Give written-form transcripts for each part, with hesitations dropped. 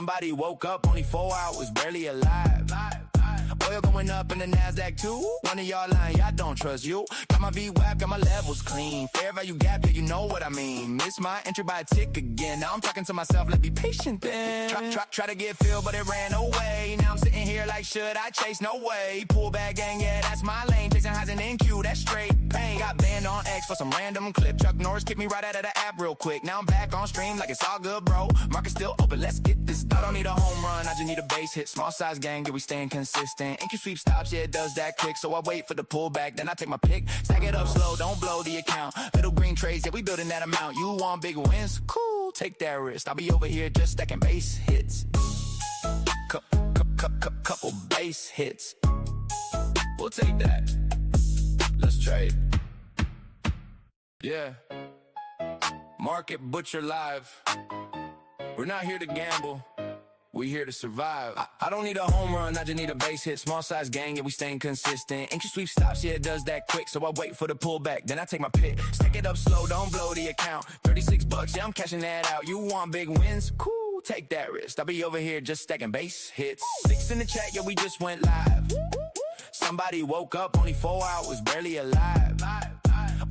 Somebody woke up only 4 hours, barely alive. Oil going up in the NASDAQ too. One of y'all lying, y'all don't trust you. Got my VWAP, got my levels clean. Fair value gap, yeah, you know what I mean. Missed my entry by a tick again. Now I'm talking to myself, let's be patient then. Try to get filled, but it ran away. Now I'm sitting here like, should I chase? No way. Pull back gang, yeah, that's my lane. Chasing highs in NQ, that's straight pain. Got banned on X for some random clip. Chuck Norris kicked me right out of the app real quick. Now I'm back on stream like it's all good, bro. Market still open, let's get this done. I don't need a home run, I just need a base hit. Small size gang, yeah, we staying consistent. NQ sweep stops, yeah, it does that quick. So I wait for the pullback, then I take my pick. Stack it up slow, don't blow the account. Little green trades, yeah, we building that amount. You want big wins? Cool, take that risk. I'll be over here just stacking base hits. Couple base hits. We'll take that. Let's trade. Yeah. Market Butcher Live. We're not here to gamble. We here to survive. I don't need a home run, I just need a base hit. Small size gang, yeah, we staying consistent. NQ sweep stops, yeah, it does that quick. So I wait for the pullback, then I take my pick. Stack it up slow, don't blow the account. 36 bucks, yeah, I'm cashing that out. You want big wins? Cool, take that risk. I'll be over here just stacking base hits. 6 in the chat, yeah, we just went live. Somebody woke up only 4 hours, barely alive.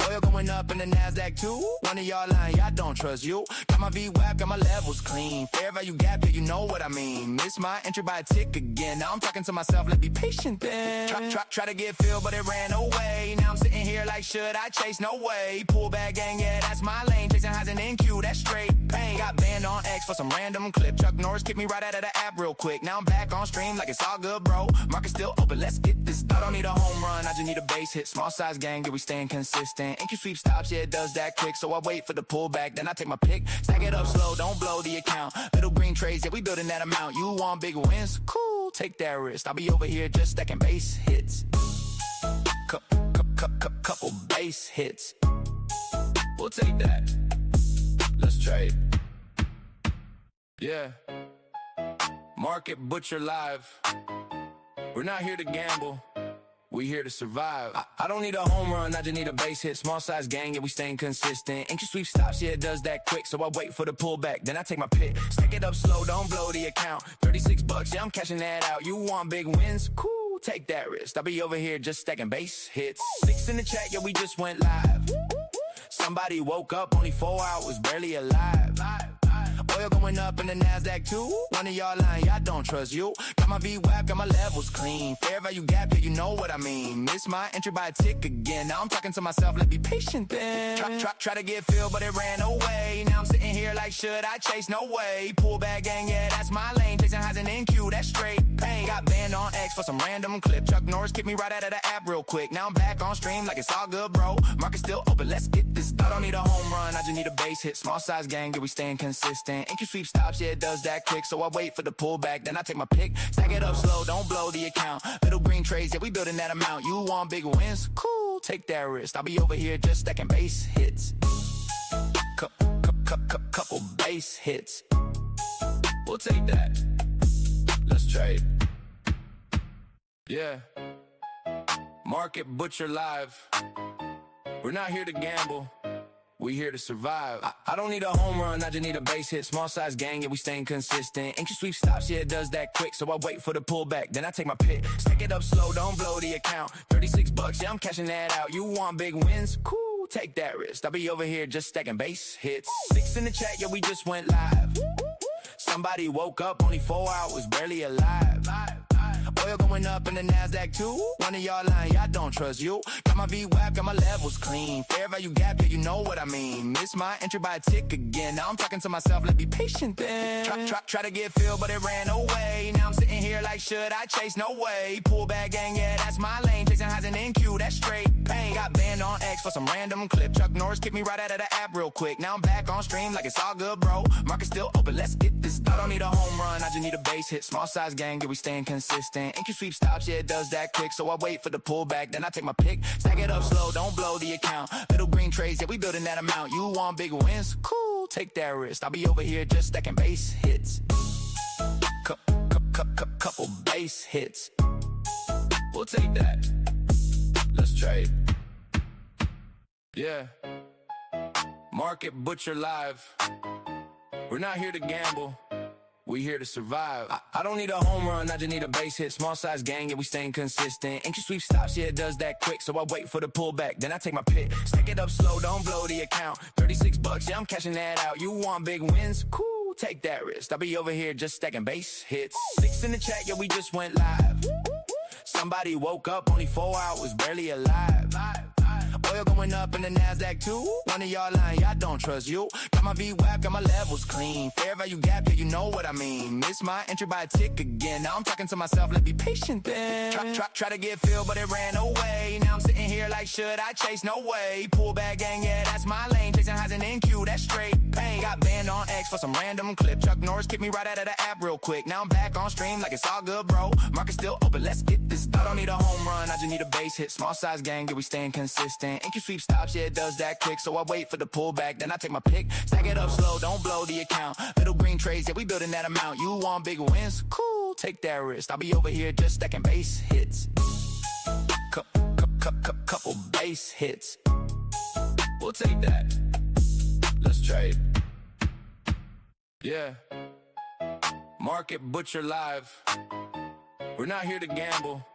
Oil going up in the NASDAQ too. One of y'all lying, y'all don't trust you. Got my VWAP, got my levels clean. Fair value gap, yeah, you know what I mean. Missed my entry by a tick again. Now I'm talking to myself, let's be patient then. Try to get filled, but it ran away. Now I'm sitting here like, should I chase? No way. Pull back gang, yeah, that's my lane. Chasing highs in NQ, that's straight pain. Got banned on X for some random clip. Chuck Norris kicked me right out of the app real quick. Now I'm back on stream like it's all good, bro. Market still open, let's get this done. I don't need a home run, I just need a base hit. Small size gang, yeah, we staying consistent. NQ sweep stops, yeah, it does that quick. So I wait for the pullback, then I take my pick. Stack it up slow, don't blow the account. Little green trades, yeah, we building that amount. You want big wins? Cool, take that risk. I'll be over here just stacking base hits. Couple base hits. We'll take that. Let's trade. Yeah. Market Butcher Live. We're not here to gamble. We here to survive. I don't need a home run, I just need a base hit. Small size gang, yeah, we staying consistent. NQ sweep stops, yeah, it does that quick. So I wait for the pullback, then I take my pick. Stack it up slow, don't blow the account. 36 bucks, yeah, I'm cashing that out. You want big wins? Cool, take that risk. I'll be over here just stacking base hits. 6 in the chat, yeah, we just went live. Somebody woke up only 4 hours, barely alive. Oil going up in the NASDAQ too. One of y'all lying, y'all don't trust you. Got my VWAP, got my levels clean. Fair value gap, yeah, you know what I mean. Missed my entry by a tick again. Now I'm talking to myself, let's be patient then. Try to get filled, but it ran away. Now I'm sitting here like, should I chase? No way. Pull back gang, yeah, that's my lane. Chasing highs in NQ, that's straight pain. Got banned on X for some random clip. Chuck Norris kicked me right out of the app real quick. Now I'm back on stream like it's all good, bro. Market still open, let's get this done. I don't need a home run, I just need a base hit. Small size gang, yeah, we staying consistent. NQ sweep stops, yeah, it does that quick. So I wait for the pullback, then I take my pick. Stack it up slow, don't blow the account. Little green trades, yeah, we building that amount. You want big wins? Cool, take that risk. I'll be over here just stacking base hits. Couple base hits. We'll take that. Let's trade. Yeah. Market Butcher Live. We're not here to gamble. We here to survive. I don't need a home run, I just need a base hit. Small size gang, yeah, we staying consistent. NQ sweep stops, yeah, it does that quick. So I wait for the pullback, then I take my pick. Stack it up slow, don't blow the account. 36 bucks, yeah, I'm cashing that out. You want big wins? Cool, take that risk. I'll be over here just stacking base hits. 6 in the chat, yeah, we just went live. Somebody woke up only 4 hours, barely alive. Oil going up in the NASDAQ too. One of y'all lying, y'all don't trust you. Got my VWAP, got my levels clean. Fair value gap, yeah, you know what I mean. Missed my entry by a tick again. Now I'm talking to myself, let's be patient then. Try to get filled, but it ran away. Now I'm sitting here like, should I chase? No way. Pull back gang, yeah, that's my lane. Chasing highs in NQ, that's straight pain. Got banned on X for some random clip. Chuck Norris kicked me right out of the app real quick. Now I'm back on stream like it's all good, bro. Market still open, let's get this done. I don't need a home run, I just need a base hit. Small size gang, yeah, we staying consistent. NQ sweep stops, yeah, it does that quick. So I wait for the pullback, then I take my pick. Stack it up slow, don't blow the account. Little green trades, yeah, we building that amount. You want big wins? Cool, take that risk. I'll be over here just stacking base hits. Couple base hits. We'll take that. Let's trade. Yeah. Market Butcher Live. We're not here to gamble. We here to survive. I don't need a home run, I just need a base hit. Small size gang, yeah, we staying consistent. NQ sweep stops, yeah, it does that quick. So I wait for the pullback, then I take my pick. Stack it up slow, don't blow the account. 36 bucks, yeah, I'm cashing that out. You want big wins? Cool, take that risk. I'll be over here just stacking base hits. 6 in the chat, yeah, we just went live. Somebody woke up, only 4 hours, barely alive. Oil going up in the NASDAQ too. One of y'all lying, y'all don't trust you. Got my VWAP, got my levels clean. Fair value gap, yeah, you know what I mean. Missed my entry by a tick again. Now I'm talking to myself, let's be patient then. Try to get filled, but it ran away. Now I'm sitting here like, should I chase? No way. Pull back gang, yeah, that's my lane. Chasing highs in NQ, that's straight pain. Got banned on X for some random clip. Chuck Norris kicked me right out of the app real quick. Now I'm back on stream like it's all good, bro. Market still open, let's get this. I don't need a home run, I just need a base hit. Small size gang, yeah, we staying consistent. NQ sweep stops, yeah, it does that quick. So I wait for the pullback, then I take my pick. Stack it up slow, don't blow the account. Little green trades, yeah, we building that amount. You want big wins? Cool, take that risk. I'll be over here just stacking base hits. Couple base hits. We'll take that. Let's trade. Yeah. Market Butcher Live. We're not here to gamble.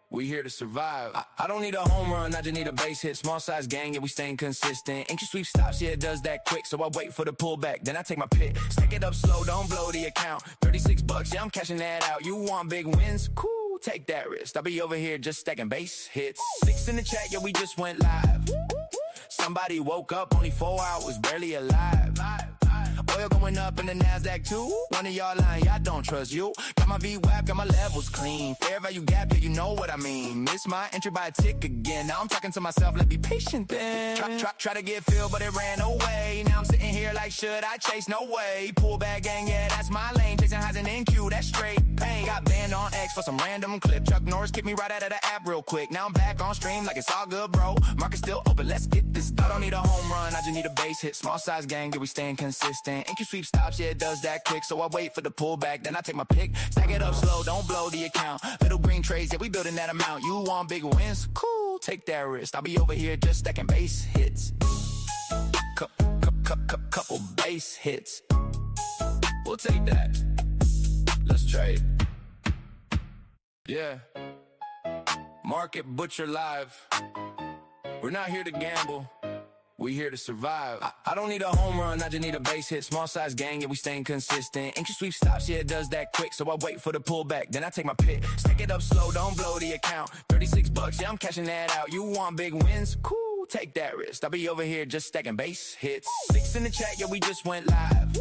We here to survive. I don't need a home run, I just need a base hit. Small size gang, yeah, we staying consistent. NQ sweep stops, yeah, it does that quick. So I wait for the pullback, then I take my pick. Stack it up slow, don't blow the account. 36 bucks, yeah, I'm cashing that out. You want big wins? Cool, take that risk. I'll be over here just stacking base hits. 6 in the chat, yeah, we just went live. Somebody woke up, only 4 hours, barely alive. Oil going up in the NASDAQ too. One of y'all lying, y'all don't trust you. Got my VWAP, got my levels clean. Fair value gap, yeah, you know what I mean. Missed my entry by a tick again. Now I'm talking to myself, let's be patient then. Try to get filled, but it ran away. Now I'm sitting here like, should I chase? No way. Pull back gang, yeah, that's my lane. Chasing highs in NQ, that's straight pain. Got banned on X for some random clip. Chuck Norris kicked me right out of the app real quick. Now I'm back on stream like it's all good, bro. Market still open, let's get this. I don't need a home run, I just need a base hit. Small size gang, yeah, we staying consistent. NQ sweep stops, yeah, it does that quick. So I wait for the pullback, then I take my pick. Stack it up slow, don't blow the account. Little green trades, yeah, we building that amount. You want big wins? Cool, take that risk. I'll be over here just stacking base hits. Couple base hits. We'll take that. Let's trade. Yeah. Market Butcher Live. We're not here to gamble. We here to survive. I don't need a home run, I just need a base hit. Small size gang, yeah, we staying consistent. NQ sweep stops, yeah, it does that quick. So I wait for the pullback, then I take my pick. Stack it up slow, don't blow the account. 36 bucks, yeah, I'm cashing that out. You want big wins? Cool, take that risk. I'll be over here just stacking base hits. 6 in the chat, yeah, we just went live.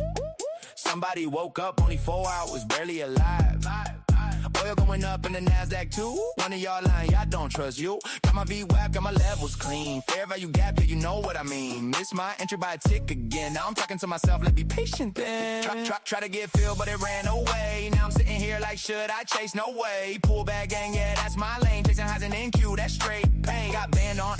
Somebody woke up, only 4 hours, barely alive. Oil going up in the NASDAQ too. One of y'all lying, y'all don't trust you. Got my VWAP, got my levels clean. Fair value gap, yeah, you know what I mean. Missed my entry by a tick again. Now I'm talking to myself, let's be patient then. Try to get filled, but it ran away. Now I'm sitting here like, should I chase? No way. Pull back gang, yeah, that's my lane. Chasing highs in NQ, that's straight pain. Got banned on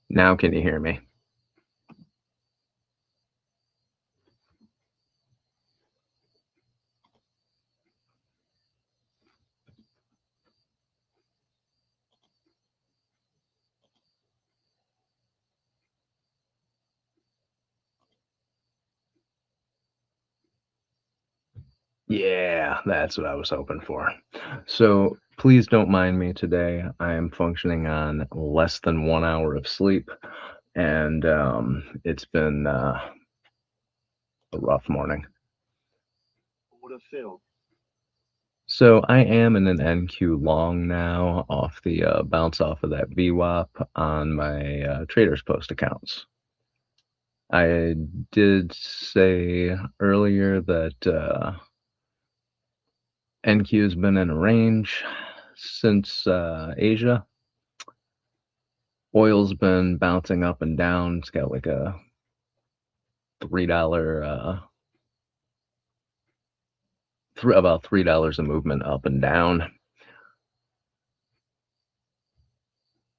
Now can you hear me? Yeah, that's what I was hoping for. So please don't mind me today. I am functioning on less than 1 hour of sleep, and it's been a rough morning. So I am in an NQ long now off the bounce off of that VWAP on my Traders Post accounts. I did say earlier that NQ has been in a range since Asia. Oil's been bouncing up and down. It's got like a $3 about $3 a movement up and down.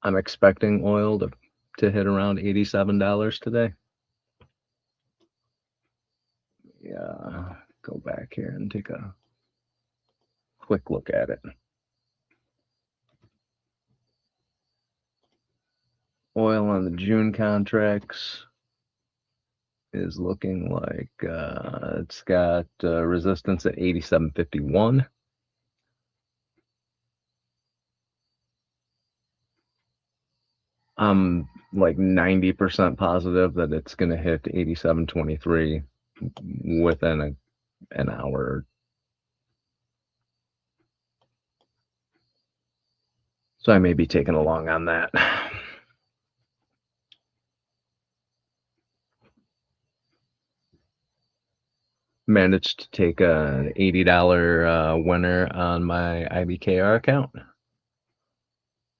I'm expecting oil to hit around $87 today. Yeah, go back here and take a quick look at it. Oil on the June contracts is looking like it's got resistance at 87.51. I'm like 90% positive that it's going to hit 87.23 within an hour. So I may be taking along on that. Managed to take an $80 winner on my IBKR account.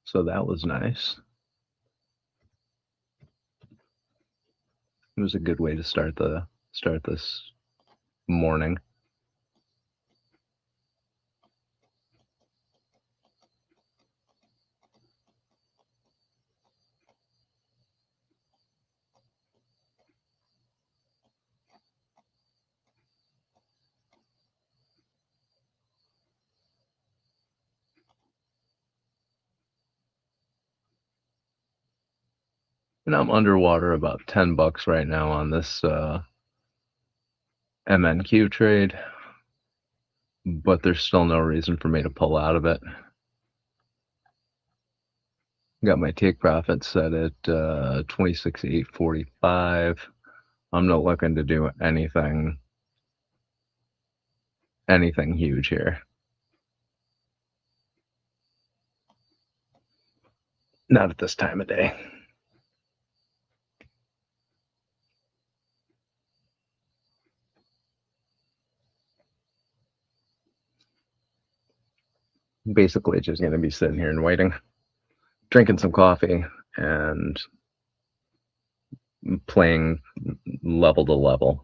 So that was nice. It was a good way to start this morning. And I'm underwater about $10 right now on this MNQ trade, but there's still no reason for me to pull out of it. Got my take profit set at 26,845. I'm not looking to do anything huge here. Not at this time of day. Basically just going to be sitting here and waiting, drinking some coffee and playing level to level.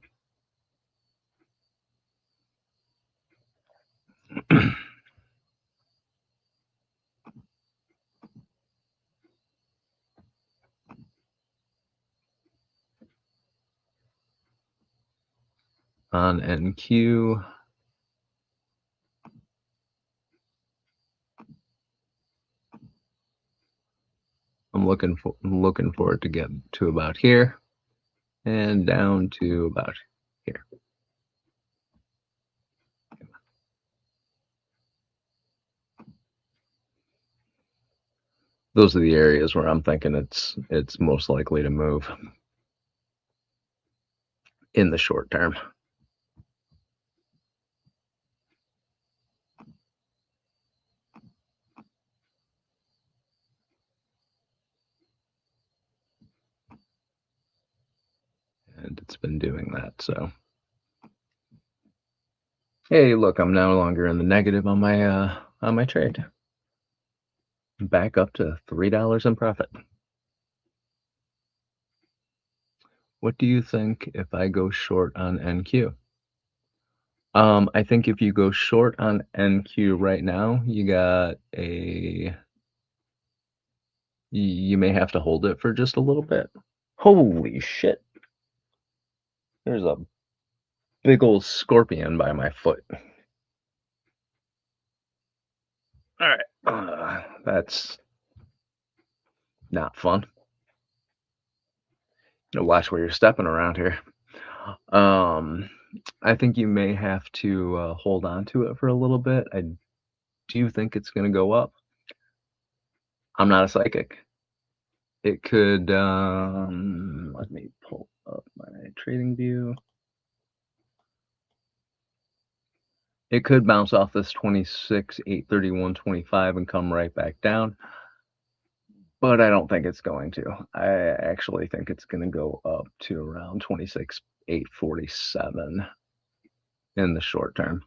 On NQ, I'm looking for it to get to about here and down to about here. Those are the areas where I'm thinking it's most likely to move in the short term. And it's been doing that. So, hey, look, I'm no longer in the negative on my trade. Back up to $3 in profit. What do you think if I go short on NQ? I think if you go short on NQ right now, you got a you may have to hold it for just a little bit. Holy shit. There's a big old scorpion by my foot. All right. That's not fun. You know, watch where you're stepping around here. I think you may have to hold on to it for a little bit. I do think it's going to go up. I'm not a psychic. It could, let me pull up my trading view. It could bounce off this 26, 831.25 and come right back down. But I don't think it's going to. I actually think it's going to go up to around 26, 847 in the short term.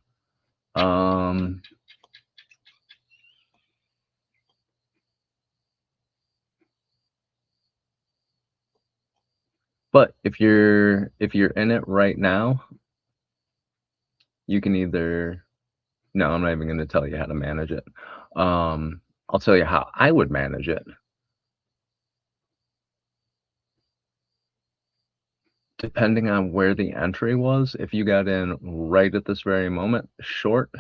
But if you're in it right now, you can either, no, I'm not even going to tell you how to manage it. I'll tell you how I would manage it. Depending on where the entry was, if you got in right at this very moment, short,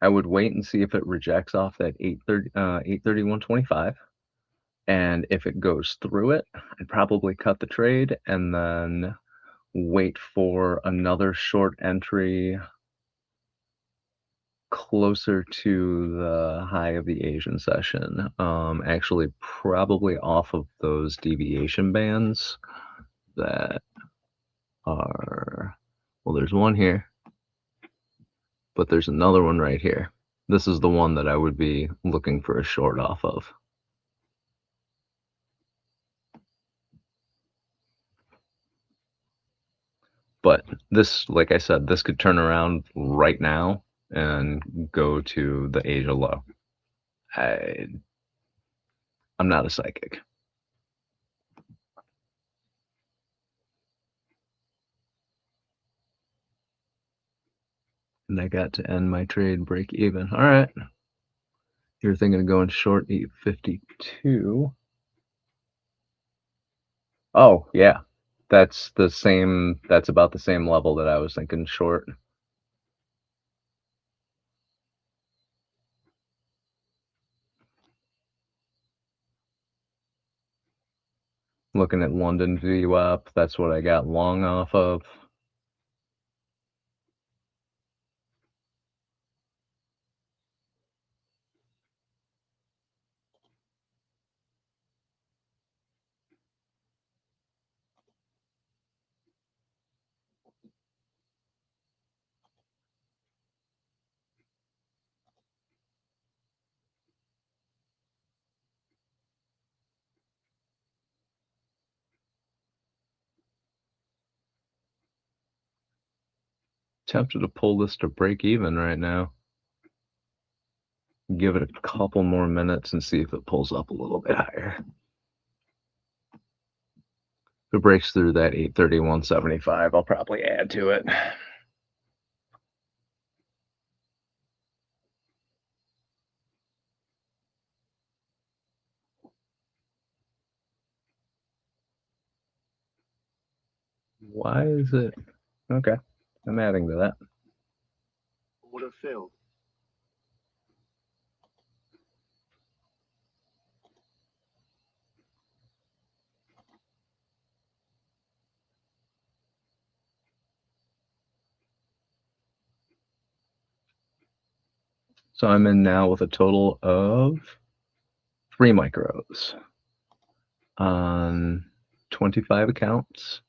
I would wait and see if it rejects off that 831.25. And if it goes through it, I'd probably cut the trade and then wait for another short entry closer to the high of the Asian session. Actually, probably off of those deviation bands that are, well, there's one here, but there's another one right here. This is the one that I would be looking for a short off of. But this, like I said, this could turn around right now and go to the Asia low. I'm not a psychic. And I got to end my trade break even. All right. You're thinking of going short 852. Oh, yeah. That's the same, that's about the same level that I was thinking short. Looking at London VWAP, that's what I got long off of. Tempted to pull this to break even right now. Give it a couple more minutes and see if it pulls up a little bit higher. If it breaks through that 831.75, I'll probably add to it. Why is it? Okay, I'm adding to that. Order filled. So I'm in now with a total of 3 micros on 25 accounts.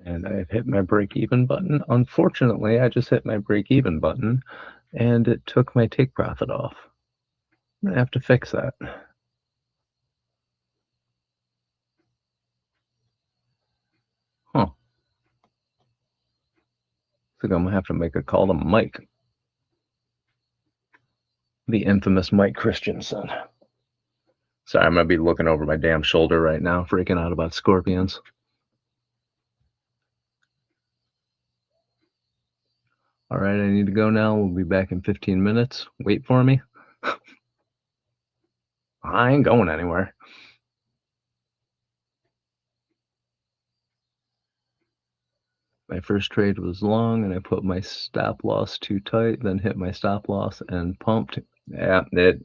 And I've hit my break even button. Unfortunately, I just hit my break even button and it took my take profit off. I'm gonna have to fix that. Huh. I think I'm gonna have to make a call to Mike. The infamous Mike Christensen. Sorry, I'm going to be looking over my damn shoulder right now, freaking out about scorpions. All right, I need to go now. We'll be back in 15 minutes. Wait for me. I ain't going anywhere. My first trade was long, and I put my stop loss too tight, then hit my stop loss and pumped. Yeah, it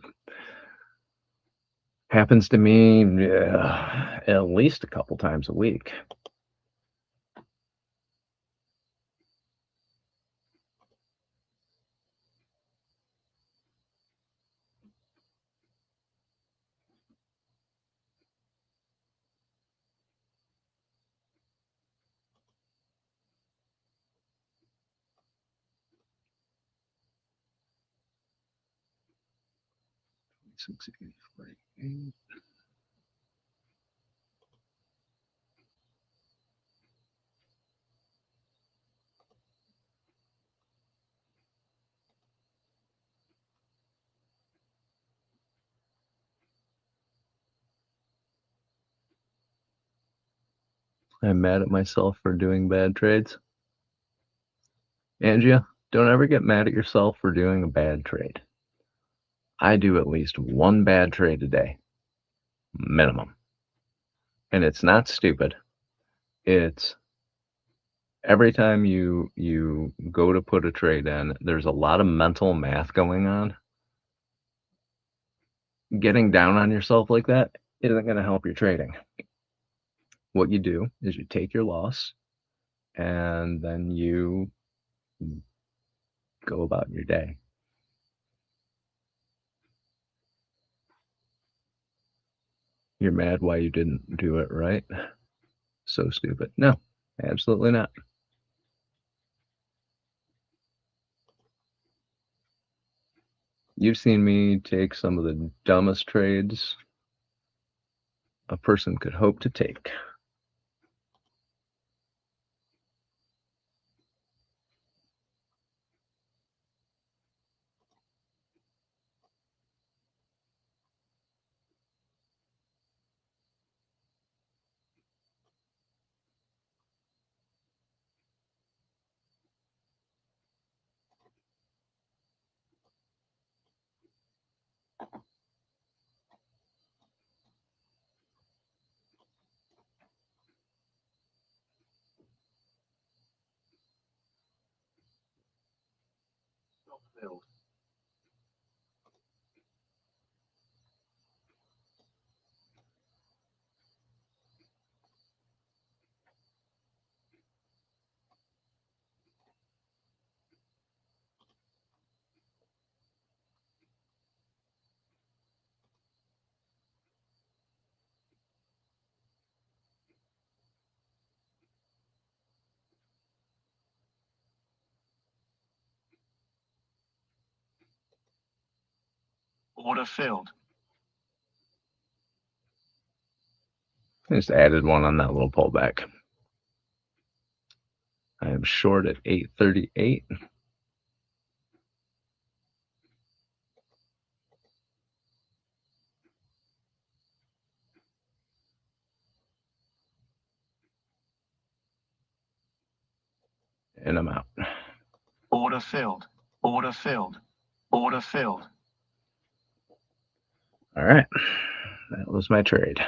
happens to me at least a couple times a week. I'm mad at myself for doing bad trades. Angia, don't ever get mad at yourself for doing a bad trade. I do at least one bad trade a day, minimum. And it's not stupid. It's every time you go to put a trade in, there's a lot of mental math going on. Getting down on yourself like that isn't going to help your trading. What you do is you take your loss and then you go about your day. You're mad why you didn't do it right? So stupid. No, absolutely not. You've seen me take some of the dumbest trades a person could hope to take. Stop filled. Order filled. I just added one on that little pullback. I am short at 838. And I'm out. Order filled. Order filled. Order filled. All right. That was my trade.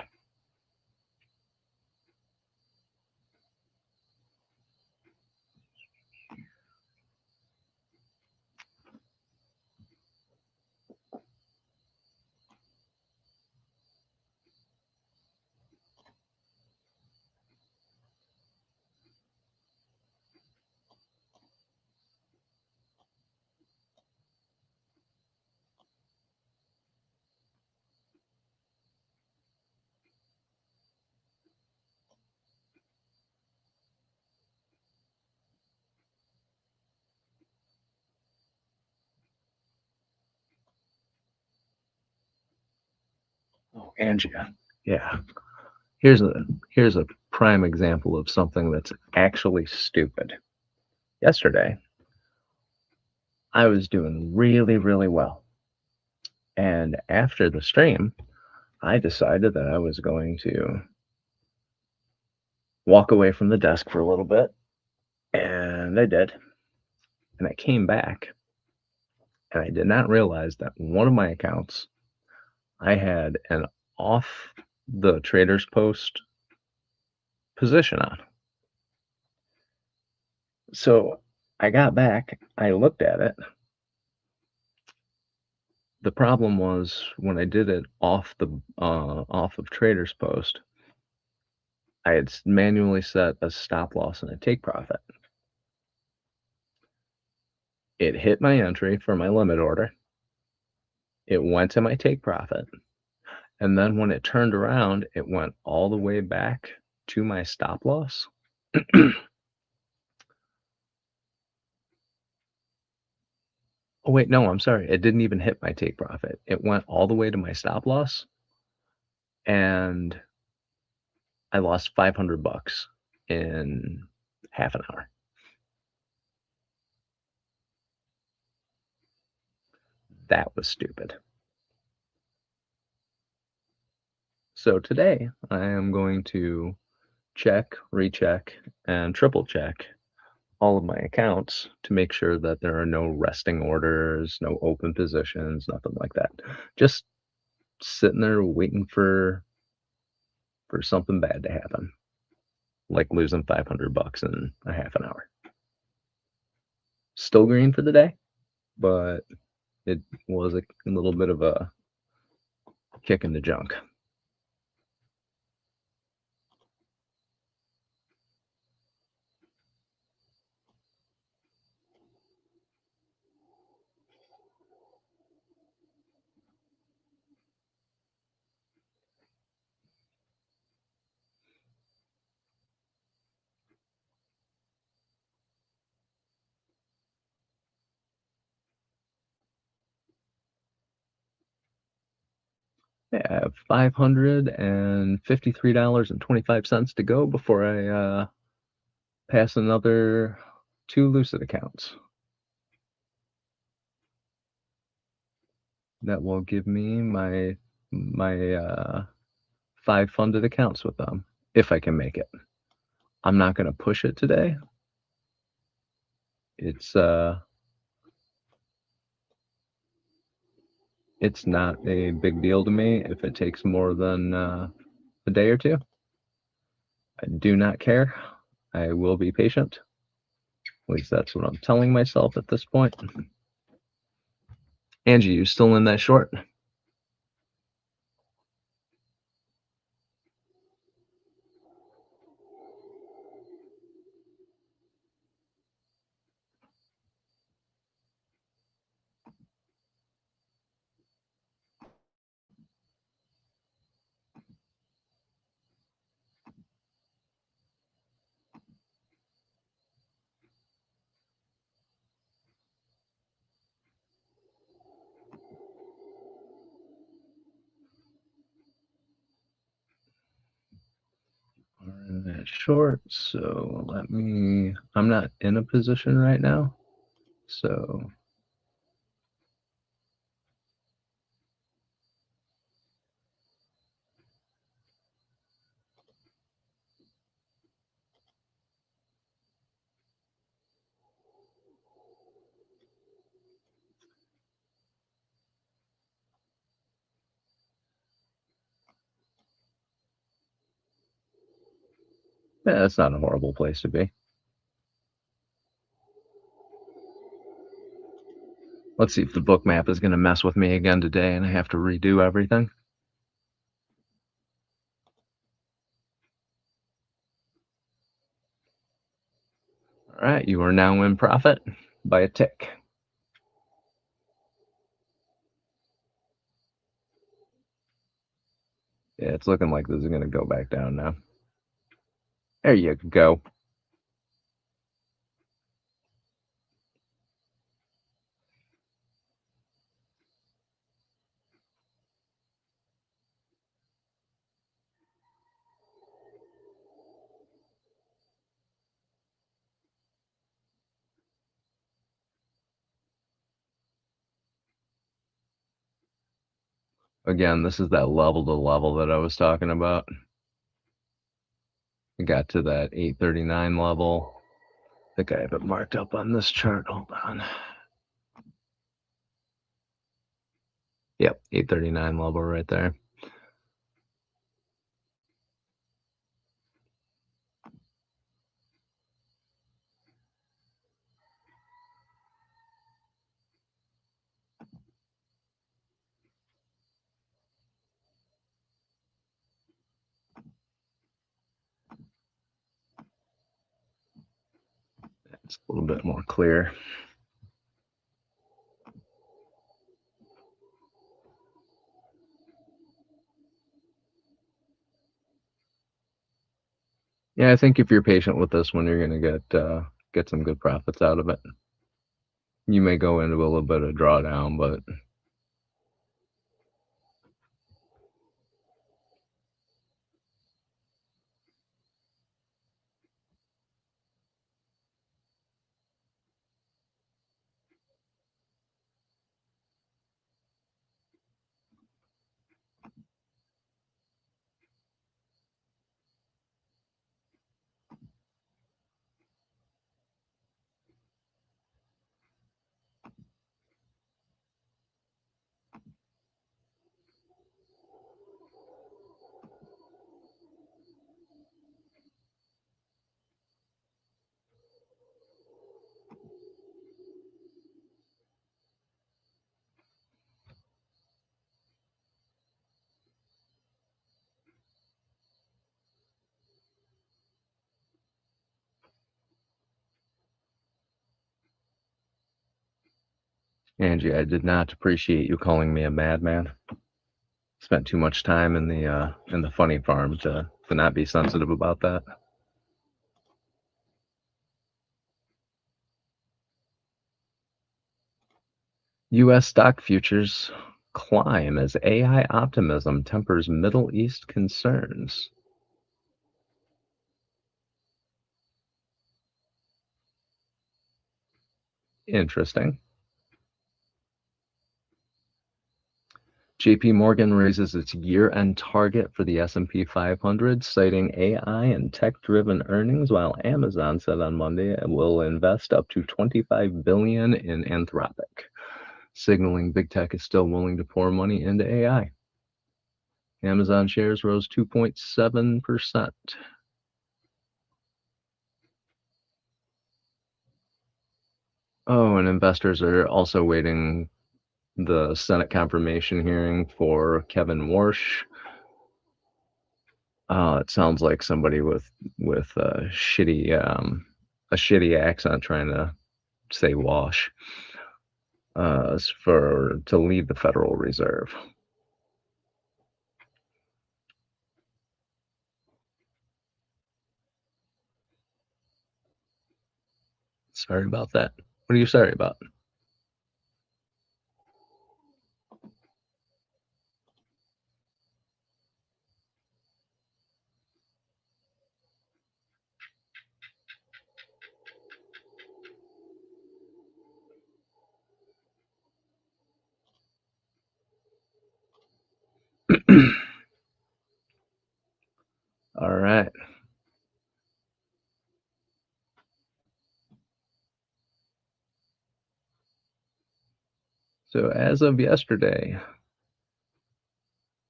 Oh, Angia. Yeah. Here's a prime example of something that's actually stupid. Yesterday, I was doing really, really well. And after the stream, I decided that I was going to walk away from the desk for a little bit, and I did. And I came back, and I did not realize that one of my accounts, I had an off the trader's post position on. So I got back, I looked at it. The problem was when I did it off of trader's post, I had manually set a stop loss and a take profit. It hit my entry for my limit order. It went to my take profit. And then when it turned around, it went all the way back to my stop loss. Oh, wait, no, I'm sorry. It didn't even hit my take profit. It went all the way to my stop loss, and I lost 500 bucks in half an hour. That was stupid. So today I am going to check, recheck, and triple check all of my accounts to make sure that there are no resting orders, no open positions, nothing like that. Just sitting there waiting for something bad to happen, like losing 500 bucks in a half an hour. Still green for the day, but it was a little bit of a kick in the junk. Yeah, I have $553.25 to go before I pass another 2 Lucid accounts. That will give me my 5 funded accounts with them, if I can make it. I'm not going to push it today. It's not a big deal to me if it takes more than a day or two. I do not care. I will be patient. At least that's what I'm telling myself at this point. Angie, you still in that short? That short, so I'm not in a position right now, so yeah, that's not a horrible place to be. Let's see if the book map is going to mess with me again today and I have to redo everything. All right, you are now in profit by a tick. Yeah, it's looking like this is going to go back down now. There you go. Again, this is that level to level that I was talking about. We got to that 839 level. I think I have it marked up on this chart. Hold on. Yep, 839 level right there. It's a little bit more clear. Yeah, I think if you're patient with this one, you're going to get some good profits out of it. You may go into a little bit of drawdown, but Angie, I did not appreciate you calling me a madman. Spent too much time in the funny farm to not be sensitive about that. U.S. stock futures climb as AI optimism tempers Middle East concerns. Interesting. JP Morgan raises its year-end target for the S&P 500, citing AI and tech-driven earnings, while Amazon said on Monday it will invest up to $25 billion in Anthropic, signaling big tech is still willing to pour money into AI. Amazon shares rose 2.7%. Oh, and investors are also waiting the Senate confirmation hearing for Kevin Warsh. It sounds like somebody with a shitty accent trying to say wash. To lead the Federal Reserve. Sorry about that. What are you sorry about? All right. So as of yesterday,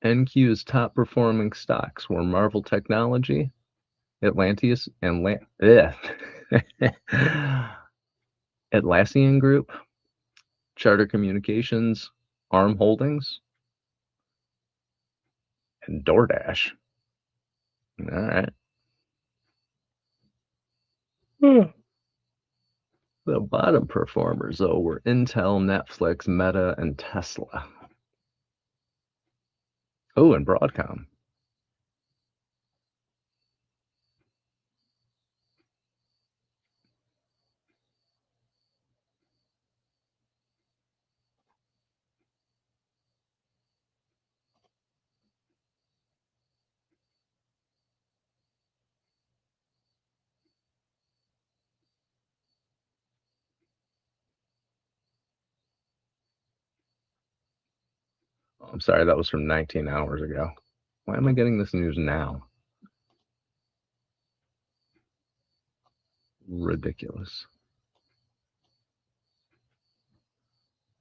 NQ's top performing stocks were Marvel Technology, Atlanteus, and Atlassian Group, Charter Communications, Arm Holdings, and DoorDash. All right. The bottom performers, though, were Intel, Netflix, Meta, and Tesla. Oh, and Broadcom. I'm sorry, that was from 19 hours ago. Why am I getting this news now? Ridiculous.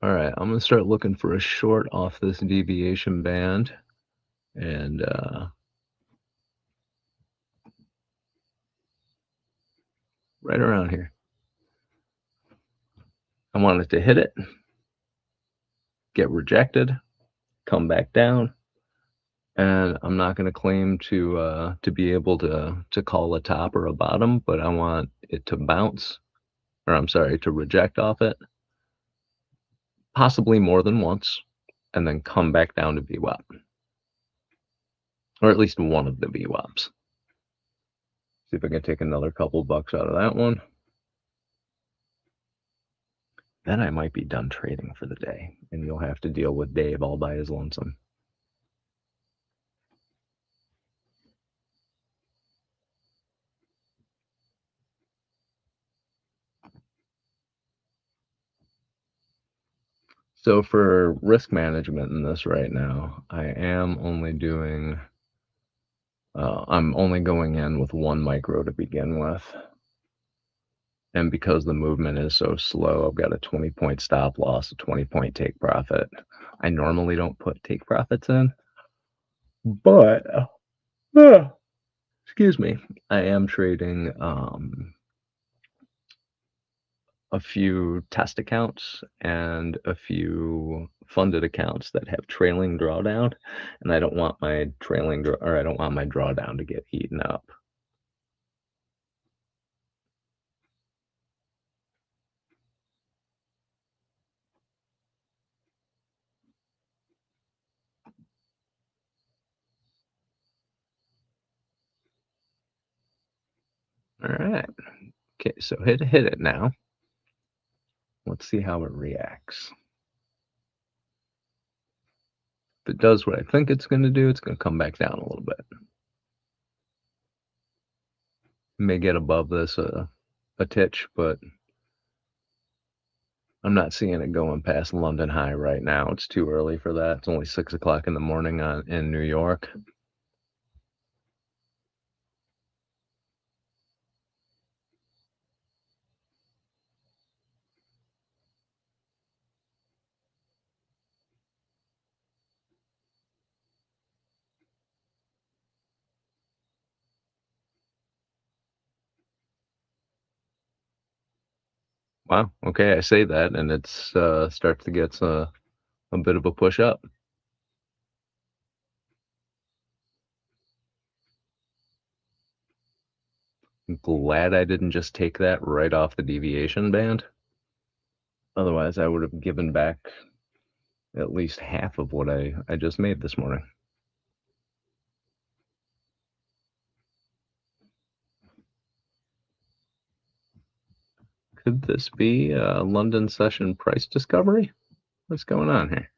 All right, I'm going to start looking for a short off this deviation band. And right around here. I want it to hit it, get rejected, come back down, and I'm not going to claim to be able to call a top or a bottom, but I want it to bounce, or I'm sorry, to reject off it, possibly more than once, and then come back down to VWAP, or at least one of the VWAPs. See if I can take another couple bucks out of that one. Then I might be done trading for the day, and you'll have to deal with Dave all by his lonesome. So for risk management in this right now, I am only doing, I'm only going in with one micro to begin with. And because the movement is so slow, I've got a 20-point stop loss, a 20-point take profit. I normally don't put take profits in, but, excuse me, I am trading a few test accounts and a few funded accounts that have trailing drawdown, and I don't want my I don't want my drawdown to get eaten up. All right. Okay, so hit it now. Let's see how it reacts. If it does what I think it's going to do, it's going to come back down a little bit. May get above this a titch, but I'm not seeing it going past London high right now. It's too early for that. It's only 6 o'clock in the morning in New York. Wow. Okay, I say that, and it's starts to get a bit of a push up. I'm glad I didn't just take that right off the deviation band. Otherwise, I would have given back at least half of what I just made this morning. Could this be a London session price discovery? What's going on here?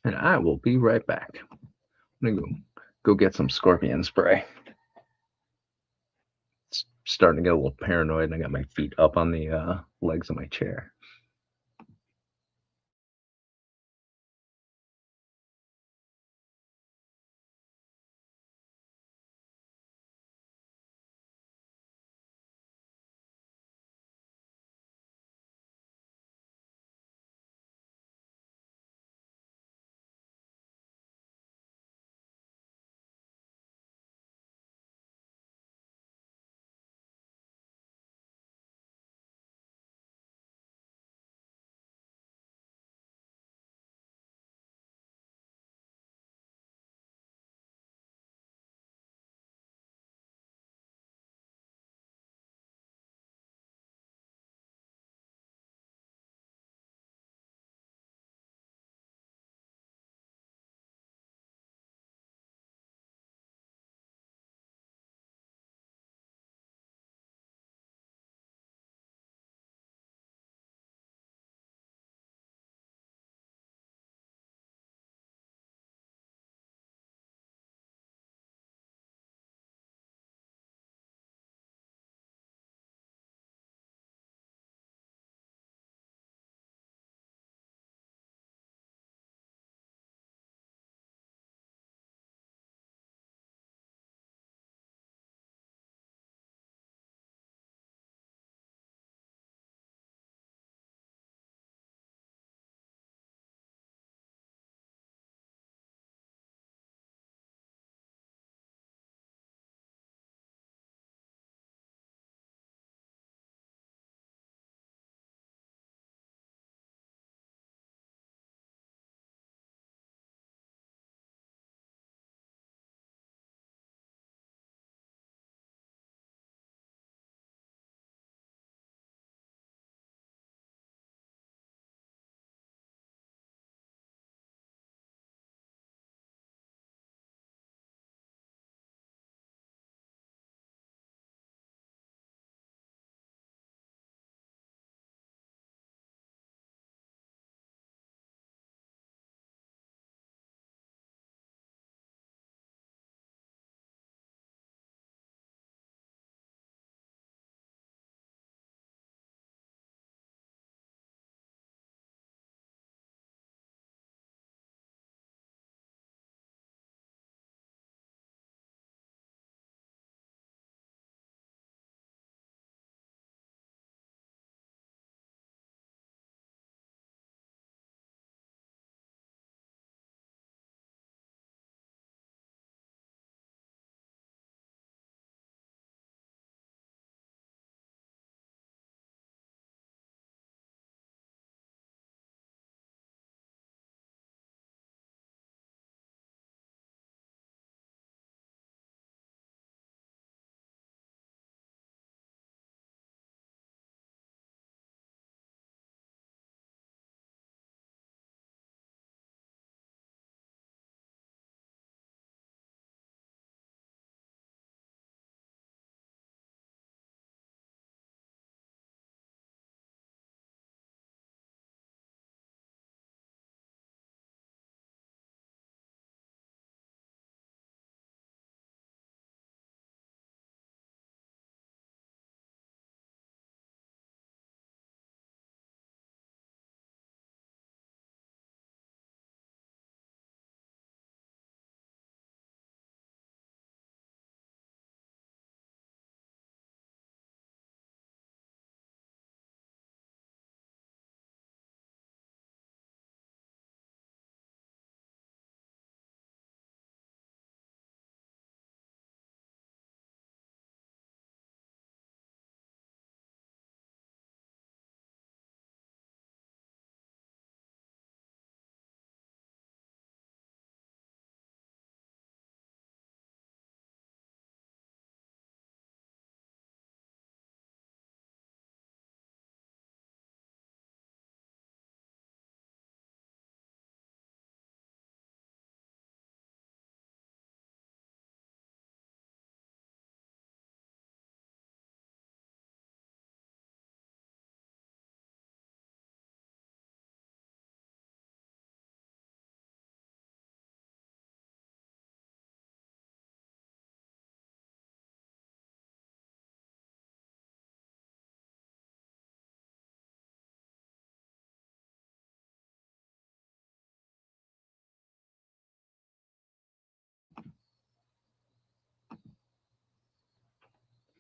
and I will be right back. I'm gonna go get some scorpion spray. It's starting to get a little paranoid, and I got my feet up on the legs of my chair.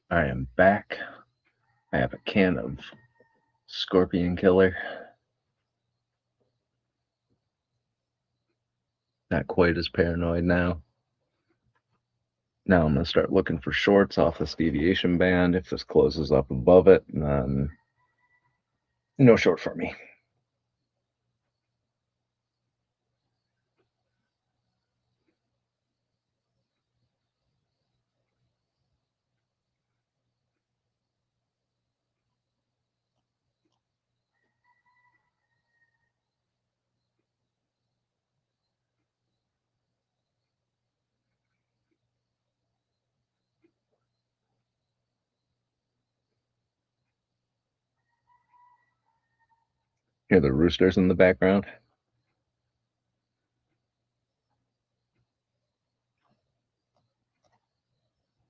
I am back. I have a can of Scorpion Killer. Not quite as paranoid now. Now I'm going to start looking for shorts off this deviation band. If this closes up above it, then no short for me. Hear the roosters in the background?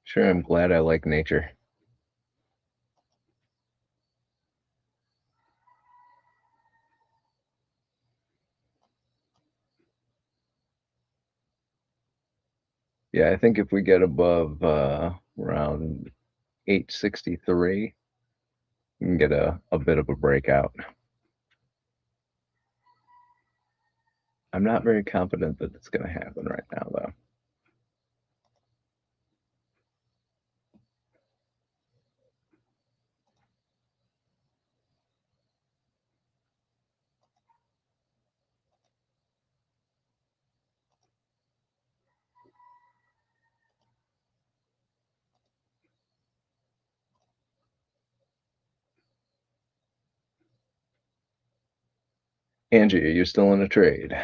Sure, I'm glad I like nature. Yeah, I think if we get above around 863, we can get a bit of a breakout. I'm not very confident that it's going to happen right now, though. Angie, are you still in a trade?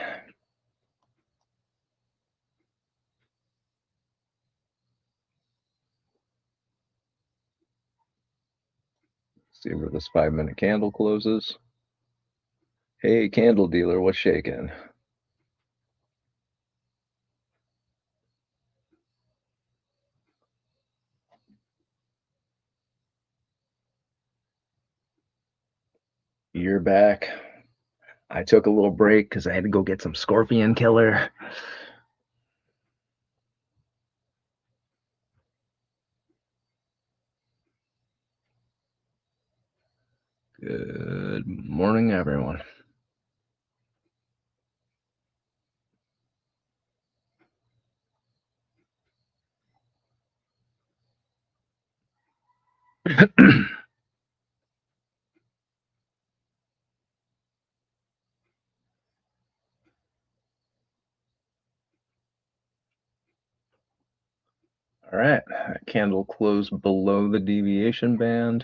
See where this 5-minute candle closes. Hey, candle dealer, what's shaking? You're back. I took a little break because I had to go get some Scorpion Killer. Good morning, everyone. All right, that candle closed below the deviation band.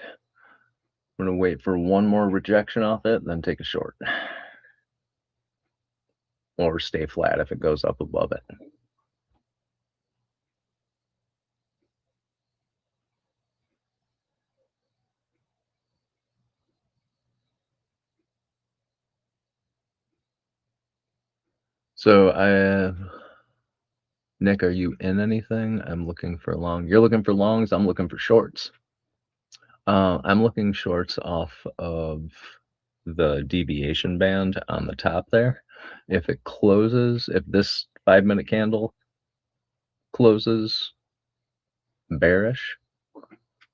I'm going to wait for one more rejection off it, then take a short. Or stay flat if it goes up above it. So Nick, are you in anything? I'm looking for long. You're looking for longs. I'm looking for shorts. I'm looking shorts off of the deviation band on the top there. If it closes, if this 5-minute candle closes bearish,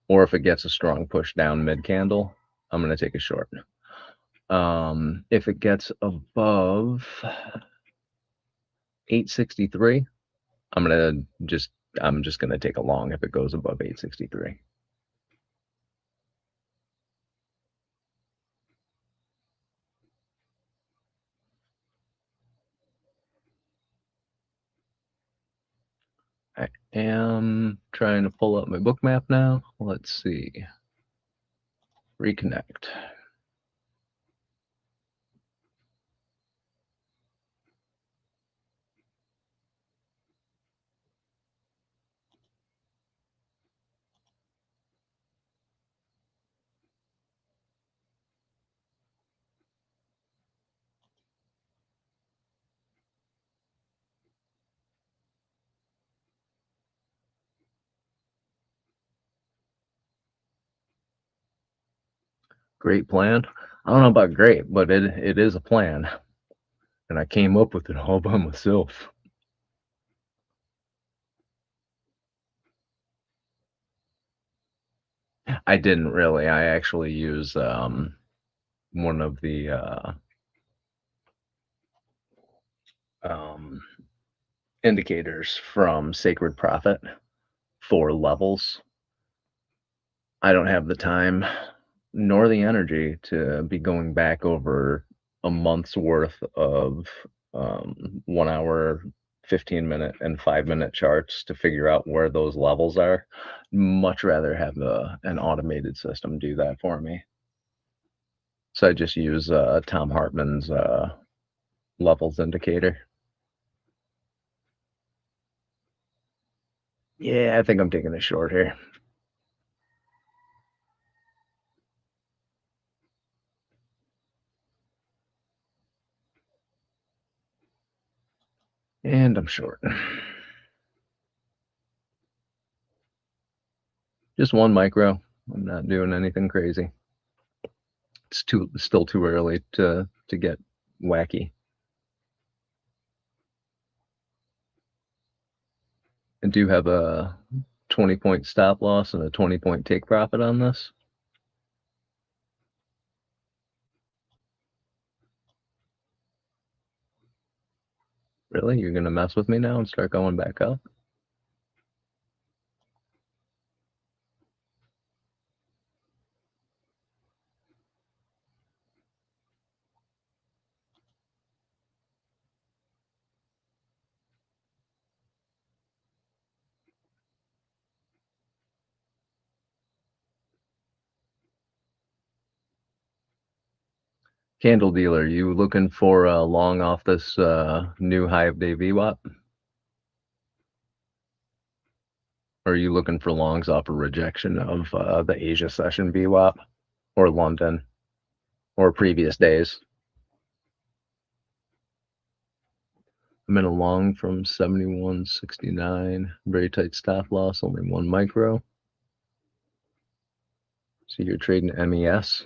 or if it gets a strong push down mid candle, I'm going to take a short. If it gets above 863, I'm just going to take a long if it goes above 863. I am trying to pull up my book map now. Let's see. Reconnect. Great plan. I don't know about great, but it is a plan. And I came up with it all by myself. I didn't really. I actually use one of the indicators from Sacred Prophet for levels. I don't have the time nor the energy to be going back over a month's worth of 1 hour, 15-minute, and 5-minute charts to figure out where those levels are. Much rather have an automated system do that for me. So I just use Tom Hartman's levels indicator. Yeah, I think I'm taking a short here. And I'm short. Just one micro. I'm not doing anything crazy. It's still too early to get wacky. I do have a 20-point stop loss and a 20-point take profit on this. Really? You're going to mess with me now and start going back up? Candle dealer, you looking for a long off this new high of day VWAP? Or are you looking for longs off a rejection of the Asia session VWAP or London or previous days? I'm in a long from 71.69, very tight stop loss, only 1 micro. So you're trading MES.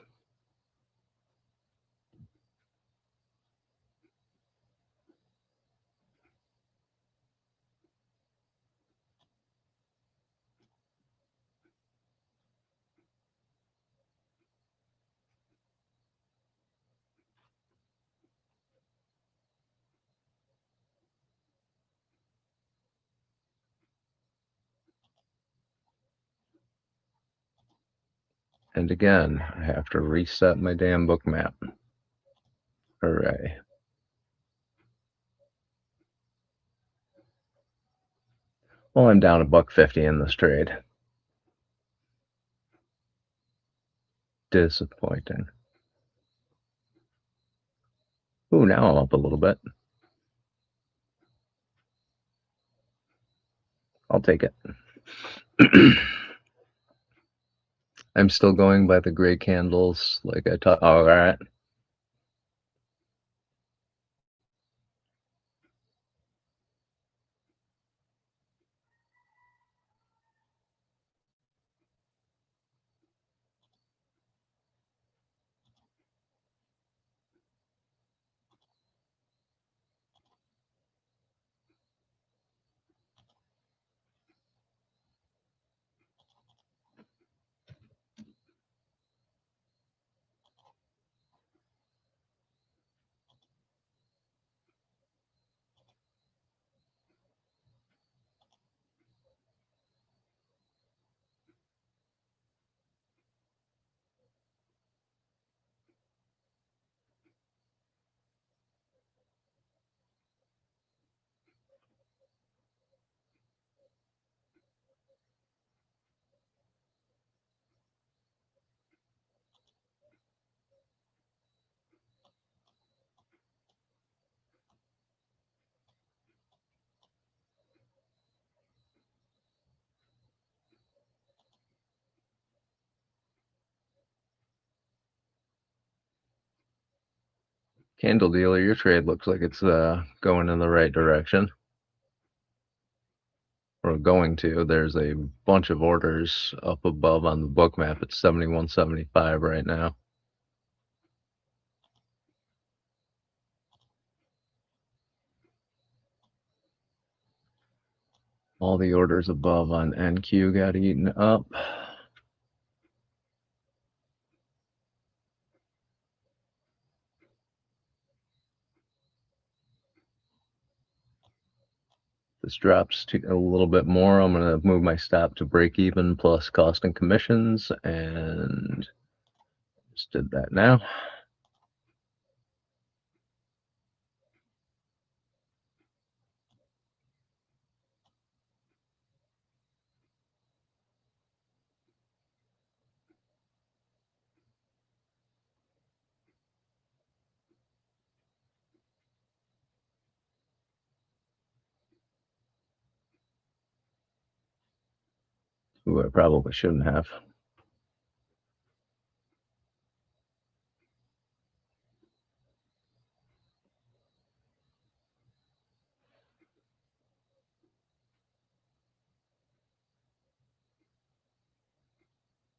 And again, I have to reset my damn book map. Hooray. Well, I'm down $1.50 in this trade. Disappointing. Ooh, now I'm up a little bit. I'll take it. I'm still going by the gray candles like I taught. Oh, all right. Candle dealer, your trade looks like it's going in the right direction. Or going to. There's a bunch of orders up above on the book map. It's 71.75 right now. All the orders above on NQ got eaten up. this drops to a little bit more, I'm going to move my stop to break even plus cost and commissions, and just did that now. Ooh, I probably shouldn't have.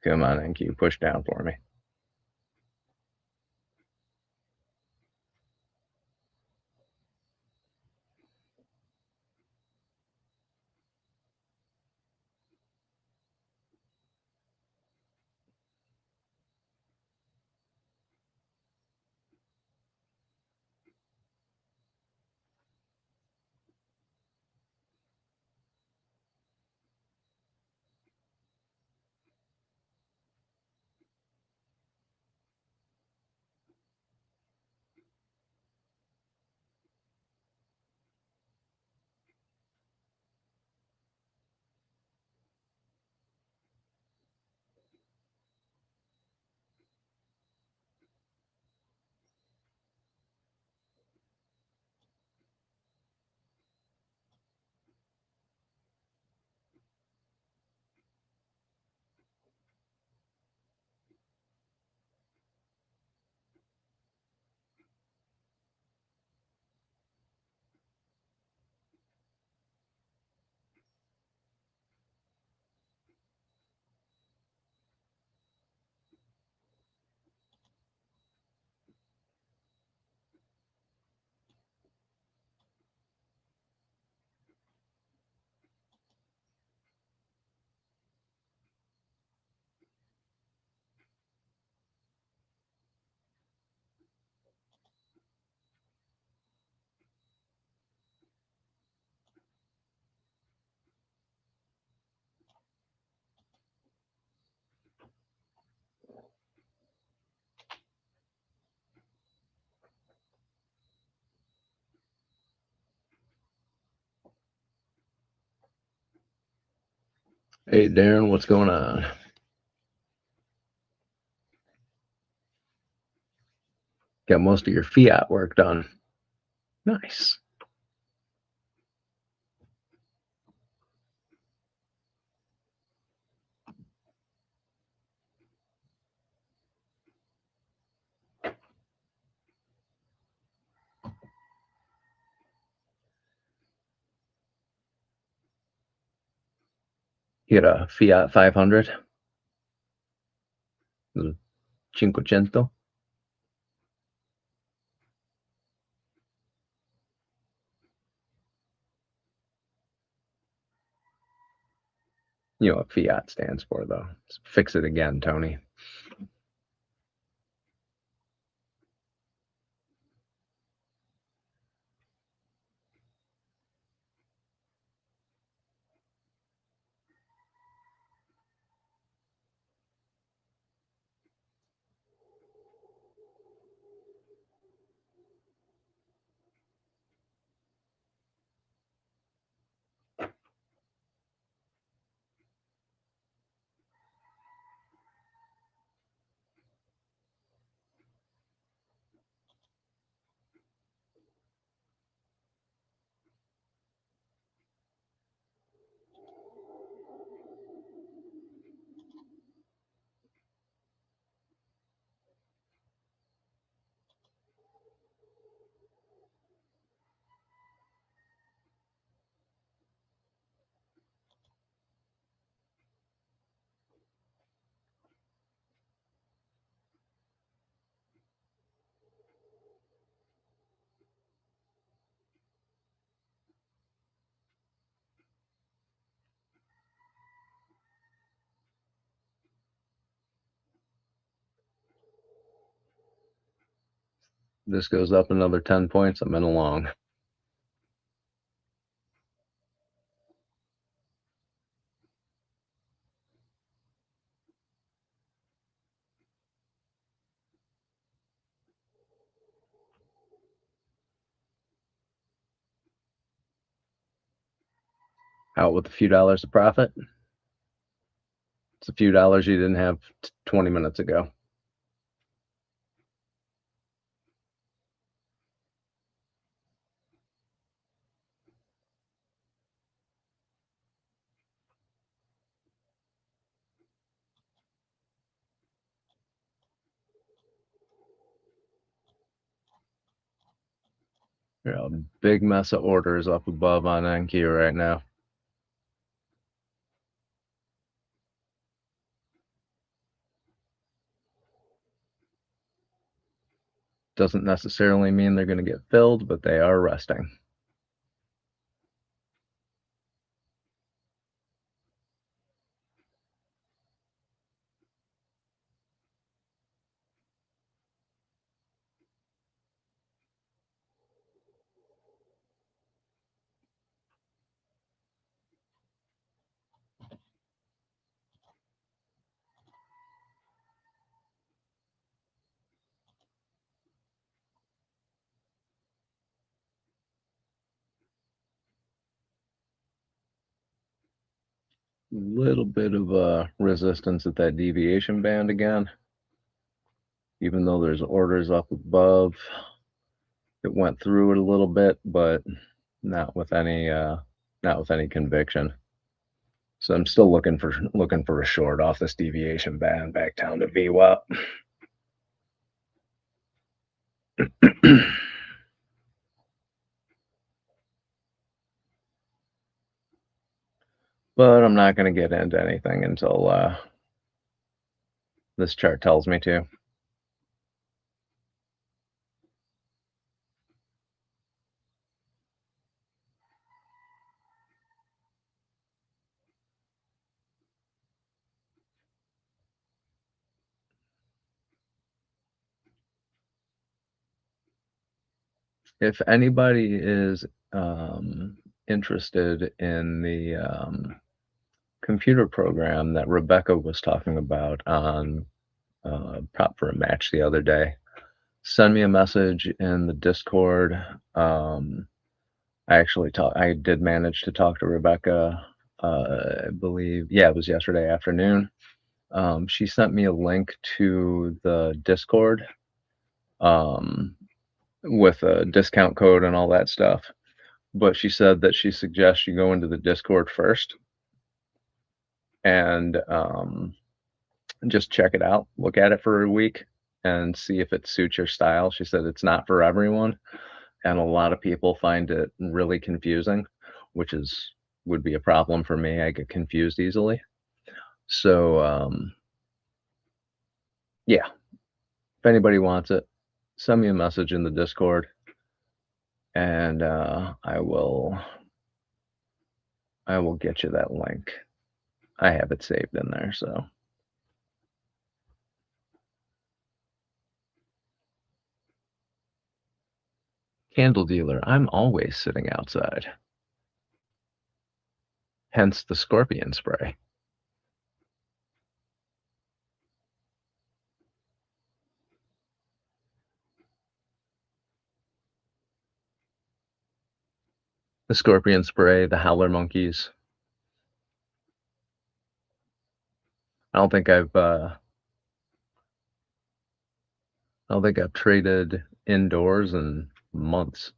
Come on, NQ, push down for me. Hey, Darren, what's going on? Got most of your fiat work done. Nice. You got a fiat 500? 500? You know what fiat stands for, though. Fix it again, Tony. This goes up another 10 points. I'm in a long. Out with a few dollars of profit. It's a few dollars you didn't have 20 minutes ago. A big mess of orders up above on NQ right now. Doesn't necessarily mean they're going to get filled, but they are resting. Little bit of resistance at that deviation band again. Even though there's orders up above, it went through it a little bit, but not with any conviction. So I'm still looking for a short off this deviation band back down to VWAP. But I'm not going to get into anything until this chart tells me to. If anybody is interested in the computer program that Rebecca was talking about on Prop for a Match the other day, send me a message in the Discord. I did manage to talk to Rebecca, I believe, yeah, it was yesterday afternoon. She sent me a link to the Discord with a discount code and all that stuff. But she said that she suggests you go into the Discord first and just check it out, look at it for a week and see if it suits your style. She said it's not for everyone, and a lot of people find it really confusing, which would be a problem for me. I get confused easily. So yeah, if anybody wants it, send me a message in the Discord, and I will get you that link. I have it saved in there, so. Candle dealer, I'm always sitting outside. Hence the scorpion spray. The scorpion spray, the howler monkeys. I don't think I've traded indoors in months.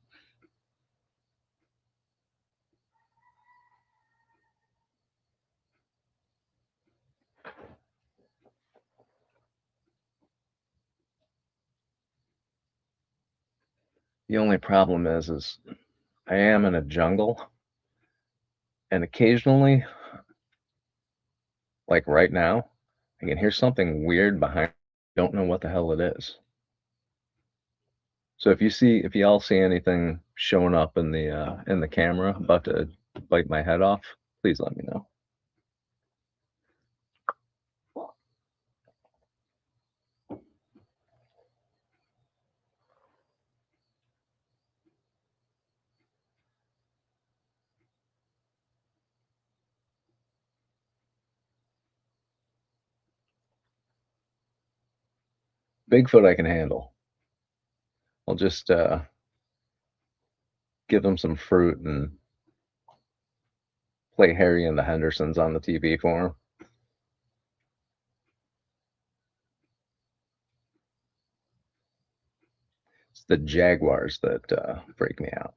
The only problem is I am in a jungle, and occasionally, like right now, I can hear something weird behind. Don't know what the hell it is. So if y'all see anything showing up in the camera about to bite my head off, please let me know. Bigfoot I can handle. I'll just give them some fruit and play Harry and the Hendersons on the TV for him. It's the Jaguars that freak me out.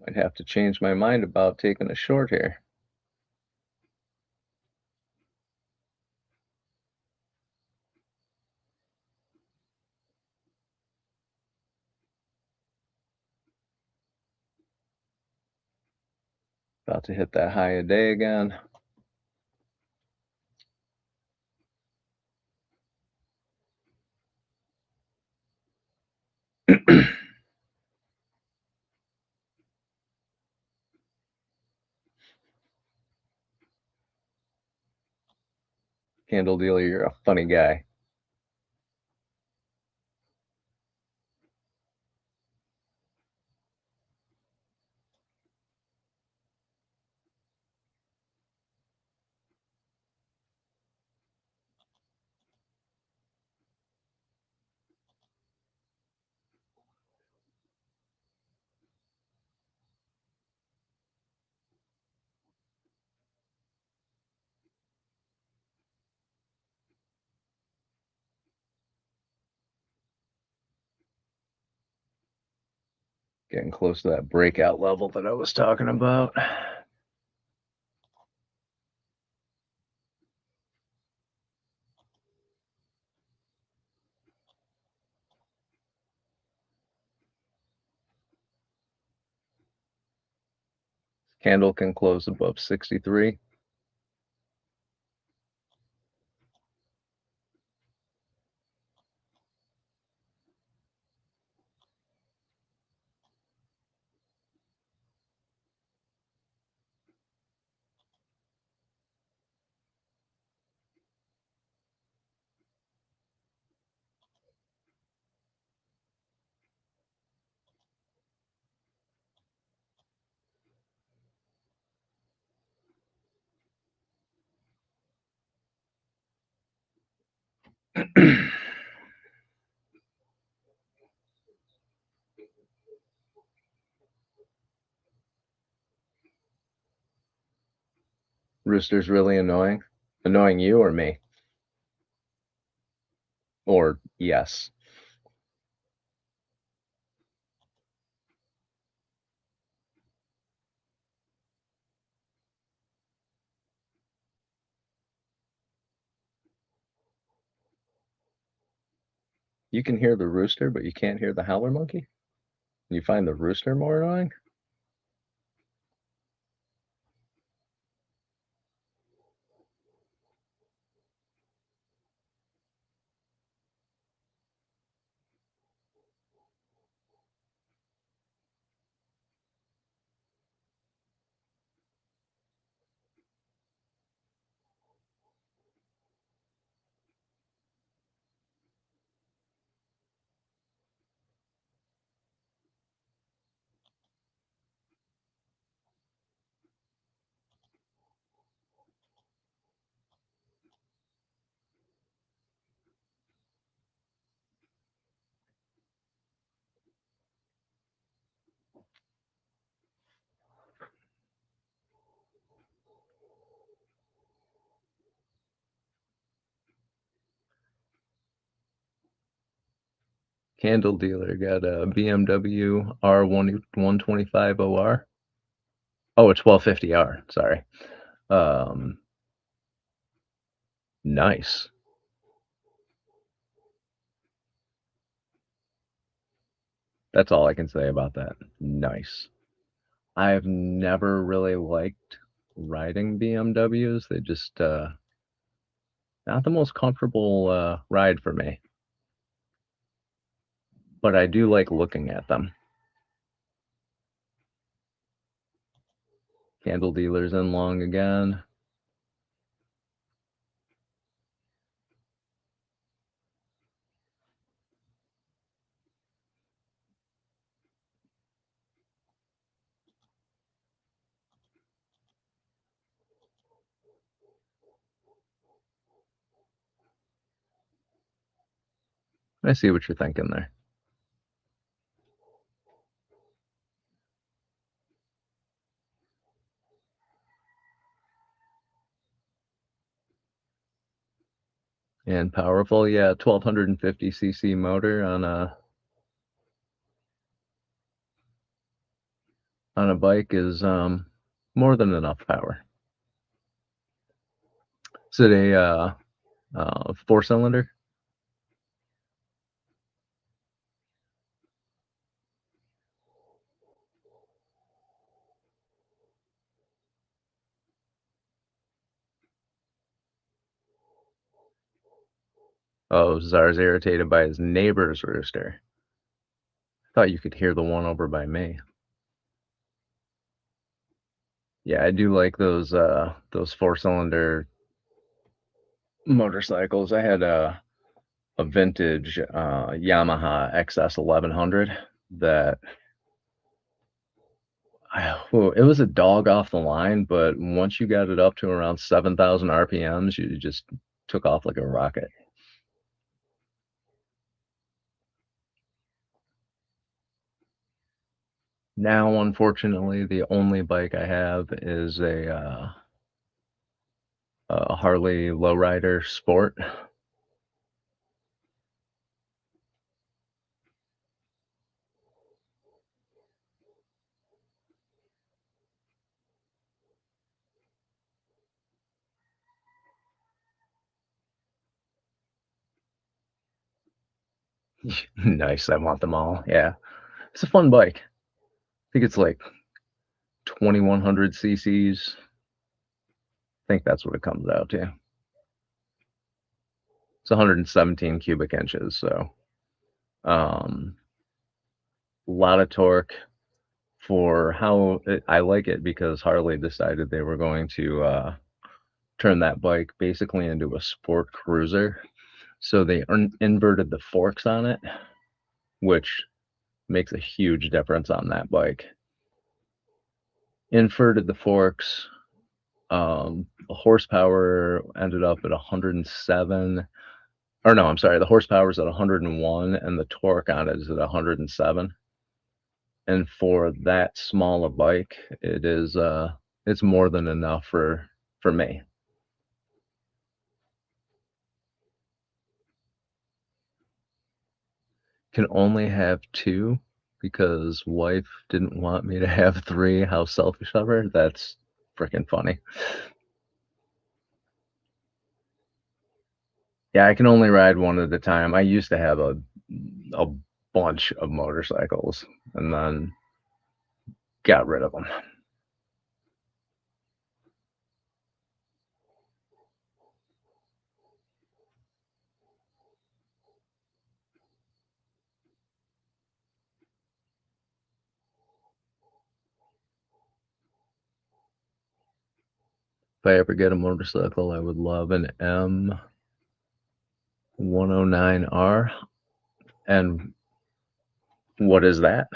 Might have to change my mind about taking a short here. About to hit that high a day again. Candle dealer, you're a funny guy. Getting close to that breakout level that I was talking about. Candle can close above 63. Rooster's really annoying. Annoying you or me? Or yes. You can hear the rooster, but you can't hear the howler monkey? You find the rooster more annoying? Candle dealer got a BMW R125 OR. Oh, a 1250R, sorry. Nice. That's all I can say about that. Nice. I've never really liked riding BMWs. They just not the most comfortable ride for me. But I do like looking at them. Candle dealers in long again. I see what you're thinking there. And powerful, yeah, 1250 cc motor on a bike is more than enough power. Is it a 4-cylinder? Oh, Czar's irritated by his neighbor's rooster. I thought you could hear the one over by me. Yeah, I do like those 4-cylinder motorcycles. I had a vintage Yamaha XS 1100 that it was a dog off the line, but once you got it up to around 7,000 RPMs, you just took off like a rocket. Now, unfortunately, the only bike I have is a Harley Lowrider Sport. Nice, I want them all. Yeah, it's a fun bike. I think it's like 2100 cc's. I think that's what it comes out to. It's 117 cubic inches, so a lot of torque for how I like it, because Harley decided they were going to turn that bike basically into a sport cruiser. So they inverted the forks on it, which makes a huge difference on that bike. Inverted the forks. The horsepower ended up at 107. Or no, I'm sorry, the horsepower is at 101 and the torque on it is at 107. And for that small a bike, it is it's more than enough for me. Can only have 2 because wife didn't want me to have 3. How selfish of her. That's freaking funny. Yeah, I can only ride one at a time. I used to have a bunch of motorcycles and then got rid of them. If I ever get a motorcycle, I would love an M109R. And what is that?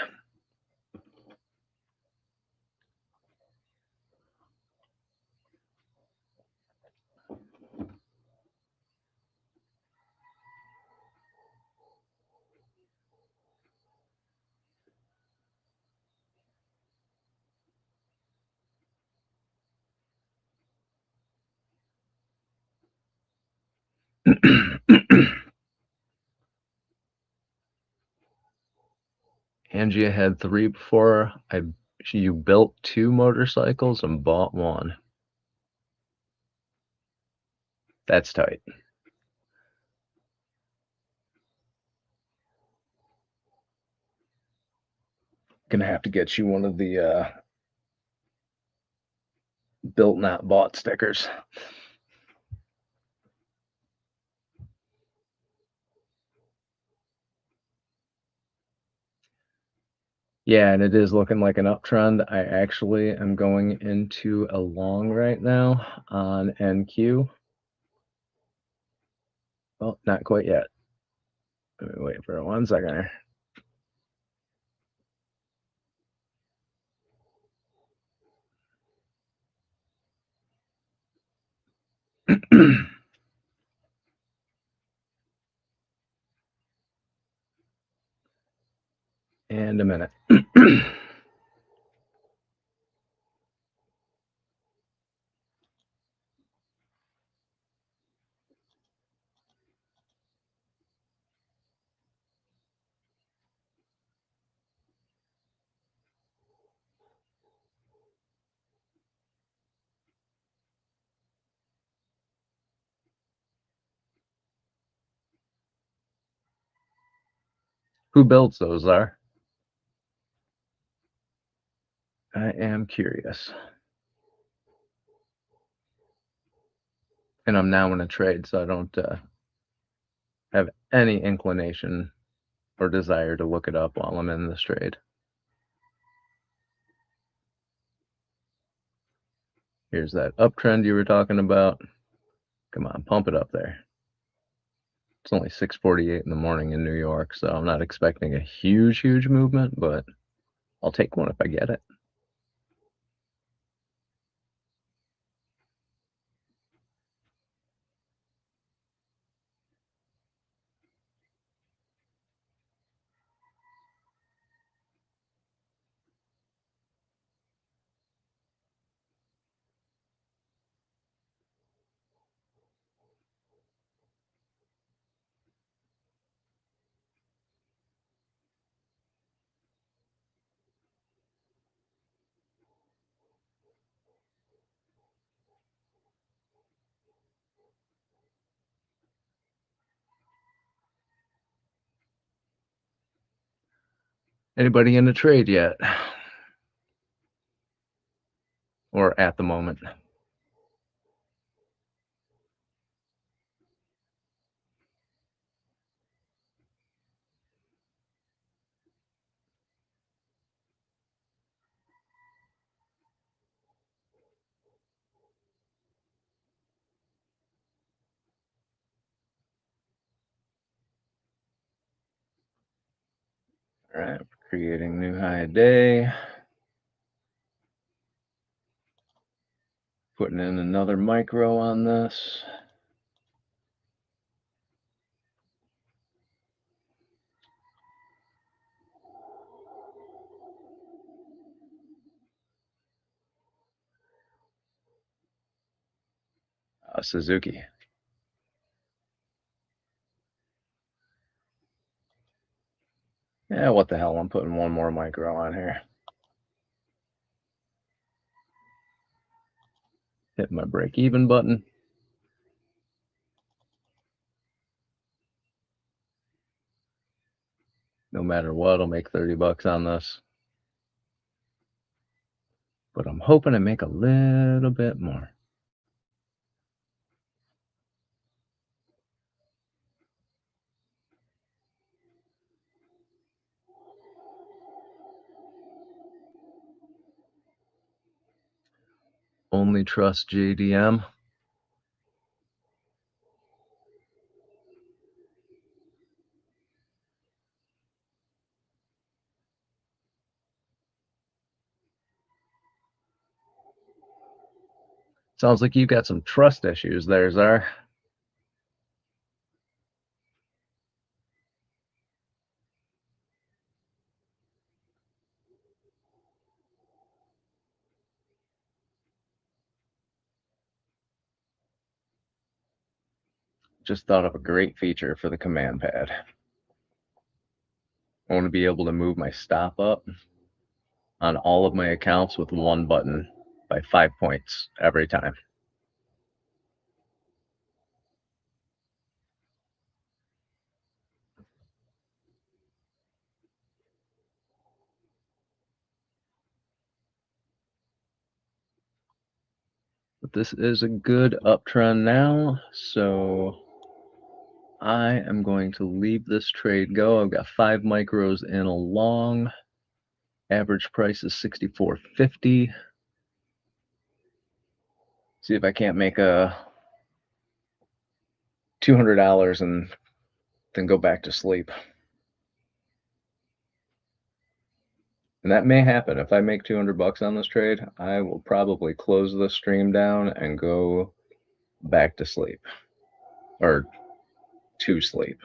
Angie had 3 before. You built 2 motorcycles and bought 1. That's tight. Gonna have to get you one of the built not bought stickers. Yeah, and it is looking like an uptrend. I actually am going into a long right now on NQ. Well, not quite yet. Let me wait for 1 second here. a minute. Who builds those, Czar? I am curious. And I'm now in a trade, so I don't have any inclination or desire to look it up while I'm in this trade. Here's that uptrend you were talking about. Come on, pump it up there. It's only 6:48 in the morning in New York, so I'm not expecting a huge movement, but I'll take one if I get it. Anybody in the trade yet? Or at the moment? All right, creating new high day. Putting in another micro on this. Suzuki. Yeah, what the hell? I'm putting one more micro on here. Hit my break even button. No matter what, I'll make 30 bucks on this. But I'm hoping to make a little bit more. Only trust JDM. Sounds like you got some trust issues there, Czar. Just thought of a great feature for the command pad. I want to be able to move my stop up on all of my accounts with one button by 5 points every time. But this is a good uptrend now, so I am going to leave this trade go. I've got 5 micros in a long. Average price is $64.50. See if I can't make a $200 and then go back to sleep. And that may happen. If I make 200 bucks on this trade, I will probably close the stream down and go back to sleep, or to sleep.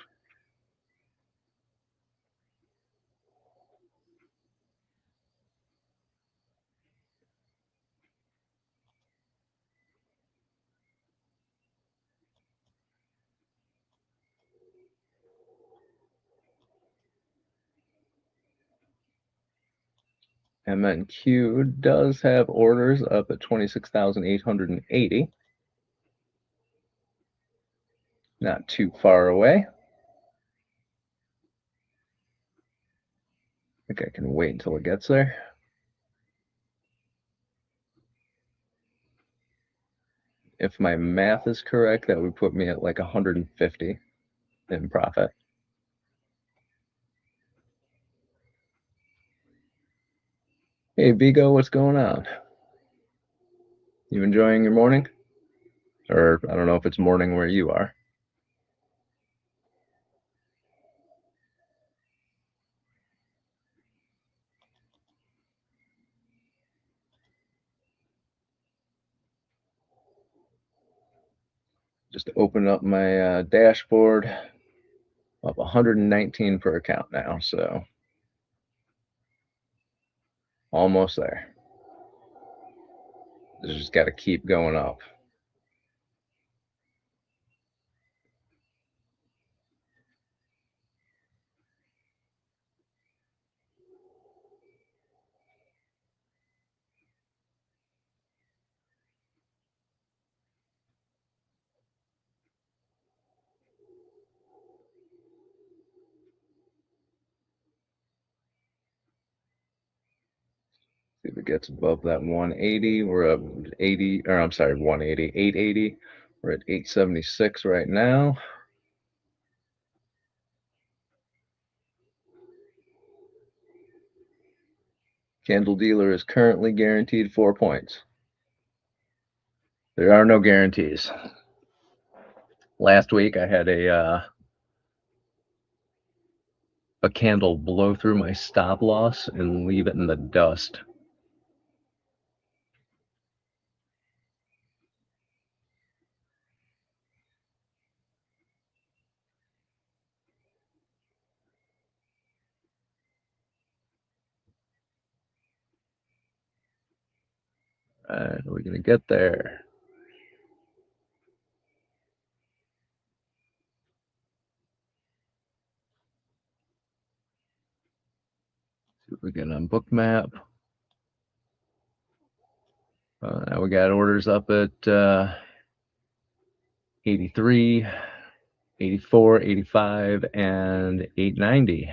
NQ does have orders up at 26,880. Not too far away. I think I can wait until it gets there. If my math is correct, that would put me at like 150 in profit. Hey, Vigo, what's going on? You enjoying your morning? Or I don't know if it's morning where you are. Just open up my dashboard. Up 119 per account now, so almost there. Just got to keep going up. See if it gets above that 180. We're up 80, or I'm sorry, 180, 880. We're at 876 right now. Candle dealer is currently guaranteed 4 points. There are no guarantees. Last week I had a candle blow through my stop loss and leave it in the dust. All right, are we gonna get there? See if we get on book map. Now we got orders up at 83, 84, 85, and 890.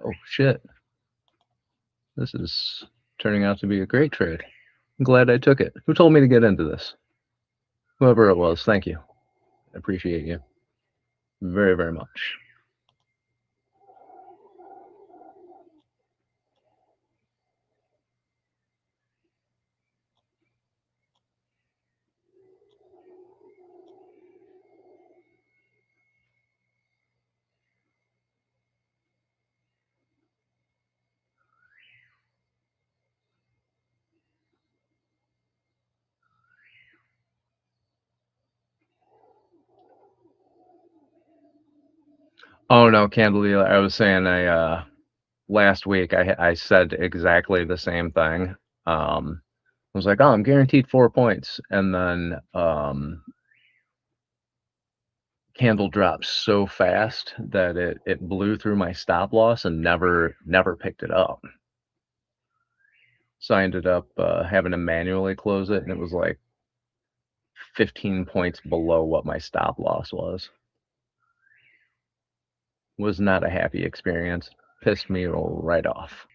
Oh shit. This is turning out to be a great trade. I'm glad I took it. Who told me to get into this? Whoever it was, thank you. I appreciate you very, very much. Oh no, candle dealer. I was saying last week I said exactly the same thing. I was like, oh, I'm guaranteed 4 points, and then candle dropped so fast that it blew through my stop loss and never picked it up. So I ended up having to manually close it, and it was like 15 points below what my stop loss was. Was not a happy experience. Pissed me right off.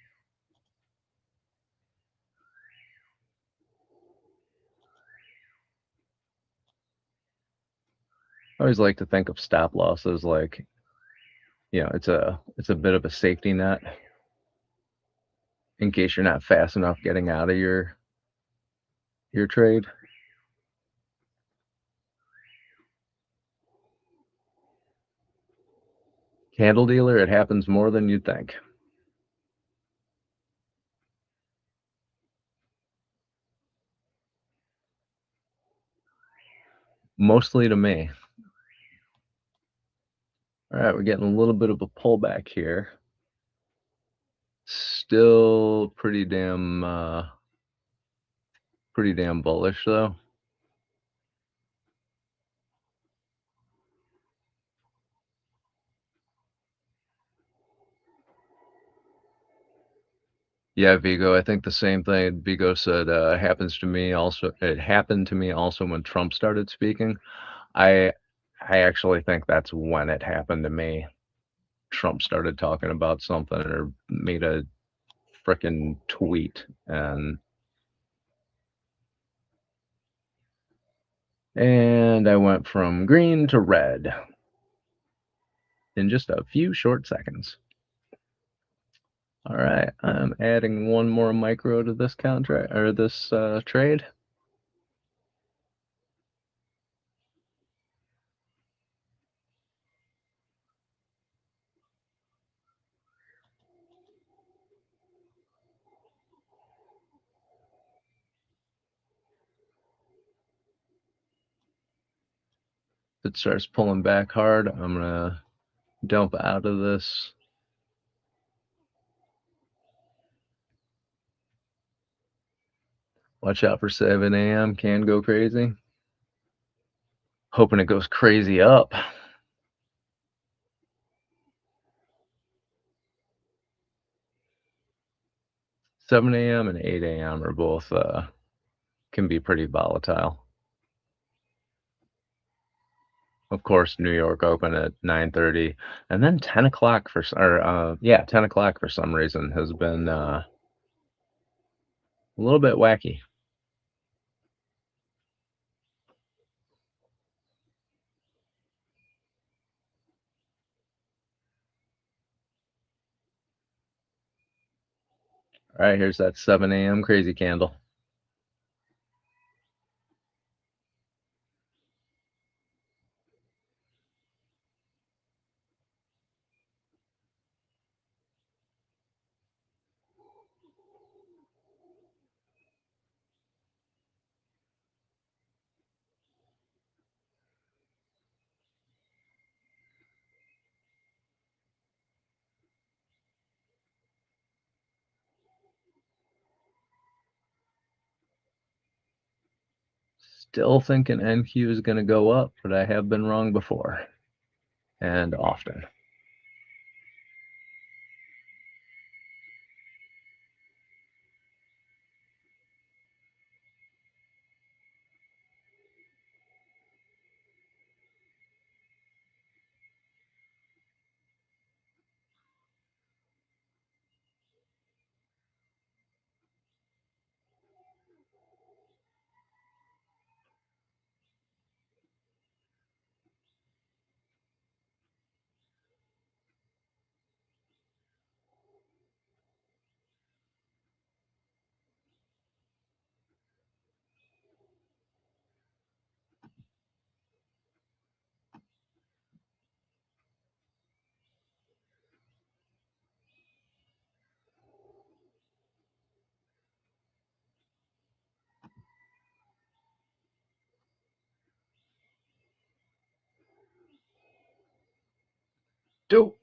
I always like to think of stop loss as like, you know, it's a bit of a safety net in case you're not fast enough getting out of your trade. Candle dealer, it happens more than you'd think. Mostly to me. All right, we're getting a little bit of a pullback here. Still pretty damn Pretty damn bullish though. Yeah, Vigo, I think the same thing Vigo said happens to me also. It happened to me also when Trump started speaking. I actually think that's when it happened to me. Trump started talking about something or made a frickin' tweet and I went from green to red in just a few short seconds. All right, I'm adding one more micro to this contract or this trade. If it starts pulling back hard, I'm gonna dump out of this. Watch out for 7 a.m. Can go crazy. Hoping it goes crazy up. 7 a.m. and 8 a.m. are both can be pretty volatile. Of course, New York open at 9:30, and then 10 o'clock for 10 o'clock for some reason has been a little bit wacky. All right, here's that 7 a.m. crazy candle. Still thinking NQ is going to go up, but I have been wrong before and often. Dope.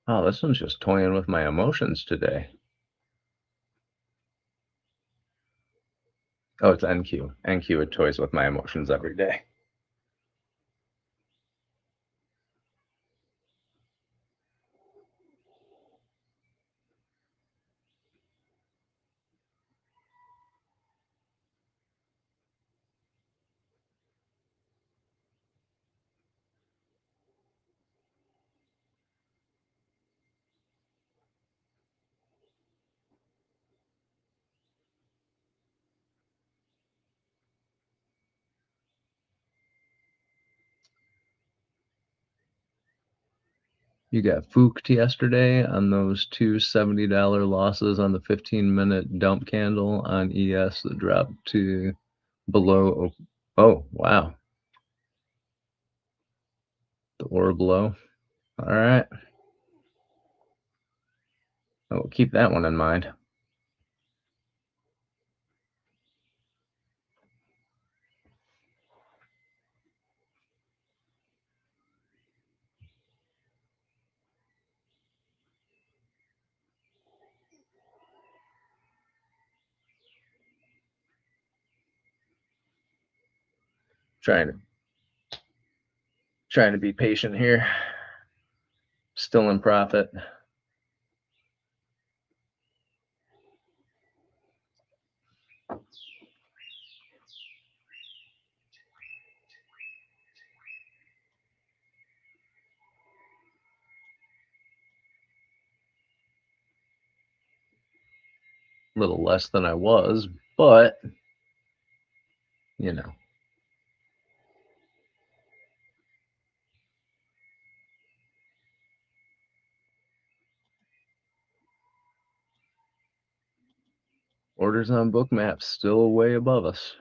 Oh, this one's just toying with my emotions today. Oh, it's NQ. NQ, it toys with my emotions every day. You got fooked yesterday on those two $70 losses on the 15-minute dump candle on ES that dropped to below. Oh, wow. The orb low. All right. I'll keep that one in mind. Trying to be patient here. Still in profit. A little less than I was, but you know. Orders on book maps still way above us.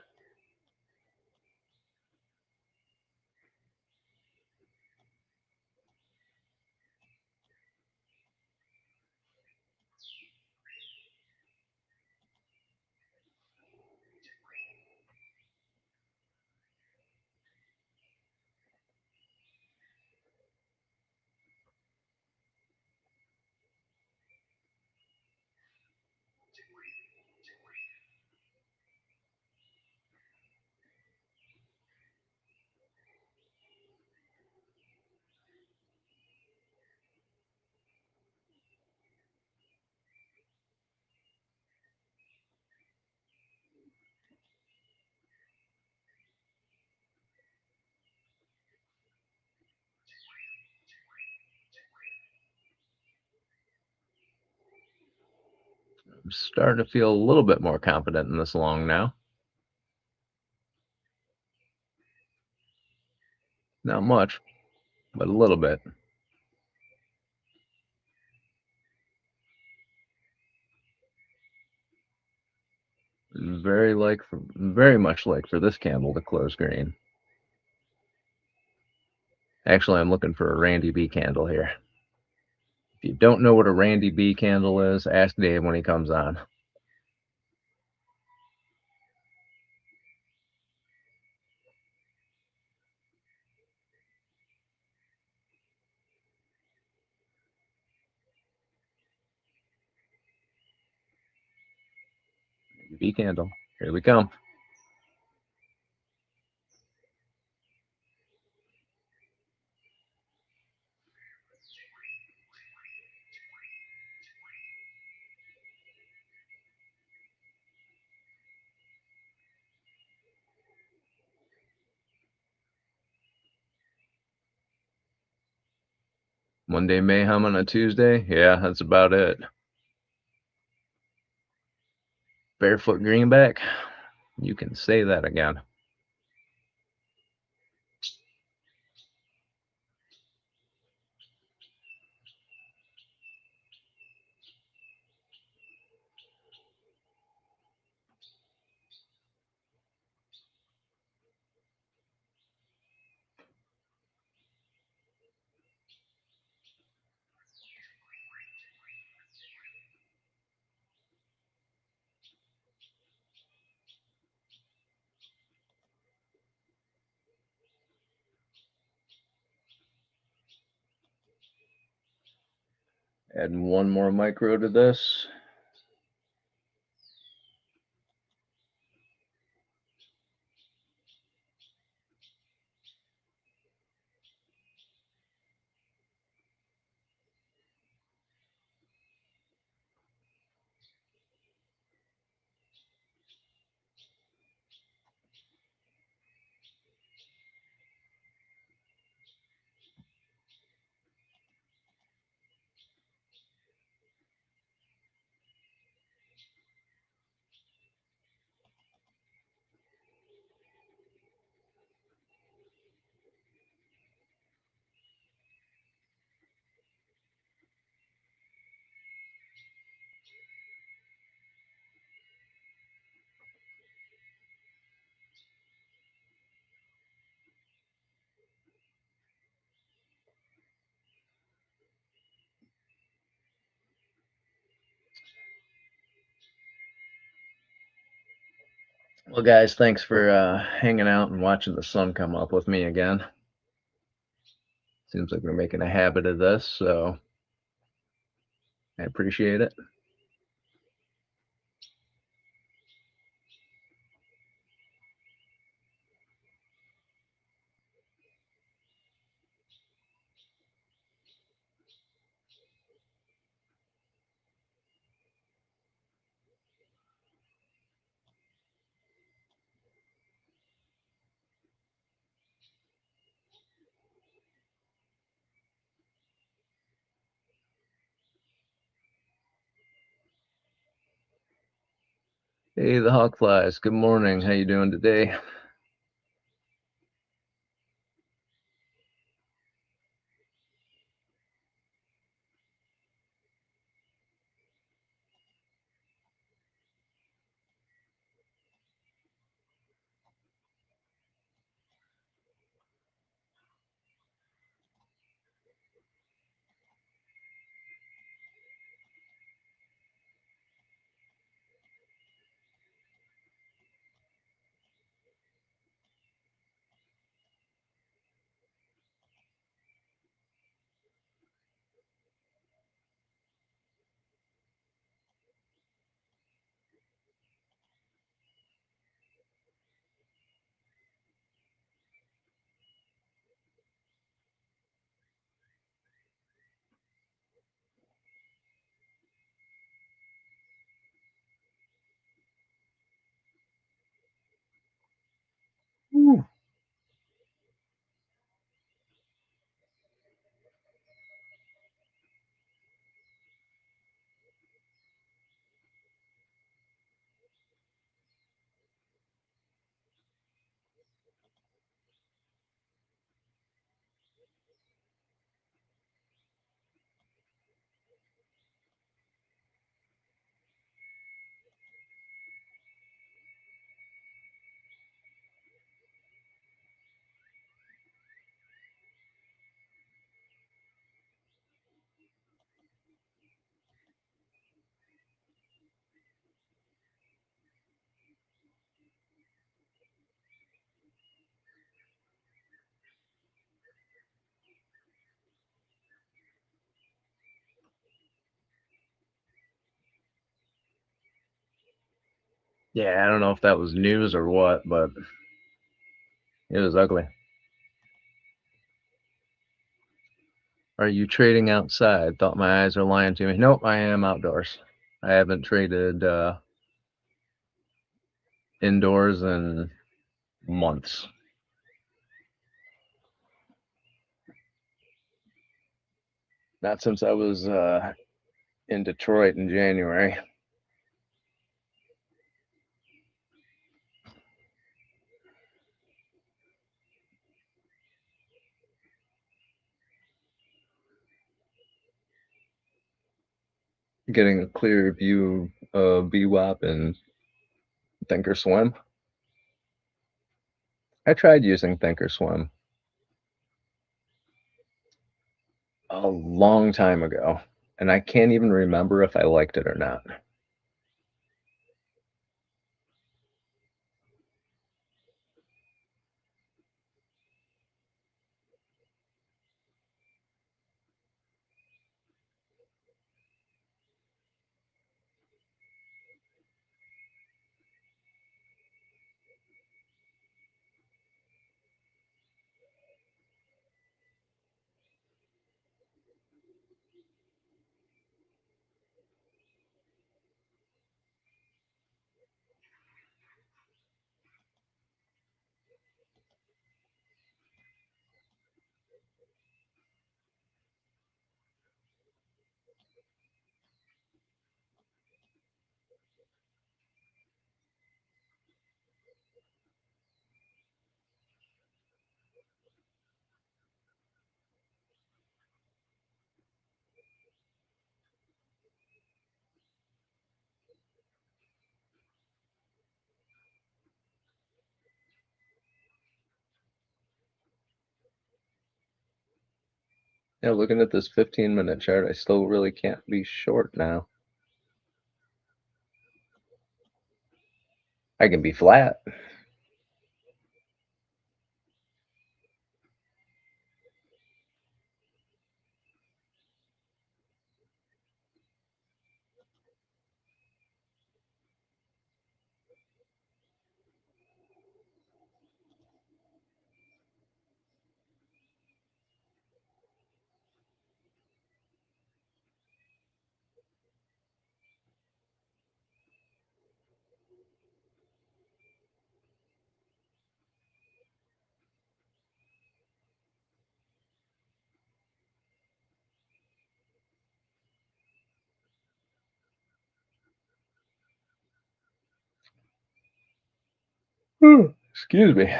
I'm starting to feel a little bit more confident in this long now. Not much, but a little bit. Very much like for this candle to close green. Actually, I'm looking for a Randy B candle here. If you don't know what a Randy B candle is, ask Dave when he comes on. B candle. Here we come. Monday Mayhem on a Tuesday? Yeah, that's about it. Barefoot greenback? You can say that again. Adding one more micro to this. Well, guys, thanks for hanging out and watching the sun come up with me again. Seems like we're making a habit of this, so I appreciate it. Hey, the Hawk Flies. Good morning. How you doing today? Woo. Yeah, I don't know if that was news or what, but it was ugly. Are you trading outside? Thought my eyes are lying to me. Nope, I am outdoors. I haven't traded indoors in months. Not since I was in Detroit in January. Getting a clear view of VWAP and Thinkorswim. I tried using Thinkorswim a long time ago, and I can't even remember if I liked it or not. Yeah, looking at this 15-minute chart, I still really can't be short now. I can be flat. Excuse me.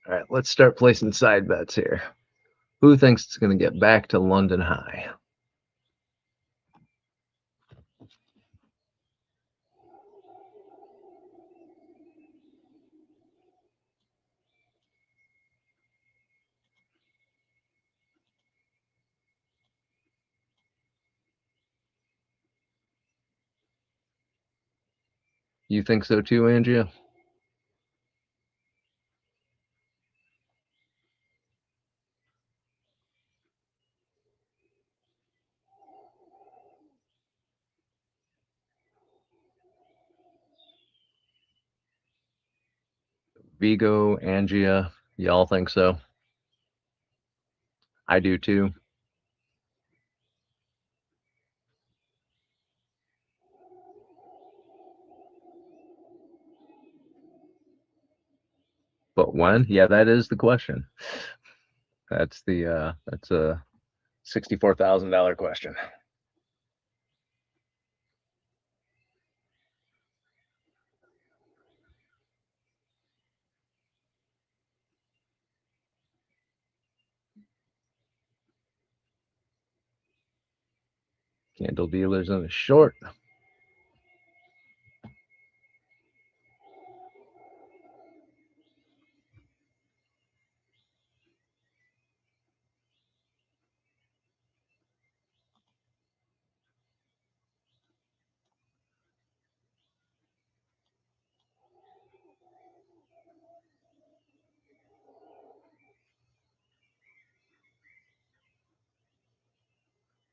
All right, let's start placing side bets here. Who thinks it's going to get back to London high? You think so too, Andrea? Vigo, Angia, y'all think so? I do too. But when? Yeah, that is the question. That's a $64,000 question. Candle dealers on the short.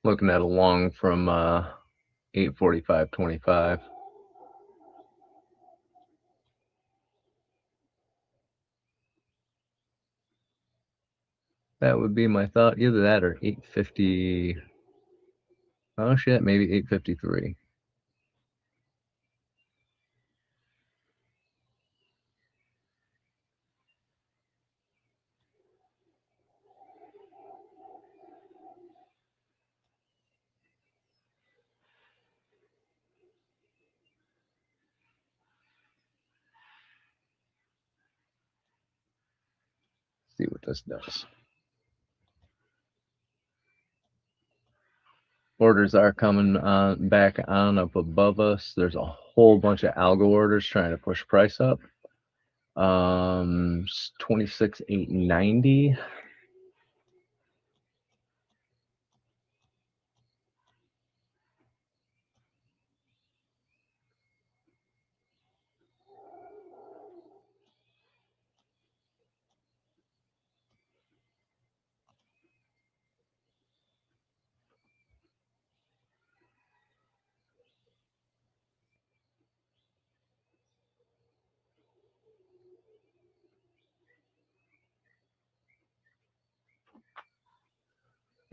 Looking at a long from 845.25. That would be my thought. Either that or 850. Oh shit, maybe 853. See what this does. Orders are coming back on up above us. There's a whole bunch of algo orders trying to push price up. 26,890.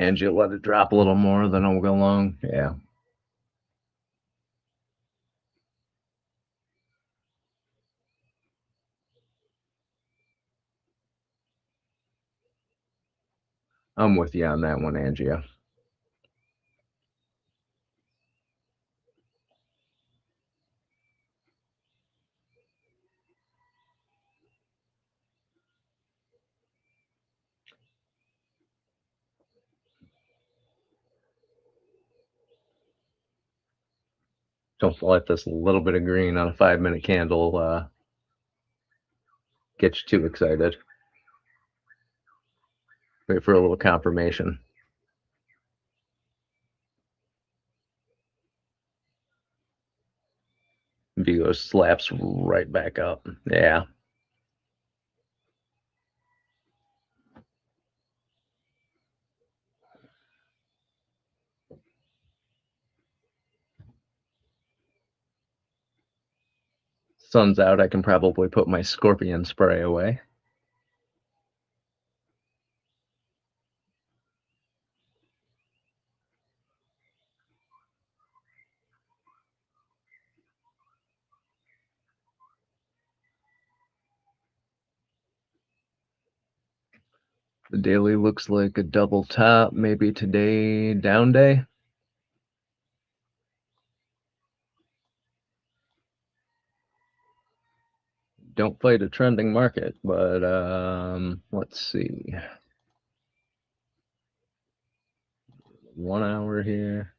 And you let it drop a little more, then it'll go long. Yeah. I'm with you on that one, Angia. Don't let this little bit of green on a 5-minute candle get you too excited. Wait for a little confirmation. Vigo slaps right back up. Yeah. Sun's out, I can probably put my scorpion spray away. The daily looks like a double top, maybe today down day. Don't fight a trending market, but let's see. 1 hour here.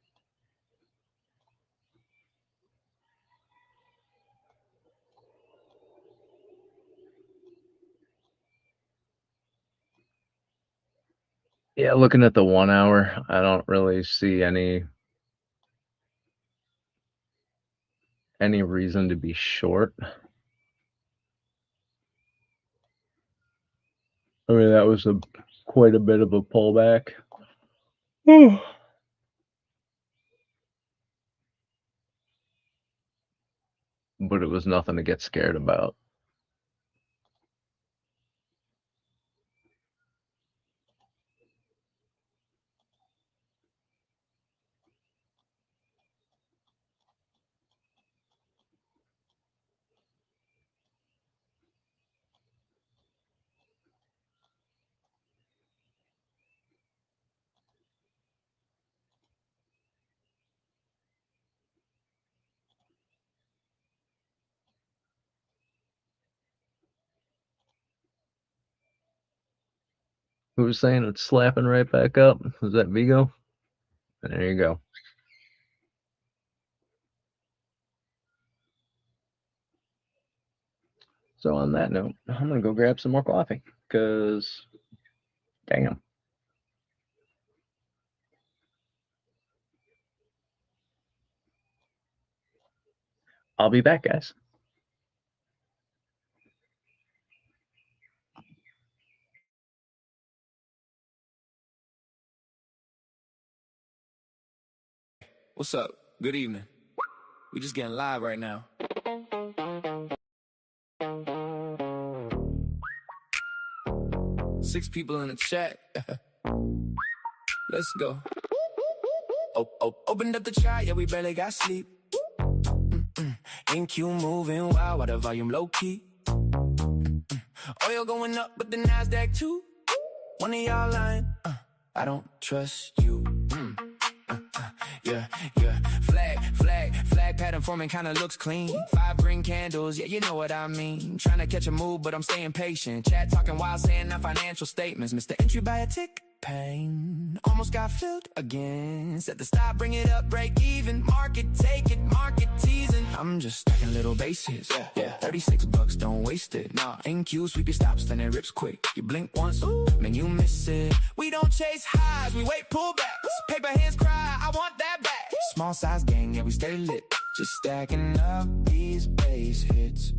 Yeah, looking at the 1 hour, I don't really see any reason to be short. I mean, that was quite a bit of a pullback. But it was nothing to get scared about. Who was saying it's slapping right back up? Was that Vigo? There you go. So on that note, I'm gonna go grab some more coffee, because damn. I'll be back, guys. What's up? Good evening. We just getting live right now. Six people in the chat. Let's go. Opened up the chart, yeah, we barely got sleep. NQ moving wild, while the volume low key. Oil going up, but the NASDAQ too. One of y'all lying. I don't trust you. Yeah. Flag pattern forming kinda looks clean. 5 green candles, yeah, you know what I mean. Trying to catch a move, but I'm staying patient. Chat talking while saying our financial statements. Mr. Entry by a tick. Pain almost got filled again. Set the stop, bring it up, break even. Market, take it, market teasing. I'm just stacking little bases. Yeah. $36, don't waste it. Nah, NQ sweep your stops, then it rips quick. You blink once, man, you miss it. We don't chase highs, we wait pullbacks. Paper hands cry, I want that back. Small size gang, yeah, we stay lit. Just stacking up these base hits.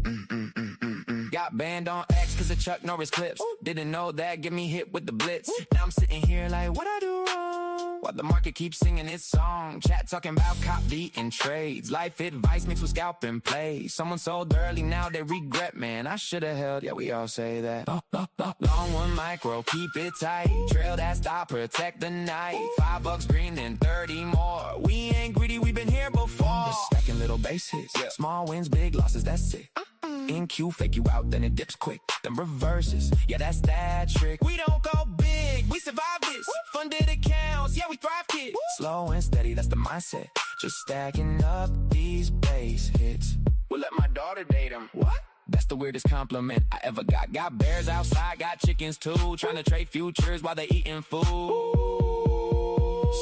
Got banned on X cause of Chuck Norris clips. Didn't know that, get me hit with the blitz. Now I'm sitting here like, what I do wrong? While the market keeps singing its song. Chat talking about cop beating trades. Life advice mixed with scalping plays. Someone sold early, now they regret, man. I should've held, yeah, we all say that. Long one micro, keep it tight. Trail that stop, protect the night. $5 green, then 30 more. We ain't greedy, we been here before. Just stacking little base hits. Small wins, big losses, that's it. NQ fake you out, then it dips quick. Then reverses, yeah, that's that trick. We don't go big, we survive this. Funded accounts, yeah, we thrive, kid. Slow and steady, that's the mindset. Just stacking up these base hits. We'll let my daughter date him. What? That's the weirdest compliment I ever got. Got bears outside, got chickens too. Trying to trade futures while they eating food.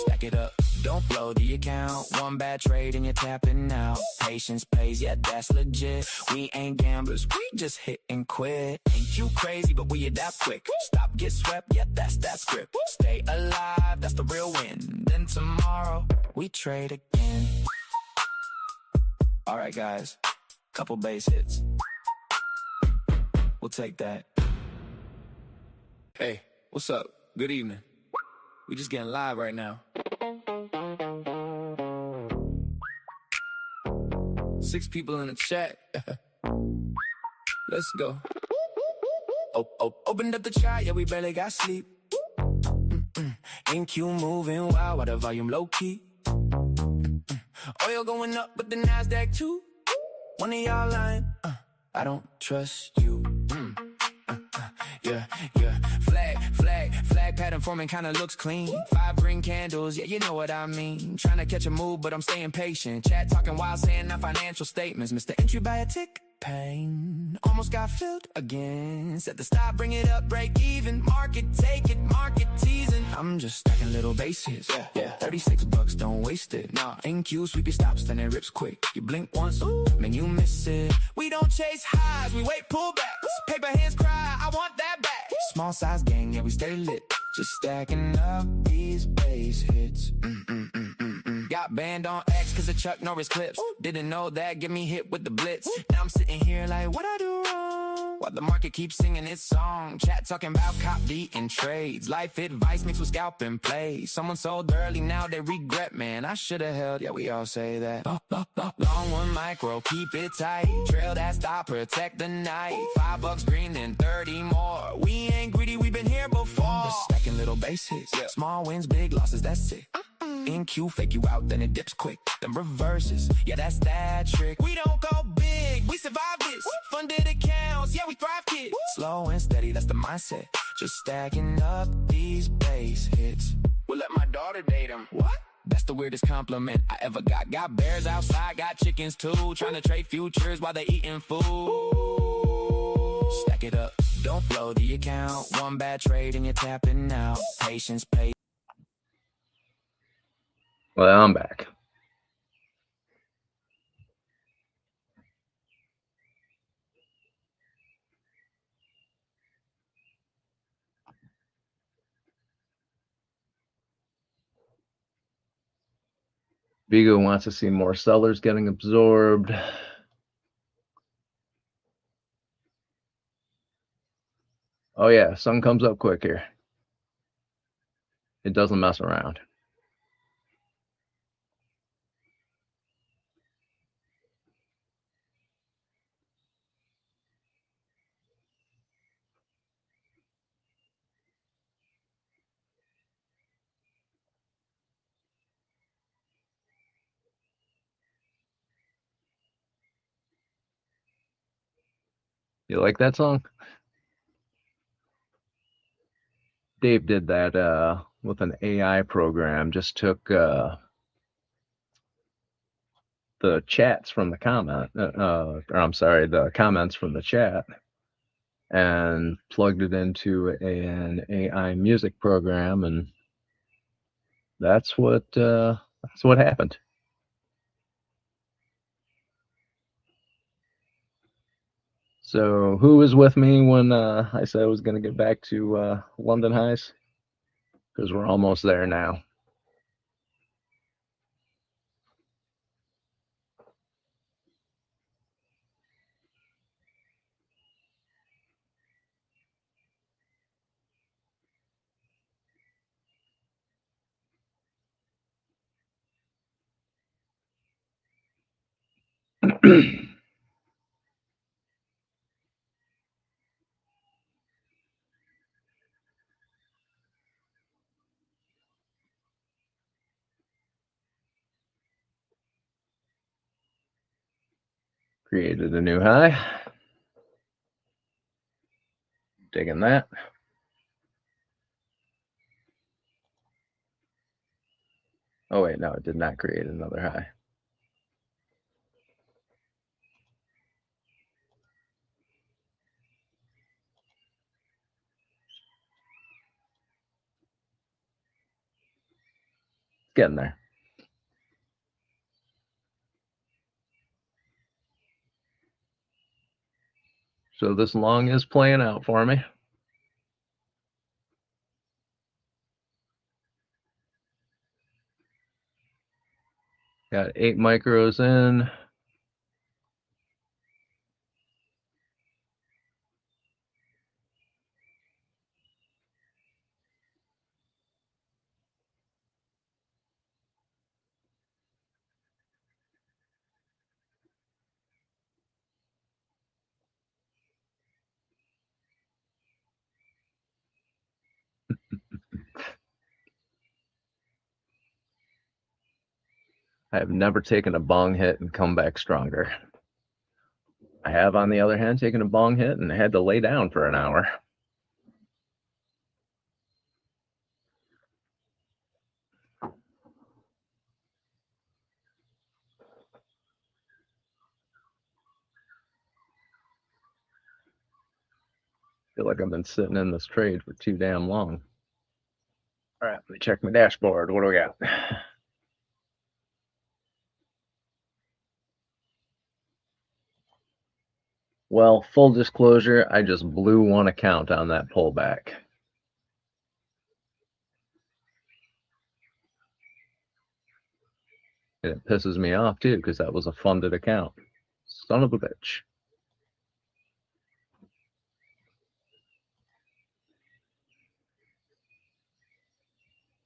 Stack it up, Don't blow the account. One bad trade and you're tapping out. Patience pays, yeah, that's legit. We ain't gamblers, we just hit and quit. Ain't you crazy, but we adapt quick. Stop, get swept, yeah, that's that script. Stay alive, that's the real win. Then tomorrow, we trade again. Alright guys, couple base hits. We'll take that. Hey, what's up? Good evening. We just getting live right now. 6 people in the chat. Let's go. Opened up the chat, yeah, we barely got sleep. NQ moving wild, while the volume low key. Oil going up, but the NASDAQ too. One of y'all lying, I don't trust you. Yeah. Flag pattern forming kinda looks clean. 5 green candles, yeah, you know what I mean. Trying to catch a move, but I'm staying patient. Chat talking wild, saying our financial statements. Mr. Entry by a tick, pain. Almost got filled again. Set the stop, bring it up, break even. Market, take it, market teasing. I'm just stacking little base hits. Yeah. 36 bucks, don't waste it. Nah, NQ, sweep your stops, then it rips quick. You blink once, man, you miss it. We don't chase highs, we wait pullbacks. Paper hands cry, I want that back. Small size gang, yeah, we stay lit. Just stacking up these base hits. Got banned on X cause of Chuck Norris clips. Didn't know that, get me hit with the blitz. Now I'm sitting here like, what I do wrong? While the market keeps singing its song. Chat talking about cop beating trades. Life advice mixed with scalping plays. Someone sold early, now they regret, man. I should've held, yeah, we all say that. Long one micro, keep it tight. Trail that stop, protect the night. $5 green, then 30 more. We ain't greedy, we been here before. Just stacking little base hits. Small wins, big losses, that's it. NQ fake you out, then it dips quick. Then reverses, yeah, that's that trick. We don't go big, we survive this. Funded accounts, yeah, we thrive, kid. Slow and steady, that's the mindset. Just stacking up these base hits. We'll let my daughter date him. What? That's the weirdest compliment I ever got. Got bears outside, got chickens too. Trying to trade futures while they eating food. Stack it up, don't blow the account. One bad trade and you're tapping out. Patience pays. Well, I'm back. Vigo wants to see more sellers getting absorbed. Oh yeah, sun comes up quick here. It doesn't mess around. You like that song? Dave did that with an AI program. Just took the chats from the comment, or I'm sorry, the comments from the chat, and plugged it into an AI music program, and that's what happened. So who was with me when I said I was going to get back to London highs? Because we're almost there now. Created a new high. Digging that. Oh wait, no, it did not create another high. Getting there. So this long is playing out for me. Got 8 micros in. I have never taken a bong hit and come back stronger. I have, on the other hand, taken a bong hit and had to lay down for an hour. Feel like I've been sitting in this trade for too damn long. All right, let me check my dashboard. What do we got? Well, full disclosure, I just blew one account on that pullback. And it pisses me off too, because that was a funded account. Son of a bitch.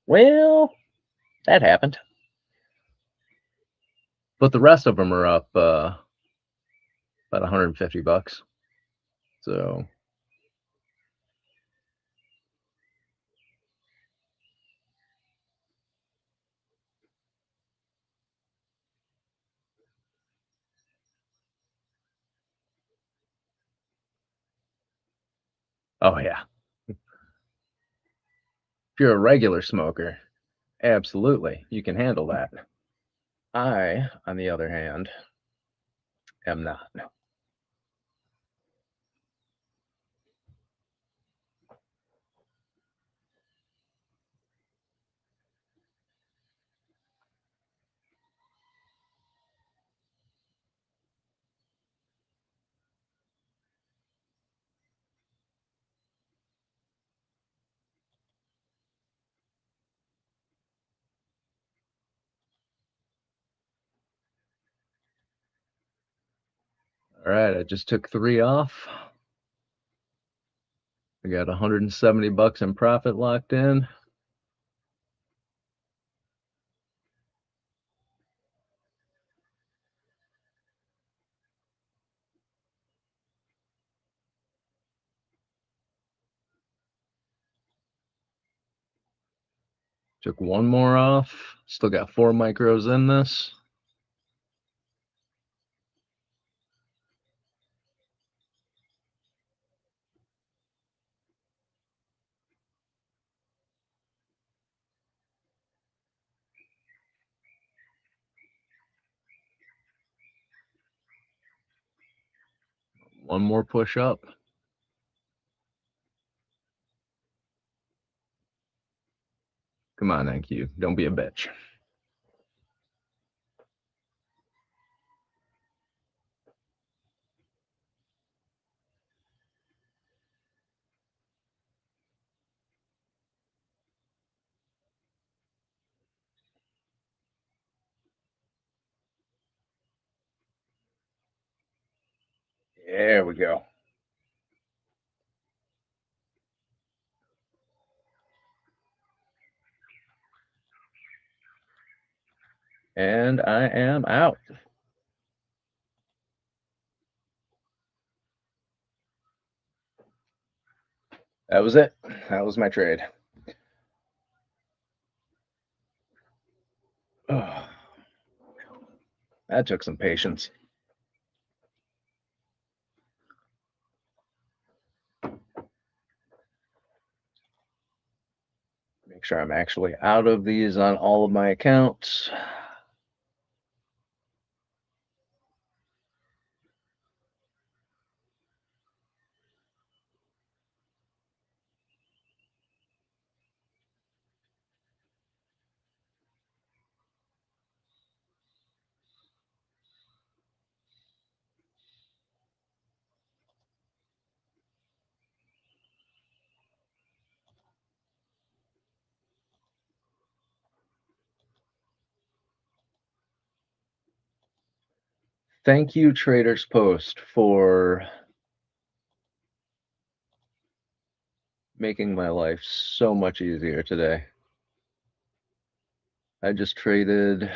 Well, that happened. But the rest of them are up about 150 bucks. So oh yeah. If you're a regular smoker, absolutely, you can handle that. I, on the other hand, am not. All right, I just took 3 off. I got 170 bucks in profit locked in. Took 1 more off. Still got 4 micros in this. One more push up. Come on, NQ. Don't be a bitch. There we go. And I am out. That was it. That was my trade. Oh, that took some patience. Make sure I'm actually out of these on all of my accounts. Thank you, Traders Post, for making my life so much easier today. I just traded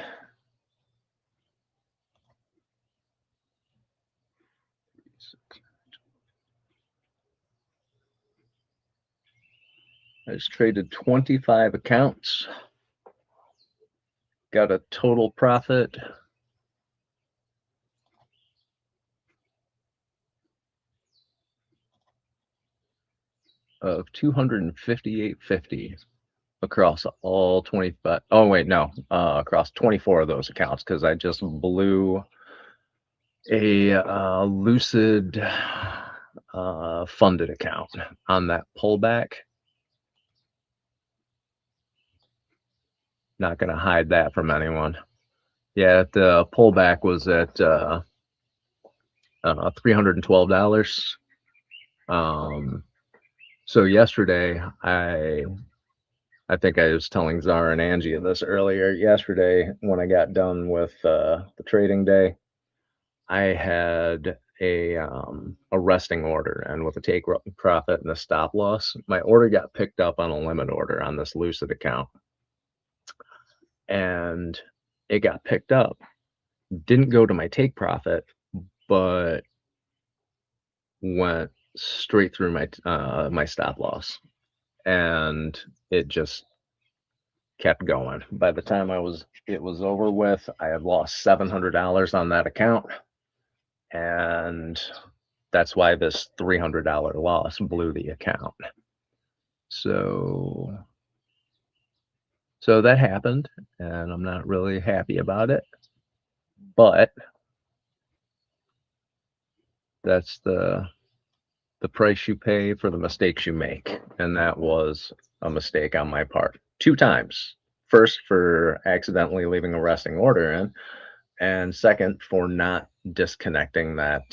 I just traded 25 accounts. Got a total profit of $258.50 across all 25. Oh wait, no, across 24 of those accounts, because I just blew a Lucid funded account on that pullback. Not going to hide that from anyone. Yeah, the pullback was at $312. So yesterday, I think I was telling Zara and Angie this earlier. Yesterday, when I got done with the trading day, I had a resting order, and with a take profit and a stop loss, my order got picked up on a limit order on this Lucid account, and it got picked up. Didn't go to my take profit, but went straight through my my stop loss, and it just kept going. By the time it was over with, I had lost $700 on that account, and that's why this $300 loss blew the account. So that happened, and I'm not really happy about it, but that's the price you pay for the mistakes you make, and that was a mistake on my part 2 times. First, for accidentally leaving a resting order in, and second, for not disconnecting that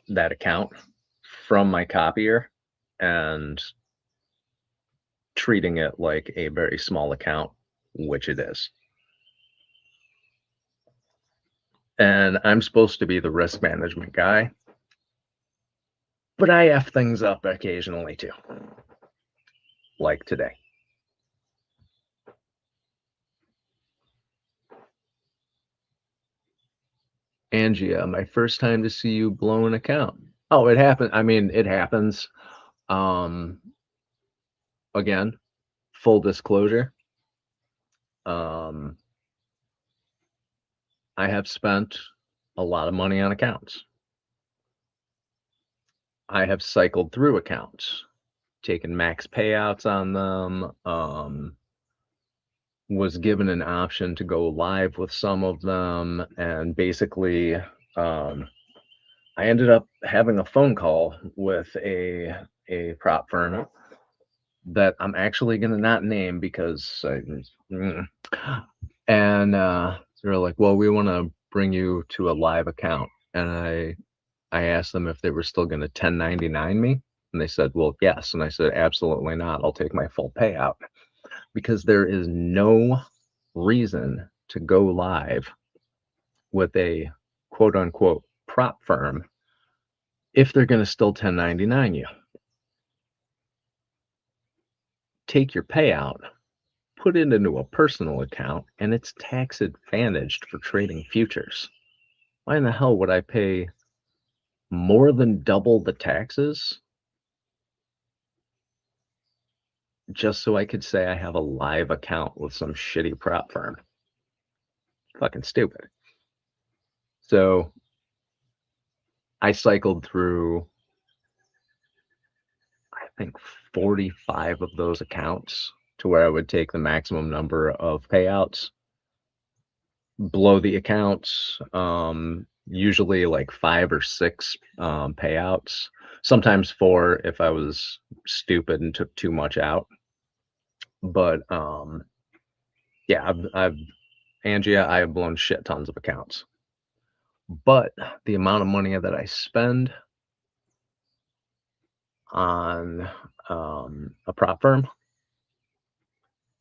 that account from my copier and treating it like a very small account, which it is. And I'm supposed to be the risk management guy, but I F things up occasionally too, like today. Angie, my first time to see you blow an account. Oh, it happened. I mean, it happens. Again, full disclosure. I have spent a lot of money on accounts. I have cycled through accounts, taken max payouts on them, was given an option to go live with some of them, and basically I ended up having a phone call with a prop firm that I'm actually going to not name because and they're like, well, we want to bring you to a live account. And I asked them if they were still going to 1099 me, and they said, well, yes. And I said, absolutely not. I'll take my full payout, because there is no reason to go live with a quote unquote prop firm if they're going to still 1099 you. Take your payout, put it into a personal account, and it's tax advantaged for trading futures. Why in the hell would I pay more than double the taxes just so I could say I have a live account with some shitty prop firm? Fucking stupid. So I cycled through, I think, 45 of those accounts to where I would take the maximum number of payouts, blow the accounts, usually like 5 or 6 payouts, sometimes 4 if I was stupid and took too much out. But yeah, Angie, I have blown shit tons of accounts, but the amount of money that I spend on a prop firm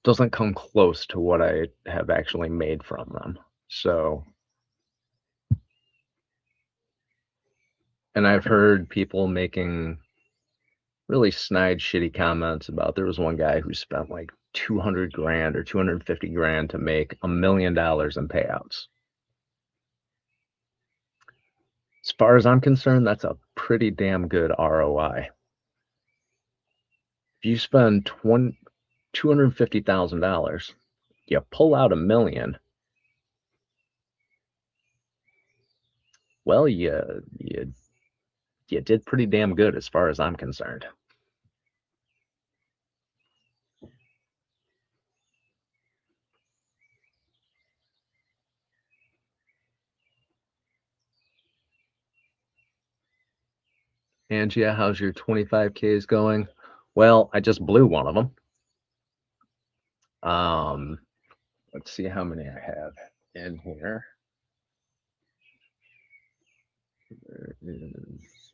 doesn't come close to what I have actually made from them. So And I've heard people making really snide, shitty comments about, there was one guy who spent like 200 grand or 250 grand to make $1 million in payouts. As far as I'm concerned, that's a pretty damn good ROI. If you spend $250,000, you pull out $1 million. Well, you did pretty damn good as far as I'm concerned. And yeah, how's your 25Ks going? Well, I just blew one of them. Let's see how many I have in here. There is.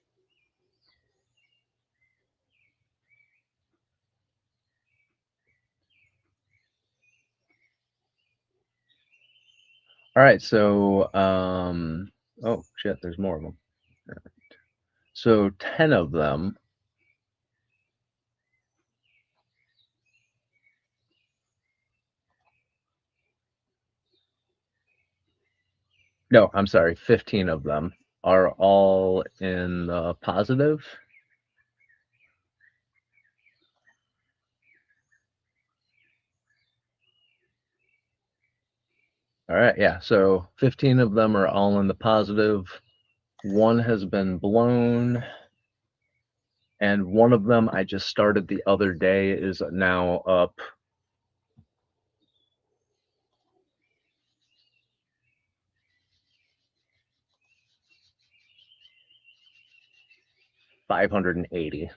All right, so oh shit, there's more of them. All right. So 10 of them. No, I'm sorry, 15 of them are all in the positive. All right, yeah, so 15 of them are all in the positive. One has been blown, and one of them I just started the other day is now up $580.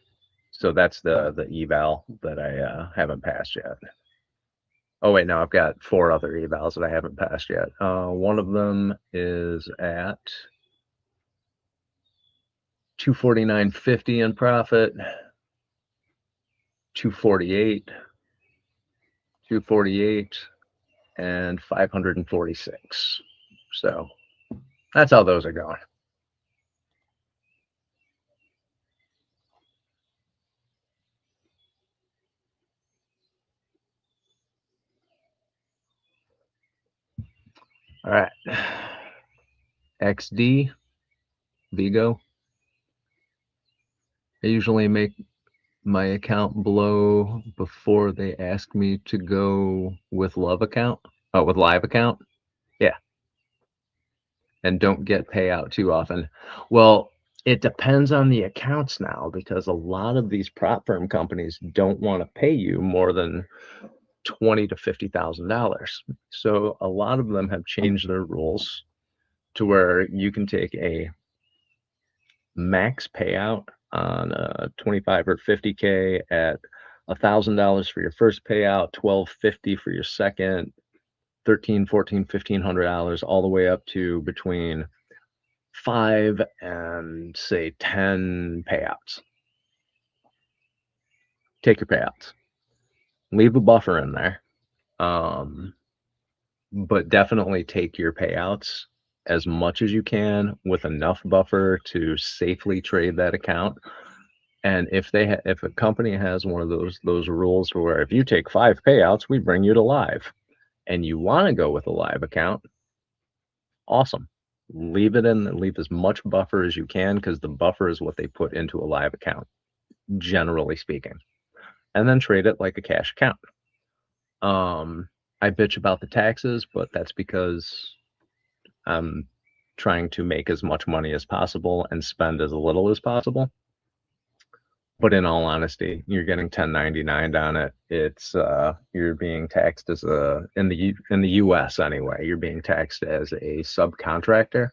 So that's the eval that I haven't passed yet. Oh wait, no, I've got 4 other evals that I haven't passed yet. One of them is at 249.50 in profit, 248, 248, and 546. So that's how those are going. All right. XD, Vigo. I usually make my account blow before they ask me to go with live account. Yeah. And don't get payout too often. Well, it depends on the accounts now, because a lot of these prop firm companies don't want to pay you more than $20,000 to $50,000. So a lot of them have changed their rules to where you can take a max payout on 25 or 50K at $1,000 for your first payout, $1,250 for your second, $1,300, $1,400, $1,500, all the way up to between 5 and say 10 payouts. Take your payouts. Leave a buffer in there. But definitely take your payouts as much as you can with enough buffer to safely trade that account. And if a company has one of those rules where if you take 5 payouts, we bring you to live, and you want to go with a live account, awesome. Leave it in, leave as much buffer as you can, because the buffer is what they put into a live account, generally speaking. And then trade it like a cash account. I bitch about the taxes, but that's because I'm trying to make as much money as possible and spend as little as possible. But in all honesty, you're getting 1099 on it. It's you're being taxed as in the US anyway, you're being taxed as a subcontractor,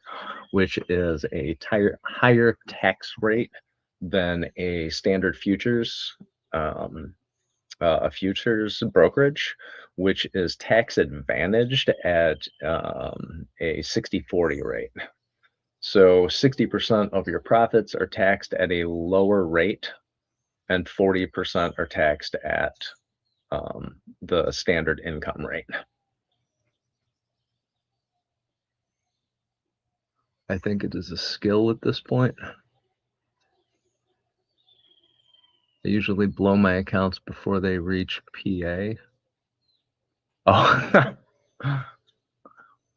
which is a higher tax rate than a standard futures a futures brokerage, which is tax advantaged at a 60/40 rate. So 60% of your profits are taxed at a lower rate, and 40% are taxed at the standard income rate. I think it is a skill at this point. I usually blow my accounts before they reach PA. Oh,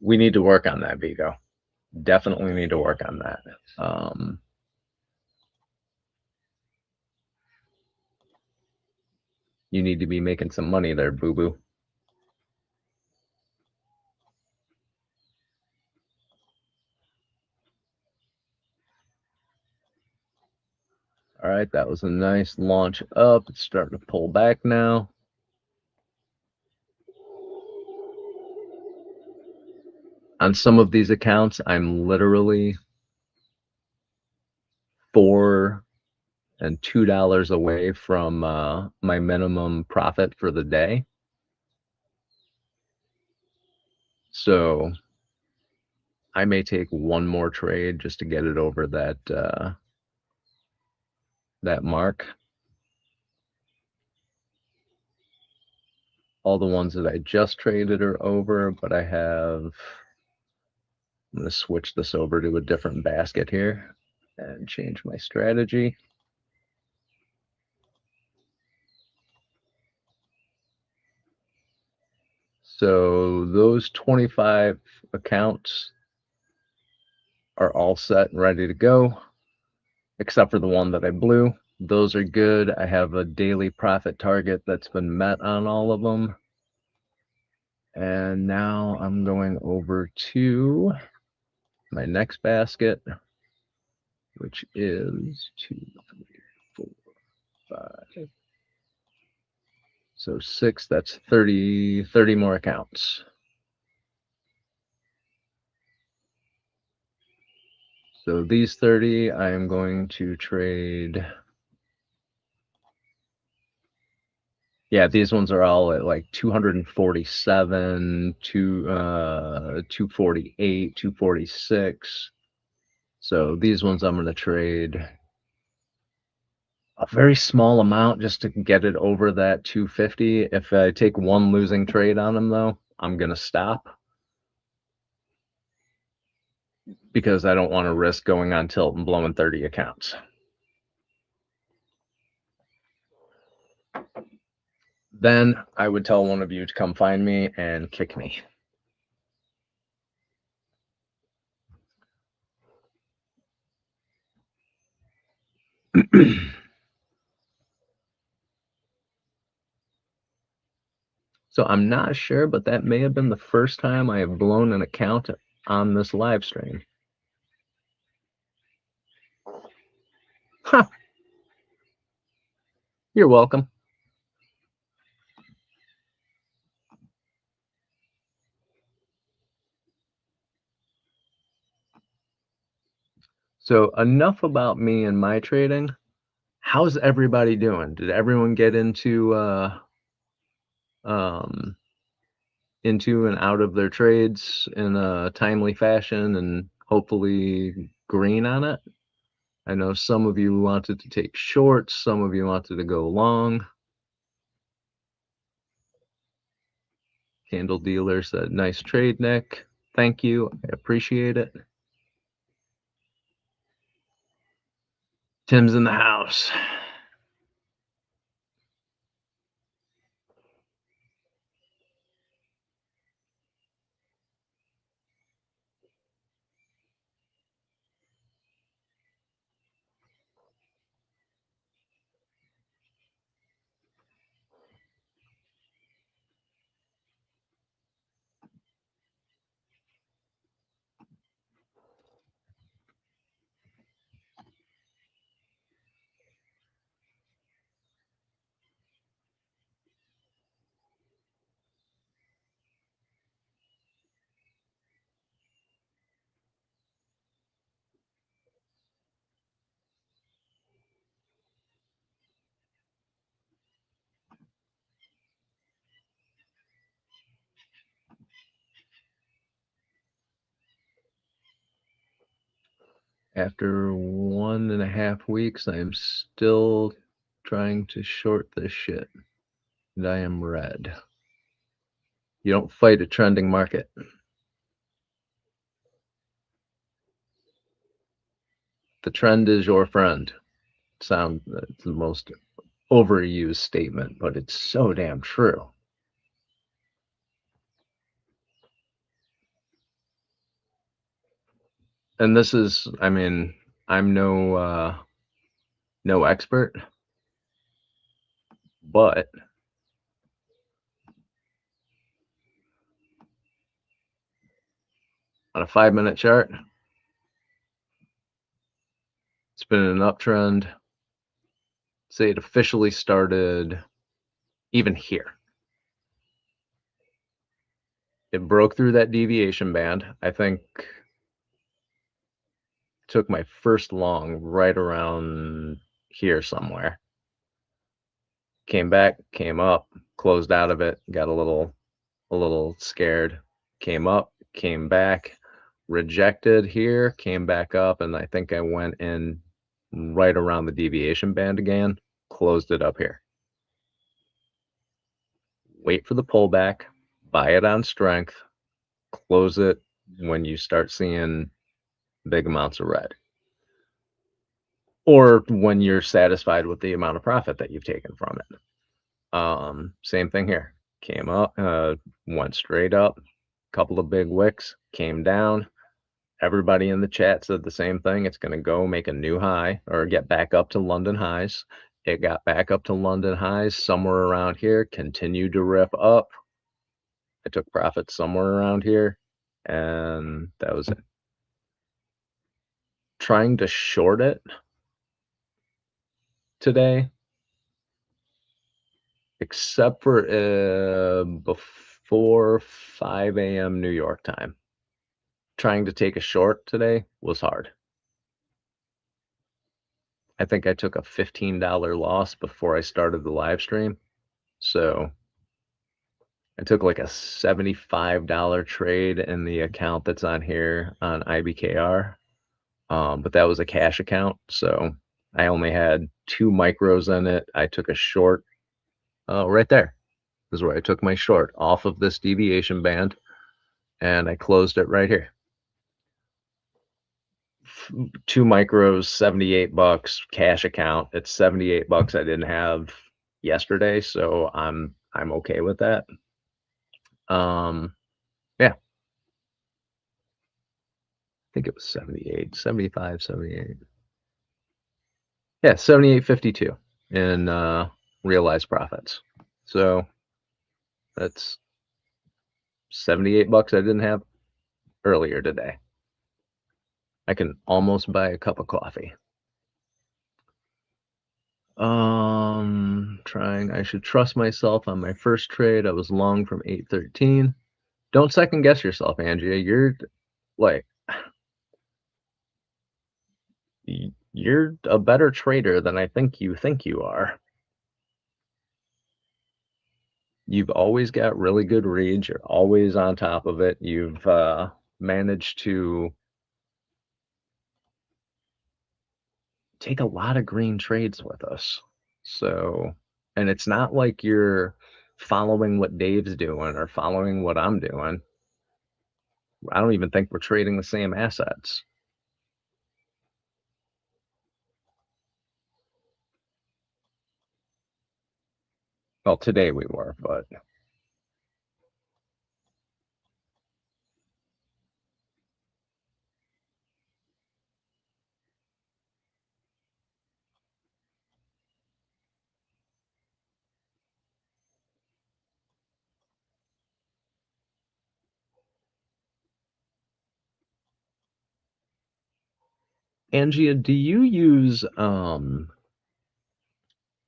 we need to work on that, Vigo. Definitely need to work on that. You need to be making some money there, boo-boo. All right, that was a nice launch up. It's starting to pull back now. On some of these accounts, I'm literally $4 and $2 away from my minimum profit for the day. So I may take one more trade just to get it over that that mark. All the ones that I just traded are over, but I'm going to switch this over to a different basket here and change my strategy. So those 25 accounts are all set and ready to go, except for the one that I blew. Those are good. I have a daily profit target that's been met on all of them. And now I'm going over to my next basket, which is 2, 3, 4, 5. So 6, that's 30 more accounts. So these 30, I am going to trade. Yeah, these ones are all at like 247, 248, 246. So these ones I'm going to trade a very small amount just to get it over that 250. If I take one losing trade on them, though, I'm going to stop because I don't want to risk going on tilt and blowing 30 accounts. Then I would tell one of you to come find me and kick me. So I'm not sure, but that may have been the first time I have blown an account on this live stream. Huh. You're welcome. So enough about me and my trading. How's everybody doing? Did everyone get into and out of their trades in a timely fashion and hopefully green on it? I know some of you wanted to take shorts, some of you wanted to go long. Candle dealer said, nice trade, Nick. Thank you. I appreciate it. Tim's in the house. After 1.5 weeks, I am still trying to short this shit. And I am red. You don't fight a trending market. The trend is your friend. It's the most overused statement, but it's so damn true. And this is, I mean, I'm no expert, but on a 5-minute chart, it's been an uptrend. Say it officially started even here. It broke through that deviation band. I think took my first long right around here somewhere. Came back, came up, closed out of it, got a little scared, came up, came back, rejected here, came back up, and I think I went in right around the deviation band again, closed it up here. Wait for the pullback, buy it on strength, close it when you start seeing big amounts of red. Or when you're satisfied with the amount of profit that you've taken from it. Same thing here. Came up, went straight up, couple of big wicks, came down. Everybody in the chat said the same thing. It's going to go make a new high or get back up to London highs. It got back up to London highs somewhere around here, continued to rip up. I took profits somewhere around here, and that was it. Trying to short it today, except for before 5 a.m. New York time. Trying to take a short today was hard. I think I took a $15 loss before I started the live stream. So I took like a $75 trade in the account that's on here on IBKR. But that was a cash account. So I only had 2 micros in it. I took a short right there. This is where I took my short off of this deviation band, and I closed it right here. 2 micros, $78 cash account. It's $78 I didn't have yesterday, so I'm okay with that. Yeah. I think it was 78, 75, 78. Yeah, 78.52 in realized profits. So that's $78 I didn't have earlier today. I can almost buy a cup of coffee. I should trust myself on my first trade. I was long from 813. Don't second guess yourself, Angie. You're like, you're a better trader than I think you are. You've always got really good reads. You're always on top of it. You've managed to take a lot of green trades with us. So, and it's not like you're following what Dave's doing or following what I'm doing. I don't even think we're trading the same assets. Well, today we were, but Angia, do you use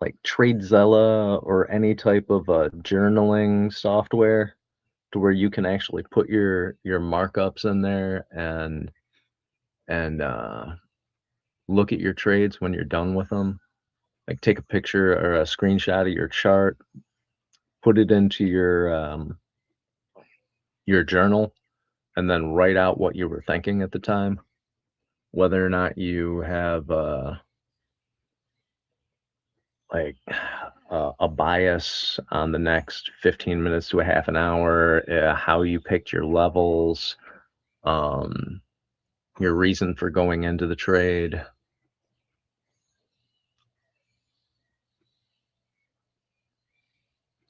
like TradeZella or any type of journaling software to where you can actually put your markups in there and look at your trades when you're done with them? Like take a picture or a screenshot of your chart, put it into your journal, and then write out what you were thinking at the time, whether or not you have like a bias on the next 15 minutes to a half an hour, how you picked your levels, your reason for going into the trade.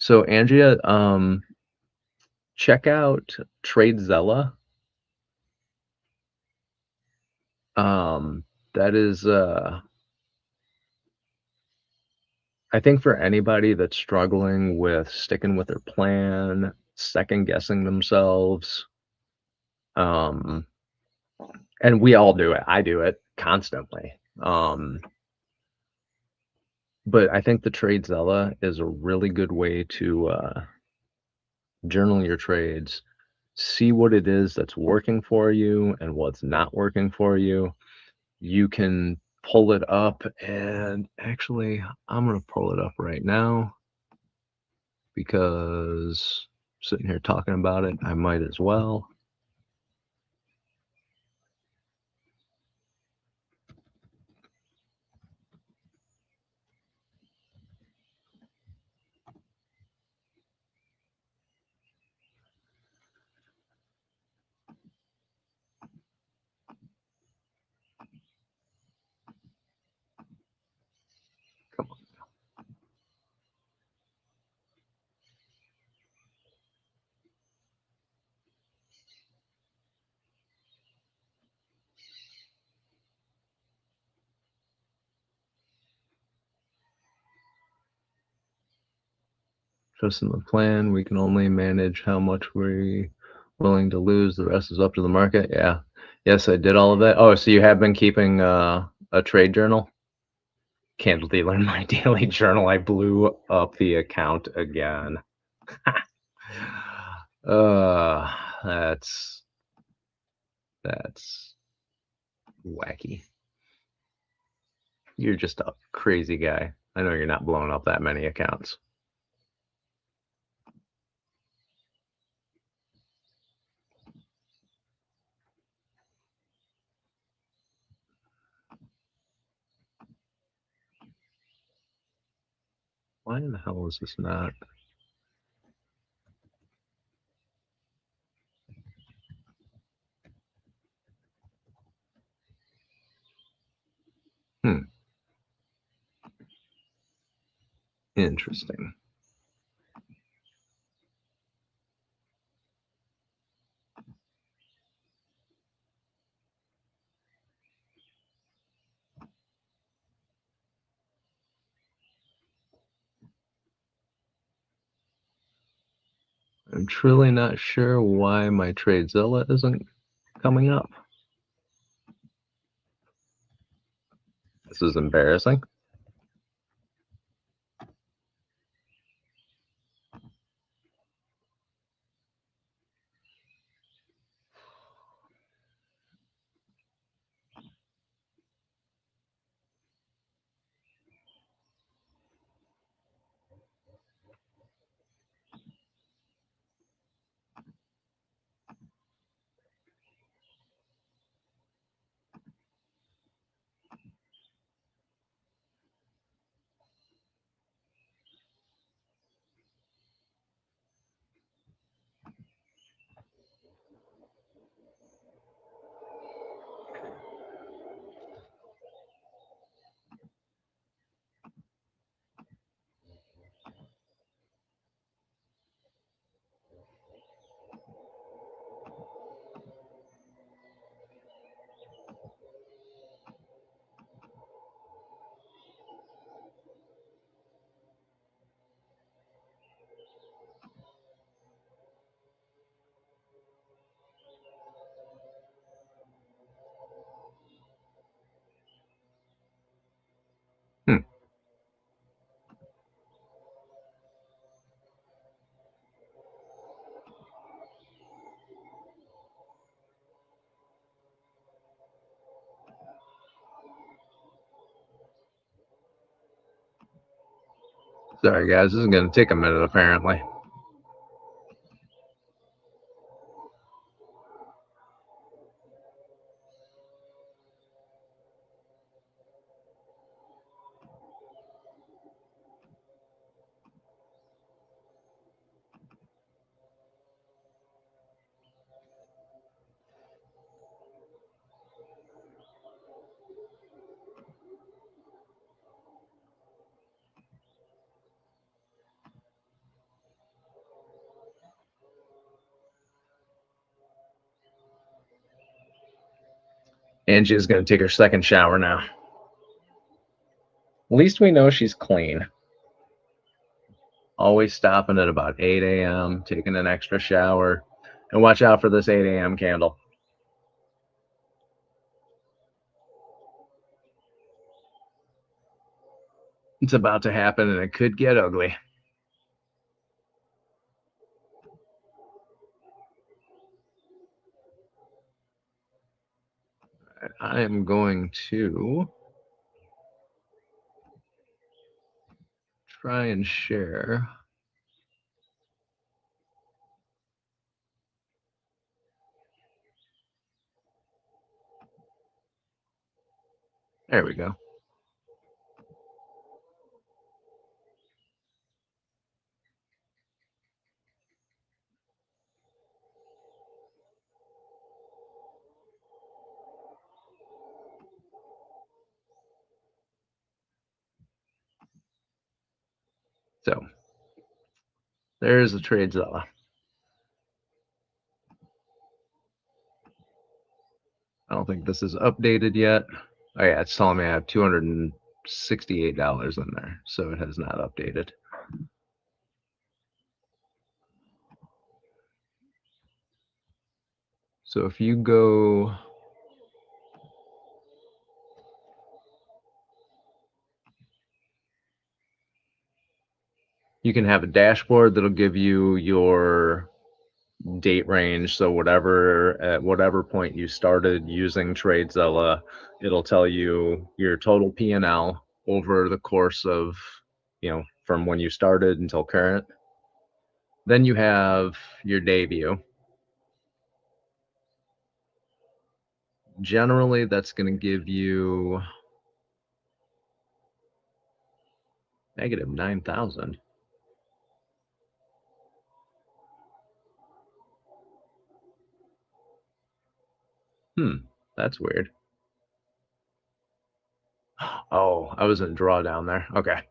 So Andrea, check out TradeZella. That is, I think for anybody that's struggling with sticking with their plan, second guessing themselves, and we all do it. I do it constantly. But I think the TradeZella is a really good way to journal your trades, see what it is that's working for you and what's not working for you. You can pull it up, and actually, I'm going to pull it up right now because sitting here talking about it, I might as well. Come on. Just in the plan, we can only manage how much we're willing to lose. The rest is up to the market. Yeah. Yes, I did all of that. Oh, so you have been keeping a trade journal? Candle dealer in my daily journal. I blew up the account again. That's wacky. You're just a crazy guy. I know you're not blowing up that many accounts. Why in the hell is this not? Interesting. I'm truly not sure why my TradeZilla isn't coming up. This is embarrassing. Sorry, guys. This is going to take a minute, apparently. Angie is going to take her second shower now. At least we know she's clean. Always stopping at about 8 a.m., taking an extra shower. And watch out for this 8 a.m. candle. It's about to happen, and it could get ugly. I am going to try and share. There we go. So there's the TradeZilla. I don't think this is updated yet. Oh yeah, it's telling me I have $268 in there, so it has not updated. So if you go, you can have a dashboard that'll give you your date range. So at whatever point you started using TradeZilla, it'll tell you your total P&L over the course of, from when you started until current. Then you have your day view. Generally, that's going to give you negative 9,000. That's weird. Oh, I was in drawdown there. Okay.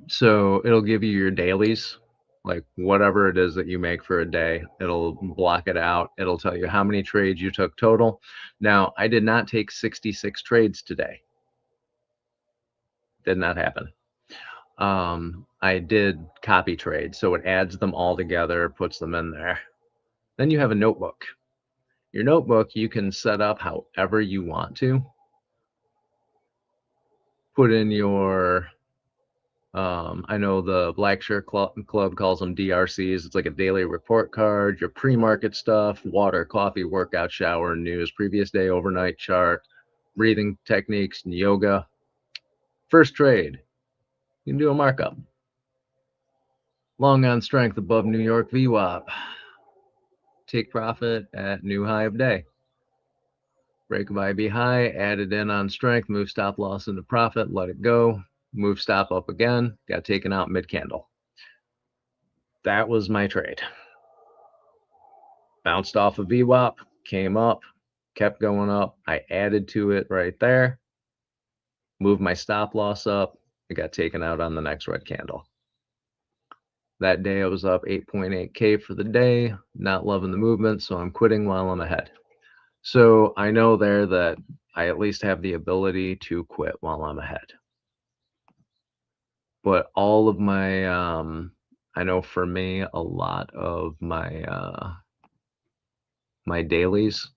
So it'll give you your dailies, like whatever it is that you make for a day. It'll block it out. It'll tell you how many trades you took total. Now, I did not take 66 trades today. Did not happen. I did copy trades, so it adds them all together, puts them in there. Then you have a notebook. Your notebook you can set up however you want to. Put in your, I know the Black Shirt Club calls them DRCs. It's like a daily report card, your pre-market stuff, water, coffee, workout, shower, news, previous day, overnight chart, breathing techniques, and yoga. First trade, you can do a markup. Long on strength above New York VWAP. Take profit at new high of day. Break of IB high, add it in on strength, move stop loss into profit, let it go, move stop up again, got taken out mid candle. That was my trade. Bounced off of VWAP, came up, kept going up. I added to it right there, moved my stop loss up, it got taken out on the next red candle. That day I was up 8.8K for the day, not loving the movement, so I'm quitting while I'm ahead. So I know there that I at least have the ability to quit while I'm ahead. But all of my, I know for me, a lot of my my dailies,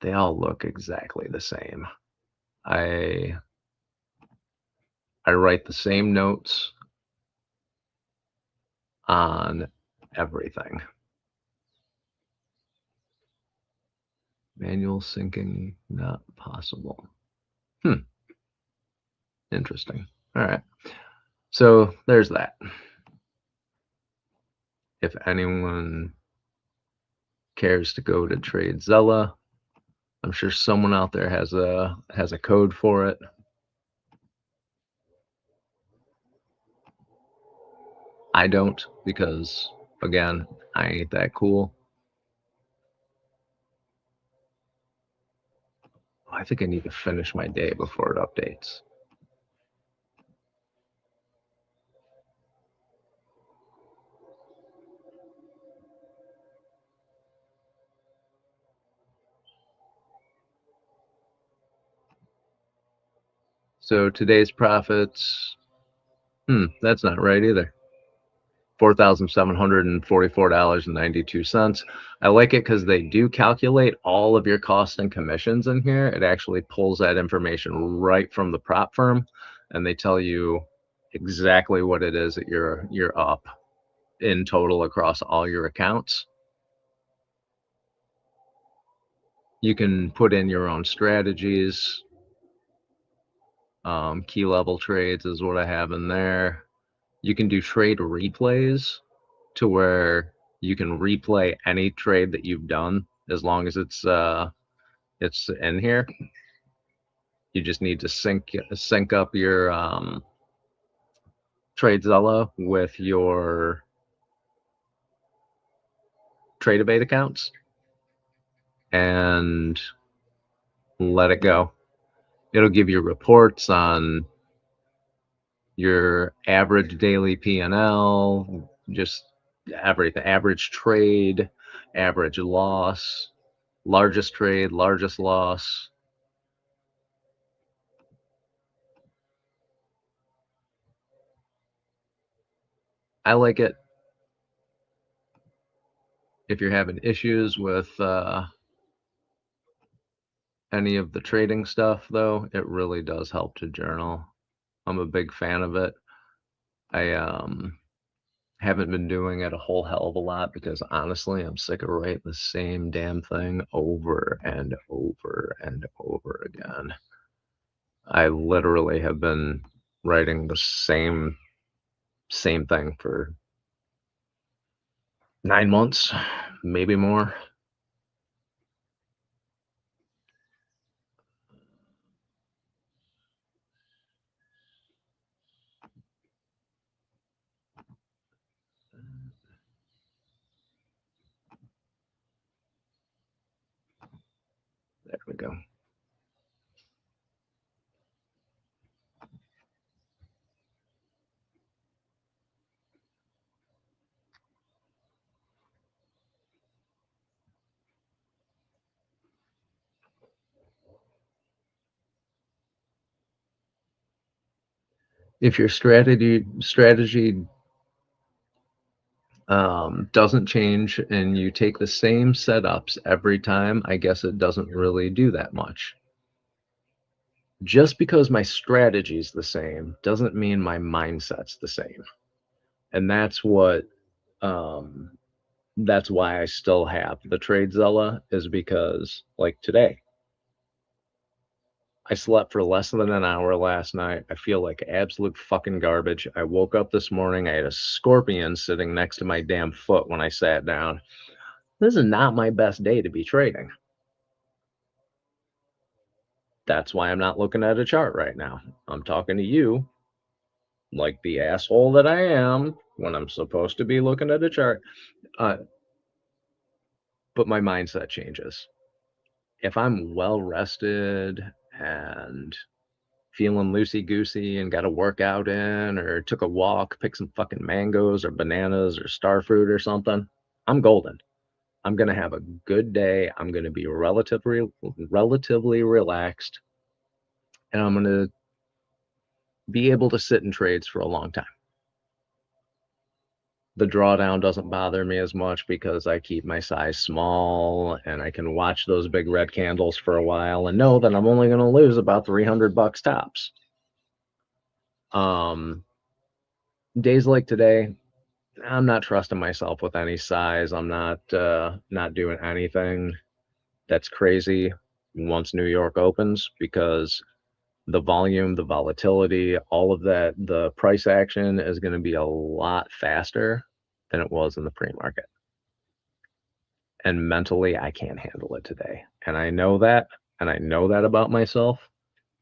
they all look exactly the same. I write the same notes on everything. Manual syncing not possible. Interesting. All right. So there's that. If anyone cares to go to TradeZilla, I'm sure someone out there has a code for it. I don't, because again, I ain't that cool. I think I need to finish my day before it updates. So today's profits, that's not right either. $4,744.92. I like it because they do calculate all of your costs and commissions in here. It actually pulls that information right from the prop firm, and they tell you exactly what it is that you're up in total across all your accounts. You can put in your own strategies. Key level trades is what I have in there. You can do trade replays to where you can replay any trade that you've done as long as it's in here. You just need to sync up your TradeZilla with your Tradeabate accounts and let it go. It'll give you reports on your average daily P&L, just everything, average trade, average loss, largest trade, largest loss. I like it. If you're having issues with any of the trading stuff, though, it really does help to journal. I'm a big fan of it. I haven't been doing it a whole hell of a lot because honestly, I'm sick of writing the same damn thing over and over and over again. I literally have been writing the same thing for 9 months, maybe more. There we go. If your strategy doesn't change and you take the same setups every time, I guess it doesn't really do that much. Just because my strategy is the same doesn't mean my mindset's the same. And that's what that's why I still have the TradeZilla, is because like today, I slept for less than an hour last night. I feel like absolute fucking garbage. I woke up this morning. I had a scorpion sitting next to my damn foot when I sat down. This is not my best day to be trading. That's why I'm not looking at a chart right now. I'm talking to you like the asshole that I am when I'm supposed to be looking at a chart. But my mindset changes. If I'm well rested and feeling loosey-goosey and got a workout in or took a walk, picked some fucking mangoes or bananas or star fruit or something, I'm golden. I'm going to have a good day. I'm going to be relatively relaxed, and I'm going to be able to sit in trades for a long time. The drawdown doesn't bother me as much because I keep my size small and I can watch those big red candles for a while and know that I'm only going to lose about $300 tops. Days like today, I'm not trusting myself with any size. I'm not doing anything that's crazy once New York opens, because the volume, the volatility, all of that, the price action is going to be a lot faster than it was in the pre-market. And mentally, I can't handle it today. And I know that, and I know that about myself.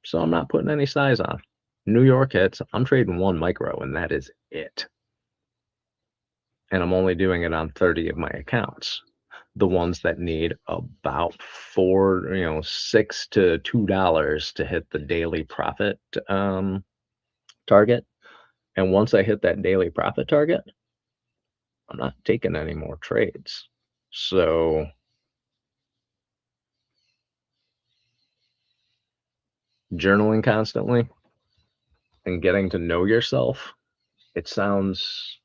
So I'm not putting any size on. New York hits, I'm trading one micro, and that is it. And I'm only doing it on 30 of my accounts. The ones that need about $6 to $2 to hit the daily profit target. And once I hit that daily profit target, I'm not taking any more trades. So journaling constantly, and getting to know yourself, it sounds,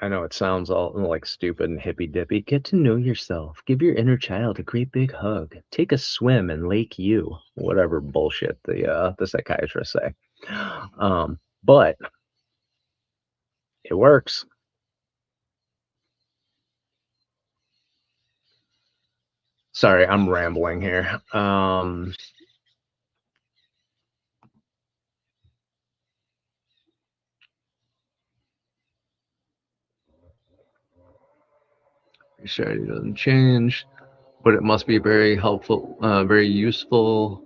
I know it sounds all like stupid and hippy dippy. Get to know yourself. Give your inner child a great big hug. Take a swim in Lake U. Whatever bullshit the psychiatrists say. But it works. Sorry, I'm rambling here. Strategy doesn't change, but it must be very helpful, very useful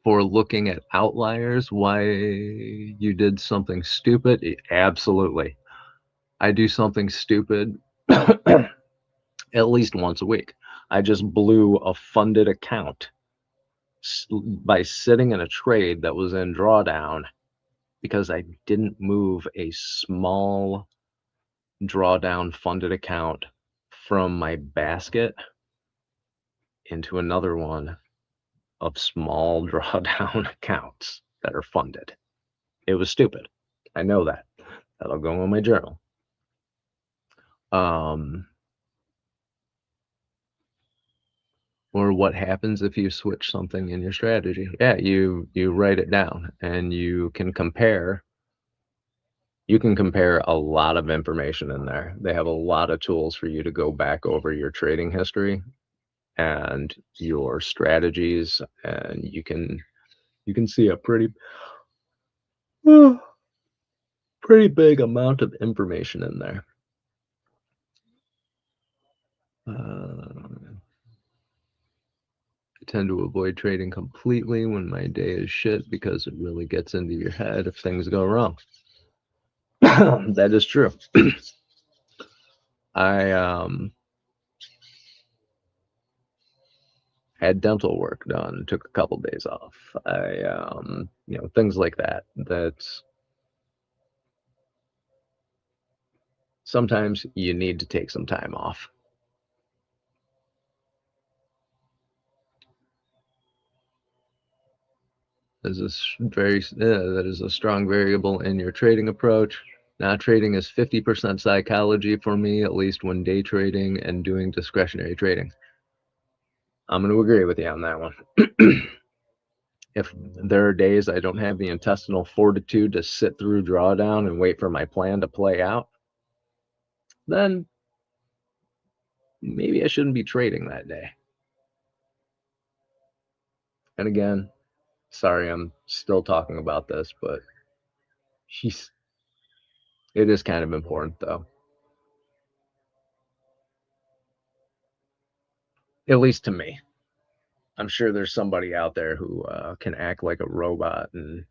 for looking at outliers. Why you did something stupid? Absolutely. I do something stupid at least once a week. I just blew a funded account by sitting in a trade that was in drawdown because I didn't move a small drawdown funded account from my basket into another one of small drawdown accounts that are funded. It was stupid. I know that. That'll go in my journal. Or what happens if you switch something in your strategy? Yeah, you write it down and you can compare. You can compare a lot of information in there. They have a lot of tools for you to go back over your trading history and your strategies, and you can see a pretty big amount of information in there. I tend to avoid trading completely when my day is shit because it really gets into your head if things go wrong. That is true. I had dental work done, took a couple days off. You know, things like that. That's sometimes you need to take some time off. That is a strong variable in your trading approach. Not trading is 50% psychology for me, at least when day trading and doing discretionary trading. I'm going to agree with you on that one. If there are days I don't have the intestinal fortitude to sit through drawdown and wait for my plan to play out, then maybe I shouldn't be trading that day. And again, sorry, I'm still talking about this, but it is kind of important, though. At least to me. I'm sure there's somebody out there who can act like a robot and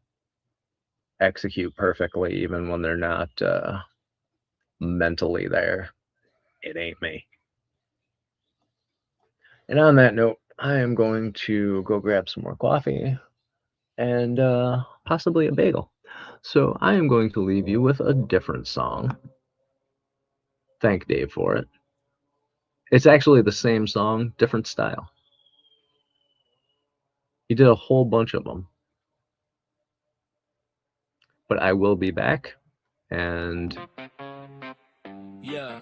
execute perfectly even when they're not mentally there. It ain't me. And on that note, I am going to go grab some more coffee and possibly a bagel. So I am going to leave you with a different song. Thank Dave for it. It's actually the same song, different style. He did a whole bunch of them. But I will be back, and yeah.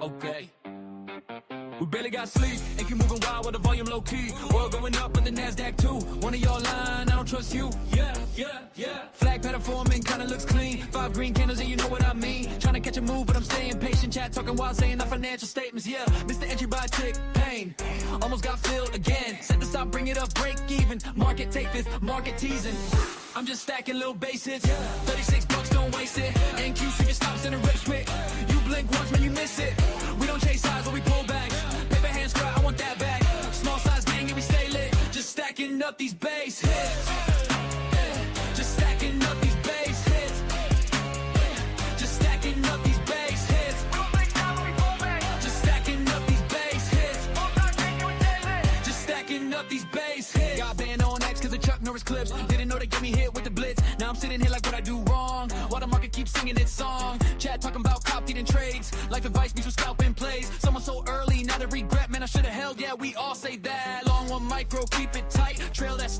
Okay. We barely got sleep, NQ moving wild with the volume low key. Oil going up with the NASDAQ too. One of y'all lying, I don't trust you. Yeah. Flag pattern forming, kinda looks clean. 5 green candles and you know what I mean. Trying to catch a move, but I'm staying patient. Chat talking while saying our financial statements. Yeah, Mr. Entry by tick, pain. Almost got filled again. Set the stop, bring it up, break even. Market take this, market teasing. I'm just stacking little base hits. 36 bucks, don't waste it. NQ swinging stops in a rip quick. You blink once, man, you miss it. We don't chase highs, but we pull back. Paper hands cry, I want that back. Small size gang and we stay lit. Just stacking up these base hits. Just stacking up these base hits. Just stacking up these base hits. Just stacking up these base hits. Just stacking up these base hits. Got banned on X cause of Chuck Norris clips. Didn't know they get me hit with the blitz. Now I'm sitting here like what I do wrong. While the market keeps singing its song. Chat talking about cop eating trades. Life advice means for scalping plays. Someone so early, now the regret. Man, I should've held, yeah, we all say that. Long one micro, keep it tight.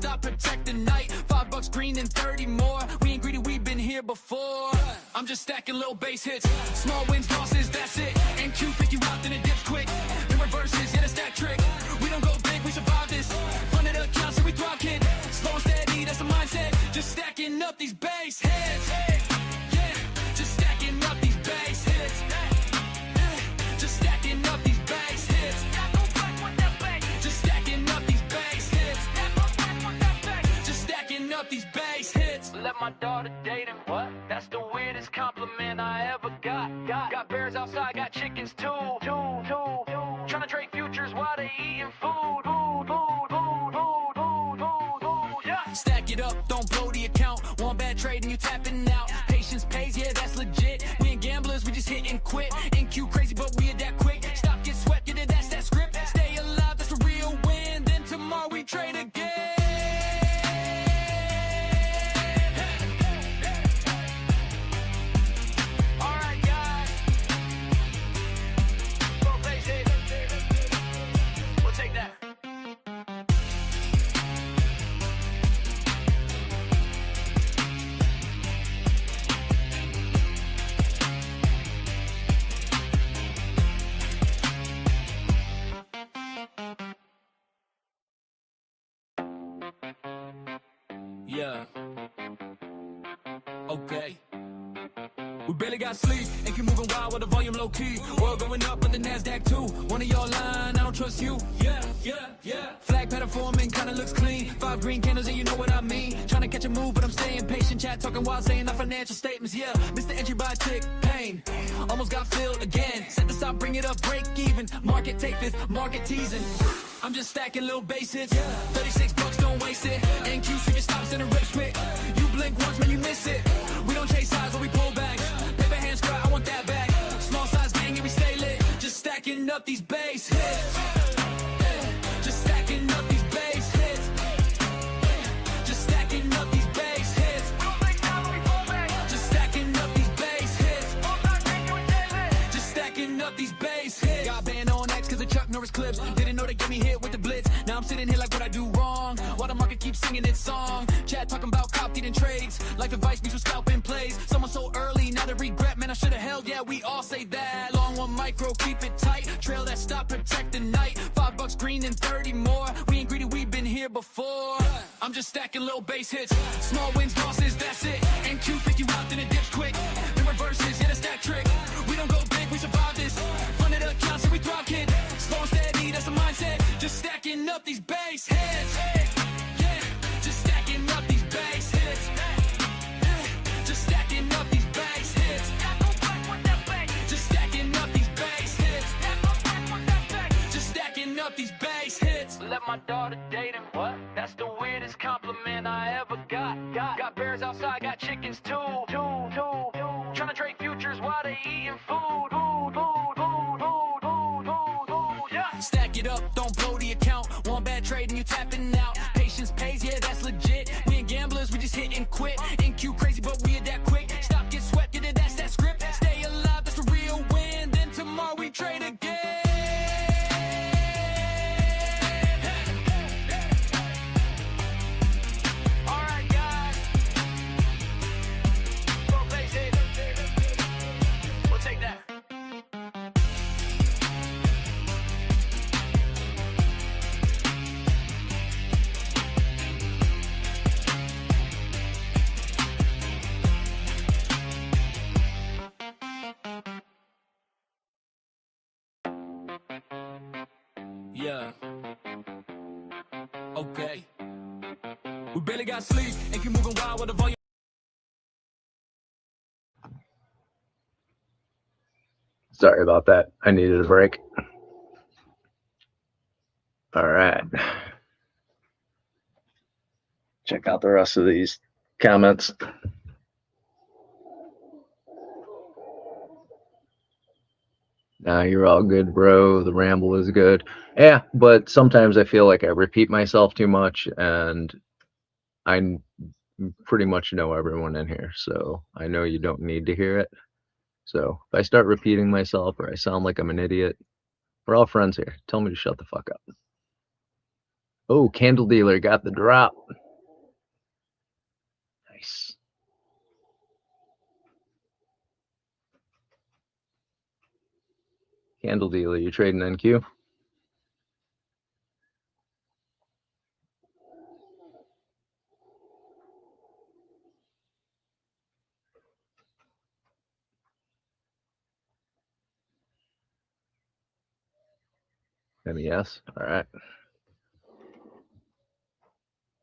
stop, protect the night. $5 green and 30 more. We ain't greedy, we've been here before. I'm just stacking little base hits. Small wins, losses, that's it. NQ 50 out, then it dips quick. In reverses, yeah, that's that trick. We don't go big, we survive this. Front of the account, so we thrive, kid. Slow and steady, that's the mindset. Just stacking up these base hits. Yeah, just stacking up these base hits. Just stacking up these base hits. Just stacking up these base hits. Just stacking up these base hits. Let my daughter date him. What? That's the weirdest compliment I ever got. Got bears outside, got chickens too. Trying to trade futures while they eating food. Yeah. Stack it up, don't blow the account. One bad trade and you tapping out. Patience pays, yeah, that's legit. We ain't gamblers, we just hit and quit. NQ crazy, but we adapt quick. Stop, get sweat, get it, that's that script. Stay alive, that's the real win. Then tomorrow we trade again. Alright, guys. Go basic. We'll take that. Yeah. Okay. We barely got sleep and keep moving wild with the volume low key. World going up, but the NASDAQ too. One of y'all lying, I don't trust you. Yeah. Flag pattern forming, kinda looks clean. 5 green candles, and you know what I mean. Trying to catch a move, but I'm staying patient. Chat talking while saying our financial statements. Yeah, missed the entry by a tick. Pain. Almost got filled again. Set the stop, bring it up, break even. Market take this, market teasing. I'm just stacking little base hits. $36, don't waste it. NQ switching stops in a rip split. You blink once, man, you miss it. We don't chase sides or we pull back. Paper hands cry, I want that back. Small size gang and we stay lit. Just stacking up these base hits. Just stacking up these base hits. Just stacking up these base hits. Just stacking up these base hits. Just stacking up these base hits. Got banned on X cause of Chuck Norris clips. Didn't know they get me hit with the blitz. Now I'm sitting here like what I do wrong. While the market keeps singing its song. Chat talking about cop eating trades. Life advice meets with scalping plays. Someone so early, now they regret. Man, I should've held, yeah, we all say that. Long one micro, keep it tight. Trail that stop, protect the night. $5 green and 30 more. We ain't greedy, we've been here before. I'm just stacking little base hits. Small wins, losses, that's it. NQ 50 out, then it dips quick. In reverses, yeah, that's that trick. We don't go big, we survive this. Front of the account, so we thrive, kid. Slow and steady, that's the mindset. Just stacking up these base hits. Yeah, just stacking up these base hits. Just stacking up these base hits. Just stacking up these base hits. Just stacking up these base hits. Let my daughter date him. What? That's the weirdest compliment I ever got. Got bears outside, got chickens too. Trying to trade futures while they eating food. Yeah. Stack it up, don't blow the account. One bad trade and you tapping out. Patience pays, yeah, that's legit. We ain't gamblers, we just hit and quit. NQ crazy, but we adapt quick. Stop, get sweat, get it, that's that script. Stay alive, that's the real win. Then tomorrow we trade again. Alright, guys. Go basic. We'll take that. Yeah. Okay. We barely got sleep and keep moving wild with the volume. Sorry about that. I needed a break. All right. Check out the rest of these comments. Nah, you're all good, bro. The ramble is good. Yeah, but sometimes I feel like I repeat myself too much, and I pretty much know everyone in here, so I know you don't need to hear it. So if I start repeating myself or I sound like I'm an idiot, we're all friends here. Tell me to shut the fuck up. Oh, candle dealer got the drop. Nice. Candle dealer, you trading NQ? MES? All right.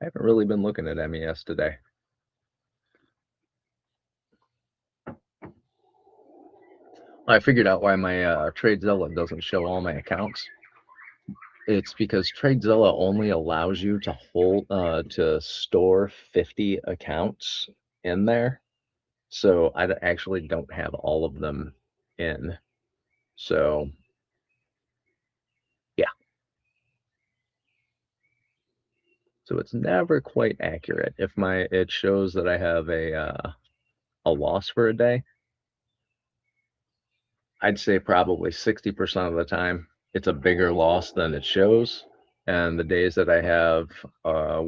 I haven't really been looking at MES today. I figured out why my TradeZilla doesn't show all my accounts. It's because TradeZilla only allows you to hold to store 50 accounts in there. So I actually don't have all of them in. So yeah. So it's never quite accurate. If it shows that I have a loss for a day, I'd say probably 60% of the time it's a bigger loss than it shows. And the days that I have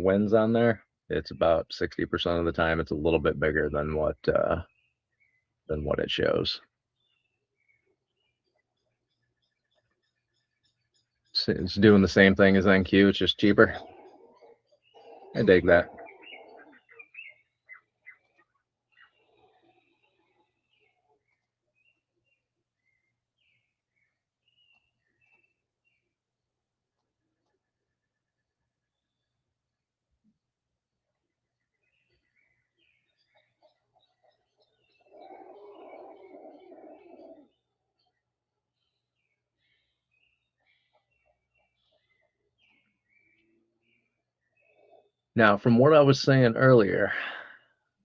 wins on there, it's about 60% of the time it's a little bit bigger than what it shows. So it's doing the same thing as NQ, it's just cheaper. I dig that. Now, from what I was saying earlier,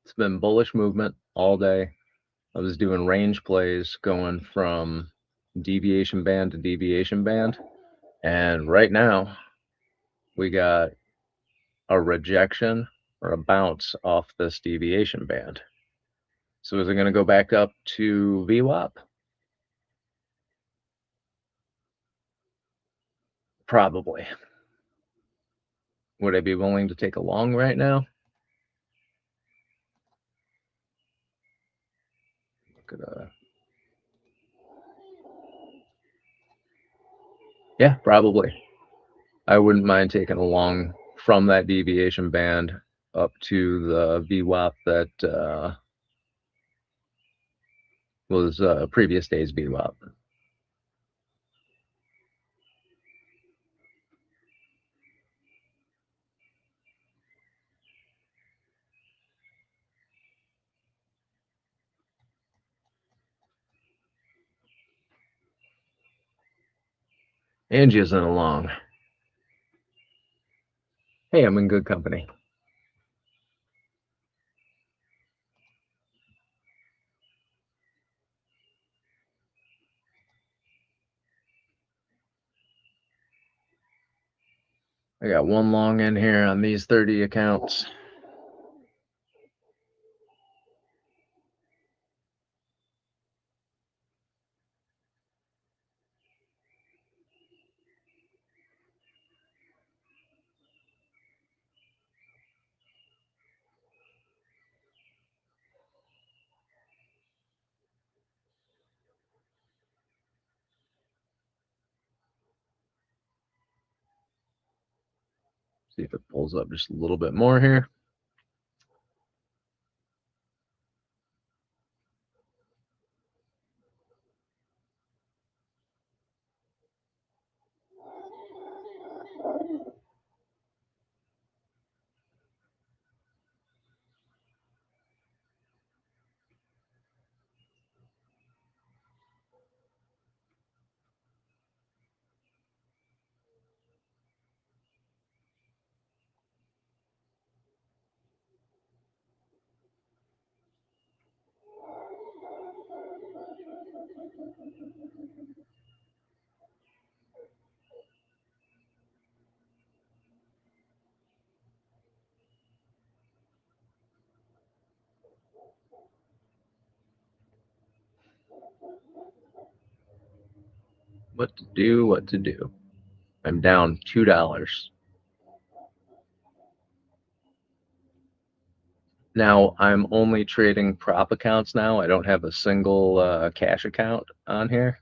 it's been bullish movement all day. I was doing range plays going from deviation band to deviation band. And right now, we got a rejection or a bounce off this deviation band. So is it going to go back up to VWAP? Probably. Would I be willing to take a long right now? Look at yeah, probably. I wouldn't mind taking a long from that deviation band up to the VWAP that was previous day's VWAP. Angie isn't along. Hey, I'm in good company. I got one long in here on these 30 accounts. See if it pulls up just a little bit more here. What to do, what to do. I'm down $2. Now I'm only trading prop accounts now. I don't have a single cash account on here.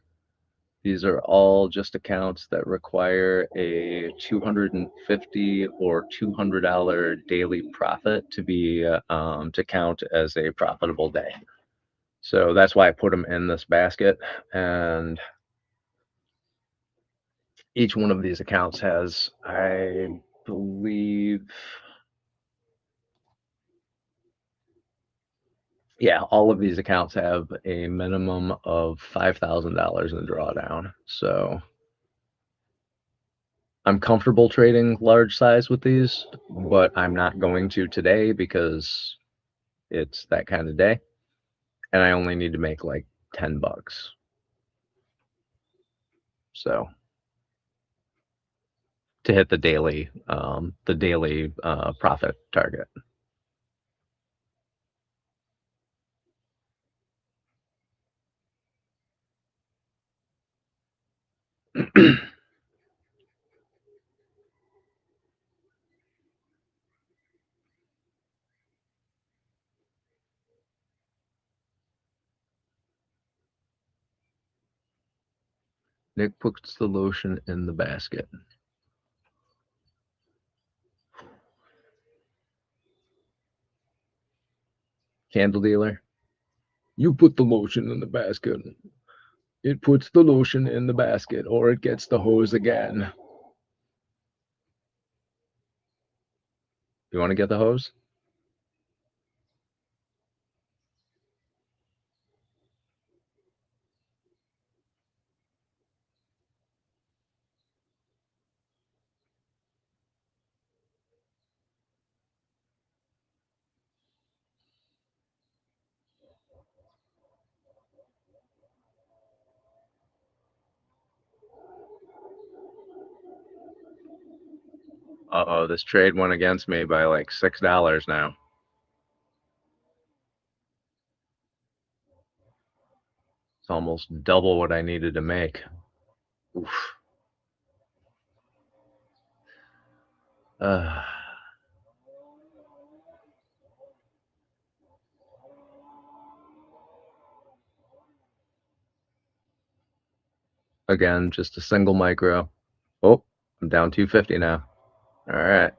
These are all just accounts that require a $250 or $200 daily profit to be to count as a profitable day. So that's why I put them in this basket. And each one of these accounts has, I believe, yeah, all of these accounts have a minimum of $5,000 in drawdown. So I'm comfortable trading large size with these, but I'm not going to today because it's that kind of day. And I only need to make like 10 bucks. So to hit the daily profit target. Nick puts the lotion in the basket. Candle dealer, you put the lotion in the basket. It puts the lotion in the basket, or it gets the hose again. You want to get the hose? Uh-oh, this trade went against me by like $6 now. It's almost double what I needed to make. Oof. Again, just a single micro. Oh, I'm down 250 now. All right.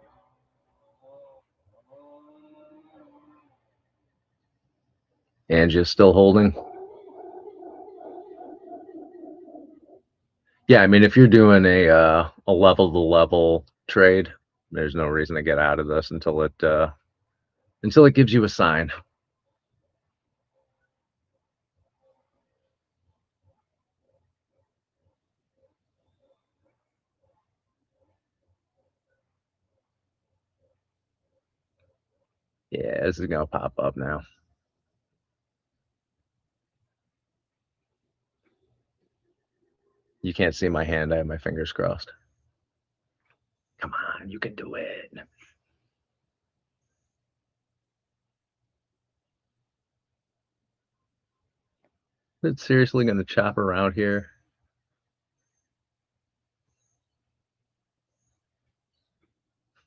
And just still holding. Yeah, I mean, if you're doing a level to level trade, there's no reason to get out of this until it gives you a sign. Yeah, this is gonna pop up now. You can't see my hand. I have my fingers crossed. Come on, you can do it. It's seriously gonna chop around here.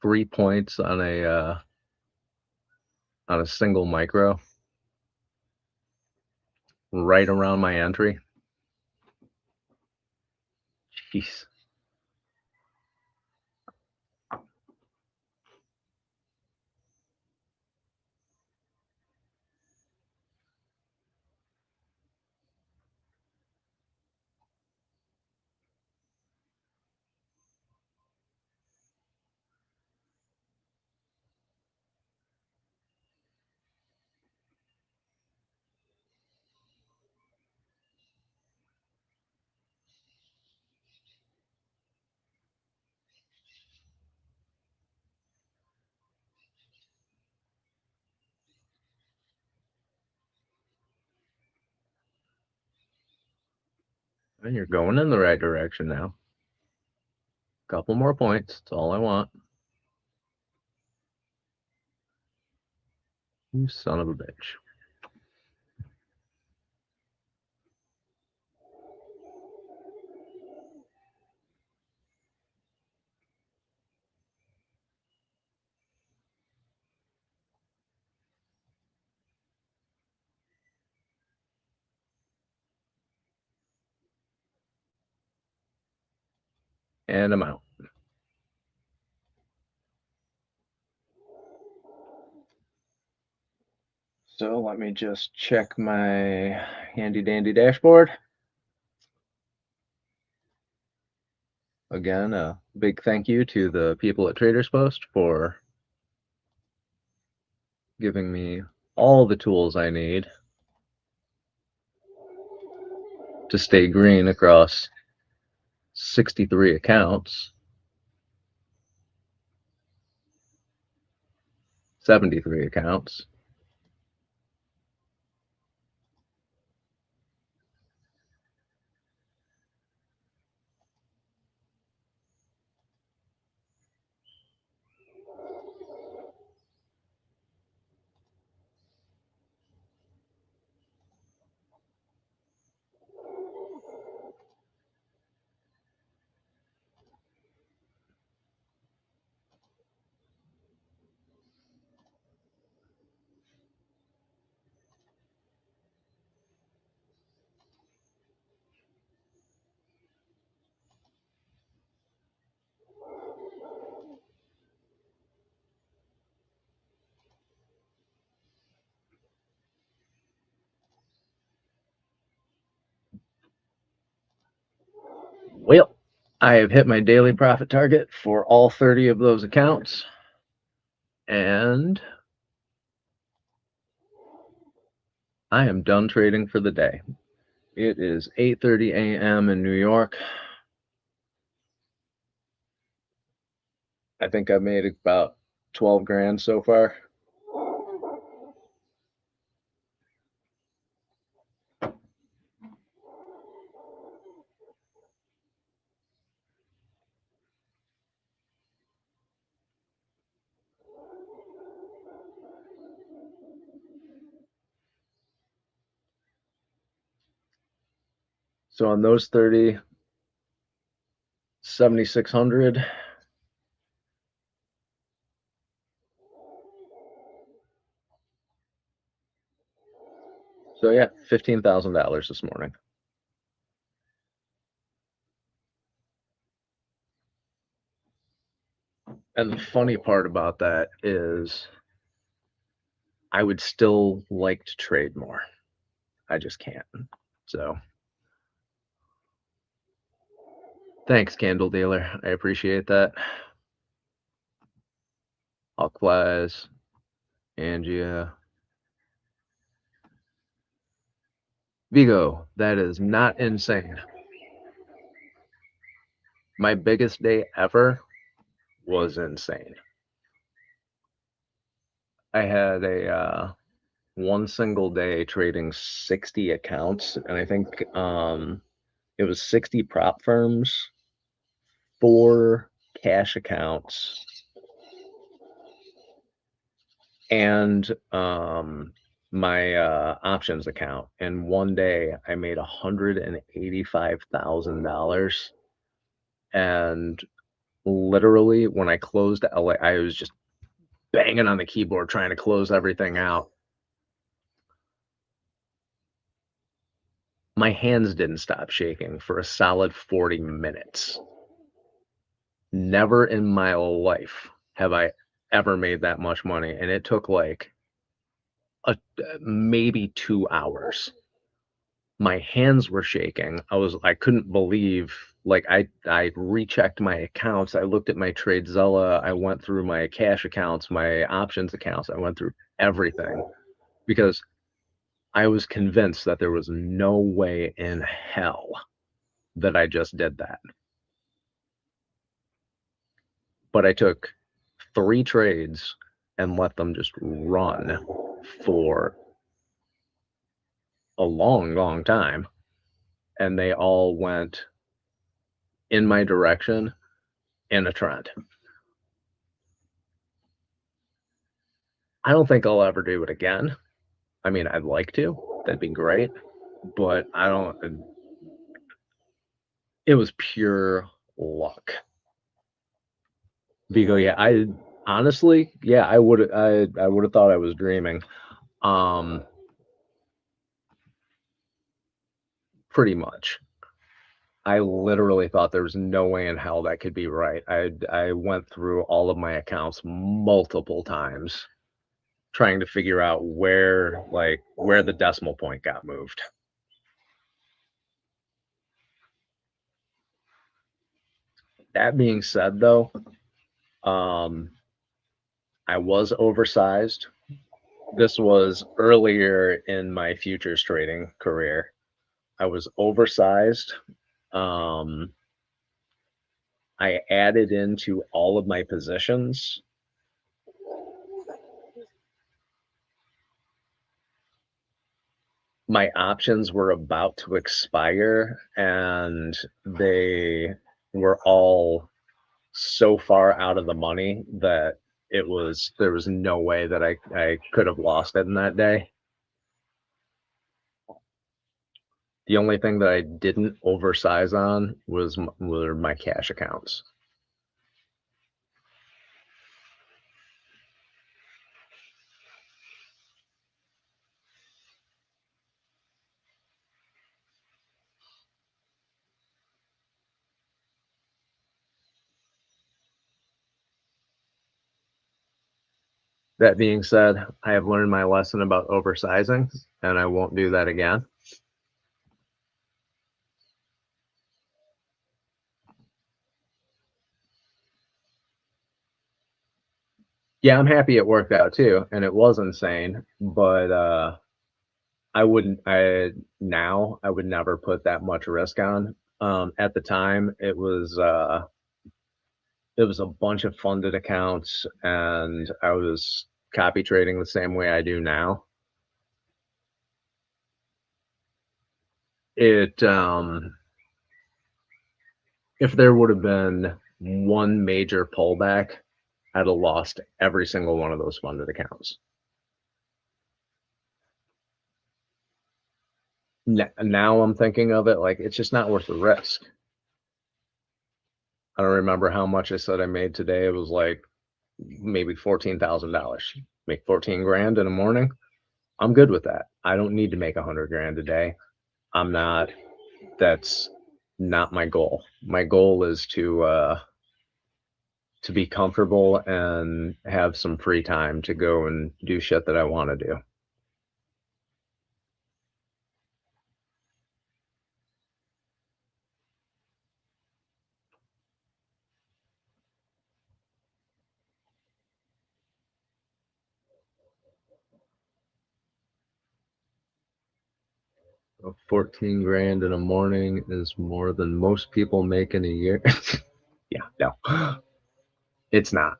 Three points on a single micro, right around my entry. Jeez. And you're going in the right direction now. Couple more points. That's all I want. You son of a bitch. And I'm out. So let me just check my handy dandy dashboard. Again, a big thank you to the people at Traders Post for giving me all the tools I need to stay green across 63 accounts, 73 accounts. Well, I have hit my daily profit target for all 30 of those accounts, and I am done trading for the day. It is 8:30 a.m. in New York. I think I've made about 12 grand so far. So on those 30, 7,600. So yeah, $15,000 this morning. And the funny part about that is I would still like to trade more. I just can't. So thanks, candle dealer. I appreciate that. Alkflies, Angia. Vigo, that is not insane. My biggest day ever was insane. I had a one single day trading 60 accounts, and I think it was 60 prop firms, 4 cash accounts, and my options account. And one day I made $185,000, and literally when I closed LA, I was just banging on the keyboard trying to close everything out. My hands didn't stop shaking for a solid 40 minutes. Never in my life have I ever made that much money, and it took like maybe 2 hours. My hands were shaking. I couldn't believe, like, I rechecked my accounts. I looked at my TradeZella. I went through my cash accounts, my options accounts. I went through everything because I was convinced that there was no way in hell that I just did that. But I took 3 trades and let them just run for a long, long time. And they all went in my direction in a trend. I don't think I'll ever do it again. I mean, I'd like to. That'd be great. But I don't. It was pure luck. Vigo, yeah, I honestly, yeah, I would have thought I was dreaming. Pretty much. I literally thought there was no way in hell that could be right. I went through all of my accounts multiple times trying to figure out where the decimal point got moved. That being said, though, I was oversized. This was earlier in my futures trading career. I was oversized. I added into all of my positions. My options were about to expire, and they were all so far out of the money that there was no way that I could have lost it in that day. The only thing that I didn't oversize on were my cash accounts. That being said, I have learned my lesson about oversizing, and I won't do that again. Yeah, I'm happy it worked out too, and it was insane, but I would never put that much risk on. At the time, it was a bunch of funded accounts, and I was copy trading the same way I do now. If there would have been one major pullback, I'd have lost every single one of those funded accounts. Now I'm thinking of it like it's just not worth the risk. I don't remember how much I said I made today. It was like maybe $14,000. Make 14 grand in a morning. I'm good with that. I don't need to make 100 grand a day. That's not my goal. My goal is to be comfortable and have some free time to go and do shit that I want to do. So 14 grand in a morning is more than most people make in a year. Yeah, no, it's not.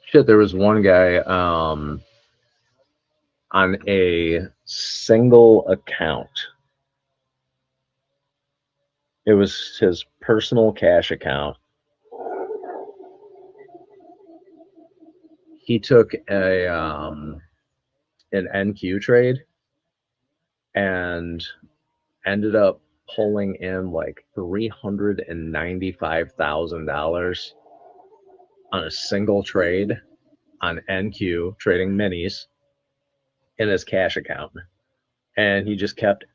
Shit, there was one guy on a single account. It was his personal cash account. He took an NQ trade and ended up pulling in like $395,000 on a single trade on NQ trading minis in his cash account. And he just kept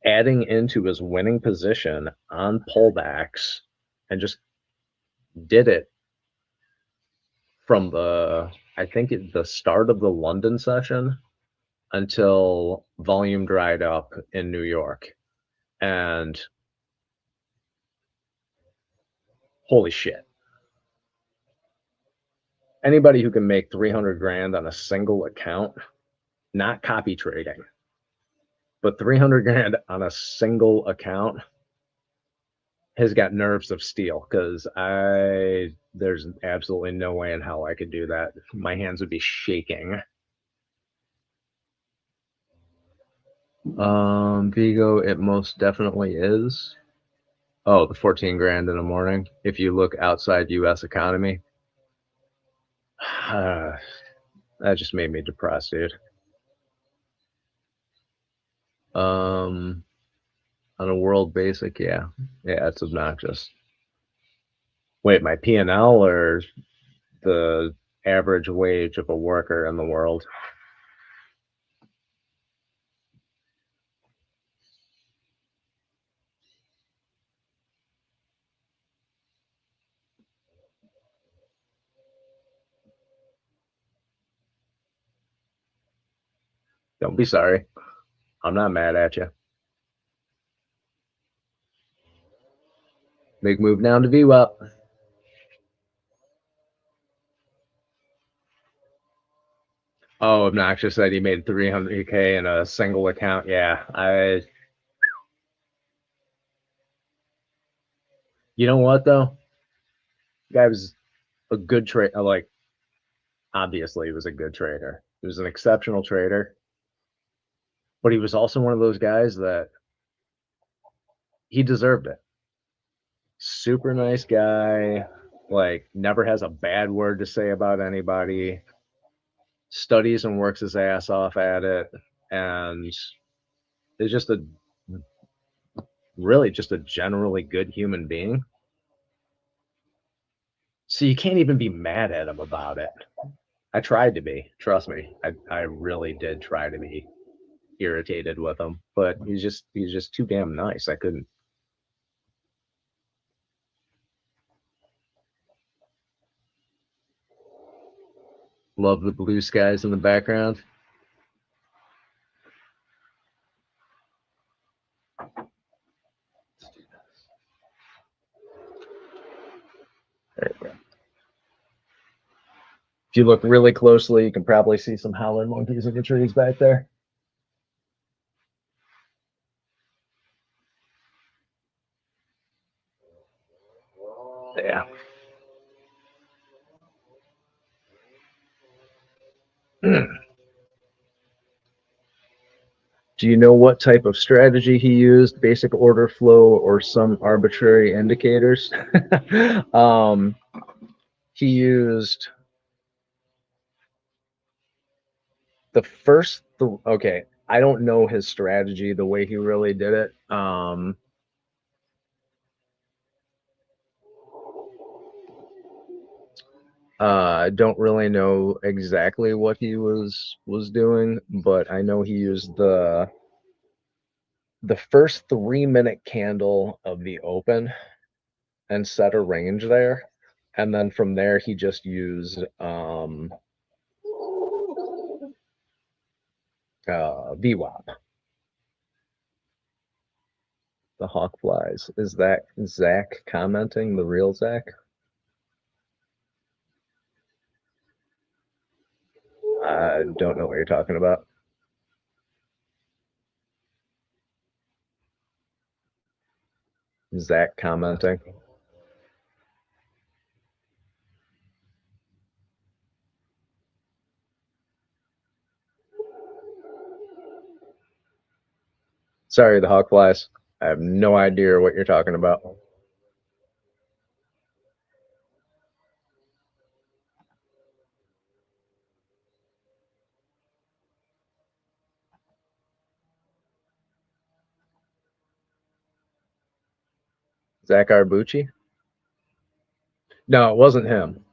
adding into his winning position on pullbacks and just did it from the start of the London session until volume dried up in New York. And holy shit. Anybody who can make 300 grand on a single account, not copy trading, but 300 grand on a single account has got nerves of steel, because there's absolutely no way in hell I could do that. My hands would be shaking. Vigo, it most definitely is. Oh, the 14 grand in the morning. If you look outside US economy, that just made me depressed, dude. On a world basic, yeah, it's obnoxious. Wait, my P&L or the average wage of a worker in the world? Don't be sorry. I'm not mad at you. Big move down to VWAP. Oh, Obnoxious said he made 300K in a single account. Yeah, you know what though? The guy was a good trader. Like, obviously, he was a good trader. He was an exceptional trader, but he was also one of those guys that he deserved it. Super nice guy. Like, never has a bad word to say about anybody. Studies and works his ass off at it, and is just a really just a generally good human being. So you can't even be mad at him about it. I tried to be, trust me. I really did try to be irritated with him, but he's just too damn nice. I couldn't. Love the blue skies in the background. There you go. If you look really closely, you can probably see some howler monkeys in the trees back there. Yeah. Do you know what type of strategy he used? Basic order flow or some arbitrary indicators? He used the first. Okay, I don't know his strategy the way he really did it. I don't really know exactly what he was doing, but I know he used the first 3-minute candle of the open and set a range there, and then from there he just used VWAP. The hawk flies. Is that Zach commenting? The real Zach? I don't know what you're talking about. Zach commenting. Sorry, the hawk flies. I have no idea what you're talking about. Zach Arbucci? No, it wasn't him.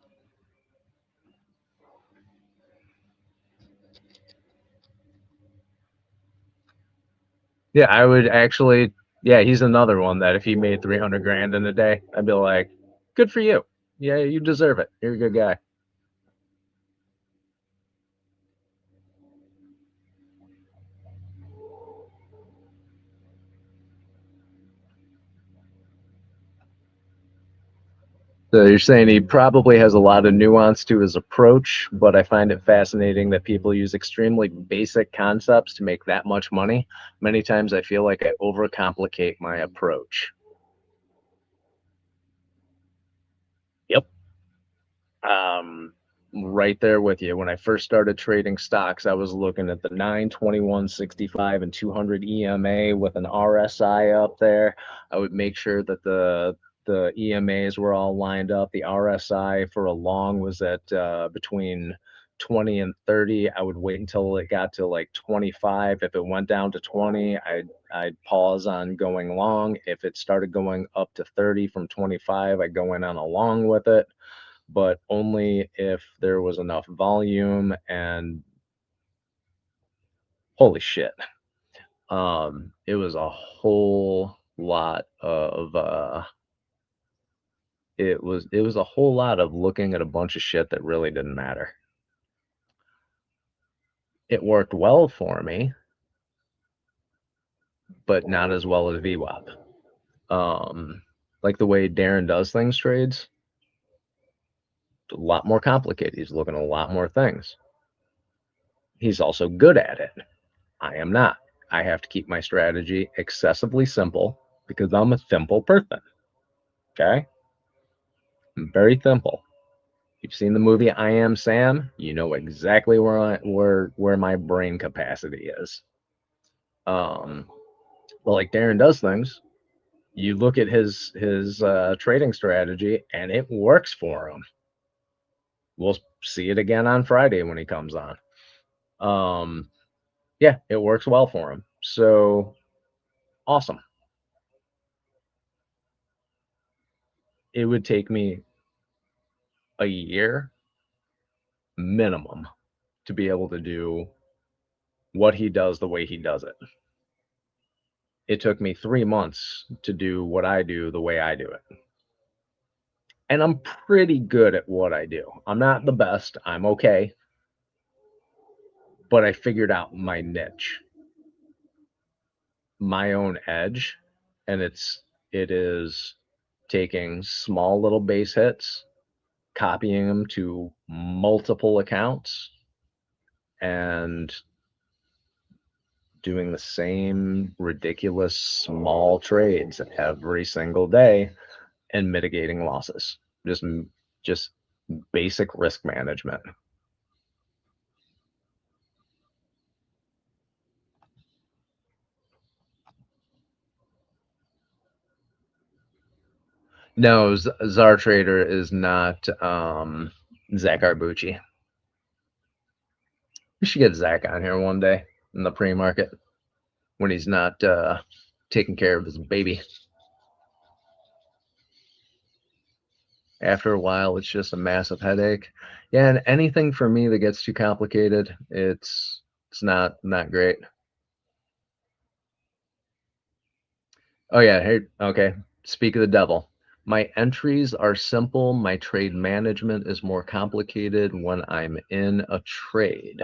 Yeah, I would actually. Yeah, he's another one that if he made 300 grand in a day, I'd be like, good for you. Yeah, you deserve it. You're a good guy. So you're saying he probably has a lot of nuance to his approach, but I find it fascinating that people use extremely basic concepts to make that much money. Many times I feel like I overcomplicate my approach. Yep. Right there with you. When I first started trading stocks, I was looking at the 9, 21, 65, and 200 EMA with an RSI up there. I would make sure that the EMAs were all lined up. The RSI for a long was at between 20 and 30. I would wait until it got to like 25. If it went down to 20, I'd pause on going long. If it started going up to 30 from 25, I'd go in on a long with it, but only if there was enough volume. And holy shit, it was a whole lot of it was a whole lot of looking at a bunch of shit that really didn't matter. it worked well for me, but not as well as VWAP. Like the way Darren does things trades, a lot more complicated. He's looking at a lot more things. He's also good at it. I am not. I have to keep my strategy excessively simple because I'm a simple person. Okay? I'm very simple. You've seen the movie I Am Sam, you know exactly where my brain capacity is. But like Darren does things, you look at his trading strategy and it works for him. We'll see it again on Friday when he comes on. Yeah, it works well for him. So awesome. It would take me a year minimum to be able to do what he does the way he does it. It took me 3 months to do what I do the way I do it. And I'm pretty good at what I do. I'm not the best. I'm okay. But I figured out my niche, my own edge, and it is taking small little base hits, copying them to multiple accounts, and doing the same ridiculous small trades every single day and mitigating losses. Just basic risk management. No, Czar Trader is not Zach Arbucci. We should get Zach on here one day in the pre-market when he's not taking care of his baby. After a while, it's just a massive headache. Yeah, and anything for me that gets too complicated, it's not great. Oh yeah, hey, okay. Speak of the devil. My entries are simple. My trade management is more complicated when I'm in a trade.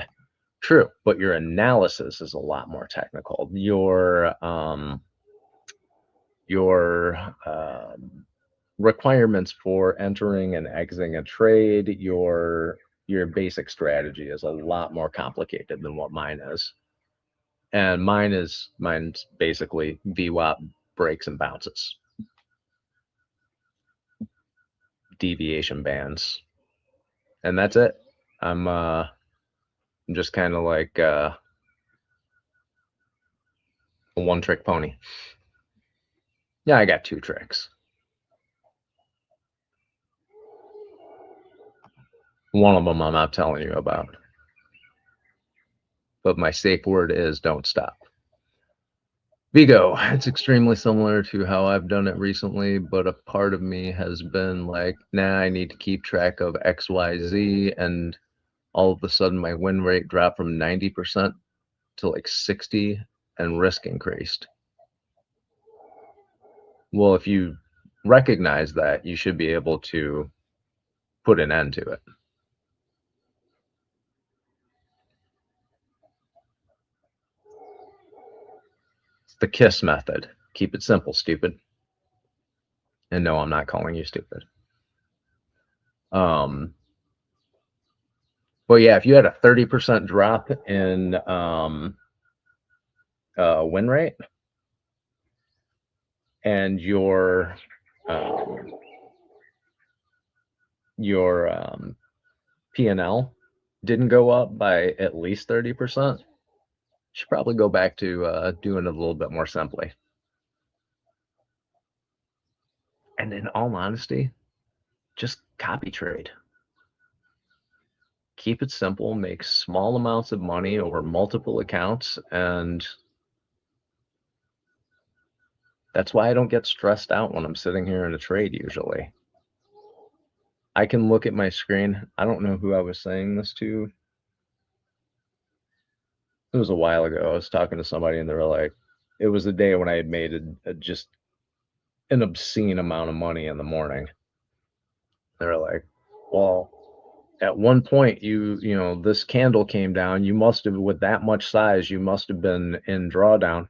True, but your analysis is a lot more technical. Your requirements for entering and exiting a trade, your basic strategy is a lot more complicated than what mine is. And mine's basically VWAP, breaks and bounces, deviation bands, and that's it. I'm just kind of like a one-trick pony. Yeah, I got 2 tricks. One of them I'm not telling you about. But my safe word is don't stop. Vigo, it's extremely similar to how I've done it recently, but a part of me has been like, nah, I need to keep track of XYZ, and all of a sudden my win rate dropped from 90% to like 60 and risk increased. Well, if you recognize that, you should be able to put an end to it. It's the KISS method. Keep it simple, stupid. And no, I'm not calling you stupid. But yeah, if you had a 30% drop in win rate and your P&L didn't go up by at least 30%, you should probably go back to doing it a little bit more simply. And in all honesty, just copy trade. Keep it simple, make small amounts of money over multiple accounts, and that's why I don't get stressed out when I'm sitting here in a trade usually. I can look at my screen. I don't know who I was saying this to. It was a while ago. I was talking to somebody and they were like, it was the day when I had made just an obscene amount of money in the morning. They were like, well, at one point, you know, this candle came down. You must have, with that much size, you must have been in drawdown.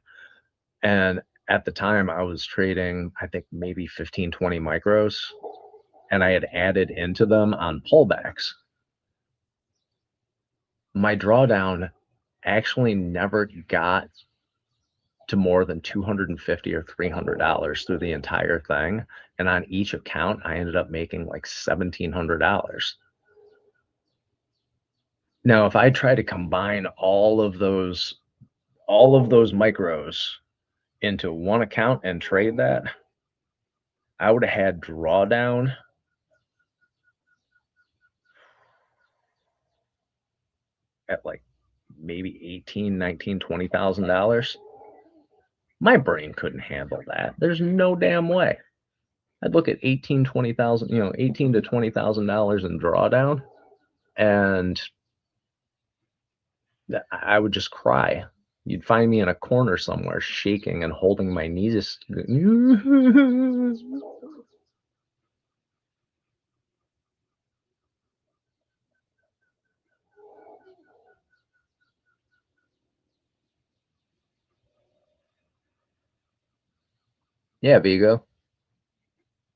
And at the time, I was trading, I think maybe 15, 20 micros, and I had added into them on pullbacks. My drawdown actually never got to more than $250 or $300 through the entire thing. And on each account, I ended up making like $1,700. Now, if I try to combine all of those micros into one account and trade that, I would have had drawdown at like maybe $18,000, $19,000, $20,000. My brain couldn't handle that. There's no damn way. I'd look at $18,000, $20,000, you know, $18,000 to $20,000 in drawdown, and I would just cry. You'd find me in a corner somewhere, shaking and holding my knees. Yeah, Vigo.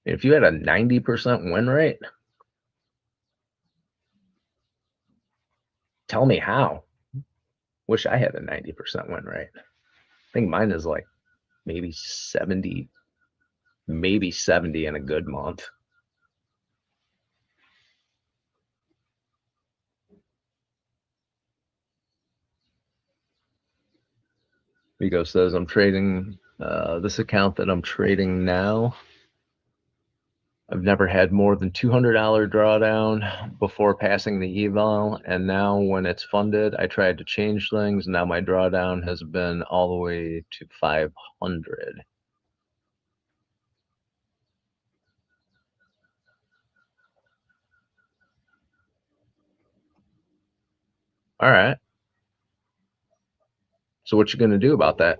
If you had a 90% win rate, tell me how. Wish I had a 90% win rate. I think mine is like maybe 70 in a good month. Vigo says, I'm trading this account that I'm trading now. I've never had more than $200 drawdown before passing the eval, and now when it's funded, I tried to change things. Now my drawdown has been all the way to 500. All right. So what you gonna do about that?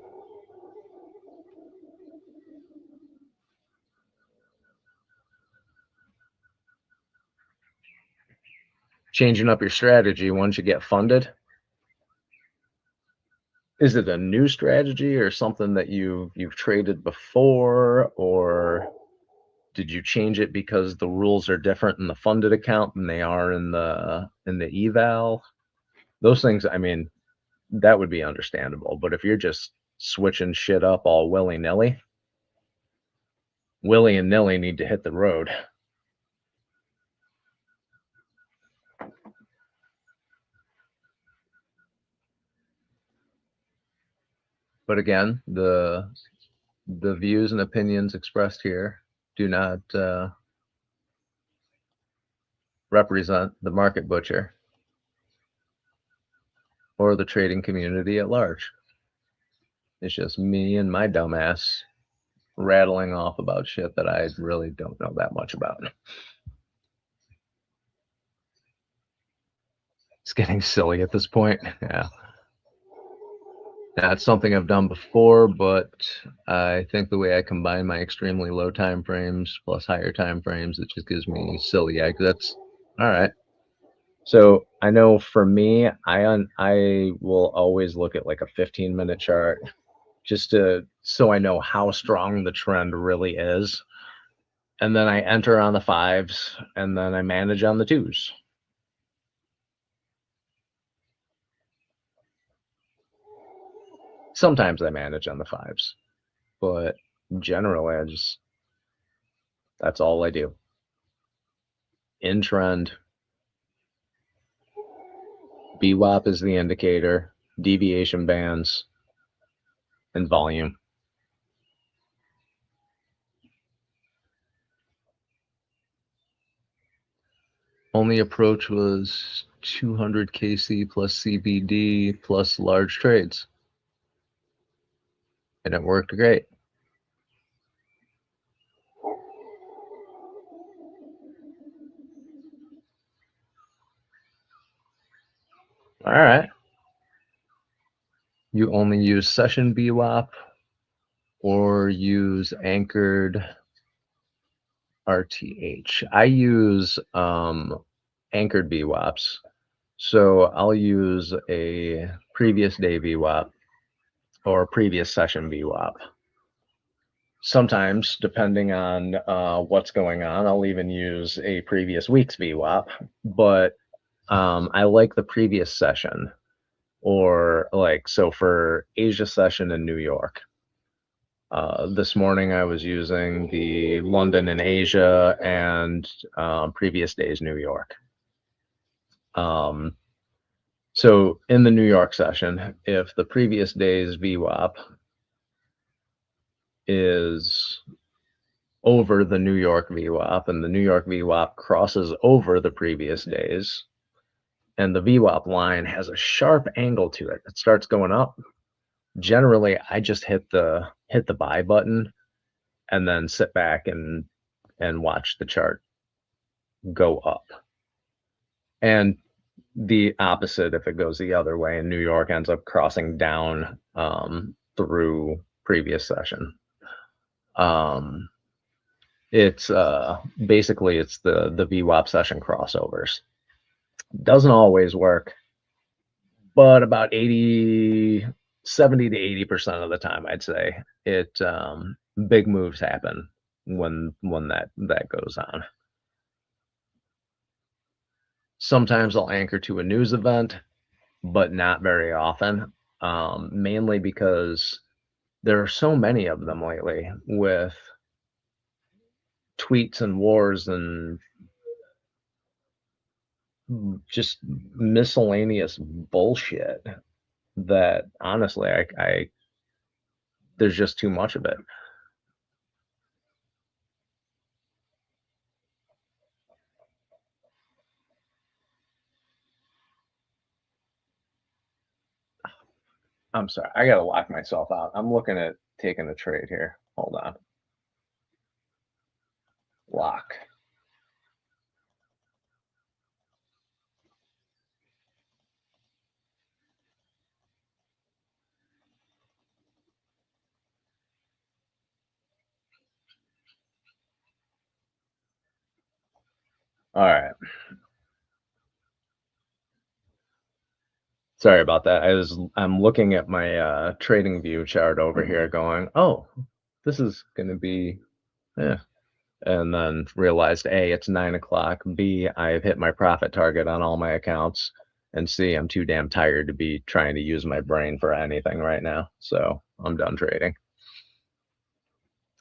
Changing up your strategy once you get funded? Is it a new strategy or something that you've traded before, or did you change it because the rules are different in the funded account than they are in the eval? Those things, I mean, that would be understandable. But if you're just switching shit up all willy-nilly, Willy and Nilly need to hit the road. But again, the views and opinions expressed here do not represent the market butcher or the trading community at large. It's just me and my dumbass rattling off about shit that I really don't know that much about. It's getting silly at this point. Yeah. That's something I've done before, but I think the way I combine my extremely low time frames plus higher time frames, it just gives me silly eggs. That's all right. So I know for me, I will always look at like a 15-minute chart just so I know how strong the trend really is. And then I enter on the 5s, and then I manage on the 2s. Sometimes I manage on the 5s, but generally that's all I do. In trend, VWAP is the indicator, deviation bands, and volume. Only approach was 200 KC plus CBD plus large trades. And it worked great. All right. You only use session VWAP or use anchored RTH. I use anchored VWAPs. So I'll use a previous day VWAP or a previous session VWAP. Sometimes, depending on what's going on, I'll even use a previous week's VWAP, but I like the previous session, or like, so for Asia session in New York, this morning I was using the London and Asia and previous days New York. So in the New York session, if the previous day's VWAP is over the New York VWAP and the New York VWAP crosses over the previous days and the VWAP line has a sharp angle to it, it starts going up. Generally, I just hit the buy button and then sit back and watch the chart go up. And the opposite if it goes the other way and New York ends up crossing down through previous session. It's basically it's the VWAP session crossovers. Doesn't always work, but about 70 to 80% of the time, I'd say it big moves happen when that goes on. Sometimes I'll anchor to a news event, but not very often, mainly because there are so many of them lately with tweets and wars and just miscellaneous bullshit that honestly I there's just too much of it. I'm sorry, I gotta lock myself out. I'm looking at taking a trade here. Hold on. Lock. All right. Sorry about that. I'm looking at my trading view chart over here going, oh, this is gonna be and then realized A, it's 9 o'clock, B, I've hit my profit target on all my accounts, and C, I'm too damn tired to be trying to use my brain for anything right now. So I'm done trading.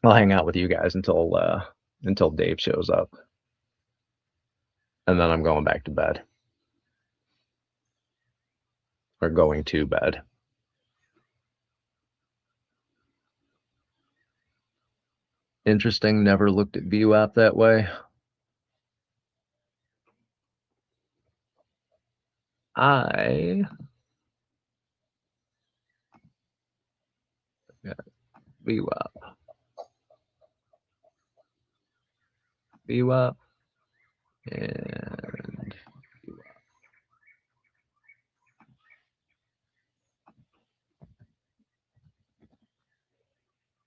I'll hang out with you guys until Dave shows up. And then I'm going back to bed. Or going to bed. Interesting, never looked at VWAP that way. I got VWAP. VWAP and VWAP.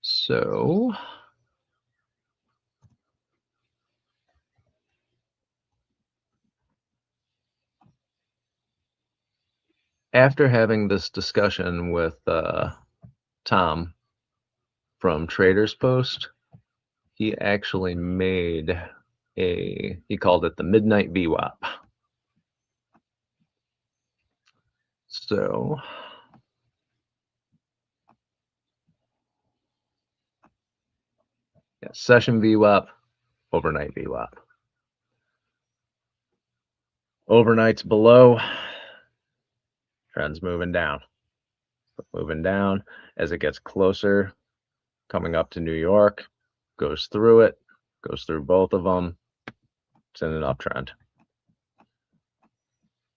So after having this discussion with Tom from Traders Post, he actually made he called it the Midnight VWAP. So yeah, session VWAP, overnight VWAP. Overnight's below, trend's moving down. Moving down as it gets closer, coming up to New York, goes through it, goes through both of them. It's in an uptrend.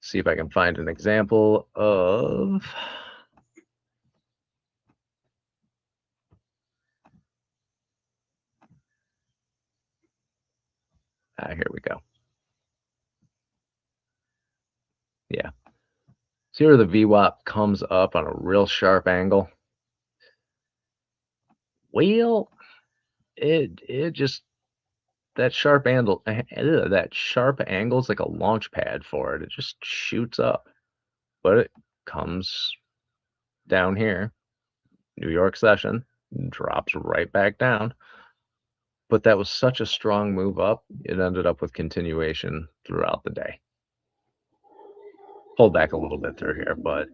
See if I can find an example of here we go. Yeah. See where the VWAP comes up on a real sharp angle? Well, it just that sharp angle, that sharp angle is like a launch pad for it. It just shoots up, but it comes down here, New York session, drops right back down. But that was such a strong move up, it ended up with continuation throughout the day. Pulled back a little bit through here, but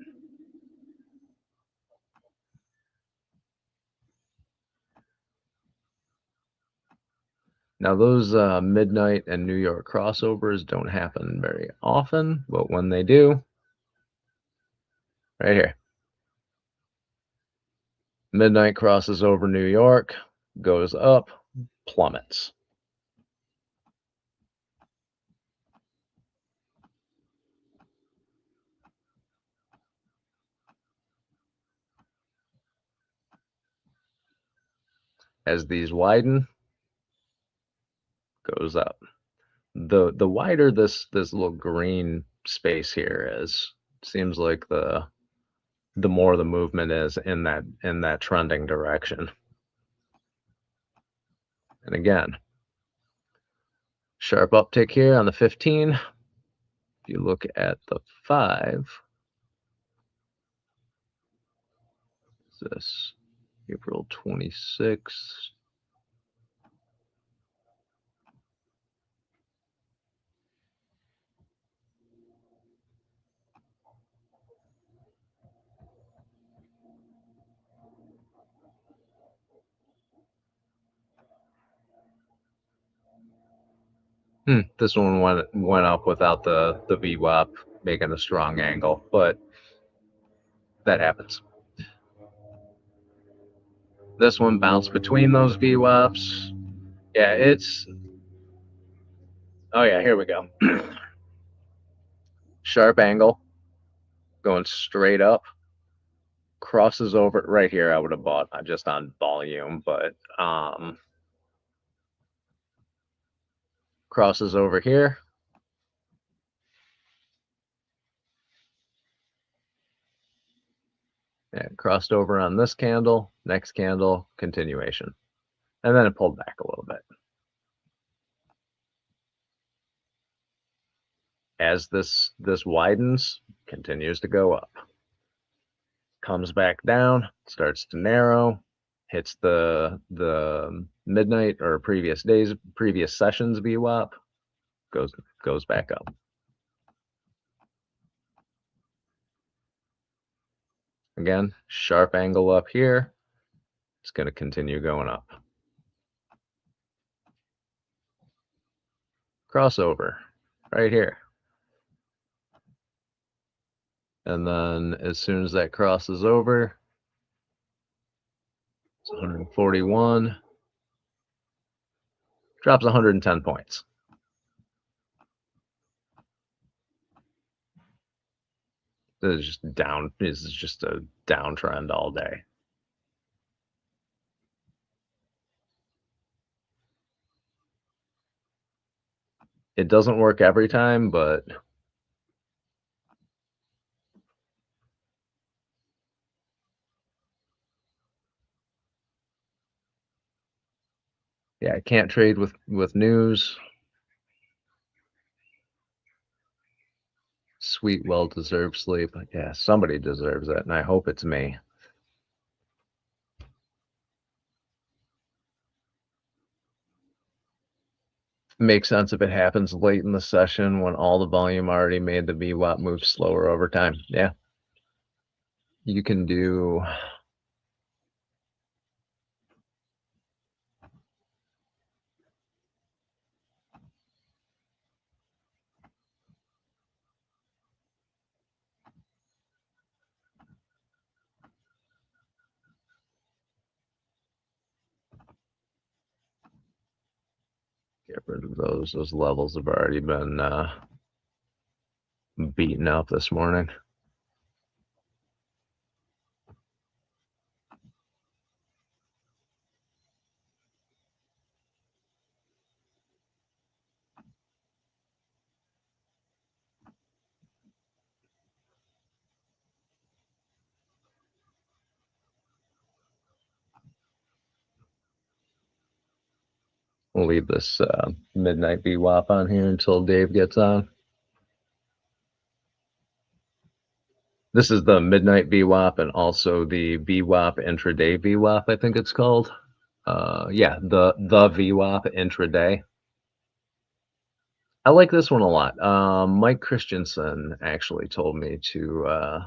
now those midnight and New York crossovers don't happen very often, but when they do, right here, midnight crosses over New York, goes up, plummets. As these widen, goes up. The wider this little green space here is, seems like the more the movement is in that trending direction. And again, sharp uptick here on the 15. If you look at the 5, this April 26th. This one went up without the VWAP making a strong angle, but that happens. This one bounced between those VWAPs. Yeah, it's, oh yeah, here we go. Sharp angle, going straight up, crosses over right here. I would have bought just on volume, but crosses over here. Yeah, crossed over on this candle, next candle, continuation. And then it pulled back a little bit. As this widens, continues to go up. Comes back down, starts to narrow, hits the midnight or previous sessions VWAP, goes back up. Again, sharp angle up here. It's going to continue going up. Crossover right here. And then as soon as that crosses over, it's 141, drops 110 points. This is just down. This is just a downtrend all day. It doesn't work every time, but yeah, I can't trade with news. Sweet, well-deserved sleep. Yeah, somebody deserves it, and I hope it's me. Makes sense if it happens late in the session when all the volume already made the VWAP move slower over time. Yeah. You can do get rid of those. Those levels have already been beaten up this morning. We'll leave this midnight VWAP on here until Dave gets on. This is the midnight VWAP and also the VWAP intraday VWAP, I think it's called. Yeah, the VWAP intraday. I like this one a lot. Mike Christensen actually told me to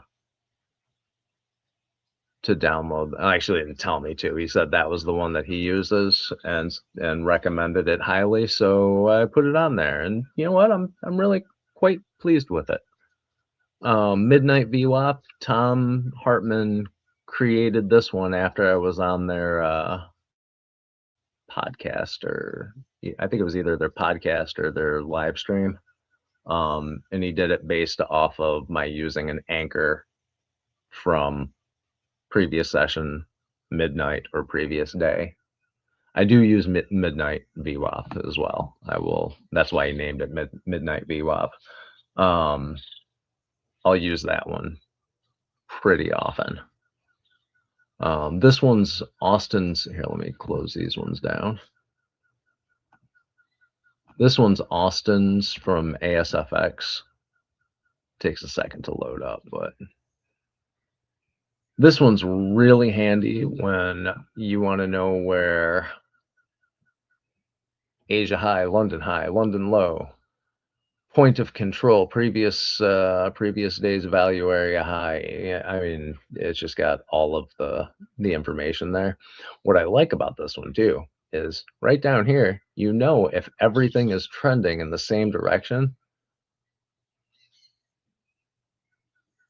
download. Actually, didn't tell me to. He said that was the one that he uses and recommended it highly. So I put it on there, and you know what? I'm really quite pleased with it. Midnight VWAP. Tom Hartman created this one after I was on their podcast, or I think it was either their podcast or their live stream. And he did it based off of my using an anchor from previous session, midnight, or previous day. I do use midnight VWAP as well. I will. That's why he named it midnight VWAP. I'll use that one pretty often. This one's Austin's. Here, let me close these ones down. This one's Austin's from ASFX. Takes a second to load up, but this one's really handy when you want to know where Asia high, London low, point of control, previous days value area high. Yeah, I mean, it's just got all of the information there. What I like about this one too is right down here, you know, if everything is trending in the same direction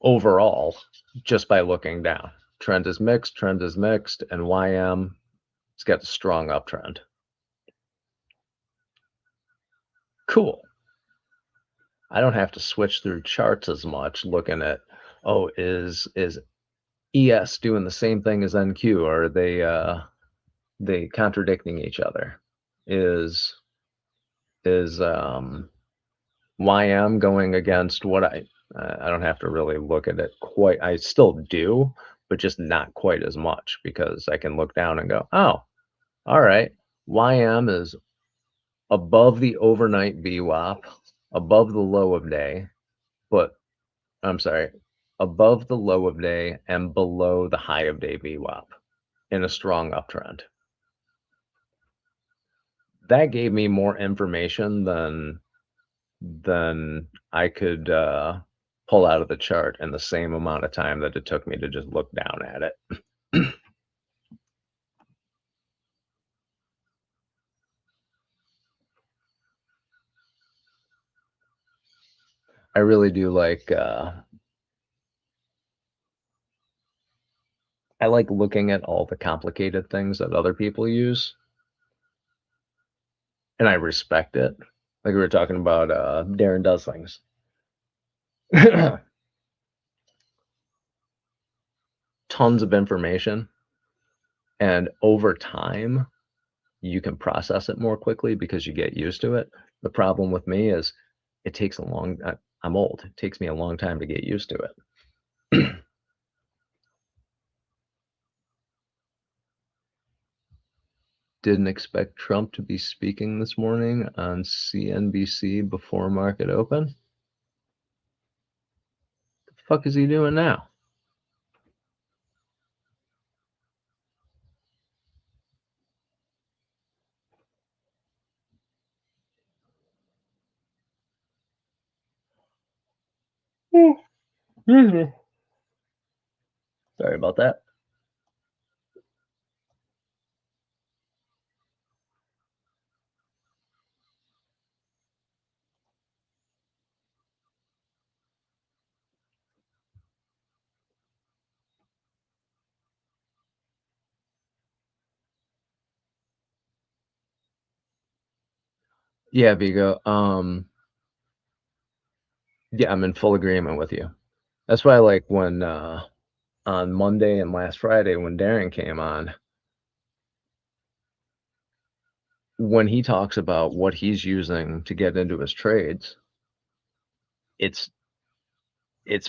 overall, just by looking down. Trend is mixed, and YM, it's got a strong uptrend. Cool. I don't have to switch through charts as much looking at, oh, is ES doing the same thing as NQ, or are they contradicting each other? Is YM going against what I don't have to really look at it quite. I still do, but just not quite as much, because I can look down and go, oh, all right, YM is above the overnight VWAP, above the low of day, but I'm sorry, above the low of day and below the high of day VWAP in a strong uptrend. That gave me more information than I could pull out of the chart in the same amount of time that it took me to just look down at it. I really do like I like looking at all the complicated things that other people use, and I respect it. Like we were talking about Darren Does Things. Tons of information, and over time you can process it more quickly because you get used to it. The problem with me is it takes I'm old. It takes me a long time to get used to it. Didn't expect Trump to be speaking this morning on CNBC before market open. The fuck is he doing now? Sorry about that. Yeah, Vigo. Yeah, I'm in full agreement with you. That's why I like when on Monday and last Friday when Darren came on, when he talks about what he's using to get into his trades, it's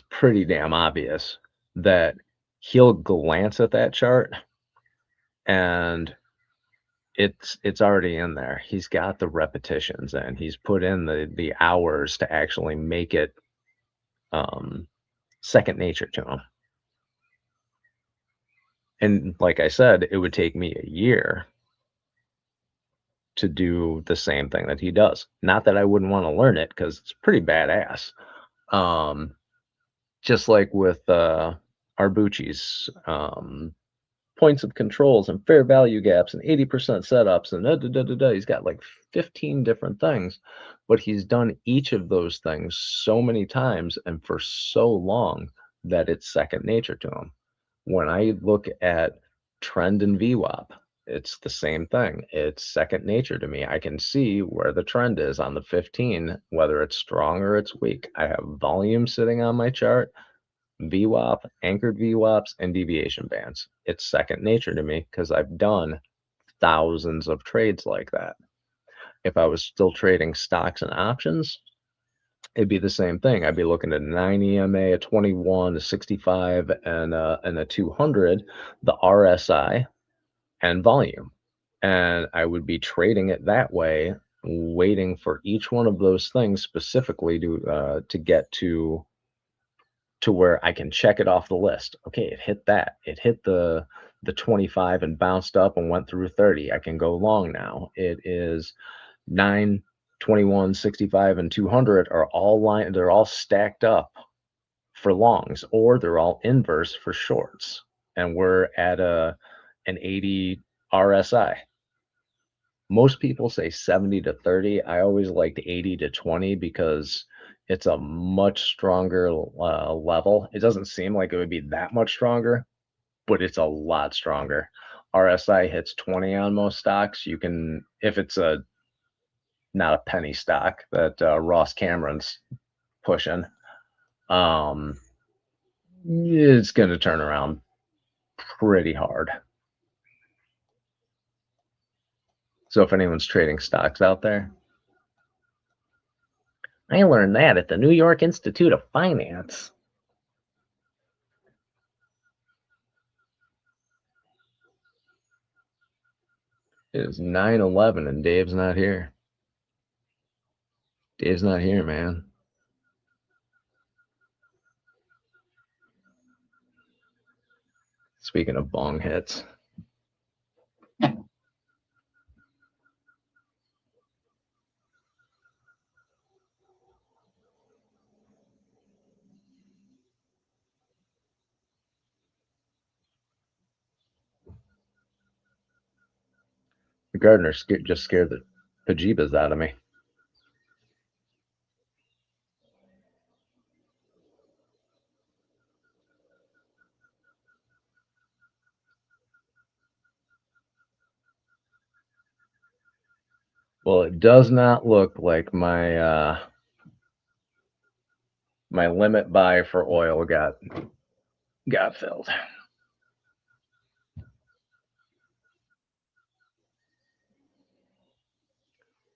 pretty damn obvious that he'll glance at that chart, and it's already in there. He's got the repetitions and he's put in the hours to actually make it second nature to him. And like I said, it would take me a year to do the same thing that he does. Not that I wouldn't want to learn it, because it's pretty badass. Just like with Arbucci's points of controls and fair value gaps and 80% setups and he's got like 15 different things, but he's done each of those things so many times and for so long that it's second nature to him. When I look at trend and VWAP, it's the same thing. It's second nature to me. I can see where the trend is on the 15, whether it's strong or it's weak. I have volume sitting on my chart, VWAP, anchored VWAPs, and deviation bands. It's second nature to me because I've done thousands of trades like that. If I was still trading stocks and options, it'd be the same thing. I'd be looking at a 9 EMA, a 21, a 65, and a 200, the RSI, and volume. And I would be trading it that way, waiting for each one of those things specifically to get to where I can check it off the list. Okay, it hit that. It hit the 25 and bounced up and went through 30. I can go long now. It is 9, 21, 65, and 200 are all line. They're all stacked up for longs, or they're all inverse for shorts. And we're at an 80 RSI. Most people say 70 to 30. I always liked 80 to 20 because it's a much stronger level. It doesn't seem like it would be that much stronger, but it's a lot stronger. RSI hits 20 on most stocks. You can, if it's not a penny stock that Ross Cameron's pushing, it's going to turn around pretty hard. So if anyone's trading stocks out there, I learned that at the New York Institute of Finance. It is 9/11 and Dave's not here. Dave's not here, man. Speaking of bong hits. The gardener just scared the bejeebas out of me. Well, it does not look like my my limit buy for oil got filled.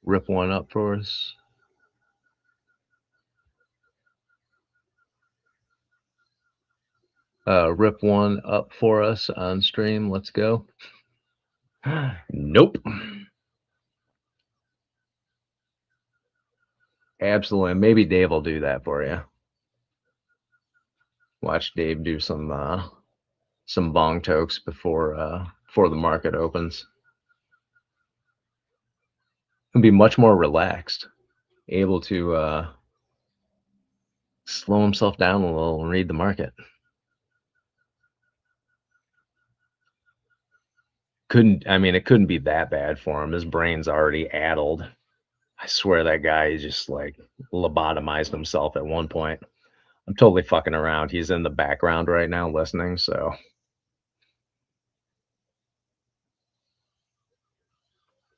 Rip one up for us. Rip one up for us on stream. Let's go. Nope. Absolutely. Maybe Dave will do that for you. Watch Dave do some bong tokes before the market opens. He'll be much more relaxed, able to slow himself down a little and read the market. It couldn't be that bad for him. His brain's already addled. I swear that guy just like lobotomized himself at one point. I'm totally fucking around. He's in the background right now listening, so.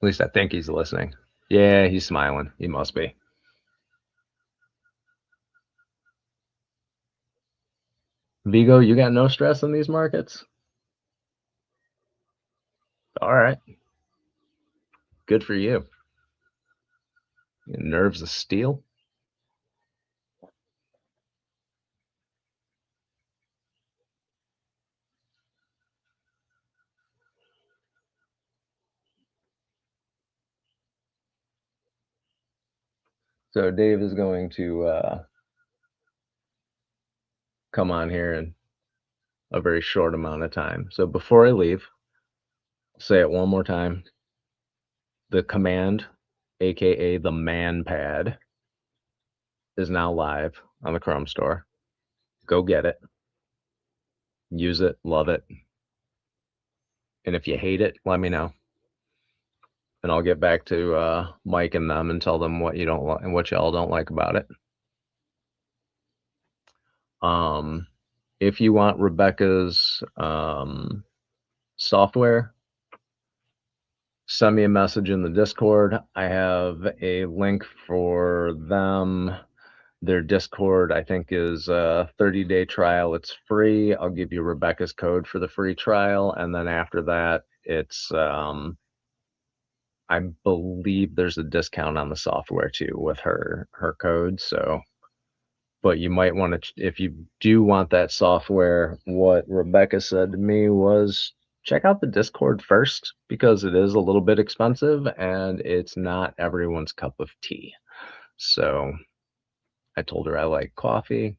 At least I think he's listening. Yeah, he's smiling. He must be. Vigo, you got no stress in these markets? All right. Good for you. Nerves of steel. So Dave is going to come on here in a very short amount of time. So before I leave, I'll say it one more time. The command, aka the man pad, is now live on the Chrome store. Go get it. Use it, love it. And if you hate it, let me know. And I'll get back to Mike and them and tell them what you don't like and what y'all don't like about it. If you want Rebecca's software, send me a message in the Discord. I have a link for them. Their Discord, I think, is a 30-day trial. It's free. I'll give you Rebecca's code for the free trial. And then after that, it's, I believe there's a discount on the software too with her code. So, but you might want to, if you do want that software, what Rebecca said to me was, check out the Discord first because it is a little bit expensive and it's not everyone's cup of tea. So I told her I like coffee.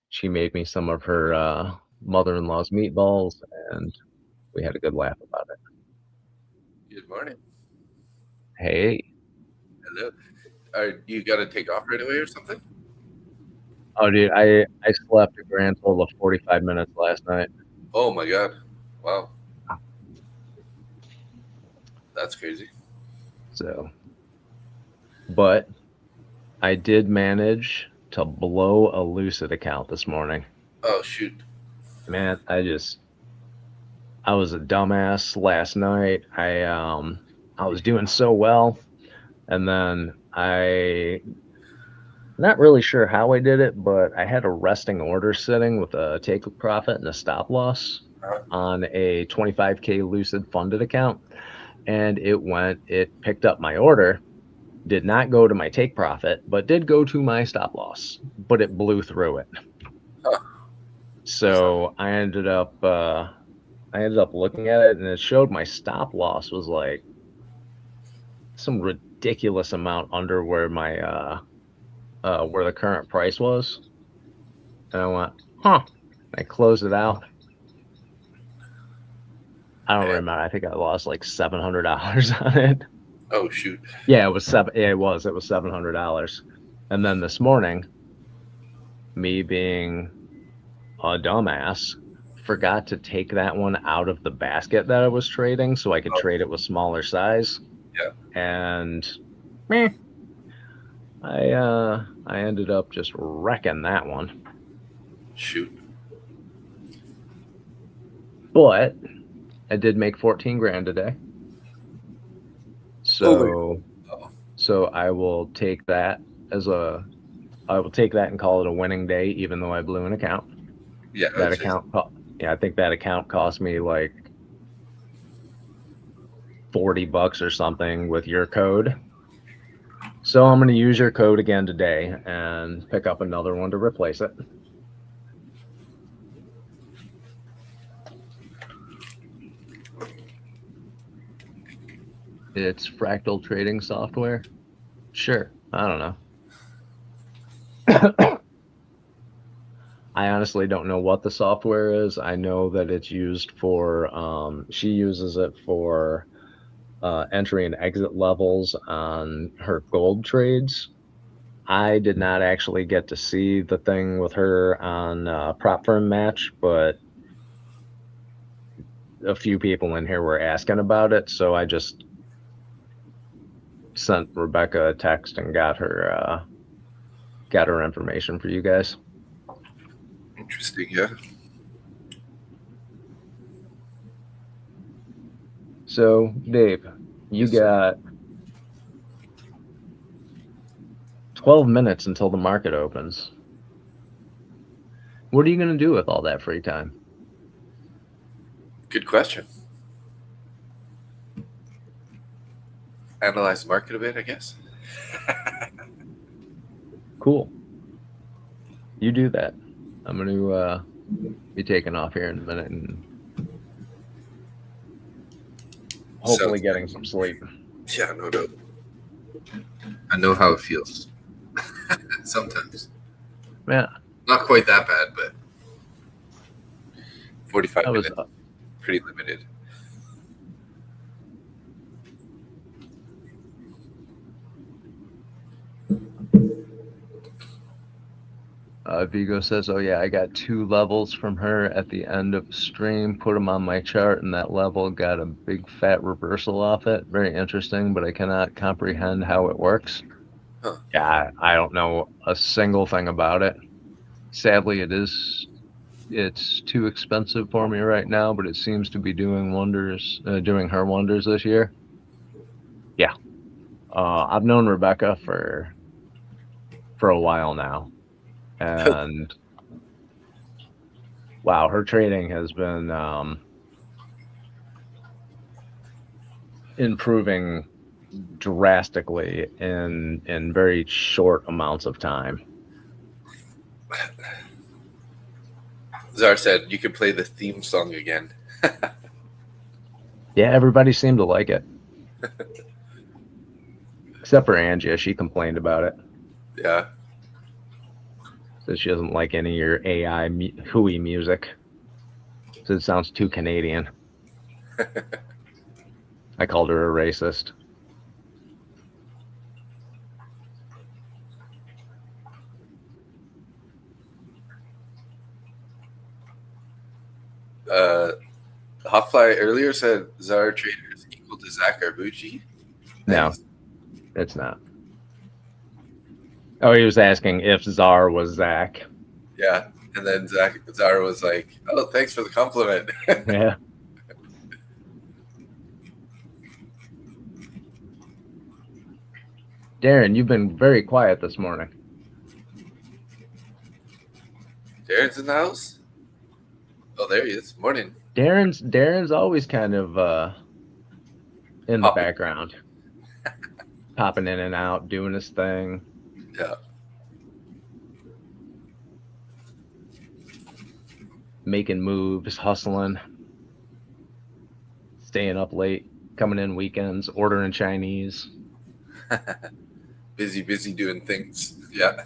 She made me some of her mother-in-law's meatballs and we had a good laugh about it. Good morning. Hey. Hello. You got to take off right away or something? Oh, dude, I slept a grand total of 45 minutes last night. Oh my God. Wow. That's crazy. So, but I did manage to blow a Lucid account this morning. Oh, shoot. Man, I was a dumbass last night. I was doing so well, and then not really sure how I did it, but I had a resting order sitting with a take profit and a stop loss on a 25K Lucid funded account, and it picked up my order, did not go to my take profit, but did go to my stop loss, but it blew through it. Huh. So I ended up looking at it and it showed my stop loss was like some ridiculous amount under where my where the current price was. And I went, huh. I closed it out. I don't remember. I think I lost like $700 on it. Oh, shoot. Yeah, it was $700. And then this morning, me being a dumbass, forgot to take that one out of the basket that I was trading so I could trade it with smaller size. Yeah. And I ended up just wrecking that one. Shoot. But I did make 14 grand today. So so I will take that and call it a winning day, even though I blew an account. Yeah. That account, I think that account cost me like $40 or something with your code. So I'm going to use your code again today and pick up another one to replace it. It's fractal trading software. Sure. I don't know. I honestly don't know what the software is. I know that it's used for, she uses it for entry and exit levels on her gold trades. I did not actually get to see the thing with her on prop firm match, but a few people in here were asking about it, so I just sent Rebecca a text and got her information for you guys. Interesting, yeah. So, Dave, you got 12 minutes until the market opens. What are you going to do with all that free time? Good question. Analyze the market a bit, I guess. Cool. You do that. I'm going to be taking off here in a minute and hopefully getting some sleep. Yeah, no doubt. I know how it feels. Sometimes. Yeah, Not quite that bad, but 45 I was minutes. Pretty limited. Vigo says, "Oh yeah, I got 2 levels from her at the end of the stream. Put them on my chart, and that level got a big fat reversal off it. Very interesting, but I cannot comprehend how it works." Huh. Yeah, I don't know a single thing about it. Sadly, it's too expensive for me right now, but it seems to be doing wonders, doing her wonders this year. Yeah, I've known Rebecca for a while now, and wow, her trading has been improving drastically in very short amounts of time. Czar said you could play the theme song again. Yeah, everybody seemed to like it. Except for Angie, she complained about it. Yeah. So she doesn't like any of your AI hooey music. So it sounds too Canadian. I called her a racist. Hotfly earlier said Czar Trader is equal to Zach Arbucci. No, it's not. Oh, he was asking if Czar was Zach. Yeah. And then Czar was like, "Oh, thanks for the compliment." Yeah. Darren, you've been very quiet this morning. Darren's in the house? Oh, there he is. Morning. Darren's always kind of in the background. Popping in and out, doing his thing. Yeah. Making moves, hustling, staying up late, coming in weekends, ordering Chinese. busy doing things. Yeah.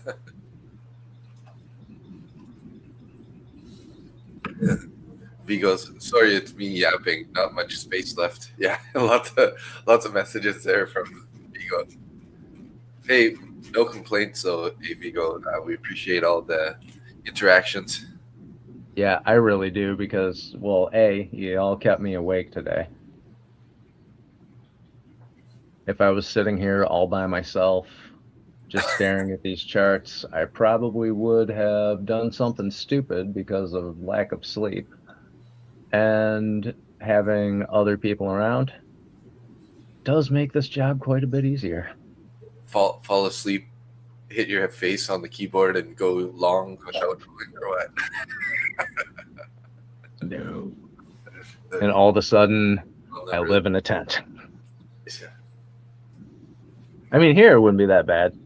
V goes, "Sorry, it's me yapping. Not much space left." Yeah, lots of messages there from Vigo. Hey, no complaints though, hey, Vigo. We appreciate all the interactions. Yeah, I really do because, well, A, you all kept me awake today. If I was sitting here all by myself, just staring at these charts, I probably would have done something stupid because of lack of sleep. And having other people around does make this job quite a bit easier. Fall asleep, hit your face on the keyboard, and go long without knowing or what? No. And all of a sudden, I live in a tent. Yeah. I mean, here it wouldn't be that bad,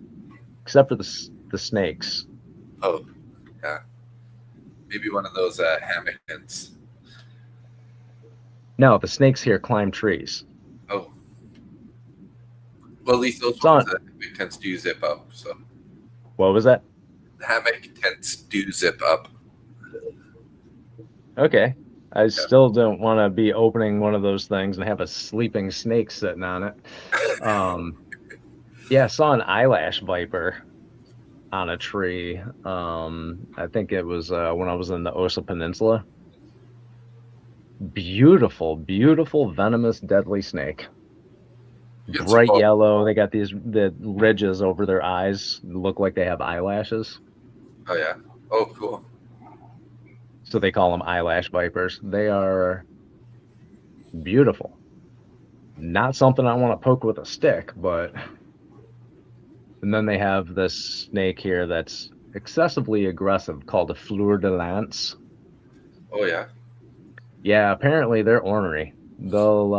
except for the snakes. Oh, yeah. Maybe one of those hammock tents. No, the snakes here climb trees. Oh. Well, at least those ones, hammock tents do zip up. So. What was that? The hammock tents do zip up. Okay. I still don't want to be opening one of those things and have a sleeping snake sitting on it. Yeah, I saw an eyelash viper on a tree. I think it was when I was in the Osa Peninsula. Beautiful, beautiful, venomous, deadly snake. Bright yellow. They got the ridges over their eyes. Look like they have eyelashes. Oh, yeah. Oh, cool. So they call them eyelash vipers. They are beautiful. Not something I want to poke with a stick, but... And then they have this snake here that's excessively aggressive called a fleur de lance. Oh, yeah? Yeah, apparently they're ornery. They'll,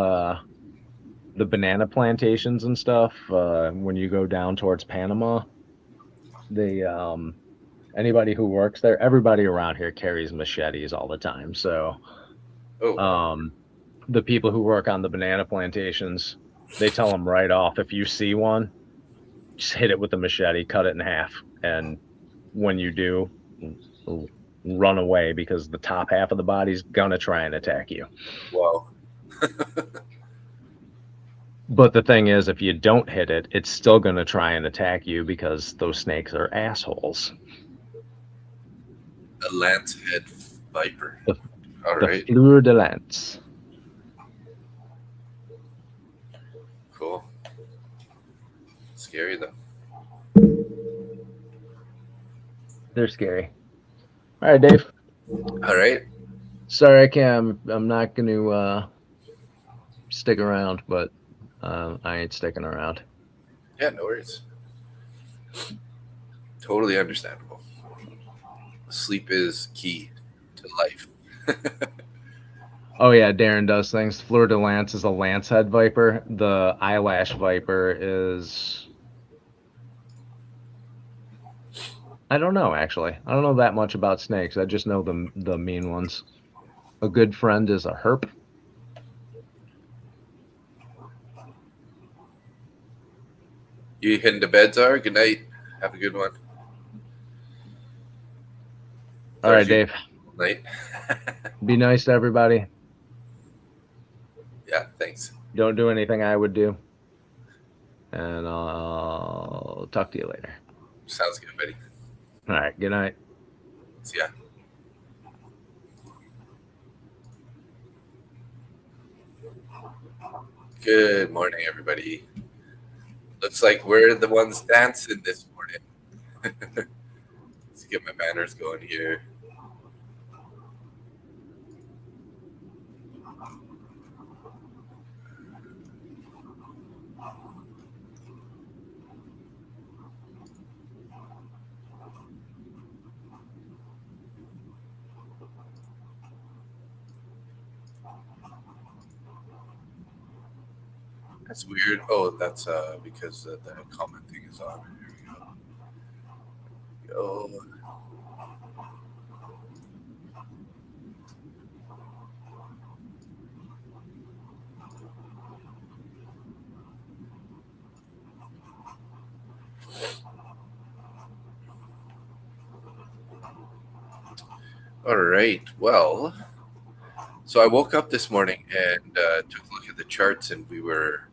the banana plantations and stuff, when you go down towards Panama, they, anybody who works there, everybody around here carries machetes all the time. So, the people who work on the banana plantations, they tell them right off, if you see one, just hit it with a machete, cut it in half, and when you do, run away, because the top half of the body's gonna try and attack you. Wow. But the thing is, if you don't hit it, it's still gonna try and attack you, because those snakes are assholes. A lance head viper. All The right. fleur de lance. Cool. Scary though. They're scary. All right, Dave. All right. Sorry, I can't. I'm not going to stick around, but I ain't sticking around. Yeah, no worries. Totally understandable. Sleep is key to life. Oh yeah, Darren does things. Fleur de lance is a lance head viper. The eyelash viper is, I don't know, actually. I don't know that much about snakes. I just know the mean ones. A good friend is a herp. You hitting the beds are? Good night. Have a good one. All right, Dave. Night. Be nice to everybody. Yeah, thanks. Don't do anything I would do. And I'll talk to you later. Sounds good, buddy. All right, good night. See ya. Good morning, everybody. Looks like we're the ones dancing this morning. Let's get my banners going here. That's weird. Oh, that's because the comment thing is on. Here we go. All right. Well, so I woke up this morning and took a look at the charts, and we were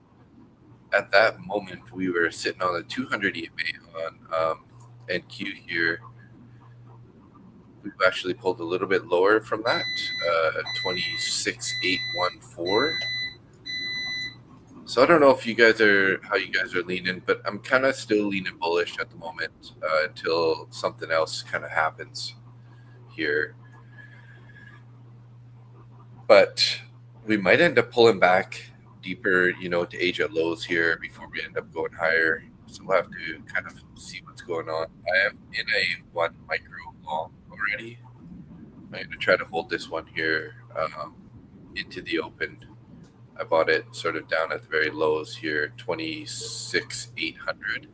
at that moment we were sitting on a 200 EMA on NQ here. We've actually pulled a little bit lower from that, 26.814. So I don't know if you guys are how you guys are leaning, but I'm kind of still leaning bullish at the moment until something else kind of happens here. But we might end up pulling back deeper, to age at lows here before we end up going higher. So we'll have to kind of see what's going on. I am in a 1 micro long already. I'm going to try to hold this one here into the open. I bought it sort of down at the very lows here, 26,800.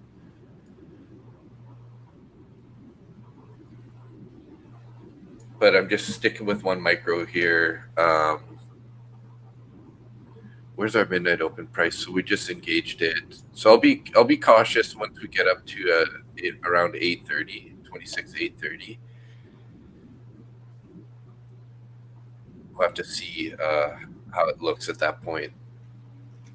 But I'm just sticking with 1 micro here. Where's our midnight open price? So we just engaged it. So I'll be cautious once we get up to around 830, 26,830. We'll have to see how it looks at that point,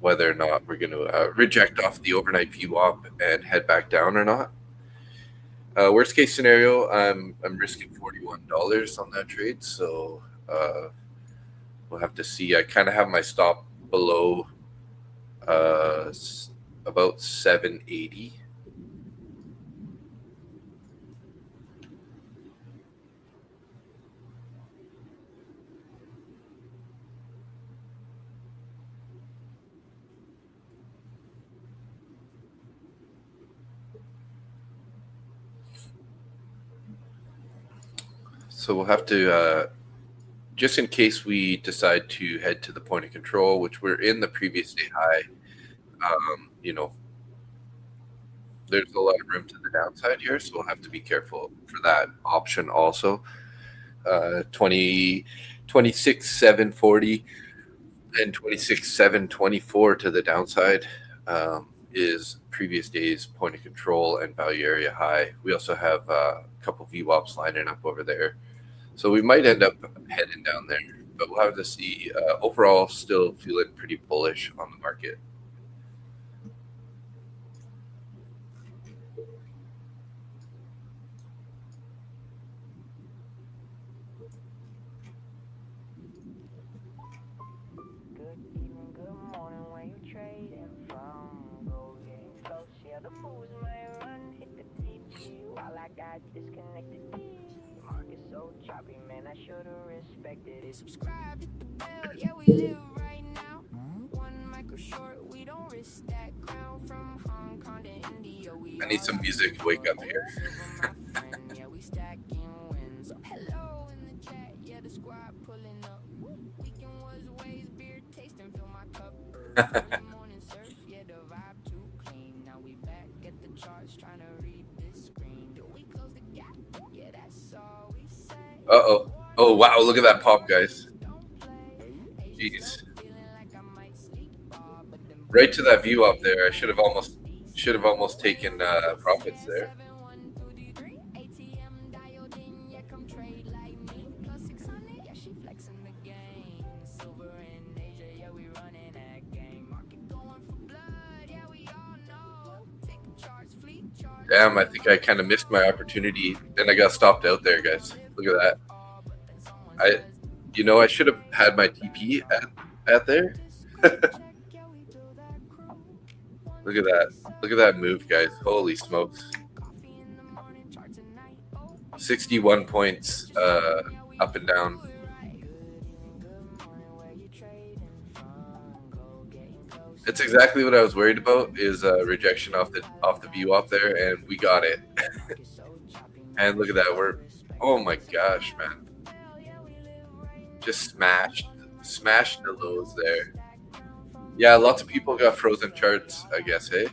whether or not we're going to reject off the overnight VWAP and head back down or not. Worst case scenario, I'm risking $41 on that trade, so we'll have to see. I kind of have my stop below about 780. So we'll have to, just in case we decide to head to the point of control, which we're in the previous day high, there's a lot of room to the downside here. So we'll have to be careful for that option also. 26,740 and 26,724 to the downside is previous day's point of control and value area high. We also have a couple VWAPs lining up over there. So we might end up heading down there, but we'll have to see. Overall, still feeling pretty bullish on the market. Subscribe, hit the bell, yeah, we live right now. One micro short, we don't risk that crown. From Hong Kong to India, we I need some music to wake up here. yeah, we stacking wins. Hello in the chat, yeah, the squad pulling up. Weekend was ways, beer tasting, fill my cup. Early morning surf, yeah, the vibe too clean. Now we back at the charts, trying to read this screen. Do we close the gap? Yeah, that's all we say. Uh-oh. Oh, wow, look at that pop, guys. Jeez. Right to that view up there. I should have almost taken profits there. Damn, I think I kind of missed my opportunity, and I got stopped out there, guys. Look at that. I should have had my TP at there. Look at that. Look at that move, guys. Holy smokes. 61 points up and down. It's exactly what I was worried about, is rejection off the VWAP there, and we got it. And look at that. Oh my gosh, man. Just smashed the lows there. Yeah, lots of people got frozen charts, I guess, hey?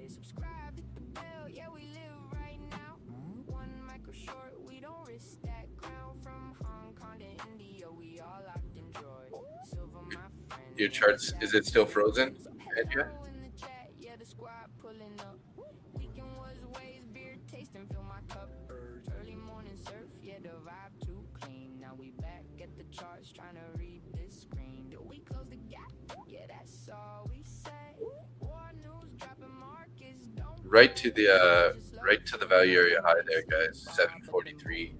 Subscribe, hit the bell, yeah, we live right now. One micro short, we don't risk that crown. From Hong Kong to India, we all locked in joy. Silver, my friend. Your charts, is it still frozen? Yeah, the squad pulling up. Weekend was ways, beer tasting, fill my cup. Early morning surf, yeah, the vibe too clean. Now we back at the charts, trying to read this screen. Do we close the gap? Yeah, that's all we say. War news dropping markets, don't Right to the value area high there, guys. 743.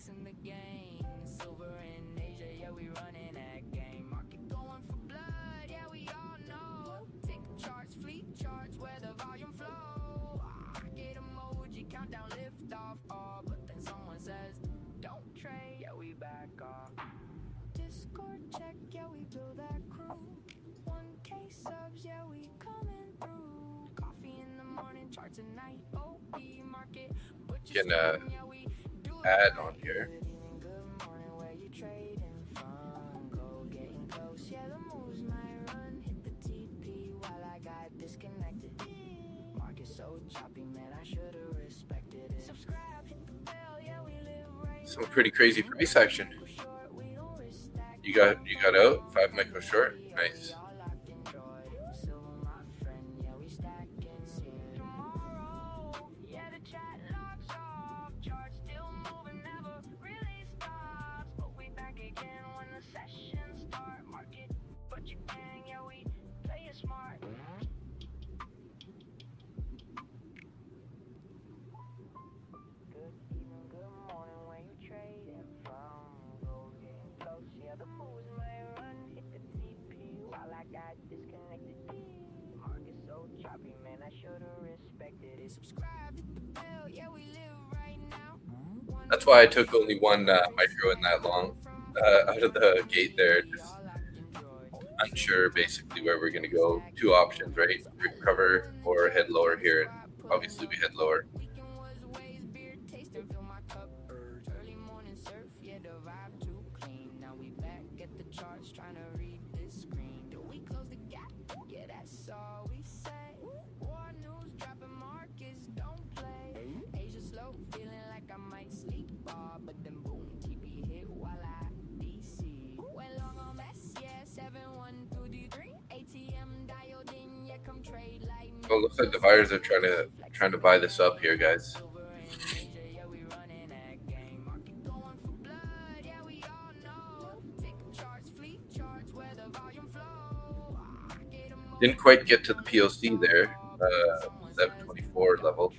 In the game, silver in Asia, yeah, we running that game. Market going for blood, yeah, we all know. Tick charts, fleet charts, where the volume flow. Get emoji, countdown, lift off, but then someone says, don't trade, yeah, we back off. Discord check, yeah, we build that crew. 1K subs, yeah, we coming through. Coffee in the morning, charts at night, OP market. Can add on here. Some pretty crazy price action. You got out 5 micro short. Nice. That's why I took only one micro in that long out of the gate there. Just unsure basically where we're going to go. Two options, right? Recover or head lower here. And obviously we head lower. Well, it looks like the buyers are trying to buy this up here, guys. Didn't quite get to the POC there, 724 level.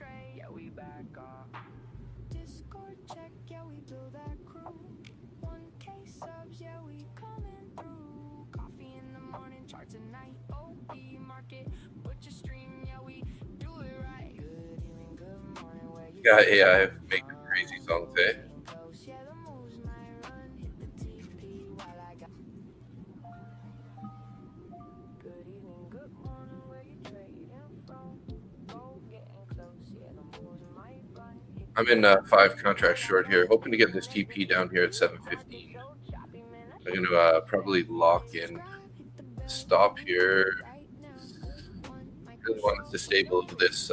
Yeah, AI making crazy songs, eh? I'm in 5 contracts short here, hoping to get this TP down here at 715. I'm going to probably lock in stop here. Really want to stable this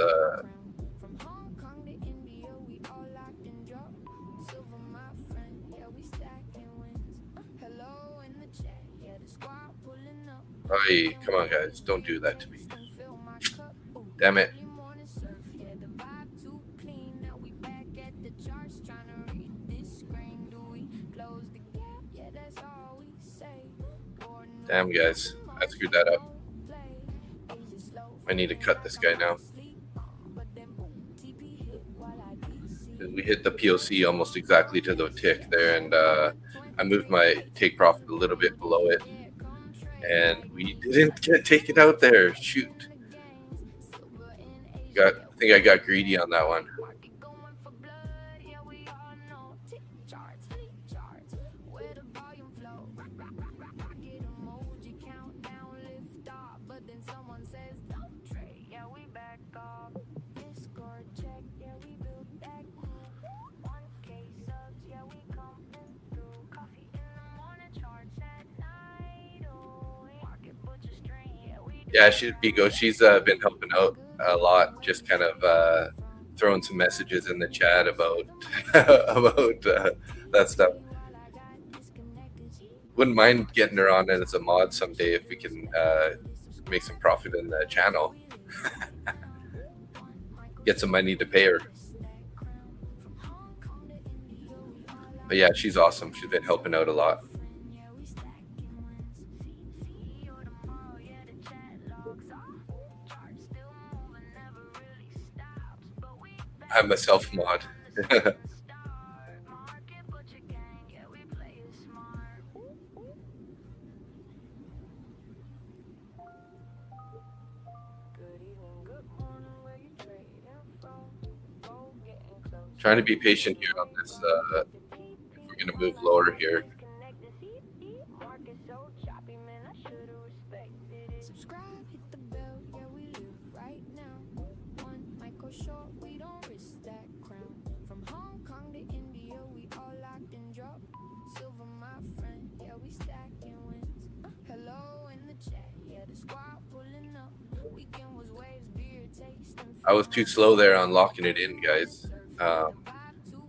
Hey, come on, guys. Don't do that to me. Damn it. Damn, guys. I screwed that up. I need to cut this guy now. We hit the POC almost exactly to the tick there, and I moved my take profit a little bit below it. And we didn't get taken out there. Shoot. I think I got greedy on that one. Yeah, she's Bigo. She's been helping out a lot, just kind of throwing some messages in the chat about about that stuff. Wouldn't mind getting her on as a mod someday if we can make some profit in the channel. Get some money to pay her. But yeah, she's awesome. She's been helping out a lot. I'm a self-mod. Trying to be patient here on this if we're going to move lower here. I was too slow there on locking it in, guys.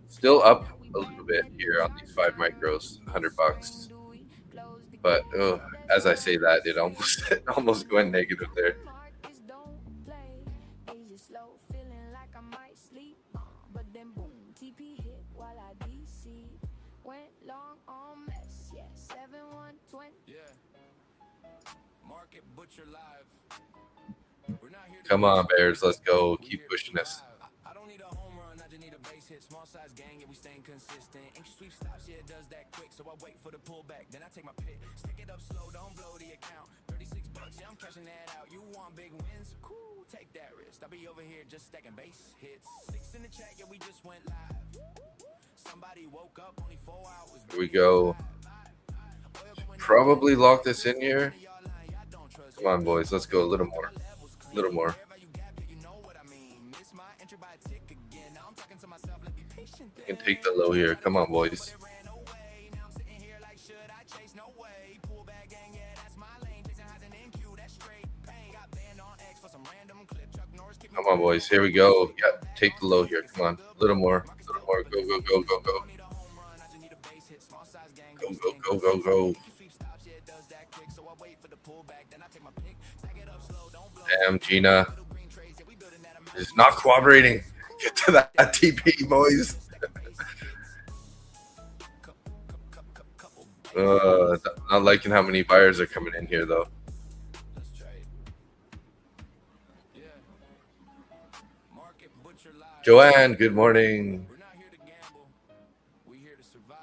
Still up a little bit here on these 5 micros, $100. But as I say that, it almost went negative there. Come on, Bears, let's go. Keep pushing us. I don't need a home run, I just need a base hit. Small size gang, and we staying consistent. NQ sweep stops, yeah, it does that quick. So I wait for the pullback, then I take my pick. Stick it up slow, don't blow the account. $36, yeah, I'm cashing that out. You want big wins? Cool, take that risk. I'll be over here just stacking base hits. 6 in the chat, yeah, we just went live. Somebody woke up only 4 hours. Here we go. Probably lock this in here. Come on, boys. Let's go a little more. A little more. You can take the low here. Come on, boys. Come on, boys. Here we go. Yeah, take the low here. Come on. A little more. A little more. Go, go, go, go, go. Go, go, go, go, go. Damn, Gina. Is not cooperating. Get to that TP, boys. Not liking how many buyers are coming in here, though. Joanne, good morning. We're not here to gamble. We're here to survive.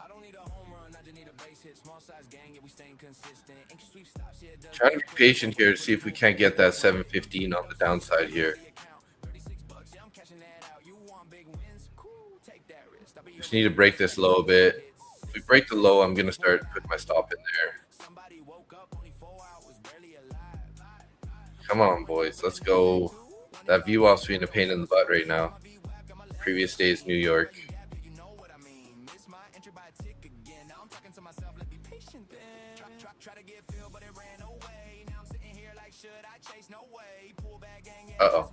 I don't need a home run. I just need a base hit. Small size gang, yeah, we staying consistent. NQ sweep stops, yeah, does Trying to be patient here to see if we can't get that 715 on the downside here. Just need to break this low a bit. If we break the low, I'm going to start putting my stop in there. Come on, boys. Let's go. That VWAP's being a pain in the butt right now. Previous days, New York. Uh-oh.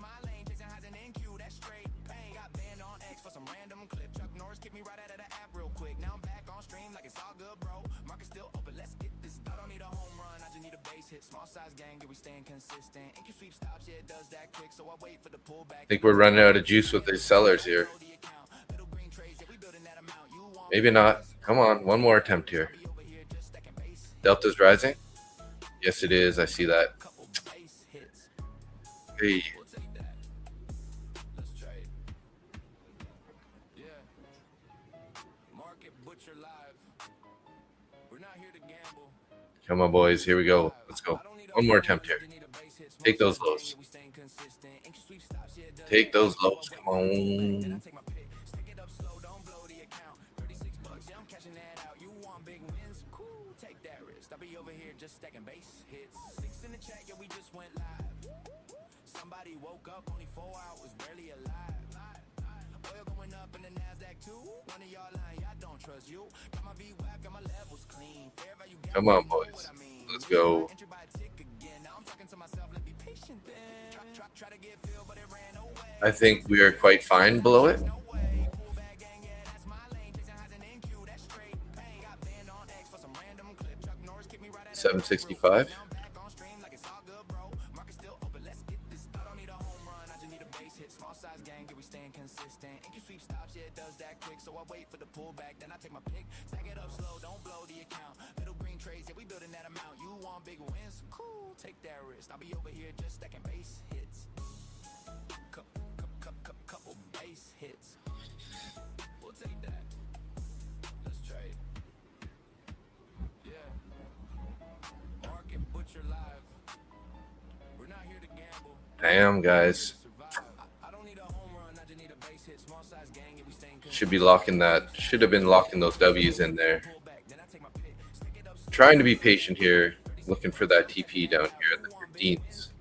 I think we're running out of juice with these sellers here. Maybe not. Come on, one more attempt here. Delta's rising? Yes, it is. I see that. Hey. Come on, boys. Here we go. Let's go. One more attempt here. Take those lows. Take those lows. Come on. Somebody woke up only 4 hours, barely alive. Oil going up in the NASDAQ too. One of y'all lying, I don't trust you. Got my VWAP, got my levels clean. Fair value. Come on, boys. Let's go. I think we are quite fine below it. 765. Take that risk. I'll be over here just stacking base hits. Couple base hits. We'll take that. Let's trade. Yeah. Market butcher live. We're not here to gamble. Damn, guys. Should be locking that. Should have been locking those W's in there. Trying to be patient here. Looking for that TP down here at the 15s.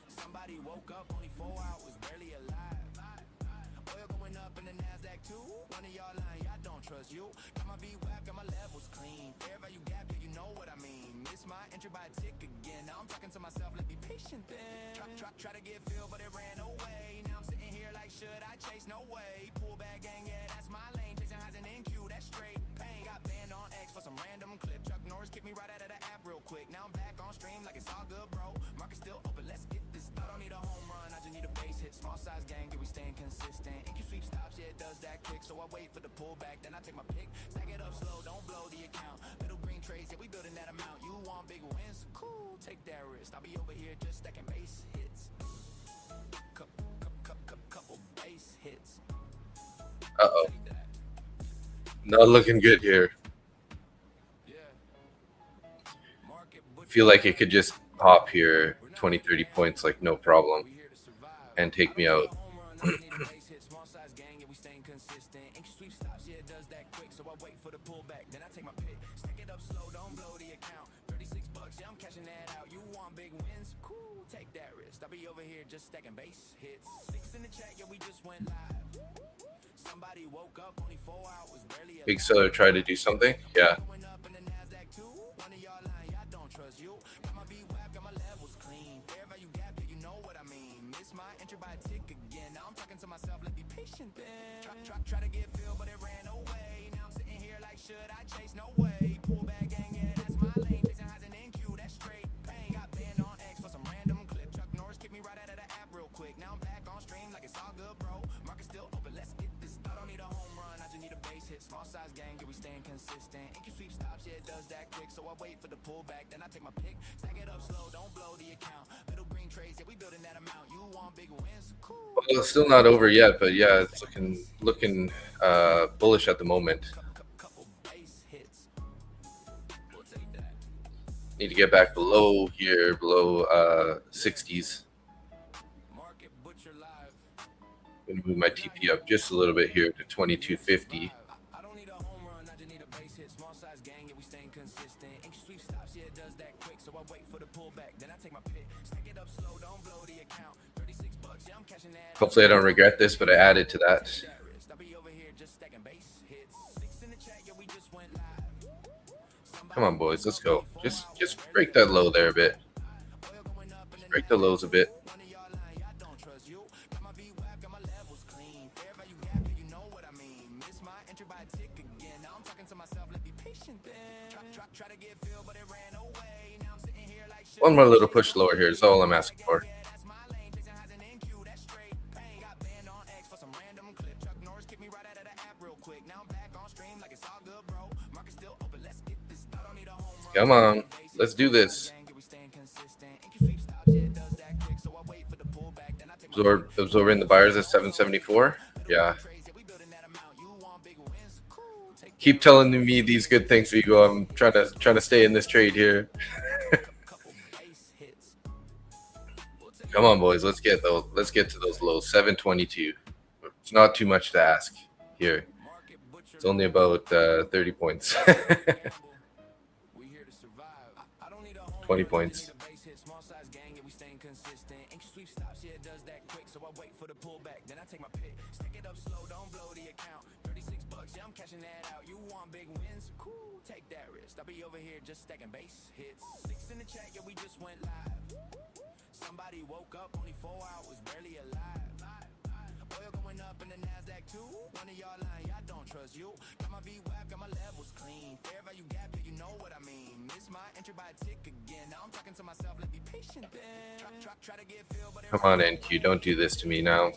Somebody woke up only 4 hours, barely alive. Oil going up in the NASDAQ too. One of y'all lying, I don't trust you. Got my VWAP, got my levels clean. Fair value gap, yeah, you know what I mean. Miss my entry by a tick again. Now I'm talking to myself, let's be patient then. Try to get filled, but it ran away. Now I'm sitting here like, should I chase? No way. Pull back gang, yeah, that's my lane. Chasing highs in NQ, that's straight pain. Got banned on X for some random clip. Chuck Norris kicked me right out of the app real quick. Now I'm back on stream like it's all good, bro. Market still open, let's get this. I don't need a home run, I just need a base hit. Small size gang, yeah, we staying consistent. NQ sweep stops, yeah, it does that quick. So I wait for the pullback, then I take my pick. Stack it up slow, don't blow the account. Little green trades, yeah, we building that amount. You want big wins? Cool, take that risk. I'll be over here just stacking base hits. Couple base hits. Uh-oh. Not looking good here. feel like it could just pop here 20-30 points like no problem and take me out. Big seller tried to do something. Yeah. Well, it's still not over yet, but yeah, it's looking bullish at the moment. Need to get back below here, below 60s. I'm gonna move my TP up just a little bit here to 2250. Hopefully I don't regret this, but I added to that. Come on, boys, let's go. Just break that low there a bit. Just break the lows a bit. One more little push lower here is all I'm asking for. Come on, let's do this. Absorbing the buyers at 774. Yeah. Keep telling me these good things, Vigo. I'm trying to stay in this trade here. Come on, boys. Let's get to those lows. 722. It's not too much to ask here. It's only about 30 points. 20 points. Somebody woke up only 4 hours, barely alive. Oil going up in the NASDAQ too. One of y'all lying, I don't trust you. Got my VWAP, got my levels clean. Fair value gap, yeah, you know what I mean. Miss my entry by a tick again. Now I'm talking to myself, let me be patient then. Try to get filled, but Come on, NQ, don't do this to me now.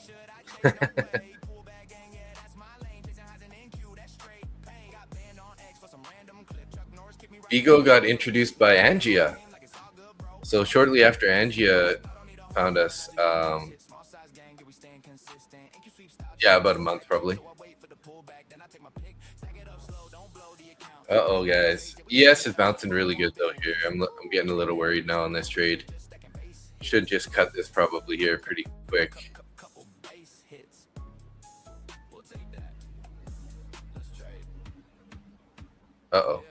Vigo got introduced by Angia. So shortly after Angia found us, yeah, about a month probably. Uh-oh, guys. ES is bouncing really good though here. I'm getting a little worried now on this trade. Should just cut this probably here pretty quick. Uh-oh.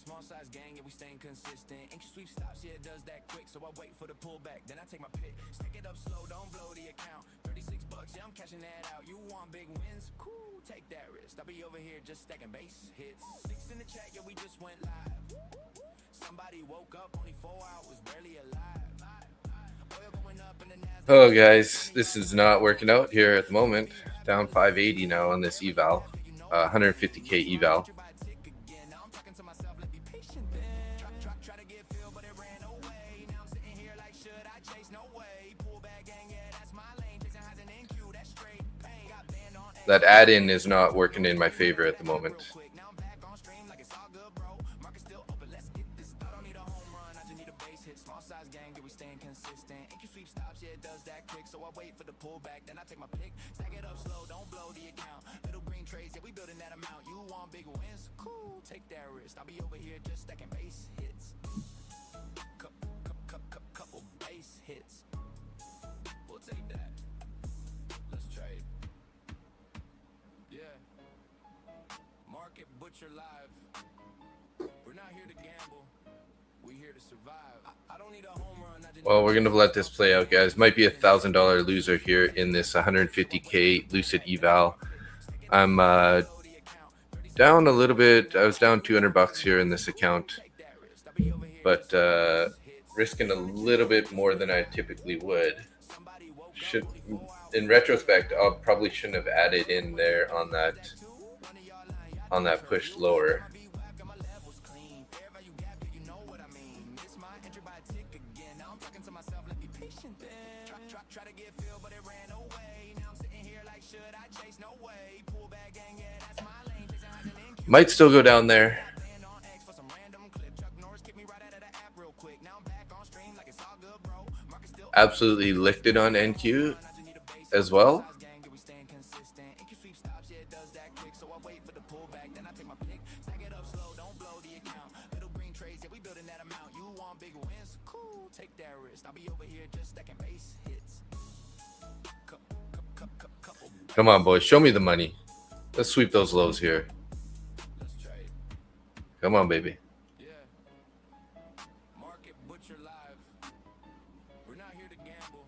Small size gang, yeah, we staying consistent. NQ sweep stops, yeah, it does that quick. So I wait for the pullback, then I take my pick. Stack it up slow, don't blow the account. 36 bucks, yeah, I'm cashing that out. You want big wins? Cool, take that risk. I'll be over here just stacking base hits. 6 in the chat, yeah, we just went live. Somebody woke up only 4 hours, barely alive. Oil going up in the NASDAQ. Oh, guys, this is not working out here at the moment. Down 580 now on this eval, 150k eval. That add-in is not working in my favor at the moment. wait for the pullback, then I take my pick. Stack it up slow, don't blow the account. Little green trades, yeah, we building that amount. You want big wins? Cool, take that risk. I'll be over here just stacking base hits. Couple base hits. We'll take that. Let's trade. Yeah. Market Butcher Live. We're not here to gamble. We're here to survive. I don't need a home run. Well, we're gonna let this play out, guys. Might be $1,000 loser here in this 150K Lucid eval. I'm down a little bit. I was down $200 here in this account, but risking a little bit more than I typically would. Should, in retrospect, I probably shouldn't have added in there on that push lower. Might still go down there. Absolutely licked it on NQ as well. Come on, boys. Show me the money. Let's sweep those lows here. Come on, baby. Yeah. Market Butcher Live. We're not here to gamble.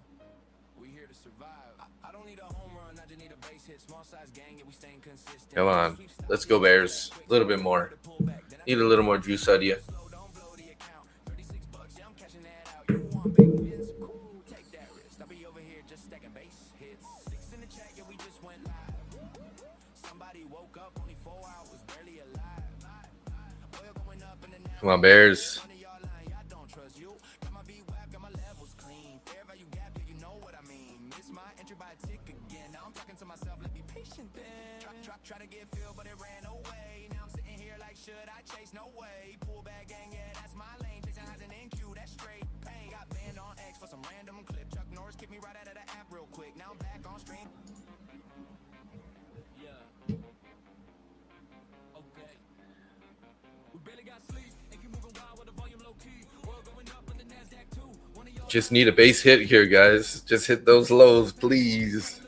We're here to survive. I don't need a home run. I just need a base hit. Small size gang, and we staying consistent. Come on. Let's go, Bears. A little bit more. Need a little more juice out of you. Come on, Bears. Try to get filled, but it ran away. Now I'm sitting here like, should I chase? No way. Pull back gang, yeah, that's my lane. Chasing highs in NQ, that's straight pain. Got banned on X for some random clip. Chuck Norris kicked me right out of the app real quick. Now I'm back on stream. Yeah. Okay. We barely got sleep. If you moving wild with the volume low key. Oil going up on the NASDAQ too. Just need a base hit here, guys. Just hit those lows, please.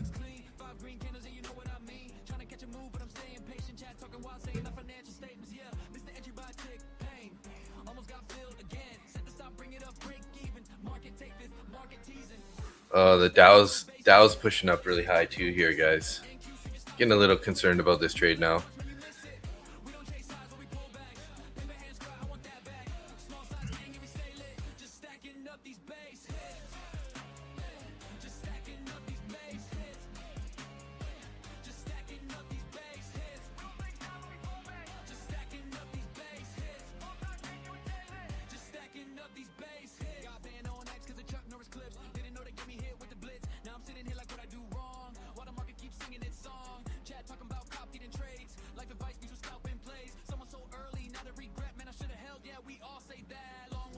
The Dow's pushing up really high too here, guys. Getting a little concerned about this trade now.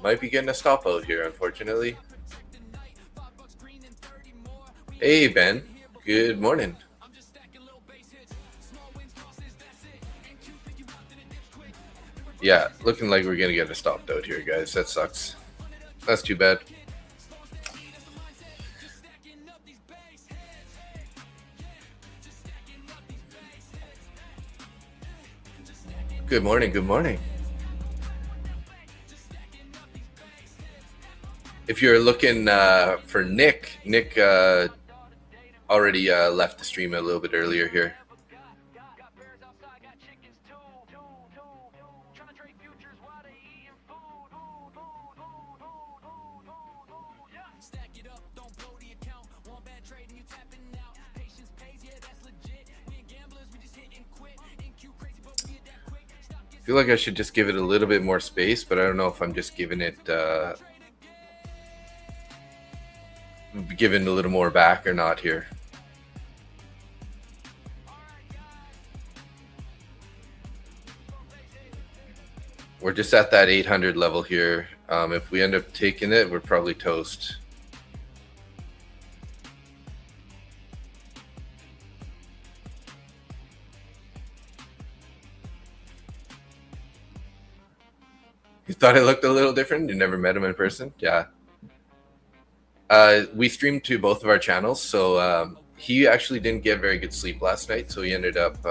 Might be getting a stop out here, unfortunately. Hey, Ben. Good morning. Yeah, looking like we're going to get a stop out here, guys. That sucks. That's too bad. Good morning. Good morning. If you're looking for Nick already left the stream a little bit earlier here. I feel like I should just give it a little bit more space, but I don't know if I'm just giving it giving a little more back or not here. We're just at that 800 level here. If we end up taking it, we're probably toast. You thought it looked a little different? You never met him in person? Yeah. We streamed to both of our channels, so he actually didn't get very good sleep last night, so he ended up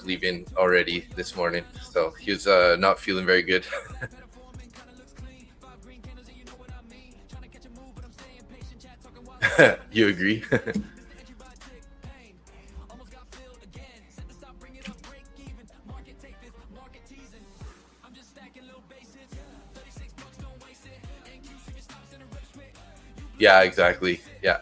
leaving already this morning. So he was not feeling very good. You agree? Yeah, exactly. Yeah.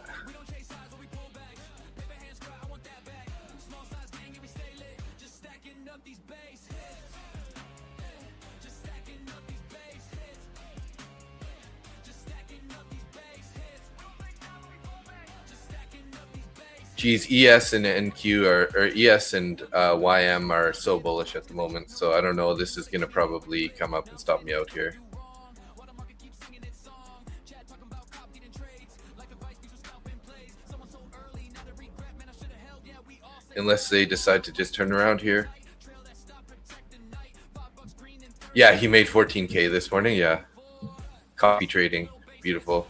Geez, ES and NQ or ES and YM are so bullish at the moment. So I don't know. This is going to probably come up and stop me out here. Unless they decide to just turn around here. Yeah, he made 14K this morning. Yeah. Copy trading. Beautiful.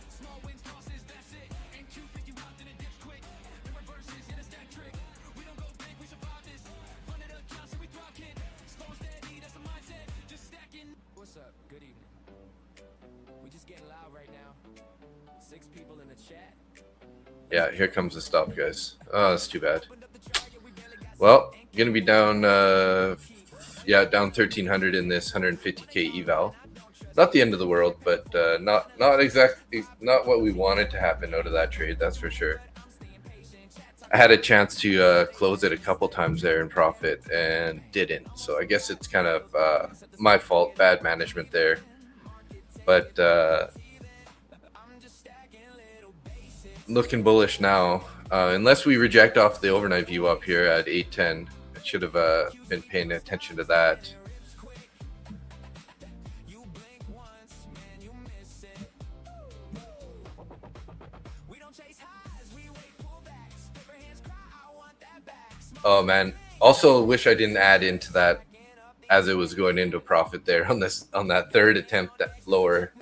What's up? Good evening. We just getting loud right now. 6 people in the chat. Yeah, here comes the stop, guys. Oh, that's too bad. Well, gonna be down yeah, down 1300 in this 150K eval. Not the end of the world, but not exactly not what we wanted to happen out of that trade, that's for sure. I had a chance to close it a couple times there in profit and didn't. So I guess it's kind of my fault, bad management there. But looking bullish now. Unless we reject off the overnight view up here at 810. I should have been paying attention to that. Oh man, also wish I didn't add into that as it was going into profit there on that third attempt at lower.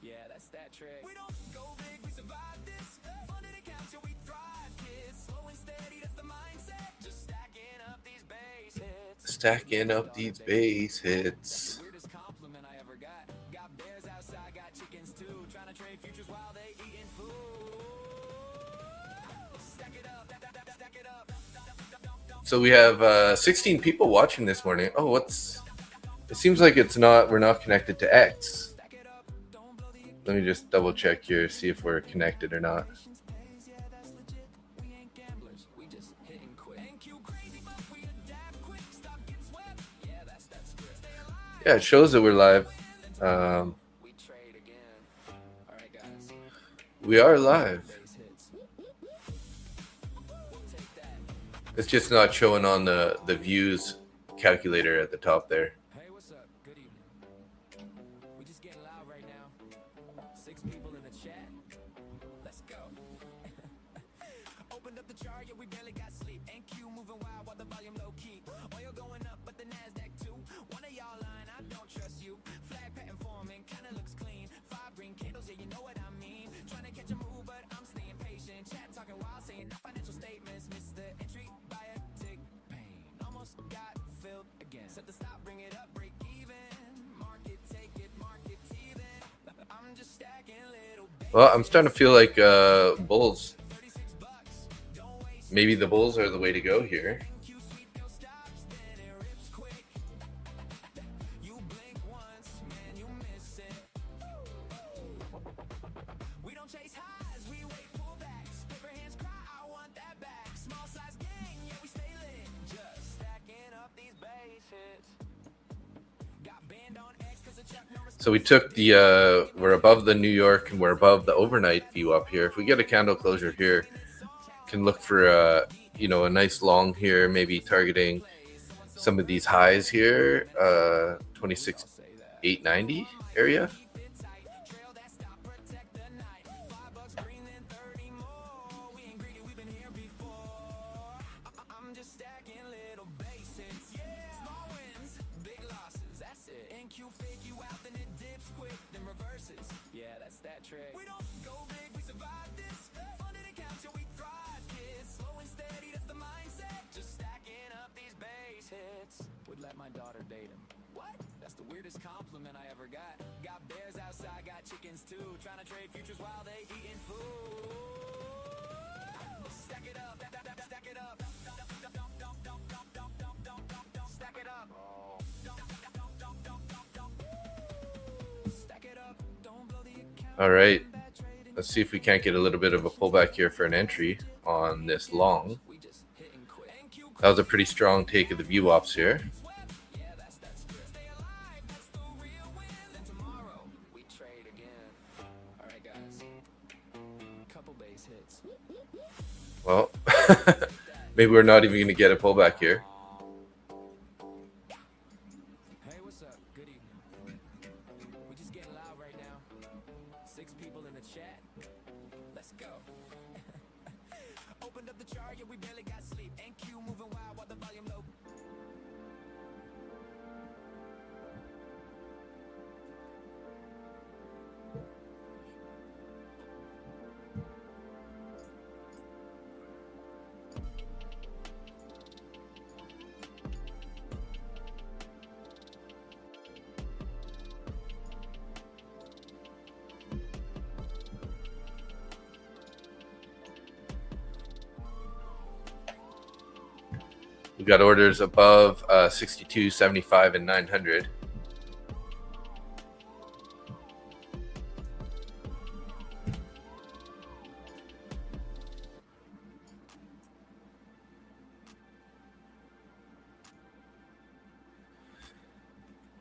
Yeah, that's that trick. We don't go big, we survive this. Funded accounts, yeah, we thrive, kids. Slow and steady, that's the mindset. Just stacking up these base hits. Stacking up these base hits. Weirdest compliment I ever got. Got bears outside, got chickens too. Trying to trade futures while they eating food. Stack it up, stack it up. So we have 16 people watching this morning. Oh, what's... It seems like we're not connected to X. Let me just double check here, see if we're connected or not. Yeah, it shows that we're live. We are live. It's just not showing on the views calculator at the top there. Hey, what's up? Good evening. We just getting loud right now. 6 people in the chat. Let's go. Opened up the chart, yeah, we barely got sleep. NQ moving wild while the volume low key. Oil going up, but the Nasdaq too. One of y'all lying, I don't trust you. Flag pattern forming, kinda looks clean. 5 green candles, yeah, you know what I mean. Trying to catch a move, but I'm staying patient. Chat talking wild, saying no financial statements. Miss the entry by a tick pain. Almost got filled again. Set the stop, bring it up, break even. Market, take it, market even. I'm just stacking little. Well, I'm starting to feel like bulls. Maybe the bulls are the way to go here. So we took the we're above the New York and we're above the overnight VWAP here. If we get a candle closure here, can look for a nice long here, maybe targeting some of these highs here, 26,890 area. Let my daughter date him. What? That's the weirdest compliment I ever got. Got bears outside, got chickens too. Trying to trade futures while they eating food. Stack it up, stack it up. Stack it up. Stack it up. Don't blow the account. All right. Let's see if we can't get a little bit of a pullback here for an entry on this long. That was a pretty strong take of the VWAPs here. Well, maybe we're not even going to get a pullback here. Hey, what's up? Good evening. We just getting loud right now. 6 people in the chat. Let's go. Opened up the chart, yeah, we barely got sleep. NQ moving wild while the volume low. We got orders above 62, 75, and 900.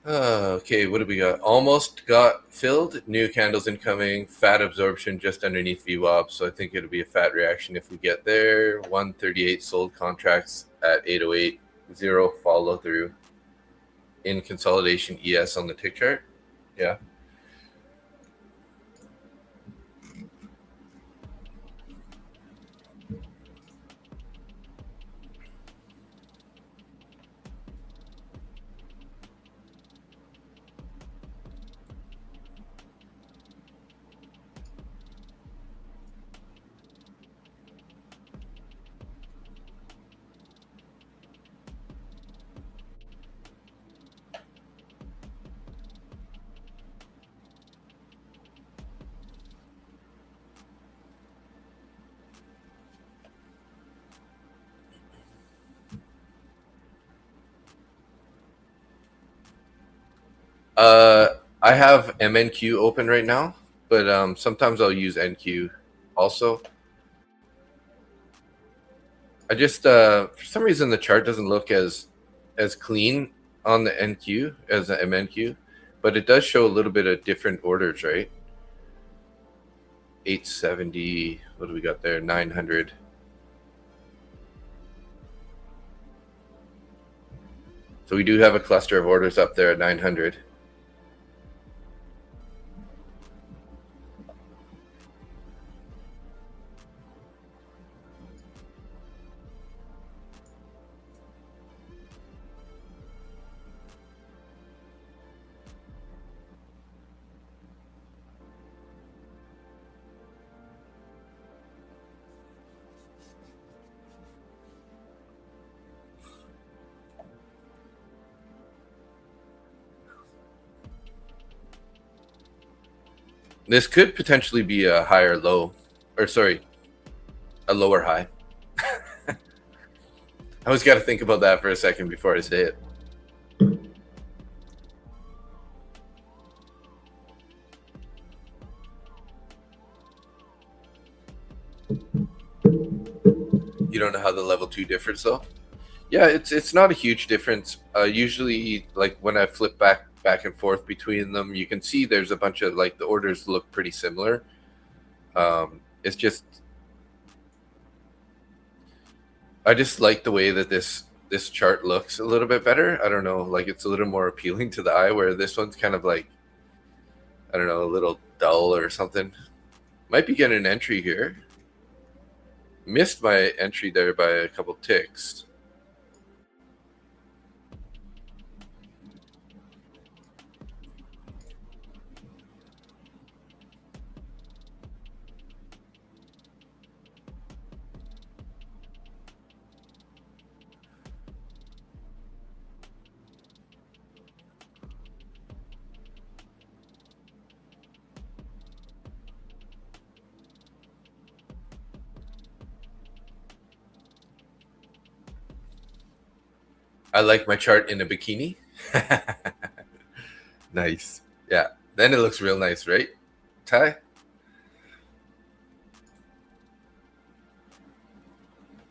Okay, what do we got? Almost got filled. New candles incoming. Fat absorption just underneath VWAP. So I think it'll be a fat reaction if we get there. 138 sold contracts at 808. 0 follow through. In consolidation ES on the tick chart. Yeah. I have MNQ open right now, but sometimes I'll use NQ also. I just for some reason the chart doesn't look as clean on the NQ as the MNQ, but it does show a little bit of different orders, right? 870. What do we got there? 900. So we do have a cluster of orders up there at 900. This could potentially be a higher low, or sorry, a lower high. I always got to think about that for a second before I say it. You don't know how the level 2 differs though? Yeah, it's not a huge difference. Usually, like when I flip back back and forth between them. You can see there's a bunch of like the orders look pretty similar. It's just I just like the way that this chart looks a little bit better. I don't know, like it's a little more appealing to the eye, where this one's kind of like, I don't know, a little dull or something. Might be getting an entry here. Missed my entry there by a couple ticks. I like my chart in a bikini. Nice. Yeah. Then it looks real nice, right, Ty?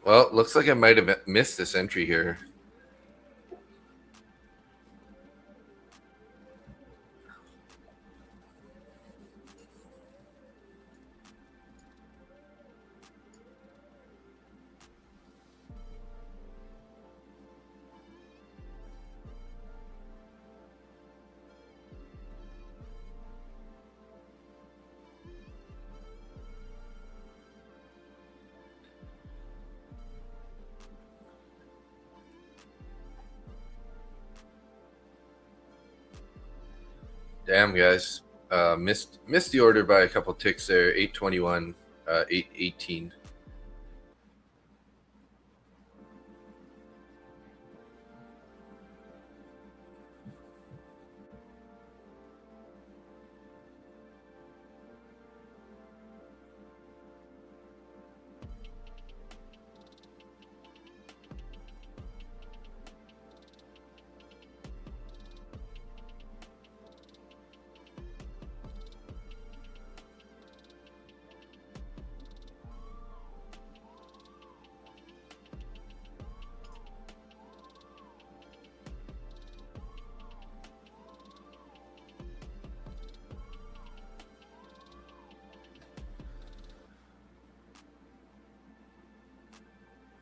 Well, looks like I might have missed this entry here. Damn, guys. Missed the order by a couple ticks there. 821, 818.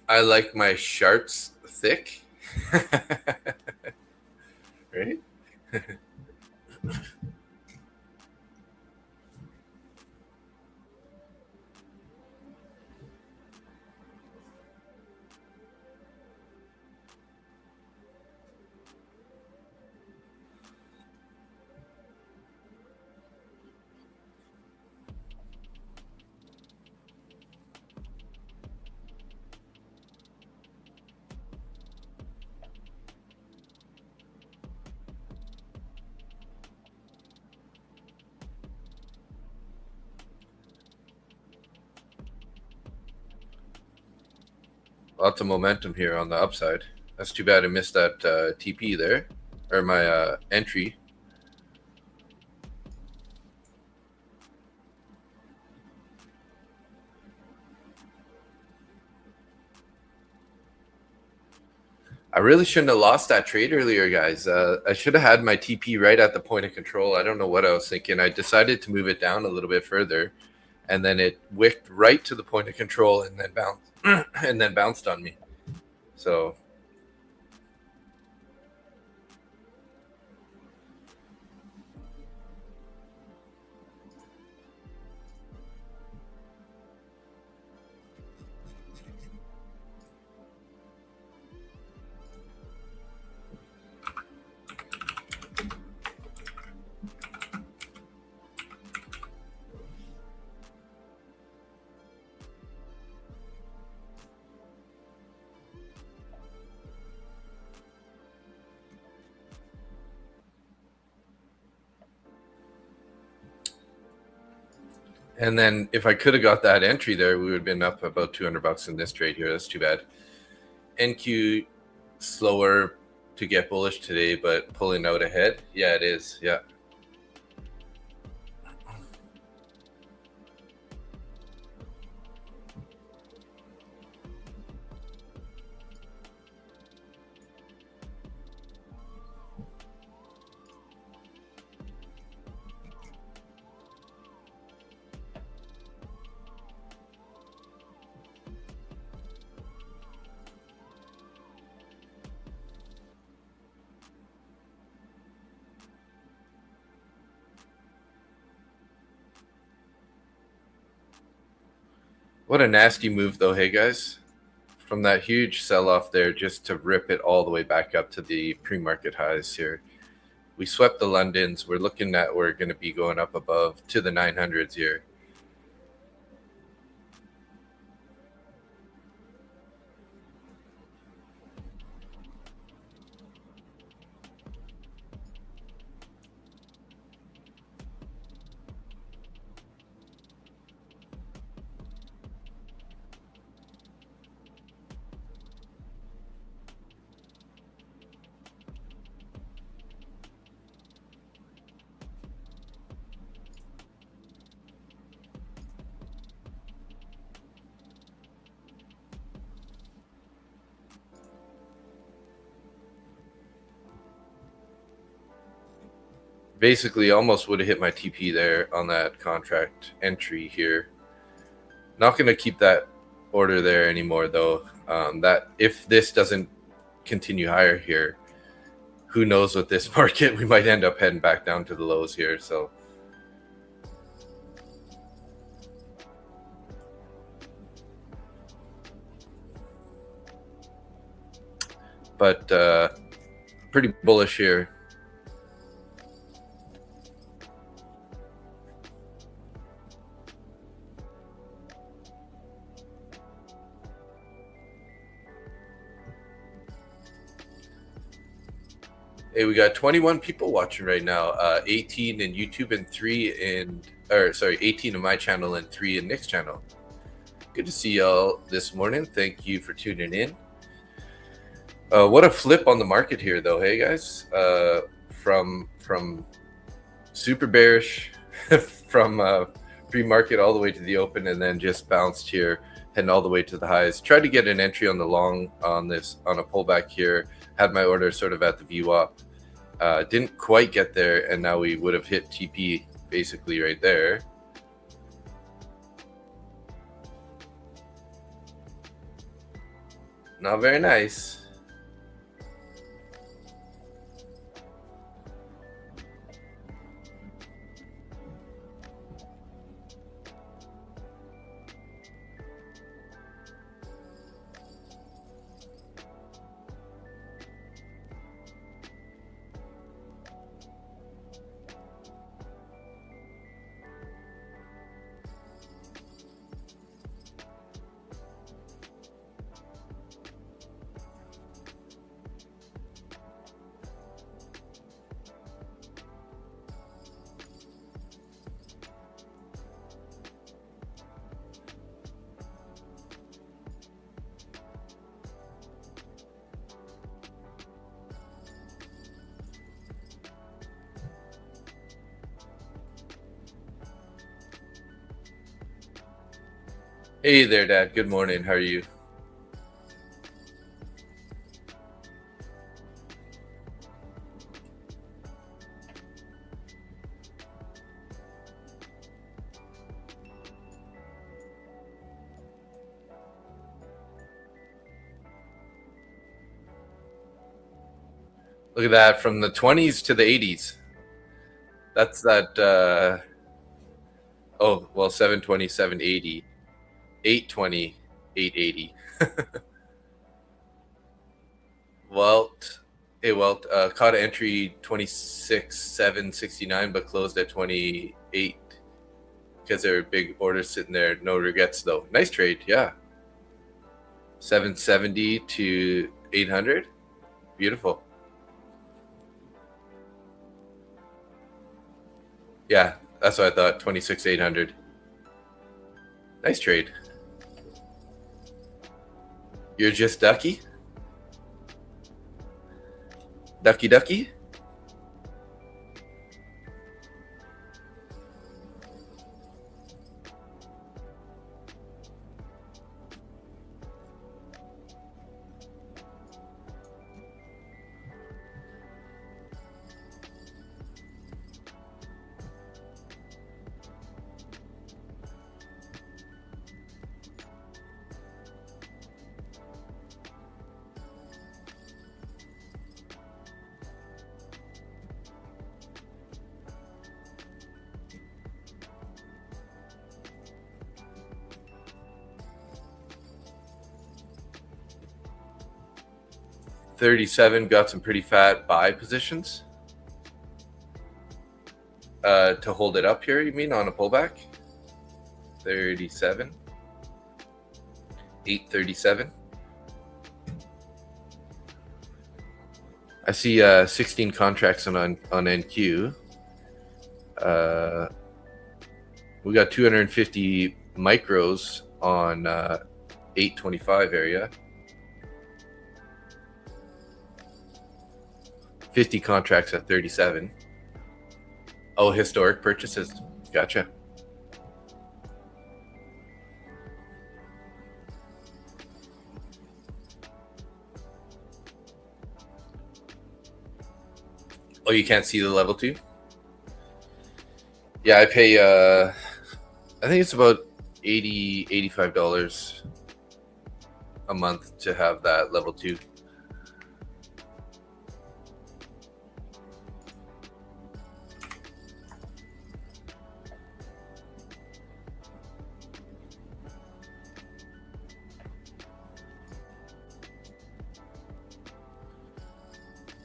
I like my sharps thick. Right? Lots of momentum here on the upside. That's too bad I missed that TP there, or my entry. I really shouldn't have lost that trade earlier, guys. I should have had my TP right at the point of control. I don't know what I was thinking. I decided to move it down a little bit further, and then it wicked right to the point of control and then bounced and then bounced on me. So and then if I could have got that entry there, we would have been up about $200 in this trade here. That's too bad. NQ slower to get bullish today, but pulling out ahead. Yeah, it is. Yeah. What a nasty move, though, hey guys. From that huge sell-off there, just to rip it all the way back up to the pre-market highs here. We swept the Londons. We're looking at we're going to be going up above to the 900s here. Basically, almost would have hit my TP there on that contract entry here. Not going to keep that order there anymore, though. That if this doesn't continue higher here, who knows with this market, we might end up heading back down to the lows here. So, but pretty bullish here. Hey, we got 21 people watching right now. 18 in YouTube and 18 in my channel and 3 in Nick's channel. Good to see y'all this morning. Thank you for tuning in. What a flip on the market here, though. Hey, guys, from super bearish from pre-market all the way to the open, and then just bounced here, heading all the way to the highs. Tried to get an entry on the long on a pullback here. Had my order sort of at the VWAP. Didn't quite get there, and now we would have hit TP basically right there. Not very nice. Hey there, Dad. Good morning. How are you? Look at that, from the 20s to the 80s. That's that. Oh, well, 720, 780, 820, 880. Welt, hey Welt, caught an entry 26,769, but closed at 28 because there were big orders sitting there. No regrets though. Nice trade, yeah. 770 to 800, beautiful. Yeah, that's what I thought. 26,800. Nice trade. You're just ducky? Ducky ducky? 37 got some pretty fat buy positions to hold it up here, you mean, on a pullback? 37. 837. I see 16 contracts on NQ. We got 250 micros on 825 area. 50 contracts at 37. Oh, historic purchases. Gotcha. Oh, you can't see the level 2? Yeah, I pay I think it's about $85 a month to have that level 2.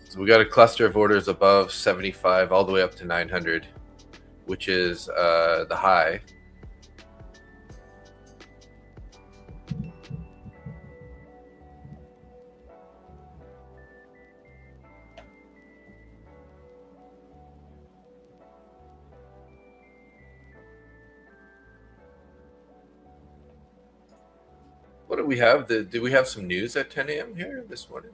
So we got a cluster of orders above 75 all the way up to 900, which is the high. What do we have? Do we have some news at 10 a.m. here this morning?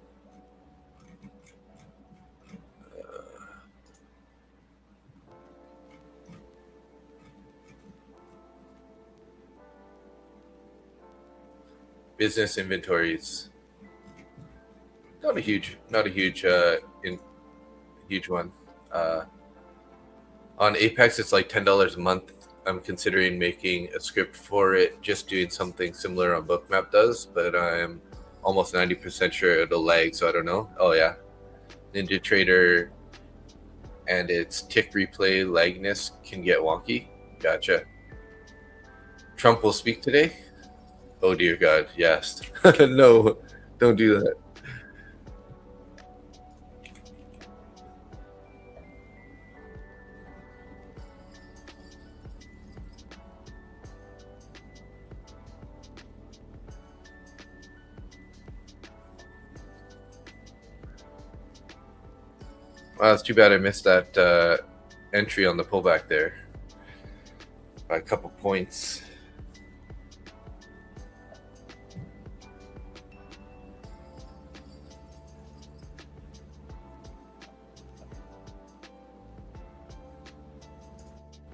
Business inventories. Not a huge one. On Apex, it's like $10 a month. I'm considering making a script for it, just doing something similar on Bookmap does, but I'm almost 90% sure it'll lag, so I don't know. Oh yeah, Ninja Trader and its tick replay lagness can get wonky. Gotcha. Trump will speak today? Oh dear God, yes. No, don't do that. Well, it's too bad I missed that entry on the pullback there by a couple points.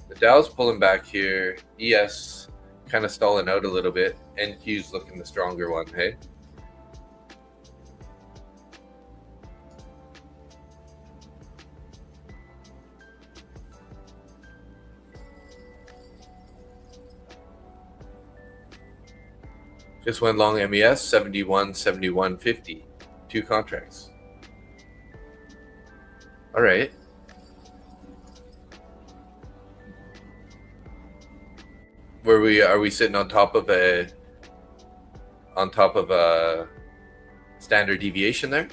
The Dow's pulling back here. ES kind of stalling out a little bit. NQ's looking the stronger one, hey? Just went long MES, 71, 71, 50. 2 contracts. All right. Are we sitting on top of a standard deviation there?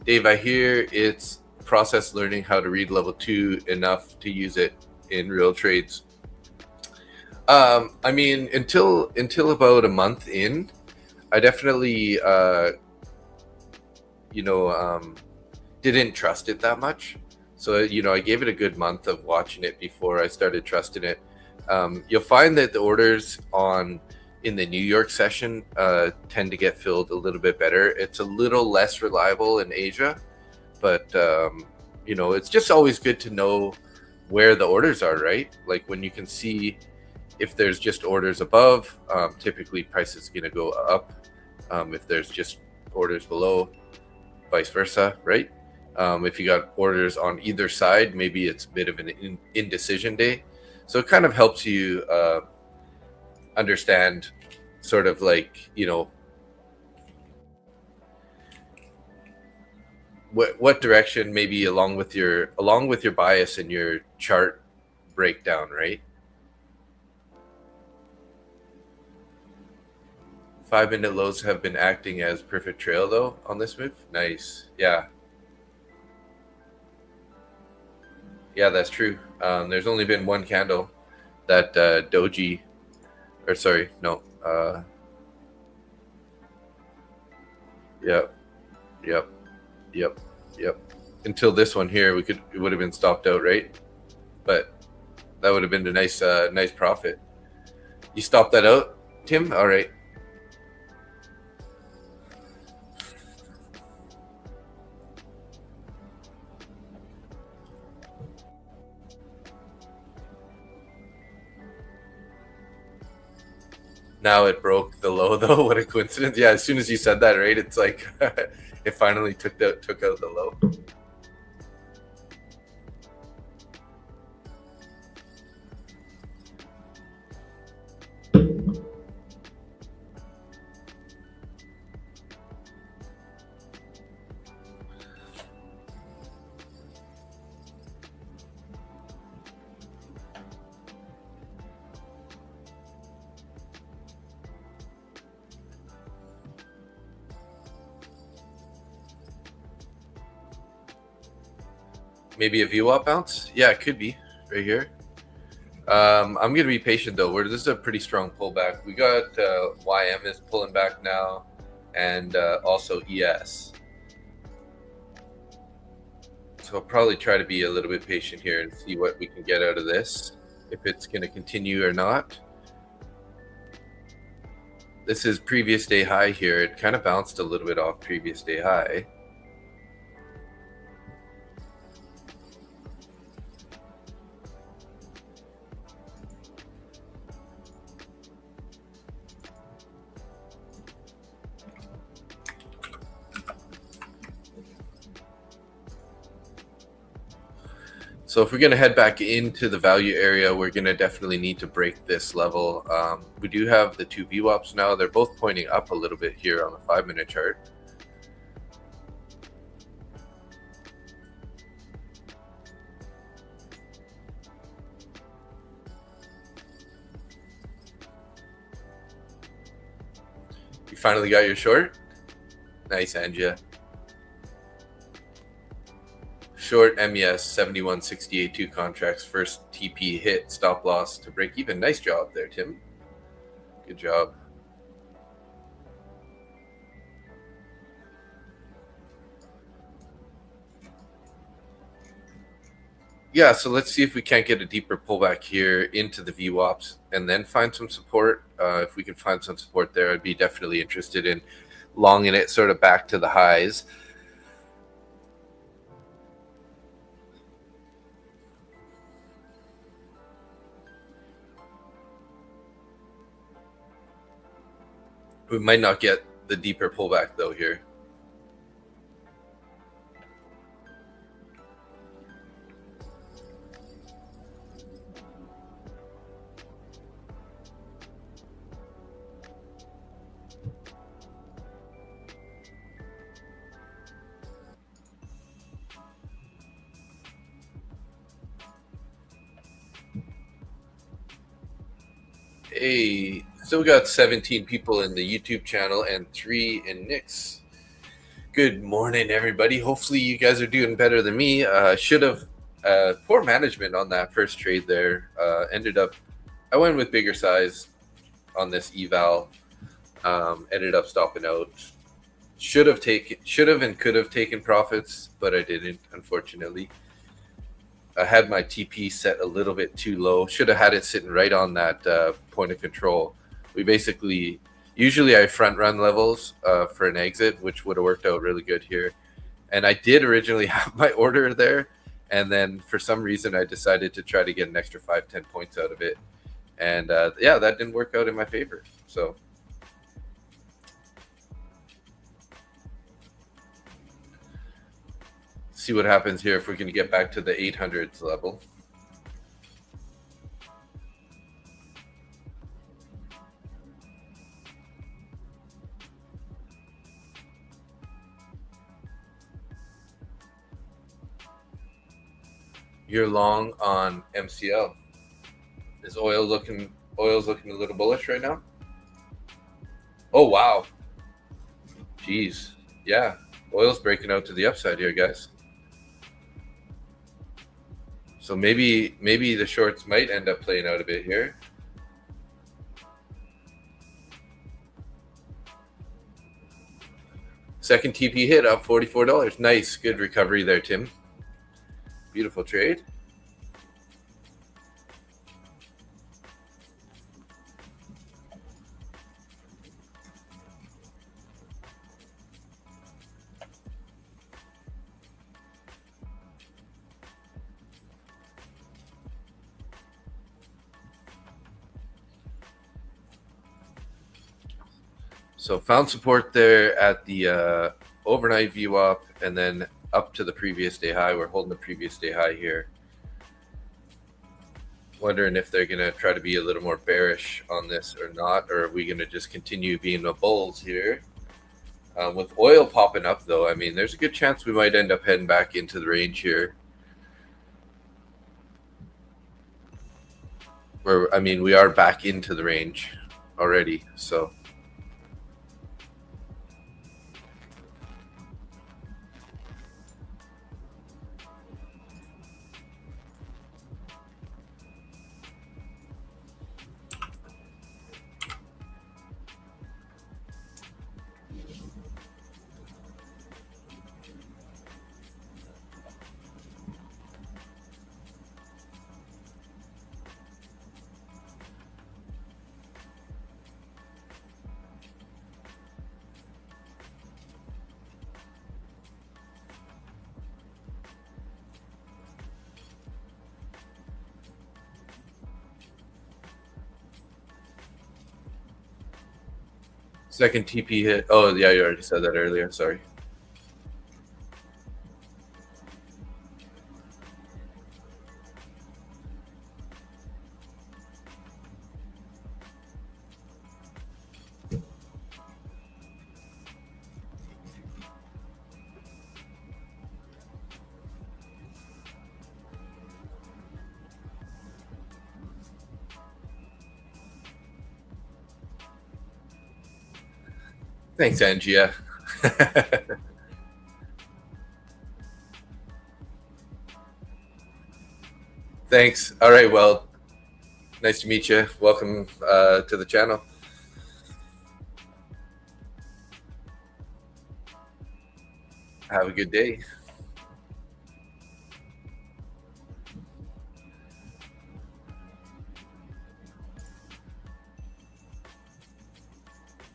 Dave, I hear it's process learning how to read level 2 enough to use it in real trades. I mean, until about a month in, I definitely didn't trust it that much. So I gave it a good month of watching it before I started trusting it. You'll find that the orders in the New York session tend to get filled a little bit better. It's a little less reliable in Asia, but it's just always good to know where the orders are, right? Like when you can see if there's just orders above, typically price is going to go up. If there's just orders below, vice versa, right? If you got orders on either side, maybe it's a bit of an indecision day. So it kind of helps you understand sort of like, what direction, maybe along with your bias and your chart breakdown, right? 5-minute lows have been acting as perfect trail though on this move. Nice. Yeah. Yeah, that's true. There's only been one candle that doji, or sorry, no. Yep. Until this one here, it would have been stopped out, right? But that would have been a nice profit. You stopped that out, Tim? All right. Now it broke the low though. What a coincidence. Yeah, as soon as you said that, right? It's like it finally took out the low. Maybe a VWAP bounce? Yeah, it could be right here. I'm going to be patient though. This is a pretty strong pullback. We got YM is pulling back now, and also ES. So I'll probably try to be a little bit patient here and see what we can get out of this, if it's going to continue or not. This is previous day high here. It kind of bounced a little bit off previous day high. So if we're going to head back into the value area, we're going to definitely need to break this level. We do have the two VWAPs now. They're both pointing up a little bit here on the 5-minute chart. You finally got your short? Nice, Angia. Short MES 71.68.2 contracts, first TP hit, stop loss to break even. Nice job there, Tim. Good job. Yeah, so let's see if we can't get a deeper pullback here into the VWAPs and then find some support. If we can find some support there, I'd be definitely interested in longing it sort of back to the highs. We might not get the deeper pullback though here. Hey, still got 17 people in the YouTube channel and 3 in Nick's. Good morning, everybody. Hopefully you guys are doing better than me. Should have poor management on that first trade there. Ended up, I went with bigger size on this eval. Ended up stopping out. Should have and could have taken profits, but I didn't, unfortunately. I had my TP set a little bit too low. Should have had it sitting right on that point of control. We basically, usually I front run levels for an exit, which would have worked out really good here. And I did originally have my order there. And then for some reason, I decided to try to get an extra 5-10 points out of it. And yeah, that didn't work out in my favor. So see what happens here if we're going to get back to the 800s level. You're long on MCL. Is oil's looking a little bullish right now? Oh, wow. Jeez. Yeah. Oil's breaking out to the upside here, guys. So maybe the shorts might end up playing out a bit here. Second TP hit up $44. Nice. Good recovery there, Tim. Beautiful trade. So found support there at the overnight VWAP and then up to the previous day high. We're holding the previous day high here. Wondering if they're going to try to be a little more bearish on this or not, or are we going to just continue being the bulls here? With oil popping up, though, I mean, there's a good chance we might end up heading back into the range here. Where, I mean, we are back into the range already, so... Second TP hit. Oh, yeah, you already said that earlier. Sorry. Thanks, Angia. Thanks. All right. Well, nice to meet you. Welcome to the channel. Have a good day.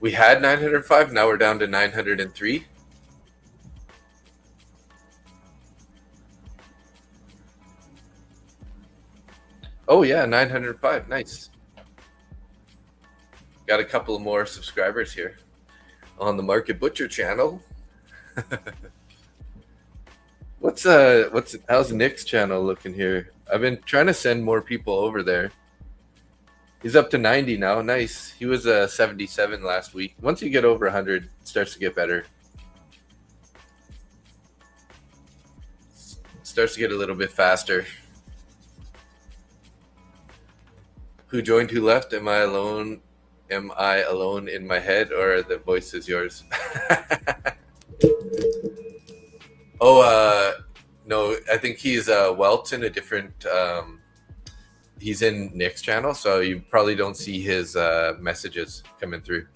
We had 905. Now we're down to 903. Oh, yeah, 905. Nice. Got a couple of more subscribers here on the Market Butcher channel. How's Nick's channel looking here? I've been trying to send more people over there. He's up to 90 now. Nice. He was 77 last week. Once you get over 100, it starts to get better. Starts to get a little bit faster. Who joined, who left? Am I alone? Am I alone in my head, or are the voices yours? Oh, no, I think he's Welt's in a different... he's in Nick's channel, so you probably don't see his messages coming through,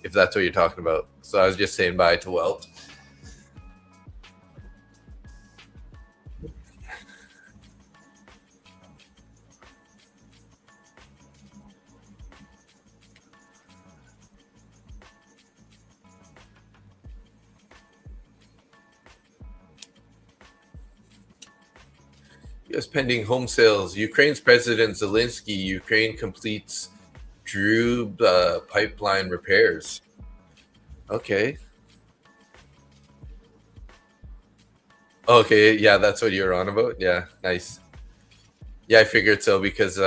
if that's what you're talking about. So I was just saying bye to Welt. U.S. pending home sales. Ukraine's President Zelensky. Ukraine completes Drube pipeline repairs. Okay. Okay, yeah, that's what you're on about. Yeah, nice. Yeah, I figured so because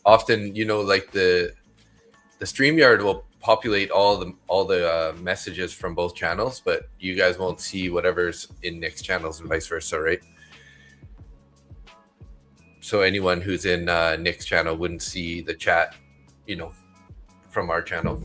often, you know, like the StreamYard will populate all the messages from both channels, but you guys won't see whatever's in Nick's channels and vice versa, right? So anyone who's in Nick's channel wouldn't see the chat, you know, from our channel.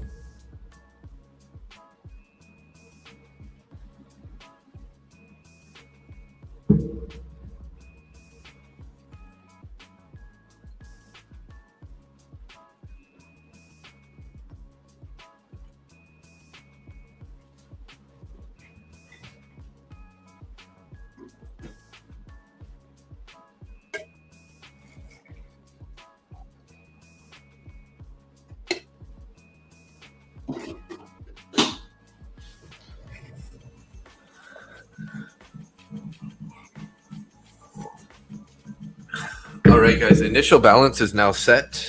All right, guys, initial balance is now set.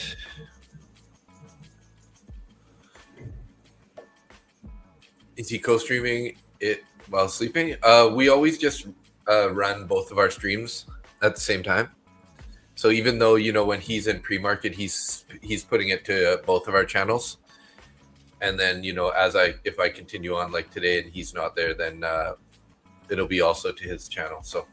Is he co-streaming it while sleeping? We always just run both of our streams at the same time. So even though, you know, when he's in pre-market, he's putting it to both of our channels. And then, you know, if I continue on like today and he's not there, then it'll be also to his channel. So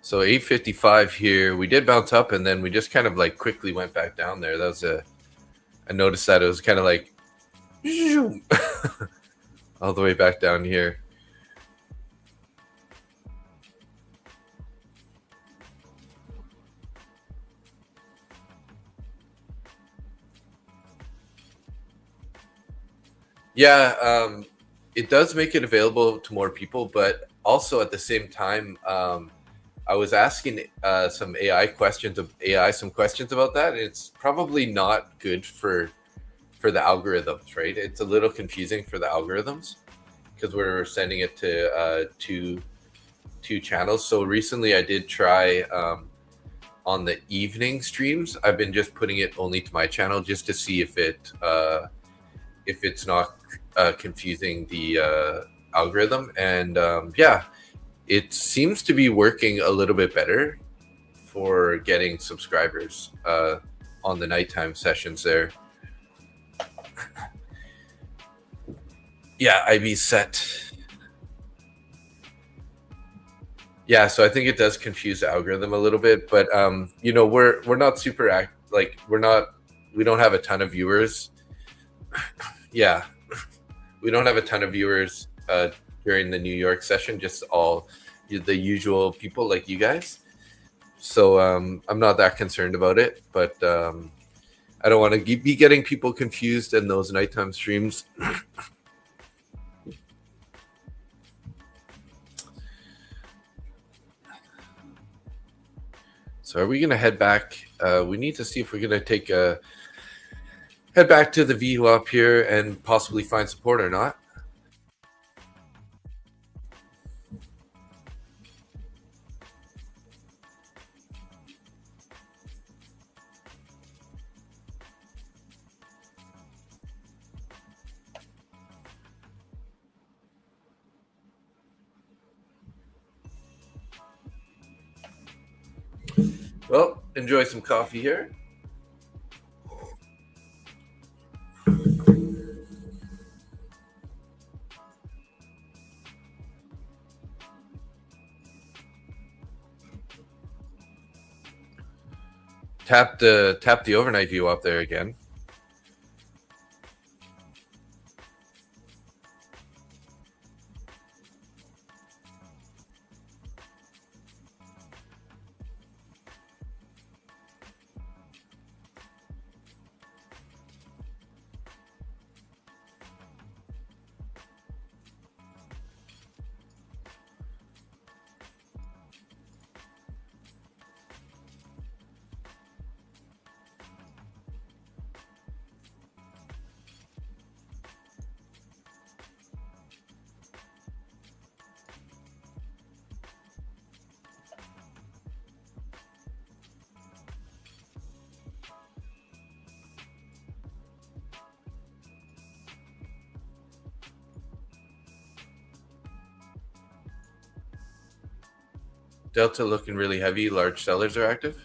So 855 here. We did bounce up and then we just kind of like quickly went back down there. That was I noticed that it was kind of like all the way back down here. Yeah, it does make it available to more people, but also at the same time, I was asking some AI questions about that. It's probably not good for the algorithms, right? It's a little confusing for the algorithms because we're sending it to two channels. So recently, I did try on the evening streams. I've been just putting it only to my channel just to see if it's not confusing the algorithm, and yeah. It seems to be working a little bit better for getting subscribers on the nighttime sessions there. Yeah, IB set. Yeah, so I think it does confuse the algorithm a little bit, but you know, we're not super we don't have a ton of viewers. Yeah, we don't have a ton of viewers during the New York session, just all the usual people like you guys. So I'm not that concerned about it, but I don't want to be getting people confused in those nighttime streams. So are we going to head back? We need to see if we're going to head back to the VWAP here and possibly find support or not. Well, enjoy some coffee here. Tap the overnight view up there again. Delta looking really heavy. Large sellers are active.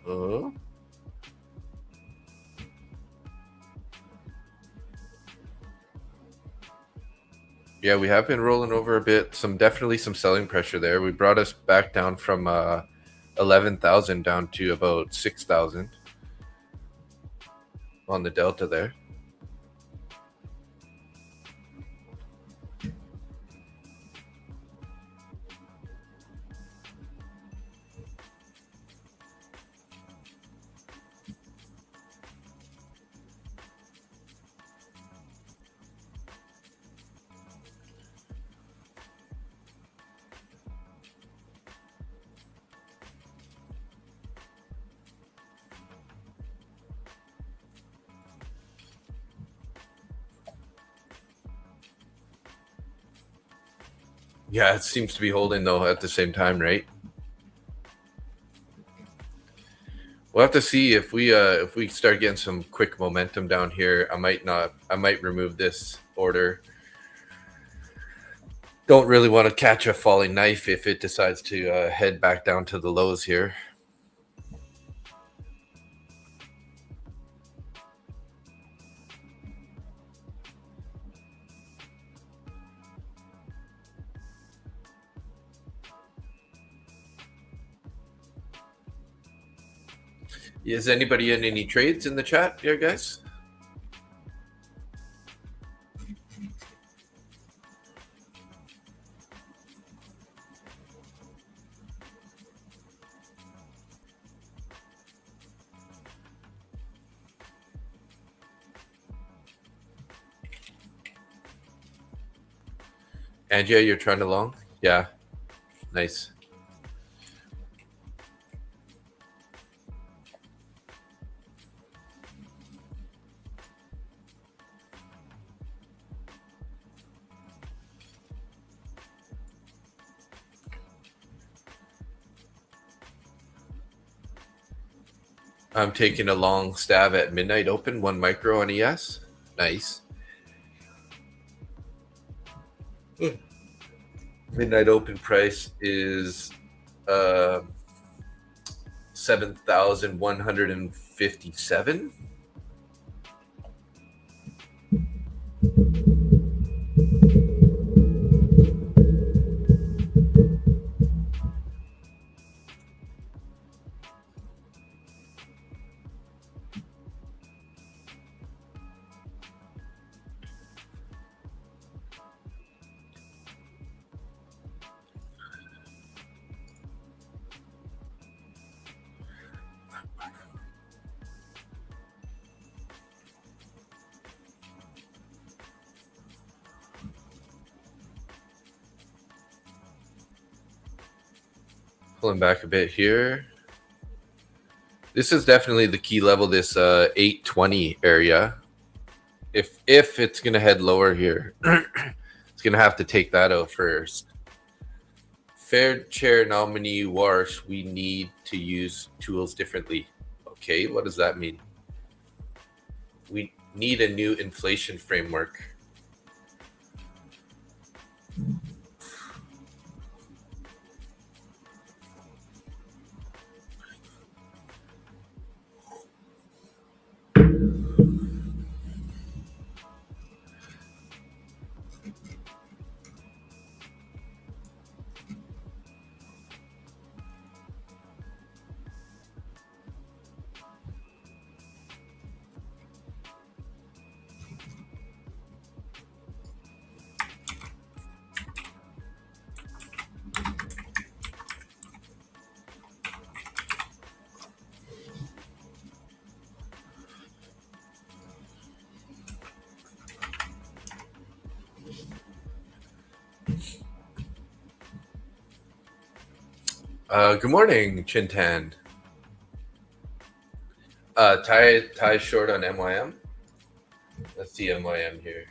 Oh. Yeah, we have been rolling over a bit. Definitely some selling pressure there. We brought us back down from 11,000 down to about 6,000 on the Delta there. Yeah, it seems to be holding though at the same time, right? We'll have to see if we start getting some quick momentum down here. I might remove this order. Don't really want to catch a falling knife if it decides to head back down to the lows here. Is anybody in any trades in the chat here, guys? Angia, you're trying to long? Yeah. Nice. I'm taking a long stab at midnight open, 1 micro on ES. Nice. Midnight open price is 7,157. Pulling back a bit here. This is definitely the key level, this 820 area. If it's going to head lower here, it's going to have to take that out first. Fair chair nominee Warsh, we need to use tools differently. Okay, what does that mean? We need a new inflation framework. Good morning, Chintan. Tie short on MYM. Let's see MYM here.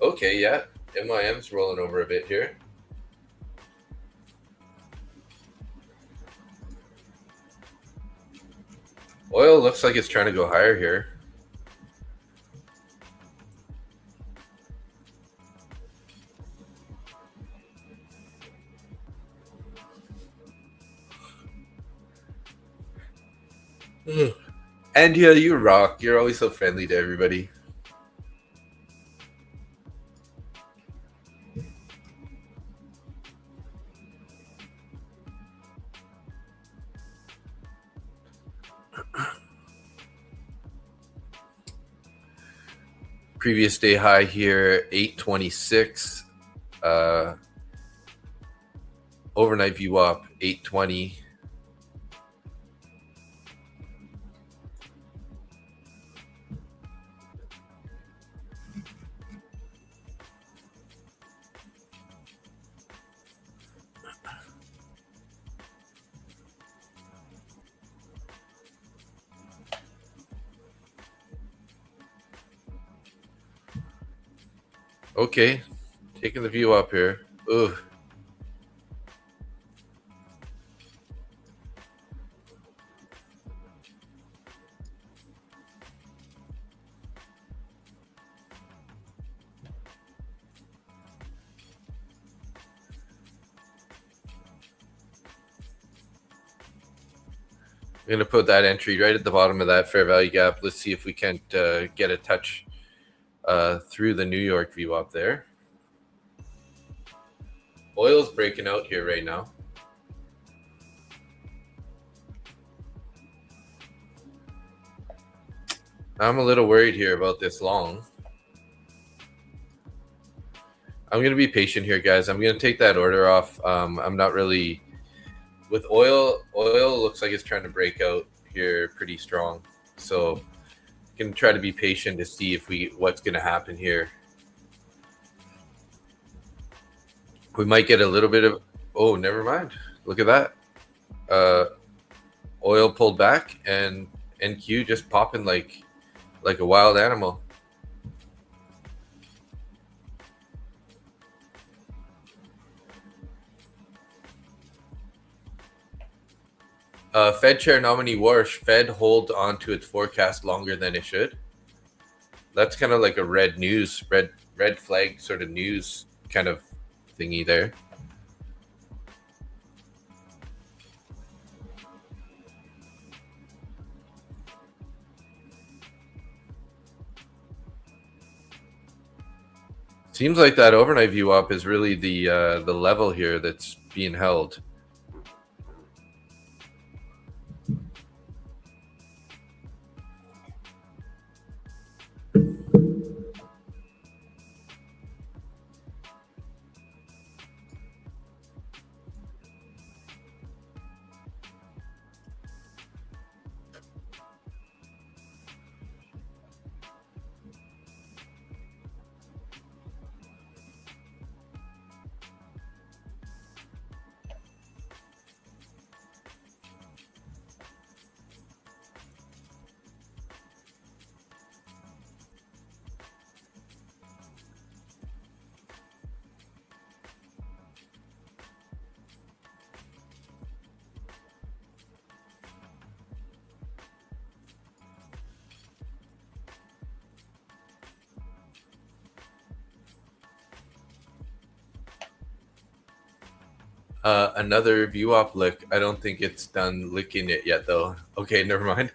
Okay, yeah, MYM's rolling over a bit here. Oil looks like it's trying to go higher here. And yeah, you rock. You're always so friendly to everybody. Previous day high here, 826. Overnight VWAP, 820. Okay, Taking the view up here. Ooh. I'm going to put that entry right at the bottom of that fair value gap. Let's see if we can't get a touch through the New York VWAP there. Oil's breaking out here right now. I'm a little worried here about this long. I'm going to be patient here, guys. I'm going to take that order off. I'm not really... With oil looks like it's trying to break out here pretty strong. So I'm going to try to be patient to see if what's going to happen here. We might get a little bit of... Oh, never mind. Look at that. Oil pulled back and NQ just popping like a wild animal. Fed chair nominee Warsh, Fed hold on to its forecast longer than it should. That's kind of like a red flag sort of news kind of thingy there. Seems like that overnight VWAP is really the level here that's being held. Another VWAP lick. I don't think it's done licking it yet, though. Okay, never mind.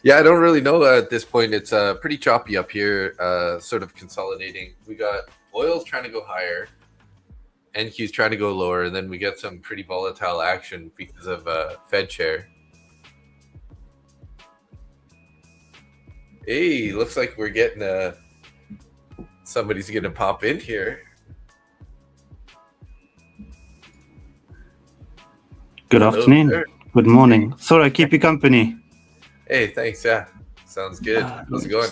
Yeah, I don't really know at this point. It's pretty choppy up here, sort of consolidating. We got oil's trying to go higher, NQ's trying to go lower, and then we get some pretty volatile action because of Fed chair. Hey, looks like we're getting somebody's gonna pop in here. Good afternoon. There. Good morning. Thought I'd keep you company. Hey, thanks. Yeah, sounds good. How's it going?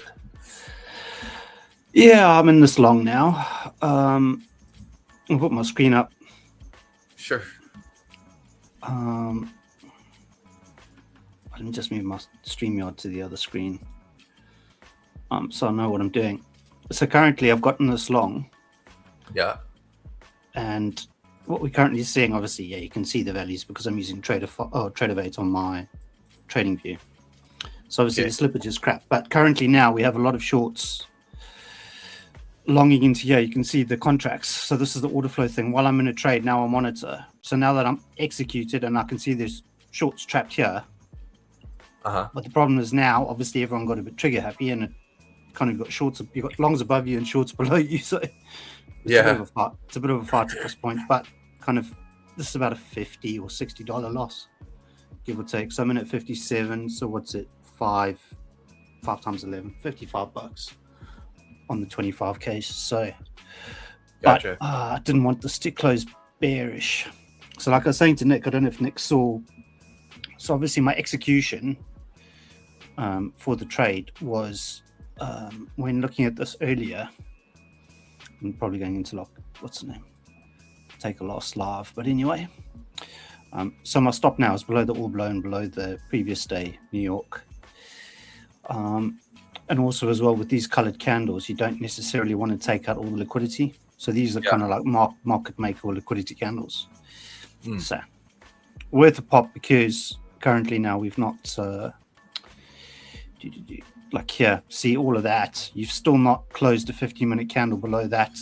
Yeah, I'm in this long now. I'll put my screen up. Sure. Let me just move my StreamYard to the other screen, so I know what I'm doing. So currently, I've gotten this long. Yeah. And what we're currently seeing, obviously, yeah, you can see the values because I'm using Trader8 on my trading view. So obviously the slippage is crap. But currently now we have a lot of shorts longing into here. You can see the contracts. So this is the order flow thing. While I'm in a trade, now I monitor. So now that I'm executed and I can see there's shorts trapped here. But the problem is now, obviously, everyone got a bit trigger happy and it kind of got shorts. You got longs above you and shorts below you. So it's a bit of a fight at this point, but kind of this is about a $50 or $60 loss, give or take. So I'm in at 57. So what's it? 5 times 11, $55 on the 25Ks. So, Gotcha. But I didn't want this to close bearish. So like I was saying to Nick, I don't know if Nick saw. So obviously my execution for the trade was when looking at this earlier. I'm probably going into what's the name? Take a loss live. But anyway, so my stop now is below the all blown, below the previous day, New York. And also as well with these colored candles, you don't necessarily want to take out all the liquidity. So these are Yeah. kind of like market maker or liquidity candles. Mm. So worth a pop, because currently now we've not like here, see all of that. You've still not closed a 15-minute candle below that,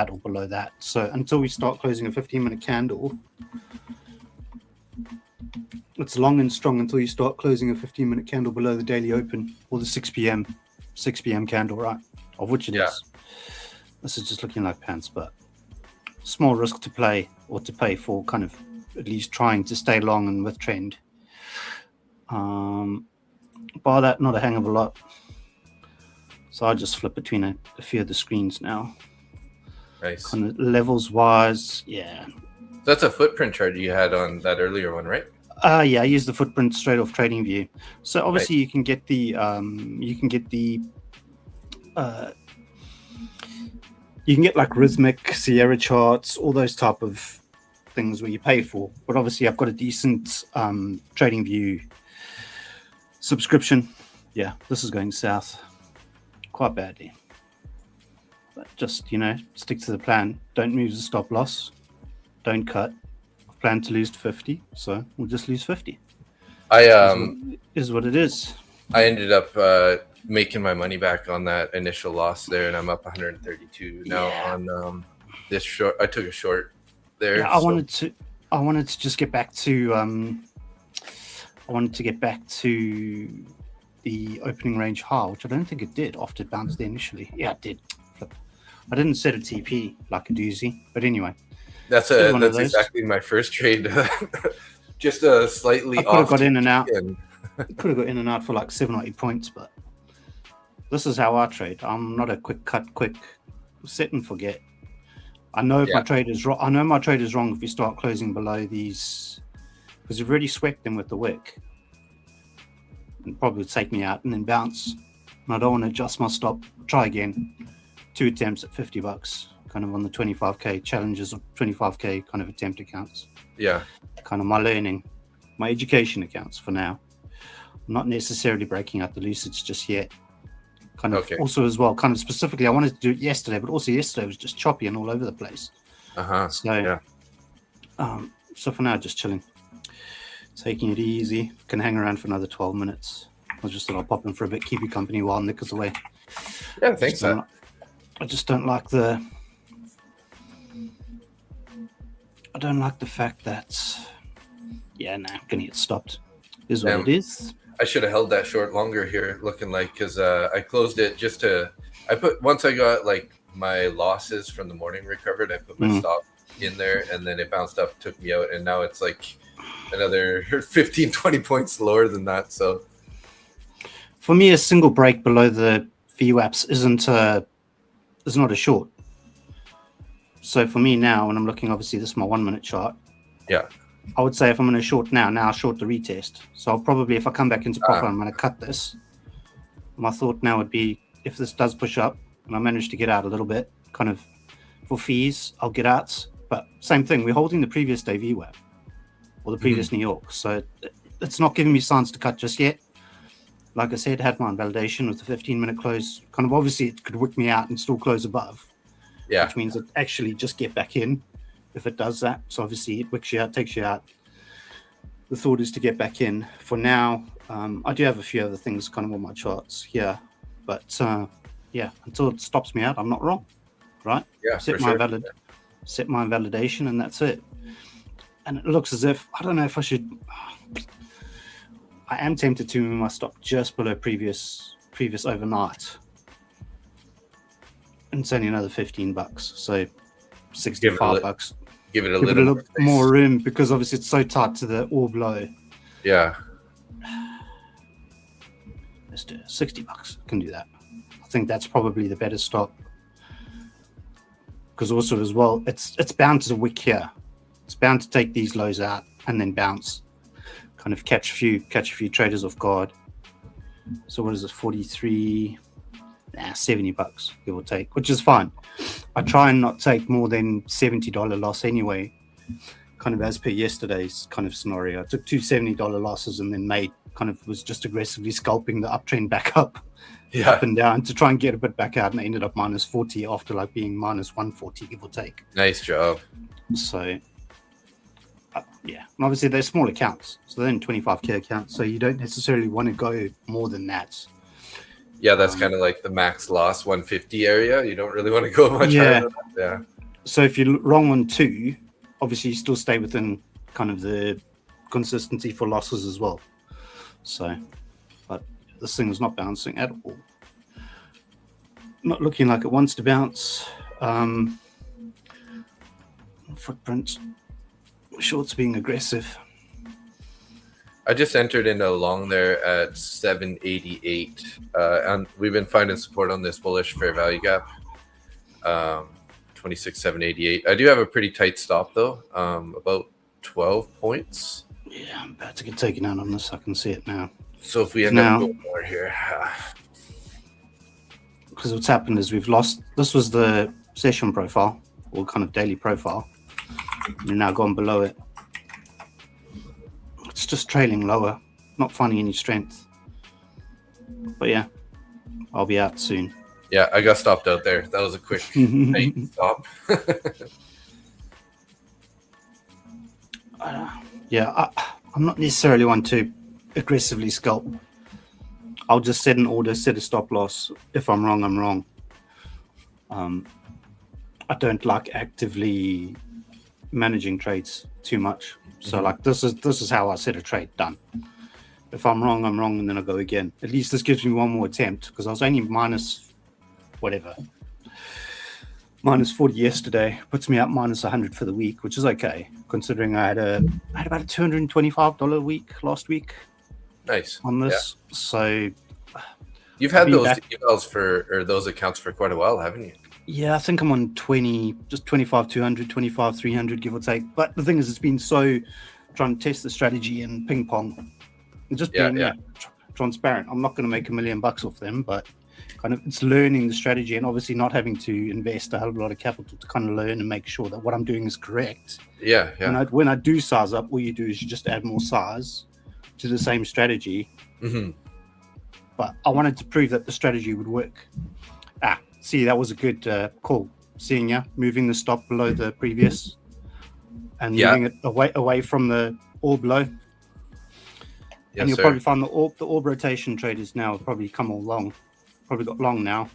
or below that. So until we start closing a 15-minute candle, it's long and strong until you start closing a 15-minute candle below the daily open or the 6 p.m. candle, right? Of which it is. This is just looking like pants, but small risk to play or to pay for, kind of at least trying to stay long and with trend. Bar that, not a hang of a lot. So I'll just flip between a few of the screens now. Nice. Kind of levels wise, yeah. That's a footprint chart you had on that earlier one, right? Yeah, I use the footprint straight off Trading View. So obviously you can get the like rhythmic Sierra charts, all those type of things where you pay for. But obviously I've got a decent Trading View subscription. Yeah, this is going south quite badly. But just, stick to the plan. Don't move the stop loss. Don't cut. I've planned to lose 50, so we'll just lose 50. Is what it is. I ended up making my money back on that initial loss there, and I'm up 132 now on this short. I took a short there. Yeah, I wanted to just get back to I wanted to get back to the opening range high, which I don't think it did after it bounced there initially. Yeah, it did. Flip. I didn't set a TP like a doozy, but anyway. That's exactly my first trade. Just a slightly I could off. have got in and out. Could have got in and out for like 7 or 8 points, but this is how I trade. I'm not a quick set and forget. I know if my trade is wrong. I know my trade is wrong if you start closing below these, because you've already swept them with the wick, and probably would take me out and then bounce. And I don't want to adjust my stop. Try again. 2 attempts at $50, kind of on the 25k challenges or 25k kind of attempt accounts. Yeah. Kind of my learning, my education accounts for now. I'm not necessarily breaking out the Lucids just yet. Kind of also as well, kind of specifically, I wanted to do it yesterday, but also yesterday was just choppy and all over the place. So for now, just chilling, taking it easy. Can hang around for another 12 minutes. I just thought I'll pop in for a bit, keep you company while Nick is away. Yeah, thanks. I just don't like the. I don't like the fact that. Yeah, no, I'm gonna get stopped. Is what it is. I should have held that short longer here, looking like, because I closed it just to. Once I got like my losses from the morning recovered, I put my stop in there, and then it bounced up, took me out, and now it's like another 15, 20 points lower than that. So for me, a single break below the VWAPs is not a short. So for me now, when I'm looking, obviously this is my 1 minute chart. Yeah. I would say if I'm going to short now I'll short the retest. So I'll probably, if I come back into profit, I'm going to cut this. My thought now would be, if this does push up and I manage to get out a little bit, kind of for fees, I'll get out. But same thing, we're holding the previous day VWAP or the previous New York. So it's not giving me signs to cut just yet. Like I said, had my validation with the 15-minute close. Kind of obviously it could wick me out and still close above. Yeah. Which means it actually just get back in if it does that. So obviously it wicks you out, takes you out. The thought is to get back in. For now, I do have a few other things kind of on my charts here. But until it stops me out, I'm not wrong. Right? Yeah, set my validation and that's it. And it looks as if, I don't know if I should. I am tempted to move my stop just below previous overnight. And it's only another $15. So $65. Give it a little more room, because obviously it's so tight to the orb low. Yeah. Let's do it. $60. Can do that. I think that's probably the better stop. Because also as well, it's bound to wick here. It's bound to take these lows out and then bounce. Kind of catch a few traders off guard. So what is this? 43, $70, give or take, which is fine. I try and not take more than $70 loss anyway, kind of as per yesterday's kind of scenario. I took two $70 losses and then made kind of was just aggressively scalping the uptrend back up Yeah. and down to try and get a bit back out, and I ended up minus 40 after like being minus 140, give or take. Nice job. So yeah, and obviously they're small accounts, so they're in 25k accounts, so you don't necessarily want to go more than that. Yeah, that's kind of like the max loss 150 area. You don't really want to go much higher than that. Yeah. So if you're wrong on 2, obviously you still stay within kind of the consistency for losses as well. So, but this thing is not bouncing at all. Not looking like it wants to bounce. Footprint. Shorts being aggressive. I just entered in a long there at 788, and we've been finding support on this bullish fair value gap. 26,788. I do have a pretty tight stop though, about 12 points. Yeah, I'm about to get taken out on this. I can see it now. So if we end up going more here, because what's happened is we've lost. This was the session profile or kind of daily profile. We've now gone below it. It's just trailing lower, not finding any strength. But yeah, I'll be out soon. yeah, I got stopped out there. That was a quick tight stop. Yeah, I'm not necessarily one to aggressively scalp. I'll just set an order, set a stop loss. If I'm wrong, I'm wrong. I don't like actively managing trades too much. So like this is how I set a trade. Done. If I'm wrong, I'm wrong, and then I go again. At least this gives me one more attempt, because I was only minus whatever. Minus 40 yesterday puts me up minus 100 for the week, which is okay considering I had about a $225 week last week. Nice on this. Yeah. So you've had those emails or those accounts for quite a while, haven't you? Yeah, I think I'm on 20, just 25,200, 25,300, give or take. But the thing is, it's been so trying to test the strategy and ping pong and just being transparent. I'm not going to make $1 million off them, but kind of it's learning the strategy and obviously not having to invest a hell of a lot of capital to kind of learn and make sure that what I'm doing is correct. Yeah. When I do size up, all you do is you just add more size to the same strategy. Mm-hmm. But I wanted to prove that the strategy would work. See, that was a good call. Seeing moving the stop below the previous and moving it away from the orb low. Yes, and you'll probably find the orb rotation traders now have probably come all long. Probably got long now.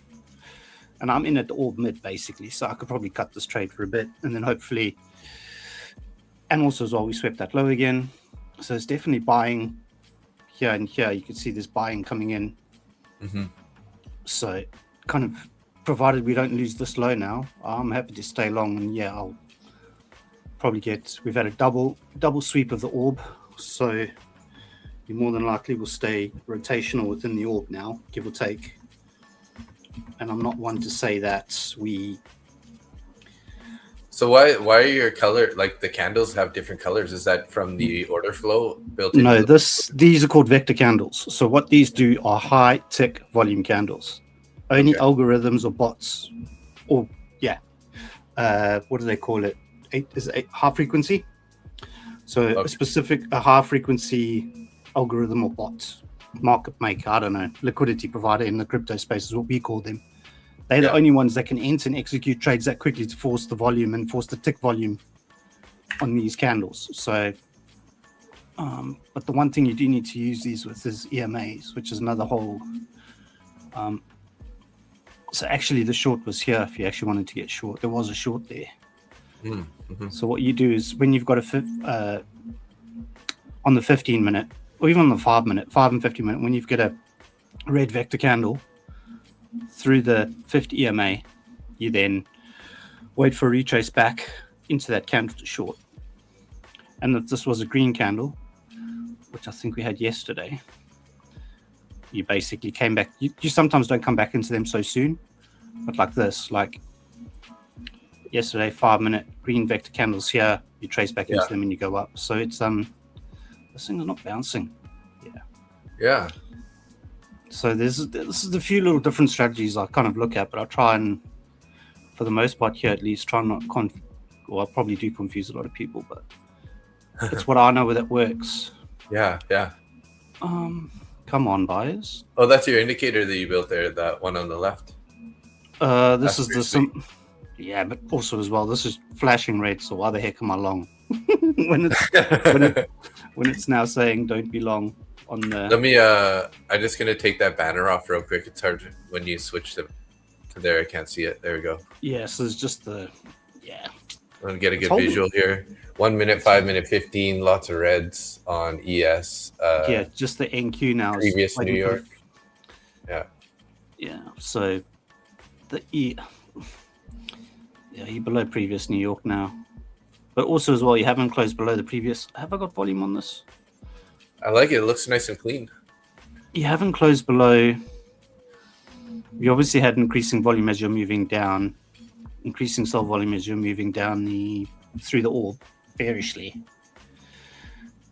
And I'm in at the orb mid basically, so I could probably cut this trade for a bit and then hopefully, and also as well, we swept that low again. So it's definitely buying here and here. You can see this buying coming in. Mm-hmm. So kind of, provided we don't lose this low now, I'm happy to stay long. And I'll probably we've had a double sweep of the orb, so you more than likely will stay rotational within the orb now, give or take. And I'm not one to say that we. So why are your color, like the candles have different colors? Is that from the order flow built in? No, these are called vector candles. So what these do are high tick volume candles. Only algorithms or bots, or what do they call it? Is it high frequency? So a high frequency algorithm or bot, market maker, I don't know, liquidity provider in the crypto space is what we call them. They're the only ones that can enter and execute trades that quickly to force the volume and force the tick volume on these candles. So, but the one thing you do need to use these with is EMAs, which is another whole. So actually the short was here. If you actually wanted to get short, there was a short there. Mm-hmm. So what you do is when you've got on the 15 minute or even on the 5 and 15 minute, when you've got a red vector candle through the 50 EMA, you then wait for a retrace back into that candle to short. And if this was a green candle, which I think we had yesterday, you basically came back. You sometimes don't come back into them so soon, but like this, like yesterday, 5 minute green vector candles here, you trace back into them and you go up. So it's this thing is not bouncing. Yeah. So this is a few little different strategies I kind of look at, but I try and, for the most part here at least, try not I probably do confuse a lot of people, but it's what I know that works. Yeah. Come on, buyers. Oh, that's your indicator that you built there. That one on the left. This That's is pretty the sweet. yeah, but also as well, this is flashing red. So why the heck am I long? when it's now saying don't be long on the. Let me. I'm just gonna take that banner off real quick. It's hard when you switch to there. I can't see it. There we go. Yeah, so it's just the. Yeah. I'm gonna get a good Told you. visual here. 1 minute, 5 minute, 15. Lots of reds on ES. Yeah, just the NQ now. is Previous New waiting for- York. Yeah. Yeah, so the E. Yeah, you're below previous New York now. But also as well, you haven't closed below the previous. Have I got volume on this? I like it. It looks nice and clean. You haven't closed below. You obviously had increasing volume as you're moving down, increasing sell volume as you're moving down through the orb bearishly.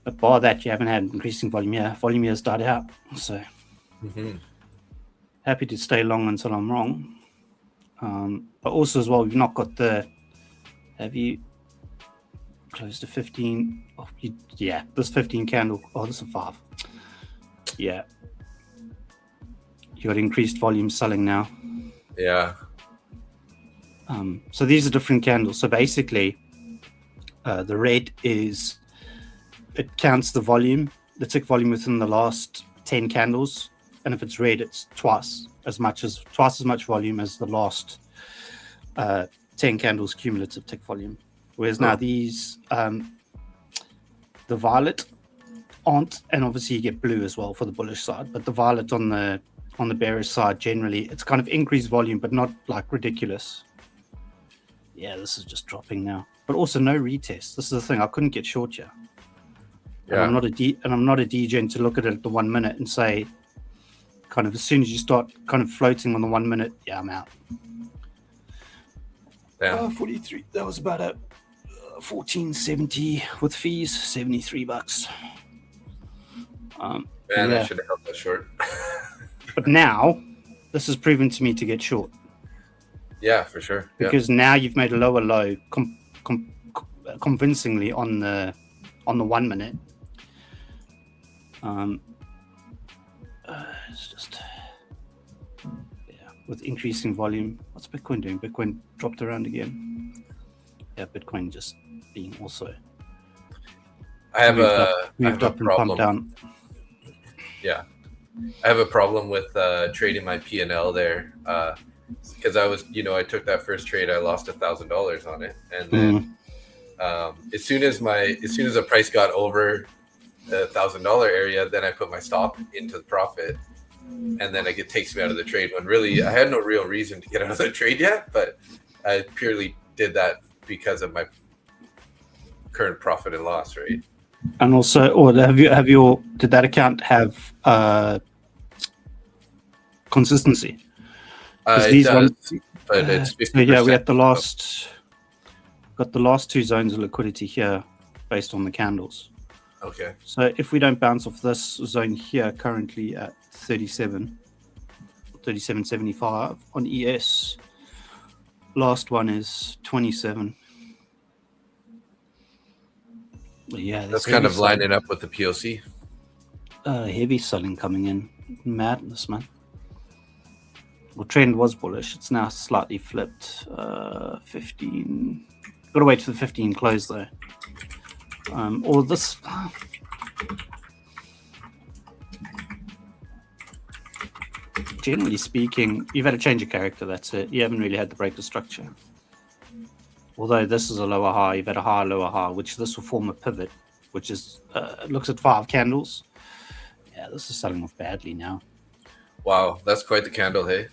But bar that, you haven't had increasing volume. Yeah, volume has died out. So happy to stay long until I'm wrong. But also as well, we've not got the. Have you close to 15? Oh, yeah, this 15 candle. Oh, this is a 5. Yeah. You got increased volume selling now. Yeah. So these are different candles. So basically, the red is, it counts the volume, the tick volume within the last 10 candles. And if it's red, it's twice as much volume as the last 10 candles cumulative tick volume. Whereas now these, the violet aren't, and obviously you get blue as well for the bullish side, but the violet on the bearish side, generally it's kind of increased volume, but not like ridiculous. Yeah, this is just dropping now, but also no retest. This is the thing, I couldn't get short here. Yeah. And I'm not a DJ to look at it at the 1 minute and say, kind of as soon as you start kind of floating on the 1 minute, yeah, I'm out. Yeah. 43. That was about a 1470 with fees, $73. Man, yeah. I should have held that short. But now, this has proven to me to get short Yeah, for sure. Yeah. because now you've made a lower low convincingly on the 1 minute. It's just with increasing volume. What's Bitcoin doing? Bitcoin dropped around again. Yeah, Bitcoin just being also I have moved a up and pumped problem. down. Yeah, I have a problem with trading my P&L there because I took that first trade, I lost $1,000 on it, and then as soon as the price got over the $1,000 area, then I put my stop into the profit, and then it takes me out of the trade. When really I had no real reason to get out of the trade yet, but I purely did that because of my current profit and loss, right? And also, or did that account have consistency? It does, but it's 50%. So yeah, we had the last 2 zones of liquidity here based on the candles. Okay. So if we don't bounce off this zone here, currently at 37.75 on ES, last one is 27. Yeah, That's kind of lining up with the POC. Heavy selling coming in. Madness, man. Well, trend was bullish. It's now slightly flipped. 15. Gotta wait for the 15 close though. Or this. Generally speaking, you've had a change of character. That's it. You haven't really had the break of structure. Although this is a lower high, you've had a higher, lower high, which this will form a pivot, which is looks at 5 candles. Yeah, this is selling off badly now. Wow, that's quite the candle, hey?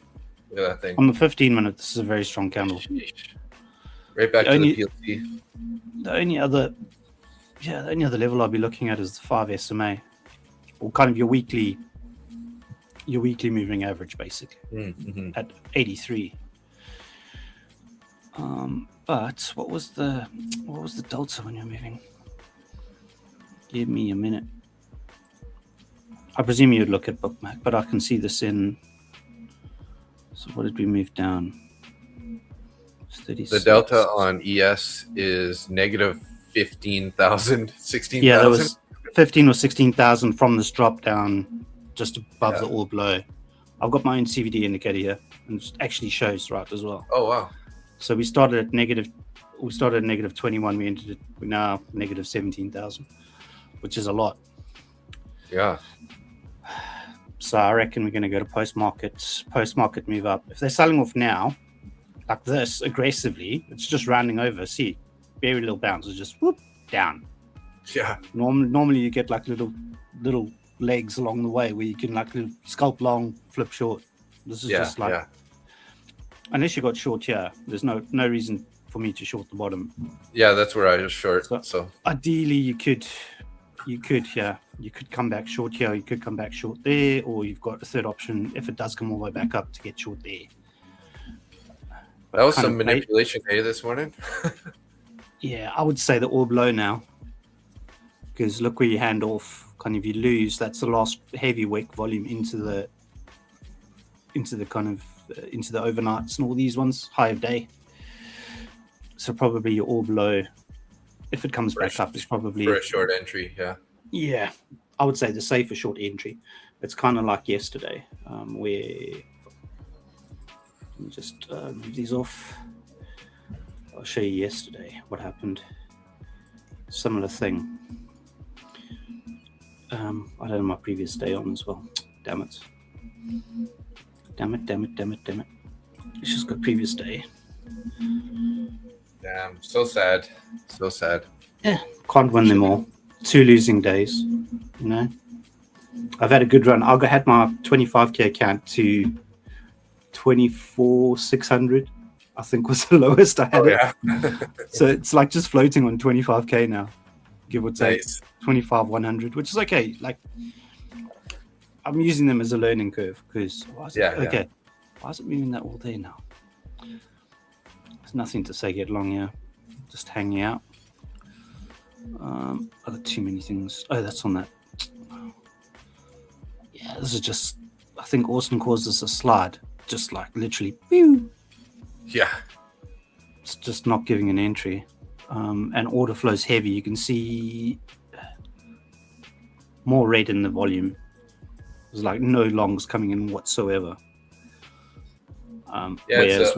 Look at that thing. On the 15 minute, this is a very strong candle. Right back to the PLC. The only other level I'll be looking at is the 5 SMA, or kind of your weekly moving average, basically, at 83. But what was the delta when you're moving? Give me a minute. I presume you'd look at Bookmap, but I can see this in. So what did we move down? The delta on ES is negative 15,000, 16,000. Yeah, 15 or 16,000 from this drop down just above Yeah. the orb low. I've got my own CVD indicator here, and it actually shows right as well. Oh wow. So we started at negative 21. We're now negative 17,000, which is a lot. Yeah. So I reckon we're going to go to post-market move up. If they're selling off now, like this, aggressively, it's just rounding over. See, very little bounce. It's just whoop, down. Yeah. Normally you get like little legs along the way where you can like scalp long, flip short. This is just like, unless you got short here, there's no reason for me to short the bottom. Yeah, that's where I was short. So ideally you could come back short here, you could come back short there, or you've got a third option if it does come all the way back up to get short there. But that was some manipulation day this morning. Yeah, I would say the orb low now, because look where you hand off. Kind of you lose. That's the last heavy wick volume into the overnights and all these ones, high of day. So probably your orb low, if it comes back up, is probably for a short entry. Yeah, I would say the safer short entry. It's kind of like yesterday, where let me just move these off. I'll show you yesterday what happened. Similar thing. I don't know my previous day on as well. Damn it. It's just got previous day. Damn, so sad. So sad. Yeah, can't win them all. 2 losing days, you know. I've had a good run. I had my 25k account to 24,600. I think was the lowest I had it. So it's like just floating on 25k now, give or take. Nice. 25,100, which is okay. Like I'm using them as a learning curve because why is it moving that all day now? There's nothing to say get long here. Just hanging out. I've got too many things. Oh, that's on that. Yeah, this is just, I think Austin calls this a slide. Just like literally, pew. Yeah. It's just not giving an entry. And order flows heavy. You can see more red in the volume. There's like no longs coming in whatsoever. It's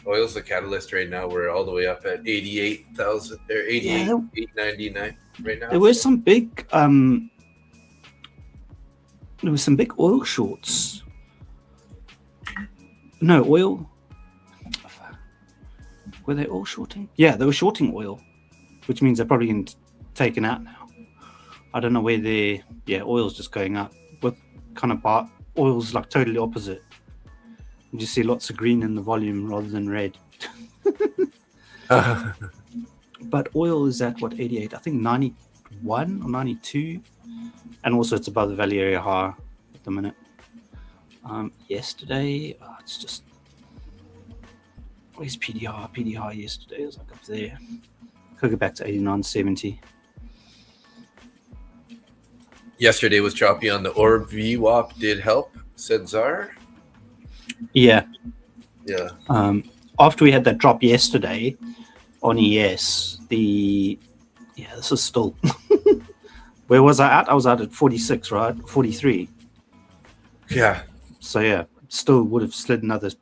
oil's the catalyst right now. We're all the way up at 88,000 or 88,899 right now. There were some big oil shorts. No, oil. Were they all shorting? Yeah, they were shorting oil, which means they're probably getting taken out now. I don't know where oil's just going up. With kind of oil's like totally opposite. You just see lots of green in the volume rather than red. But oil is at what, 88? I think 91 or 92. And also it's above the value area high at the minute. Yesterday, it's just, where's PDR? PDR yesterday was like up there. Could go back to 89.70. Yesterday was choppy on the orb. VWAP did help, said Czar. Yeah. Yeah. After we had that drop yesterday on ES, this is still. Where was I at? I was out at 46, right? 43. Yeah. So yeah, still would have slid another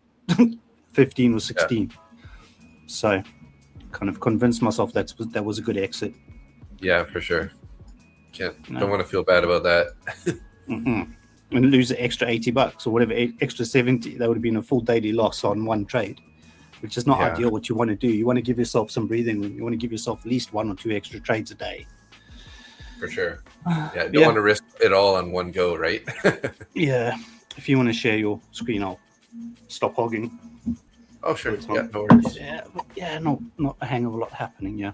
15 or 16. Yeah. So kind of convinced myself that was a good exit. Yeah, for sure. Don't want to feel bad about that. And lose an extra $80 or whatever, extra 70. That would have been a full daily loss on one trade, which is not ideal. What you want to do, you want to give yourself some breathing room. You want to give yourself at least 1 or 2 extra trades a day. For sure. Yeah, don't want to risk it all on one go, right? Yeah. If you want to share your screen, I'll stop hogging. Oh, sure. Yeah, no worries. Yeah, not a hang of a lot happening. Yeah,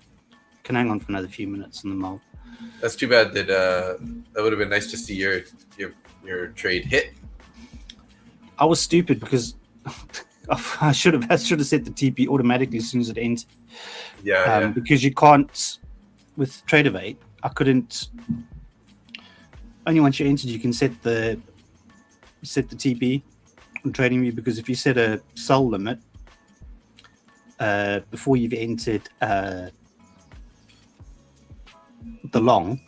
can hang on for another few minutes and then I'll. That's too bad that that would have been nice to see your trade hit. I was stupid because I should have set the TP automatically as soon as it ends. Yeah. Because you can't with Tradeovate. I couldn't. Only once you entered, you can set the TP on TradingView, because if you set a sell limit before you've entered the long,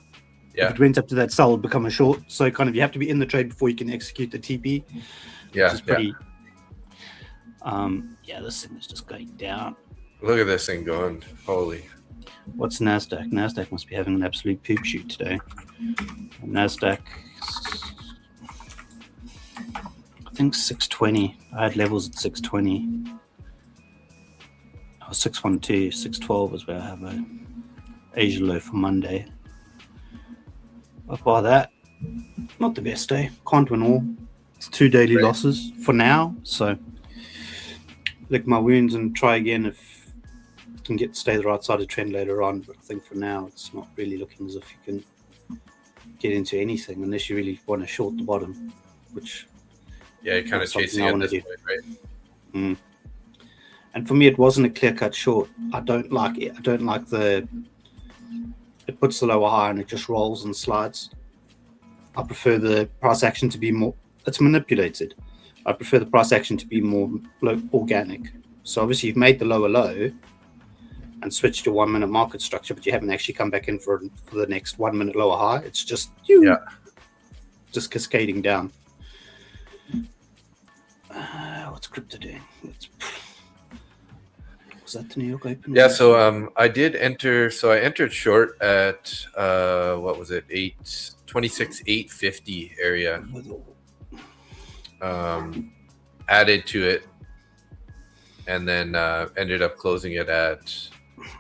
If it went up to that sell, it would become a short. So kind of you have to be in the trade before you can execute the TP. Yeah, Which is pretty. Yeah, this thing is just going down. Look at this thing going. Holy. What's Nasdaq? Nasdaq must be having an absolute poop shoot today. Nasdaq, I think 620. I had levels at 620. Oh, 612, 612 is where I have a Asia low for Monday. But by that, not the best day. Can't win all. It's 2 daily losses for now. So lick my wounds and try again if I can stay the right side of trend later on. But I think for now, it's not really looking as if you can get into anything unless you really want to short the bottom, which you're kind of chasing at this point, right? And for me, it wasn't a clear-cut short. I don't like it. I don't like it puts the lower high and it just rolls and slides. I prefer the price action to be more, it's manipulated. I prefer the price action to be more organic. So obviously you've made the lower low and switched to 1 minute market structure, but you haven't actually come back in for the next 1 minute lower high. It's just just cascading down. What's crypto doing? Was that the New York Open? Yeah, so I did enter. So I entered short at what was it, 26,850 area. Added to it, and then ended up closing it at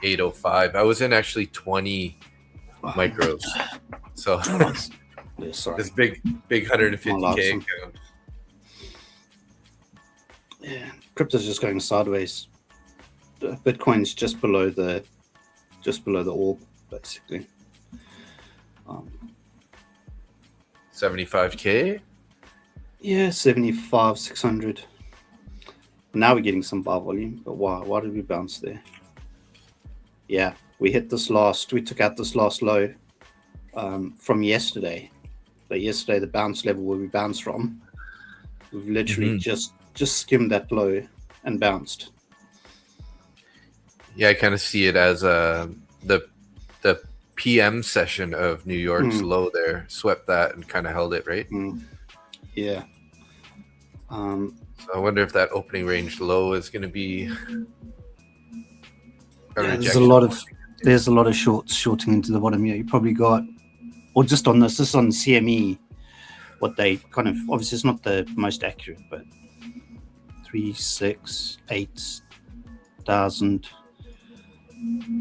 805. I was in actually 20 micros, so this big 150K account. Yeah, crypto's just going sideways. Bitcoin's just below the orb, basically. 75K. Yeah, 75, 600. Now we're getting some buy volume, but why did we bounce there? Yeah, we took out this last low from yesterday. So yesterday, the bounce level where we bounced from, we've literally just skimmed that low and bounced. Yeah, I kind of see it as the PM session of New York's low there, swept that and kind of held it, right? Yeah. So I wonder if that opening range low is going to be there's a lot of shorting into the bottom. Yeah, you probably got, or just on this on CME, what they kind of, obviously it's not the most accurate, but 3, 6, 8,000.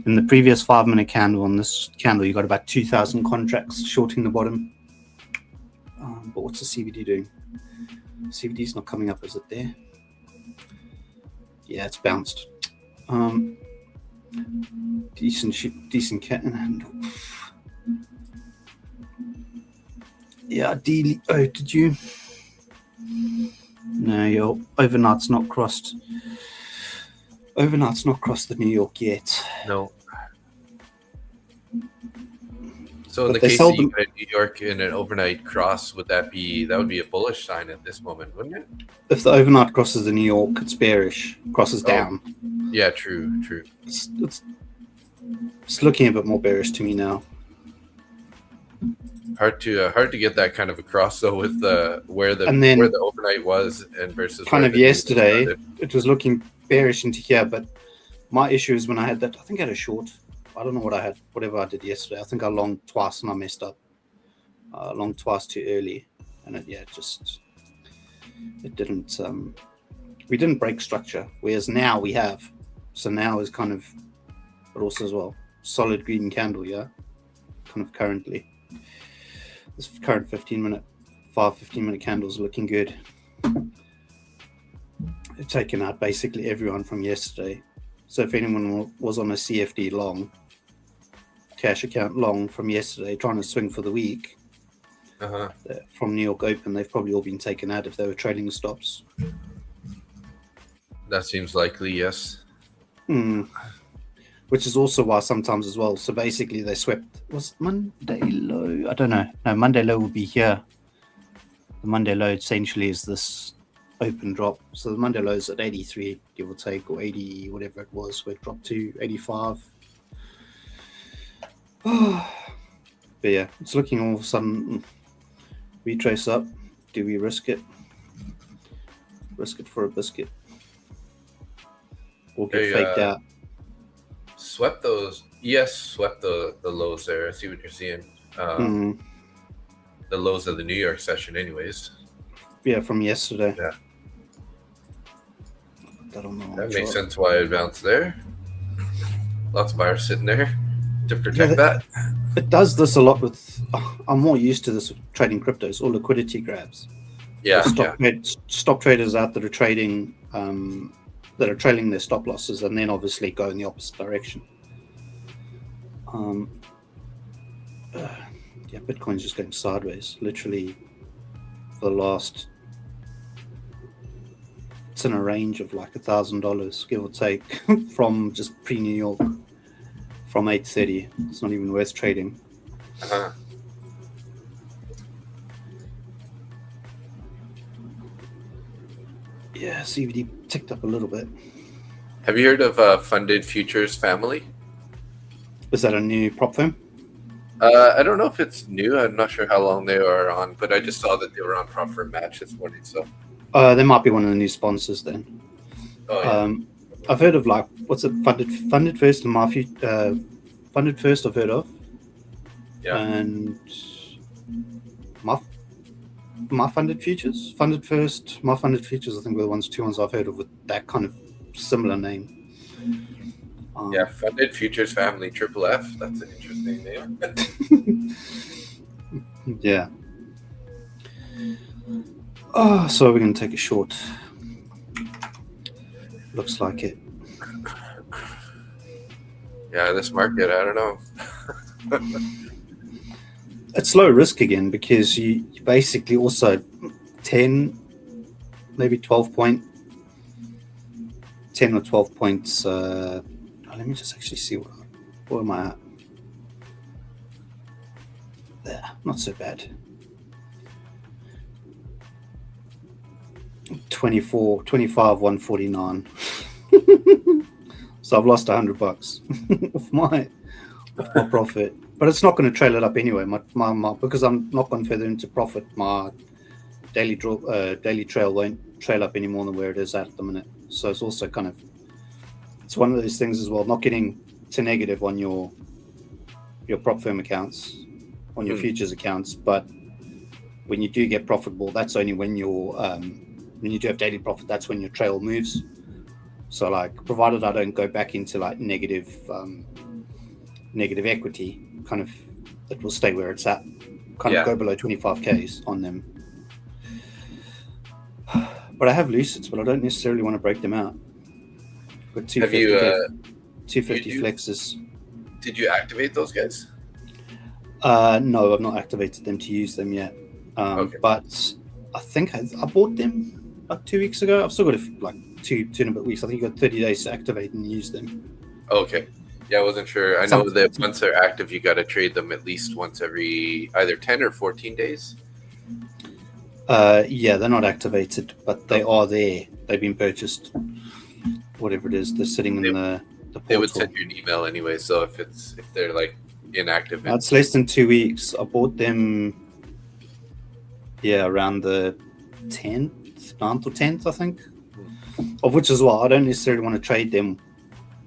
In the previous 5 minute candle, on this candle, you got about 2,000 contracts shorting the bottom. But what's the CVD doing? CVD's not coming up, is it there? Yeah, it's bounced. Decent cat in handle. Yeah, ideally. Oh, did you? No, your overnight's not crossed. Overnight's not crossed the New York yet. No. So in the case that you had New York in an overnight cross, that would be a bullish sign at this moment, wouldn't it? If the overnight crosses the New York, it's bearish. Crosses down. Yeah, true. It's looking a bit more bearish to me now. Hard to get that kind of a cross though with where the overnight was and versus kind of yesterday. It was looking bearish into here, but my issue is when I had that. I think I had a short. I don't know what I had. Whatever I did yesterday, I think I longed twice and I messed up. Longed twice too early, and it didn't. We didn't break structure, whereas now we have. So now is kind of, but also as well, solid green candle. Yeah, kind of currently. This current 15-minute candles are looking good. They've taken out basically everyone from yesterday. So if anyone was on a CFD long, cash account long from yesterday, trying to swing for the week from New York Open, they've probably all been taken out if they were trading stops. That seems likely, yes. Which is also why sometimes as well. So basically they swept, was Monday low? I don't know. No, Monday low will be here. The Monday low essentially is this open drop. So the Monday low is at 83, give or take, or 80, whatever it was, where it dropped to 85. Bear But yeah, it's looking all of a sudden retrace up. Do we risk it? Risk it for a biscuit? Or get faked out? Swept those. Yes, swept the lows there. I see what you're seeing. The lows of the New York session, anyways. Yeah, from yesterday. Yeah. I don't know. That makes sense why it bounced there. Lots of buyers sitting there to protect that. It does this a lot with. I'm more used to this with trading cryptos or liquidity grabs. Yeah. Stop traders out that are trading, that are trailing their stop losses, and then obviously go in the opposite direction. Yeah, Bitcoin's just going sideways. Literally, for the last. It's in a range of like $1,000, give or take, from just pre-New York, from 8:30. It's not even worth trading. Yeah, CVD ticked up a little bit. Have you heard of Funded Futures Family? Is that a new prop firm? I don't know if it's new. I'm not sure how long they are on, but I just saw that they were on prop firm match this morning. So they might be one of the new sponsors then. Oh, yeah. I've heard of like what's it? Funded First and Funded First. I've heard of. Yeah. And my Funded Futures, Funded First, my Funded Futures. I think were the two ones I've heard of with that kind of similar name. Yeah, Funded Futures Family, Triple F. That's an interesting name. Yeah. Oh, so we're going to take a short. Looks like it. Yeah, this market, I don't know. It's low risk again because you basically also 10, maybe 12 point, 10 or 12 points. Let me just actually see where am I at? There, not so bad. 24, 25, 149. So I've lost $100 off my profit, but it's not going to trail it up anyway. My because I'm not gone further into profit. My daily trail won't trail up any more than where it is at the minute. So it's also kind of it's one of those things as well. Not getting to negative on your prop firm accounts, on your futures accounts, but when you do get profitable, that's only when when you do have daily profit, that's when your trail moves. So like, provided I don't go back into like negative equity, kind of, it will stay where it's at, kind of go below 25Ks on them. But I have Lucids, but I don't necessarily want to break them out. Got 250 flexes. Did you activate those guys? No, I've not activated them to use them yet. Okay. But I think I bought them like 2 weeks ago. I've still got like two and a bit weeks. I think you got 30 days to activate and use them. Okay. Yeah, I wasn't sure. I know that once they're active, you got to trade them at least once every either 10 or 14 days. Yeah, they're not activated, but they are there. They've been purchased. Whatever it is, they're sitting in the portal. They would send you an email anyway. So if they're like inactive, it's less than 2 weeks. I bought them. Yeah, around the 9th or 10th, I think. Of which as well, I don't necessarily want to trade them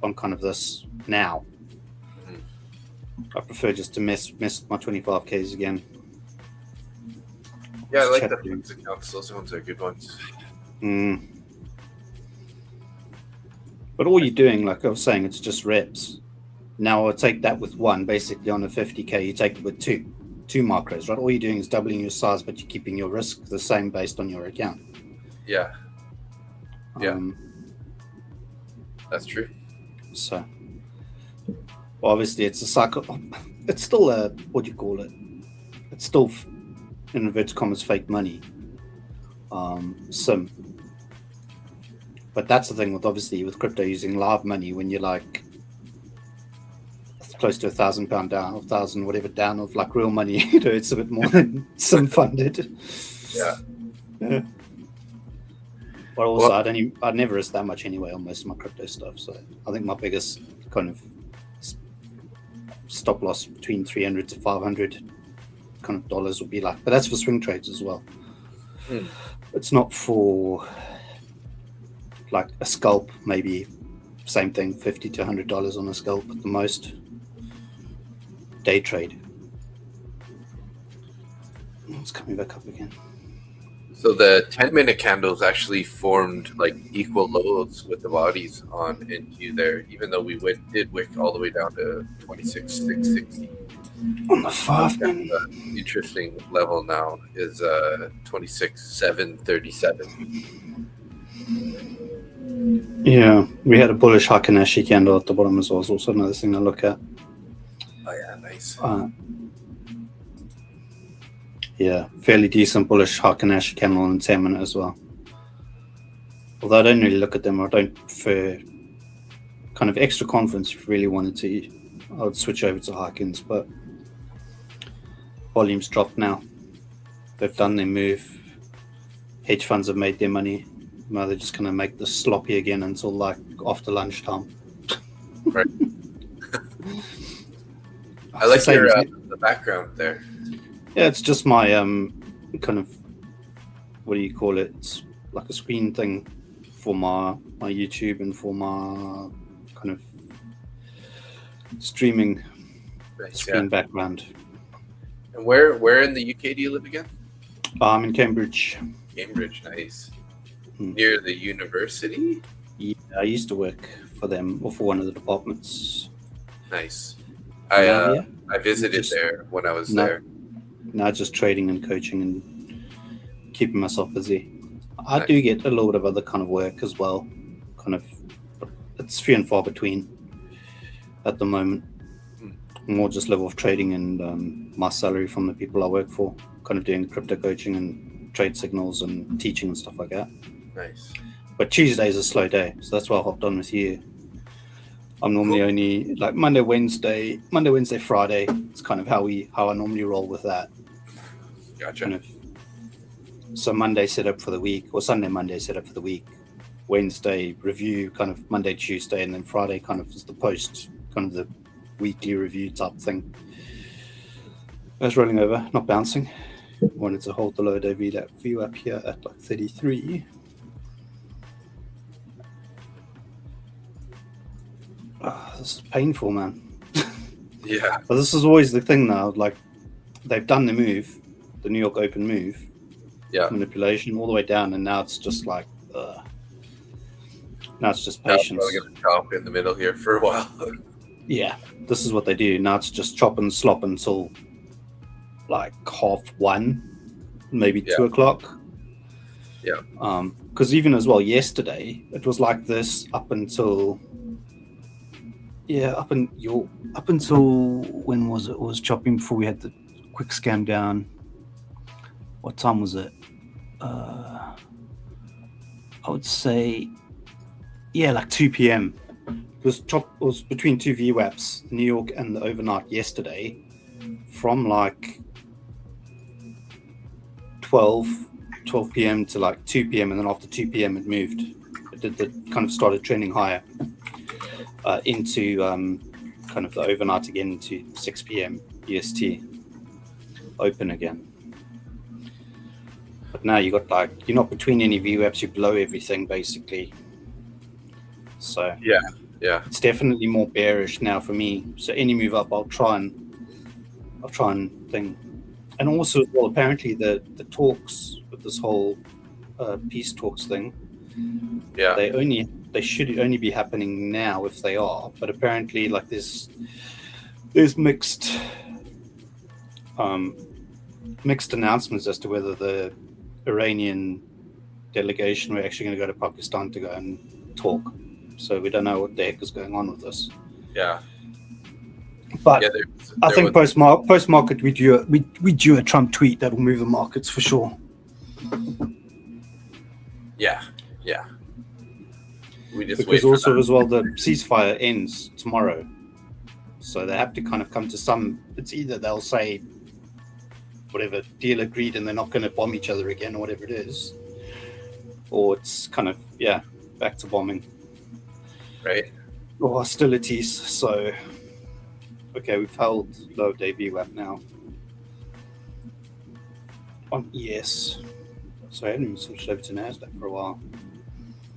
on kind of this now. I prefer just to mess with my 25Ks again. Yeah, I like the flex accounts. Those ones are good ones. But all you're doing, like I was saying, it's just reps. Now I'll take that with one, basically on a 50K, you take it with two macros, right? All you're doing is doubling your size, but you're keeping your risk the same based on your account. Yeah. Yeah. That's true. So, well, obviously, it's a cycle. It's still a, what do you call it? It's still, in inverted commas, fake money. Sim. But that's the thing with, obviously, with crypto using live money, when you're like close to £1,000 down, or 1,000 whatever down of like real money, it's a bit more than sim funded. Yeah. Yeah. But also, I'd never risk that much anyway on most of my crypto stuff. So I think my biggest kind of stop loss between 300 to 500 kind of dollars would be like, but that's for swing trades as well. It's not for like a scalp, maybe same thing, $50 to $100 on a scalp at the most. Day trade. It's coming back up again. So the 10-minute candles actually formed like equal lows with the bodies on NQ there, even though we did wick all the way down to 26,660. On the 5 minute. Interesting level now is 26,737. Yeah, we had a bullish Hakanashi candle at the bottom as well. It's also another thing to look at. Oh yeah, nice. Yeah, fairly decent bullish Hakanashi candle on 10 minute as well. Although I don't really look at them, I don't prefer kind of extra confidence. If you really wanted to, I would switch over to Harkins, but volume's dropped now. They've done their move. Hedge funds have made their money. Now they're just going to make this sloppy again until like after lunchtime. Right. I like your the background there. Yeah, it's just my kind of, what do you call it? It's like a screen thing for my YouTube and for my kind of streaming screen background. And where in the UK do you live again? I'm in Cambridge. Cambridge, nice. Near the university? Yeah, I used to work for them or for one of the departments. Nice. I visited there when I was there. Now just trading and coaching and keeping myself busy. I do get a little bit of other kind of work as well. Kind of, it's few and far between at the moment. More just level of trading and my salary from the people I work for. Kind of doing crypto coaching and trade signals and teaching and stuff like that. Nice. But Tuesday's a slow day, so that's why I hopped on with you. I'm normally only like Monday, Wednesday, Friday. It's kind of how I normally roll with that. Gotcha. Kind of, so Monday set up for the week, or Sunday, Monday set up for the week. Wednesday review, kind of Monday, Tuesday, and then Friday kind of is the post, kind of the weekly review type thing. I was rolling over, not bouncing. Wanted to hold the low day VWAP here at like 33. Oh, this is painful, man. Yeah. But this is always the thing now. Like, they've done the move, the New York Open move, manipulation all the way down, and now it's just like, now it's just patience. I'm going to chop in the middle here for a while. Yeah, this is what they do. Now it's just chop and slop until like 1:30, maybe 2 o'clock. Yeah. Because even as well, yesterday it was like this up until. Yeah, up until when was it? It was chopping before we had the quick scam down. What time was it? I would say, yeah, like 2 p.m. It was between two VWAPs, New York and the overnight yesterday, from like 12 p.m. to like 2 p.m. and then after 2 p.m. it moved. It kind of started trending higher. Into kind of the overnight again to 6 p.m. EST open again. But now you got like, you're not between any VWAPs, you're below everything basically. So yeah, it's definitely more bearish now for me. So any move up, I'll try and thing. And also, well, apparently the talks with this whole peace talks thing. Yeah. They should only be happening now if they are, but apparently like there's mixed announcements as to whether the Iranian delegation were actually going to go to Pakistan to go and talk. So we don't know what the heck is going on with this. Yeah. But I think post market we do a Trump tweet that will move the markets for sure. Yeah. We just because also as well the ceasefire ends tomorrow, so they have to kind of come to some. It's either they'll say whatever deal agreed and they're not going to bomb each other again or whatever it is, or it's kind of back to bombing, right, or hostilities. So Okay, we've held low day VWAP now on ES. So I haven't even switched over to NASDAQ for a while.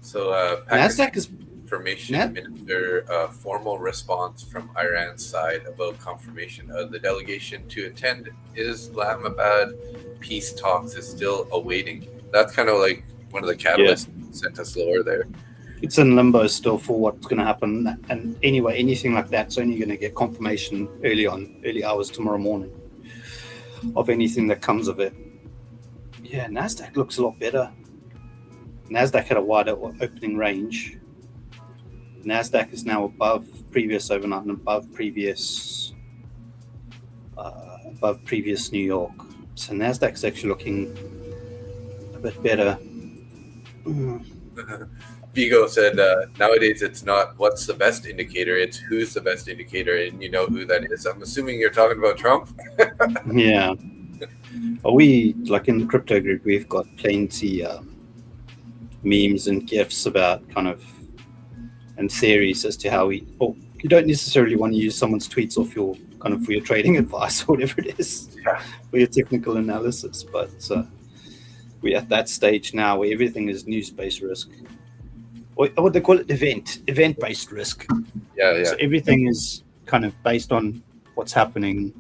So NASDAQ is Information Minister, formal response from Iran's side about confirmation of the delegation to attend Islamabad peace talks is still awaiting. That's kind of like one of the catalysts that sent us lower there. it's in limbo still for what's going to happen. And anyway, anything like that's only going to get confirmation early hours tomorrow morning of anything that comes of it. Yeah, NASDAQ looks a lot better. NASDAQ had a wider opening range. NASDAQ is now above previous overnight and above previous New York. So NASDAQ is actually looking a bit better. Vigo said, nowadays it's not what's the best indicator, it's who's the best indicator, and you know who that is. I'm assuming you're talking about Trump? Yeah. We, like in the crypto group, we've got plenty memes and GIFs about kind of, and theories as to how you don't necessarily want to use someone's tweets off your kind of for your trading advice or whatever it is, for your technical analysis. But we're at that stage now where everything is news-based risk. Or what they call it, event-based risk. Yeah. So everything is kind of based on what's happening,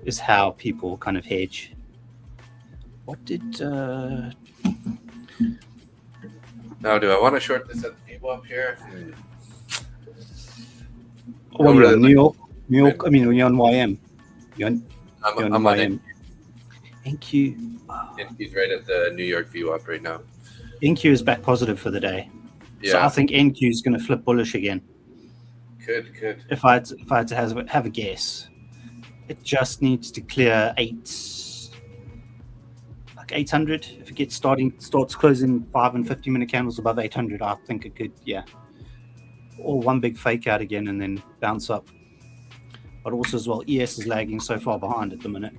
is how people kind of hedge. What did... Now, do I want to short this at the table up here? Oh, you're on New York. I mean, you're on YM. I'm on YM. NQ. NQ's right at the New York VWAP right now. NQ is back positive for the day. Yeah. So I think NQ is going to flip bullish again. Good. If I had to have a guess, it just needs to clear 800. If it starts closing 5 and 50-minute candles above 800, I think it could, or one big fake out again and then bounce up. But also as well, ES is lagging so far behind at the minute.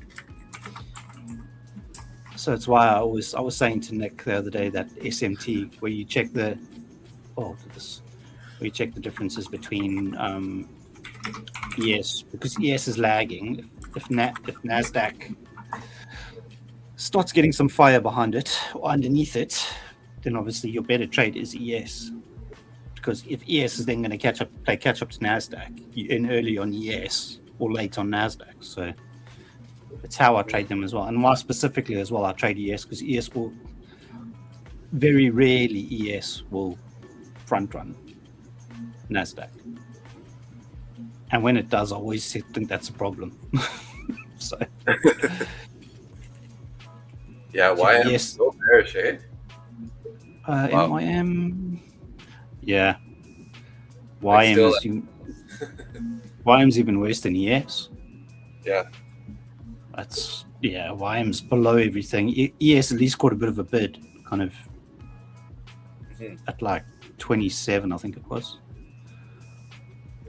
So it's why I was saying to Nick the other day that SMT, where you check the differences between ES, because ES is lagging. If NASDAQ starts getting some fire behind it or underneath it, then obviously your better trade is ES. Because if ES is then going to play catch up to NASDAQ, you earn early on ES or late on NASDAQ. So it's how I trade them as well. And why specifically as well I trade ES, because ES will, very rarely ES will front run NASDAQ. And when it does, I always think that's a problem. So yeah, YM is so bearish, eh? Wow. YM, yeah. YM's even worse than ES. Yeah. YM's below everything. ES at least caught a bit of a bid, kind of at like 27, I think it was.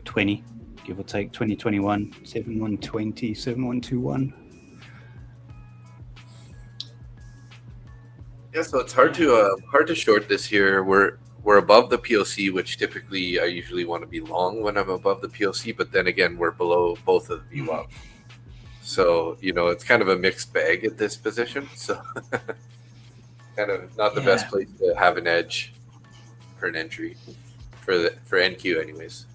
20, give or take, 2021, 7120, 7121. Yeah, so it's hard to short this here. We're above the POC, which typically I usually want to be long when I'm above the POC, but then again we're below both of the VWAP. So, it's kind of a mixed bag at this position. So kind of not the best place to have an edge for an entry for NQ anyways.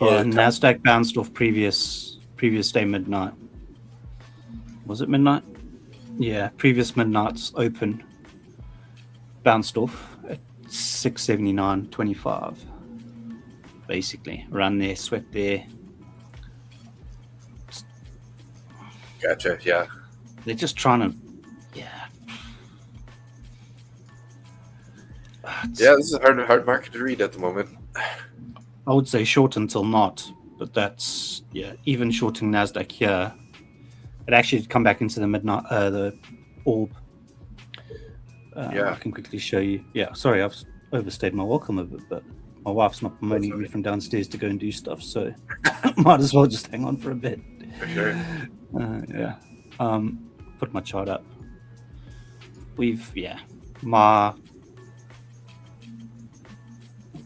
Yeah, NASDAQ bounced off previous day midnight. Was it midnight? Yeah, previous midnight's open bounced off at 679.25. Basically, run there, sweat there. Gotcha. Yeah. They're just trying to. Yeah, this is a hard market to read at the moment. I would say short until not, but that's even shorting NASDAQ here. It actually come back into the midnight, the orb. I can quickly show you. Yeah, sorry, I've overstayed my welcome a bit, but my wife's not promoting me from downstairs to go and do stuff, so might as well just hang on for a bit. For sure. Put my chart up. My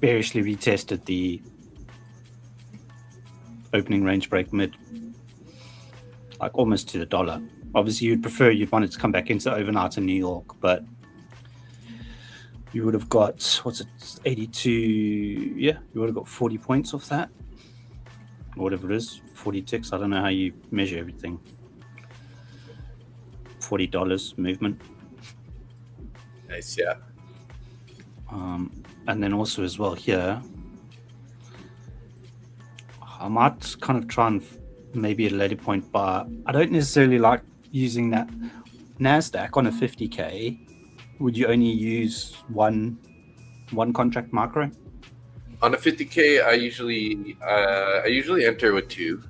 bearishly retested the opening range break mid, like almost to the dollar. Obviously, you'd want it to come back into overnight in New York, but you would have got 82? Yeah, you would have got 40 points off that, or whatever it is, 40 ticks. I don't know how you measure everything. $40 movement. Nice, yeah. And then also as well here, I might kind of try and maybe at a later point, but I don't necessarily like using that NASDAQ on a 50K. Would you only use one contract macro? On a 50K, I usually enter with 2.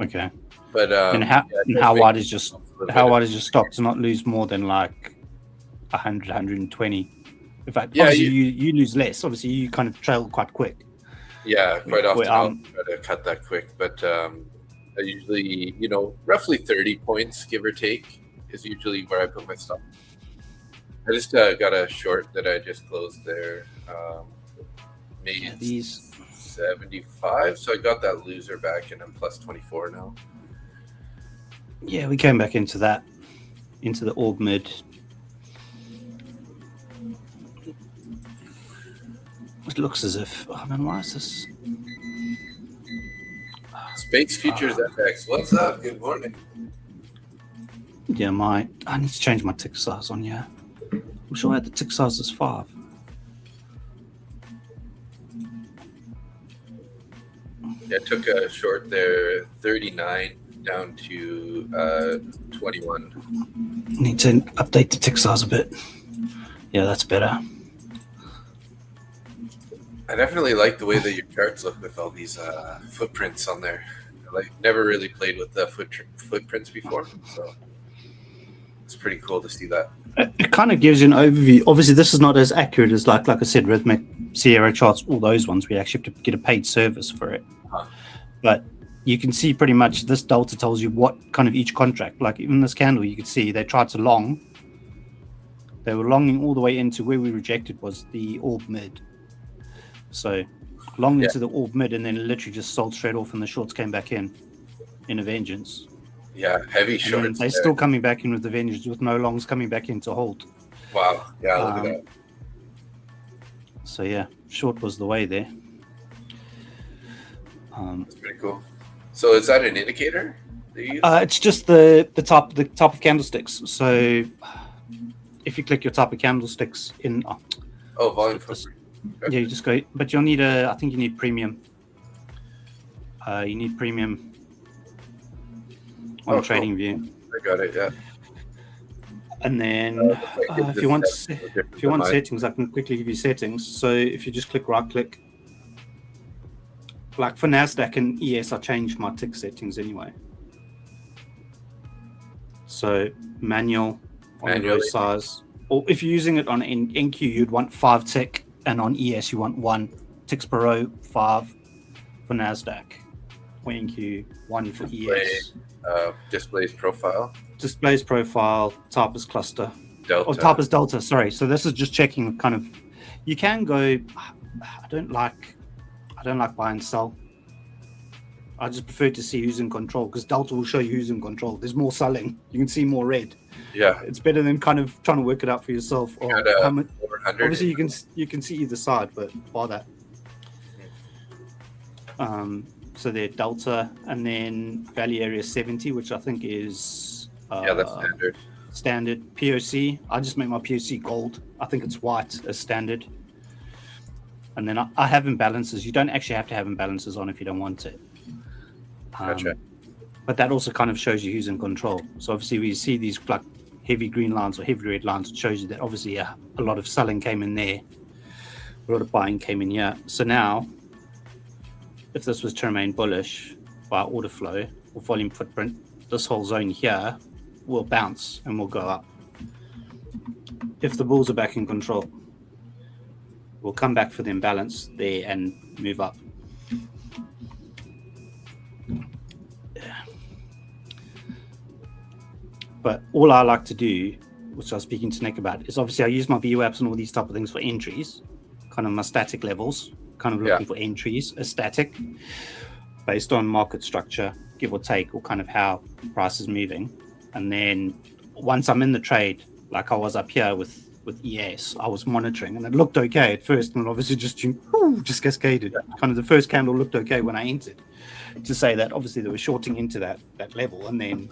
Okay. But and how wide is your stop to not lose more than like 100, 120? In fact, obviously you lose less. Obviously, you kind of trail quite quick. Yeah, quite often I'll try to cut that quick. But I usually, roughly 30 points, give or take, is usually where I put my stop. I just got a short that I just closed there. Made these 75, so I got that loser back, and I'm plus 24 now. Yeah, we came back into the orb mid. It looks as if, why is this? Space Futures FX, what's up? Good morning. Yeah, I need to change my tick size on here. I'm sure I had the tick size as 5. Yeah, I took a short there, 39 down to 21. Need to update the tick size a bit. Yeah, that's better. I definitely like the way that your charts look with all these footprints on there. I never really played with the footprints before, so it's pretty cool to see that. It kind of gives you an overview. Obviously, this is not as accurate as like I said, Rhythmic, Sierra charts, all those ones. We actually have to get a paid service for it. But you can see pretty much this delta tells you what kind of each contract. Like even this candle, you could see they tried to long. They were longing all the way into where we rejected was the orb mid. So long into the orb mid, and then literally just sold straight off, and the shorts came back in a vengeance. Yeah, heavy shorts. They're still coming back in with the vengeance, with no longs coming back in to hold. Wow. Yeah, look at that. So yeah, short was the way there. That's pretty cool. So is that an indicator that you use? It's just the type of candlesticks. So if you click your type of candlesticks in volume. Yeah, you just go, but you'll need I think you need premium. You need premium on Trading View. I got it, yeah. And then if you want settings, I can quickly give you settings. So if you just click right click, like for NASDAQ and ES, I changed my tick settings anyway. So manual on the row size, or if you're using it on NQ, you'd want 5 tick. And on ES, you want 1 ticks per row, 5 for NASDAQ. For NQ, 1 for ES. Displays profile. Displays profile, type is cluster. Delta. Or type is delta, sorry. So this is just checking kind of, you can go, I don't like buy and sell. I just prefer to see who's in control, because delta will show you who's in control. There's more selling. You can see more red. Yeah. It's better than kind of trying to work it out for yourself. Or how much, obviously you can see either side, but bar that. So they're delta, and then value area 70, which I think is that's standard. Standard POC. I just make my POC gold. I think it's white as standard. And then I have imbalances. You don't actually have to have imbalances on if you don't want it. Gotcha. But that also kind of shows you who's in control. So obviously we see these like heavy green lines or heavy red lines. It shows you that obviously a lot of selling came in there. A lot of buying came in here. So now, if this was to remain bullish by order flow or volume footprint, this whole zone here will bounce and will go up. If the bulls are back in control, we'll come back for the imbalance there and move up. But all I like to do, which I was speaking to Nick about, is obviously I use my VWAPs and all these type of things for entries, kind of my static levels. kind of looking for entries, a static, based on market structure, give or take, or kind of how price is moving. And then once I'm in the trade, like I was up here with ES, I was monitoring, and it looked okay at first, and obviously just cascaded. Kind of the first candle looked okay when I entered, to say that obviously they were shorting into that level and then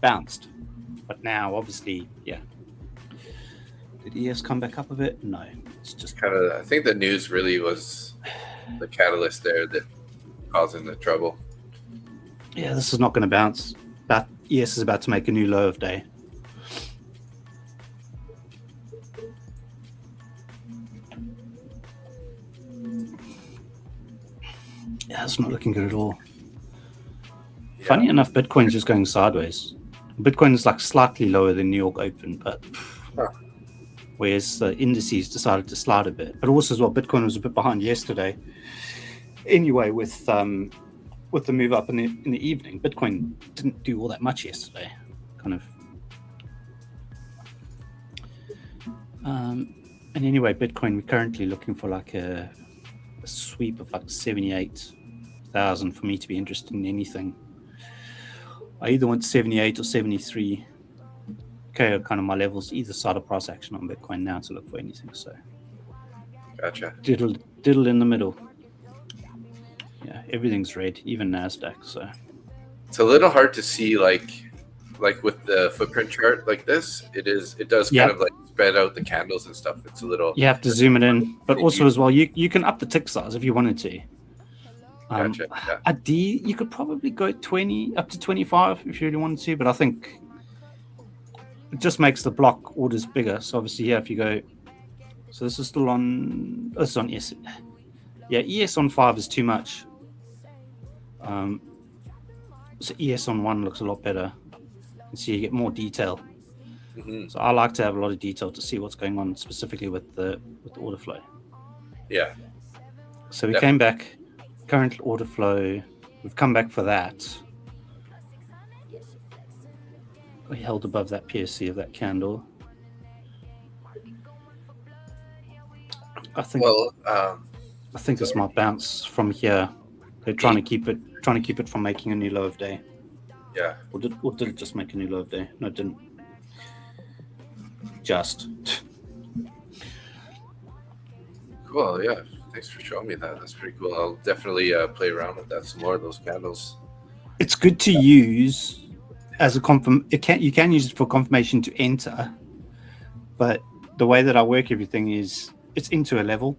bounced. But now, obviously, yeah. Did ES come back up a bit? No, it's just kind of. I think the news really was the catalyst there that causing the trouble. Yeah, this is not going to bounce. But ES is about to make a new low of day. Yeah, it's not looking good at all. Yeah. Funny enough, Bitcoin's just going sideways. Bitcoin is like slightly lower than New York Open, but whereas the indices decided to slide a bit. But also as well, Bitcoin was a bit behind yesterday. Anyway, with the move up in the evening, Bitcoin didn't do all that much yesterday. Kind of. And anyway, Bitcoin, we're currently looking for like a sweep of like 78,000 for me to be interested in anything. I either want 78 or 73. Okay, are kind of my levels either side of price action on Bitcoin now to look for anything. So, gotcha. Diddle in the middle. Yeah, everything's red, even Nasdaq. So it's a little hard to see, like with the footprint chart like this. It does kind of like spread out the candles and stuff. It's a little. You have to zoom it in, but also as well, you can up the tick size if you wanted to. Gotcha. Yeah. A D, you could probably go 20 up to 25 if you really wanted to, but I think it just makes the block orders bigger. So obviously, yeah, if you go, so this is still on. This is on ES. Yeah, ES on 5 is too much. So ES on 1 looks a lot better. And so you get more detail. Mm-hmm. So I like to have a lot of detail to see what's going on specifically with the order flow. Yeah. So we came back. Current order flow. We've come back for that. We held above that PSC of that candle. I think. Well, I think this might bounce from here. They're trying to keep it from making a new low of day. Yeah. Or did it just make a new low of day? No, it didn't. Just. Cool. Yeah. Thanks for showing me that. That's pretty cool. I'll definitely play around with that some more. Those candles. It's good to use as a you can use it for confirmation to enter, but the way that I work everything is it's into a level.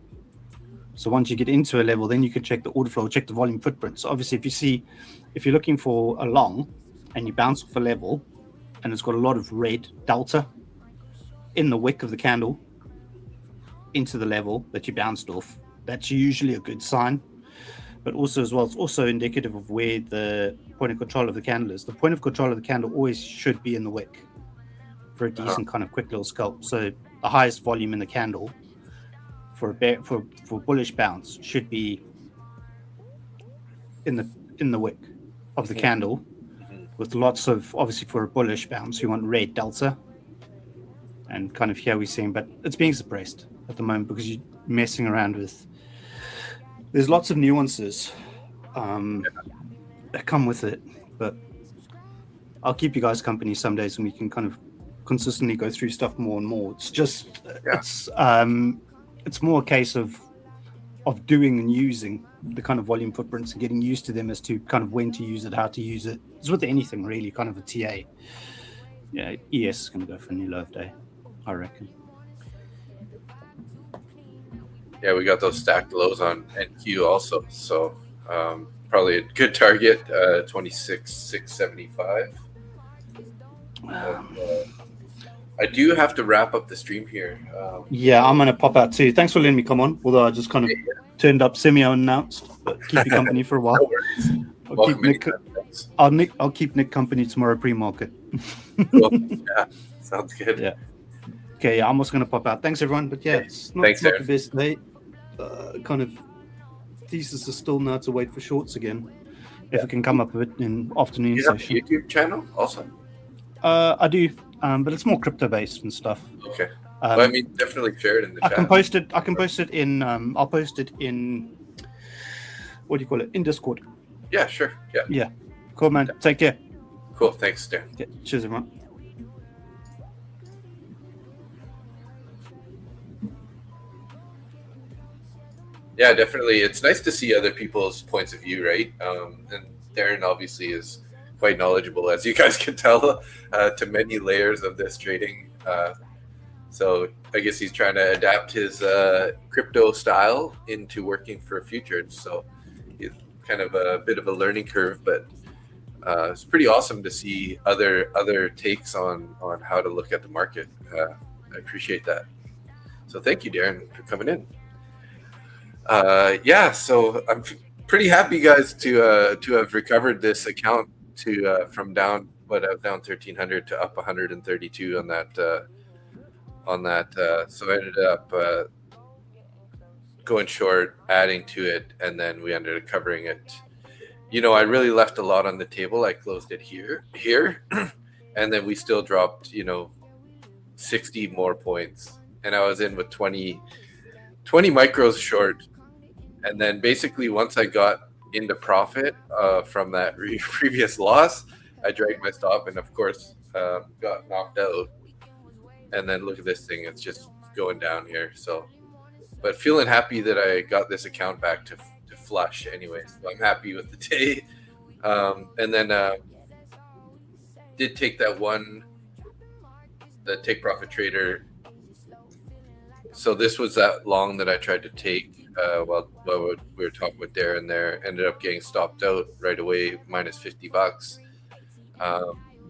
So once you get into a level, then you can check the order flow, check the volume footprint. So obviously, if you're looking for a long and you bounce off a level and it's got a lot of red delta in the wick of the candle into the level that you bounced off, that's usually a good sign. But also as well, it's also indicative of where the point of control of the candle is. The point of control of the candle always should be in the wick for a decent kind of quick little scalp. So the highest volume in the candle for bullish bounce should be in the wick of the candle, with lots of, obviously for a bullish bounce you want red delta, and kind of here we're seeing, but it's being suppressed at the moment because you're messing around with, there's lots of nuances that come with it, but I'll keep you guys company some days and we can kind of consistently go through stuff more and more. It's just it's more a case of doing and using the kind of volume footprints and getting used to them as to kind of when to use it, how to use it. It's with anything really, kind of a TA. Yeah, ES is going to go for a new low of day, I reckon. Yeah, we got those stacked lows on NQ also, so probably a good target, 26,675. I do have to wrap up the stream here. Yeah, I'm going to pop out too. Thanks for letting me come on, although I just kind of turned up semi-unannounced, but keep you company for a while. No worries. I'll keep Nick company tomorrow pre-market. Cool. Yeah, sounds good. Yeah. Okay, I'm also going to pop out. Thanks, everyone. But yeah, it's not the best day. Kind of thesis is still now to wait for shorts again. If it can come up a bit in afternoon session. You have a YouTube channel also? I do, but it's more crypto based and stuff. Okay. Well, I mean, definitely share it in the chat. I can post it in. I'll post it in what do you call it, in Discord. Yeah, sure. Yeah. Yeah, cool, man. Take care. Cool. Thanks, Darren. Okay, cheers, everyone. Yeah, definitely. It's nice to see other people's points of view, right? And Darren obviously is quite knowledgeable, as you guys can tell, to many layers of this trading. So I guess he's trying to adapt his crypto style into working for futures. So he's kind of a bit of a learning curve, but it's pretty awesome to see other takes on how to look at the market. I appreciate that. So thank you, Darren, for coming in. Yeah, so I'm pretty happy, guys, to have recovered this account from down 1,300 to up 132 on that. So I ended up going short, adding to it, and then we ended up covering it. You know, I really left a lot on the table. I closed it here, and then we still dropped, 60 more points, and I was in with 20 micros short. And then basically once I got into profit from that previous loss, I dragged my stop and of course got knocked out. And then look at this thing, it's just going down here. So, but feeling happy that I got this account back to flush anyways. So I'm happy with the day. And then did take that the take profit trader. So this was that long that I tried to take while we were talking with Darren there. Ended up getting stopped out right away, minus $50.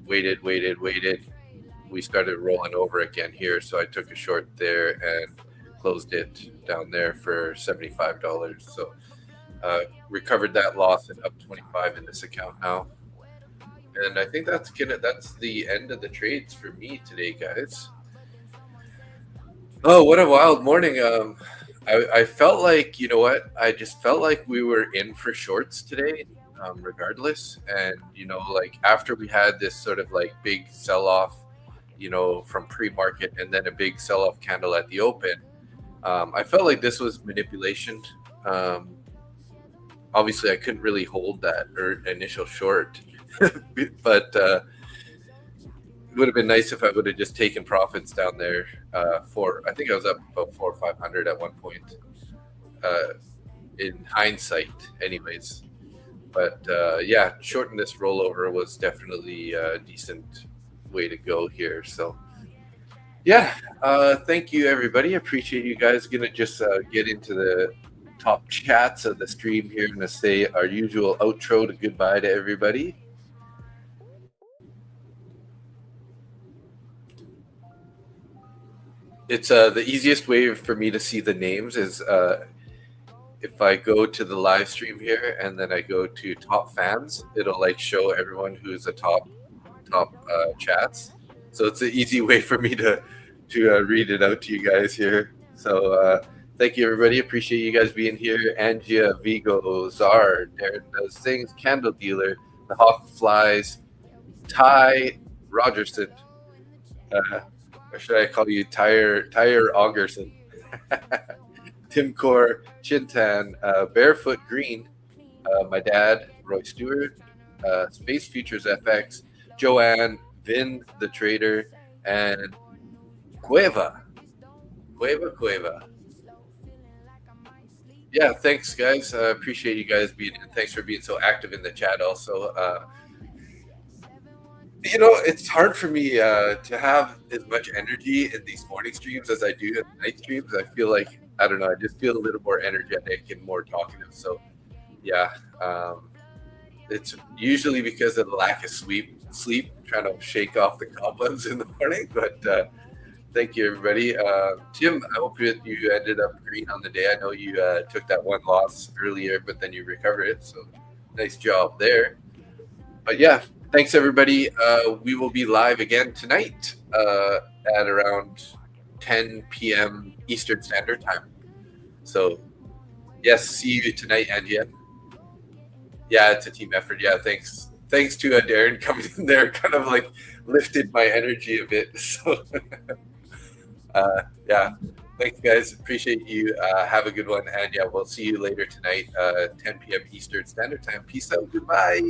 Waited. We started rolling over again here, so I took a short there and closed it down there for $75. So recovered that loss and up 25 in this account now. And I think that's the end of the trades for me today, guys. Oh, what a wild morning. I felt like, you know what? I just felt like we were in for shorts today, regardless. And, like after we had this sort of like big sell-off, from pre-market and then a big sell-off candle at the open, I felt like this was manipulation. Obviously, I couldn't really hold that initial short, but it would have been nice if I would have just taken profits down there I think I was up about 400 or 500 at one point in hindsight anyways. But yeah, shorting this rollover was definitely a decent way to go here. So yeah, thank you everybody. Appreciate you guys. Gonna just get into the top chats of the stream here. I'm gonna say our usual outro to goodbye to everybody. It's the easiest way for me to see the names is if I go to the live stream here and then I go to top fans, it'll like show everyone who's the top chats. So it's an easy way for me to read it out to you guys here. So thank you everybody. Appreciate you guys being here. Angia, Vigo, Zar, Darren Does Things, Candle Dealer, The Hawk Flies, Ty Rogerson. Or should I call you Tyre Augerson? Tim Core, Chintan, Barefoot Green, my dad, Roy Stewart, Space Futures FX, Joanne, Vin the Trader, and Cueva. Yeah, thanks guys. I appreciate you guys being in. Thanks for being so active in the chat also. It's hard for me to have as much energy in these morning streams as I do in the night streams. I feel like, I don't know, I just feel a little more energetic and more talkative. So, yeah, it's usually because of the lack of sleep, trying to shake off the cobwebs in the morning. But thank you, everybody. Tim, I hope you ended up green on the day. I know you took that one loss earlier, but then you recovered it. So, nice job there. But, yeah. Thanks, everybody. We will be live again tonight at around 10 p.m. Eastern Standard Time. So, yes, see you tonight, Angia. Yeah, it's a team effort. Yeah, thanks. Thanks to Darren coming in there, kind of like lifted my energy a bit. So, yeah, Thanks, guys. Appreciate you. Have a good one. And yeah, we'll see you later tonight, 10 p.m. Eastern Standard Time. Peace out. Goodbye.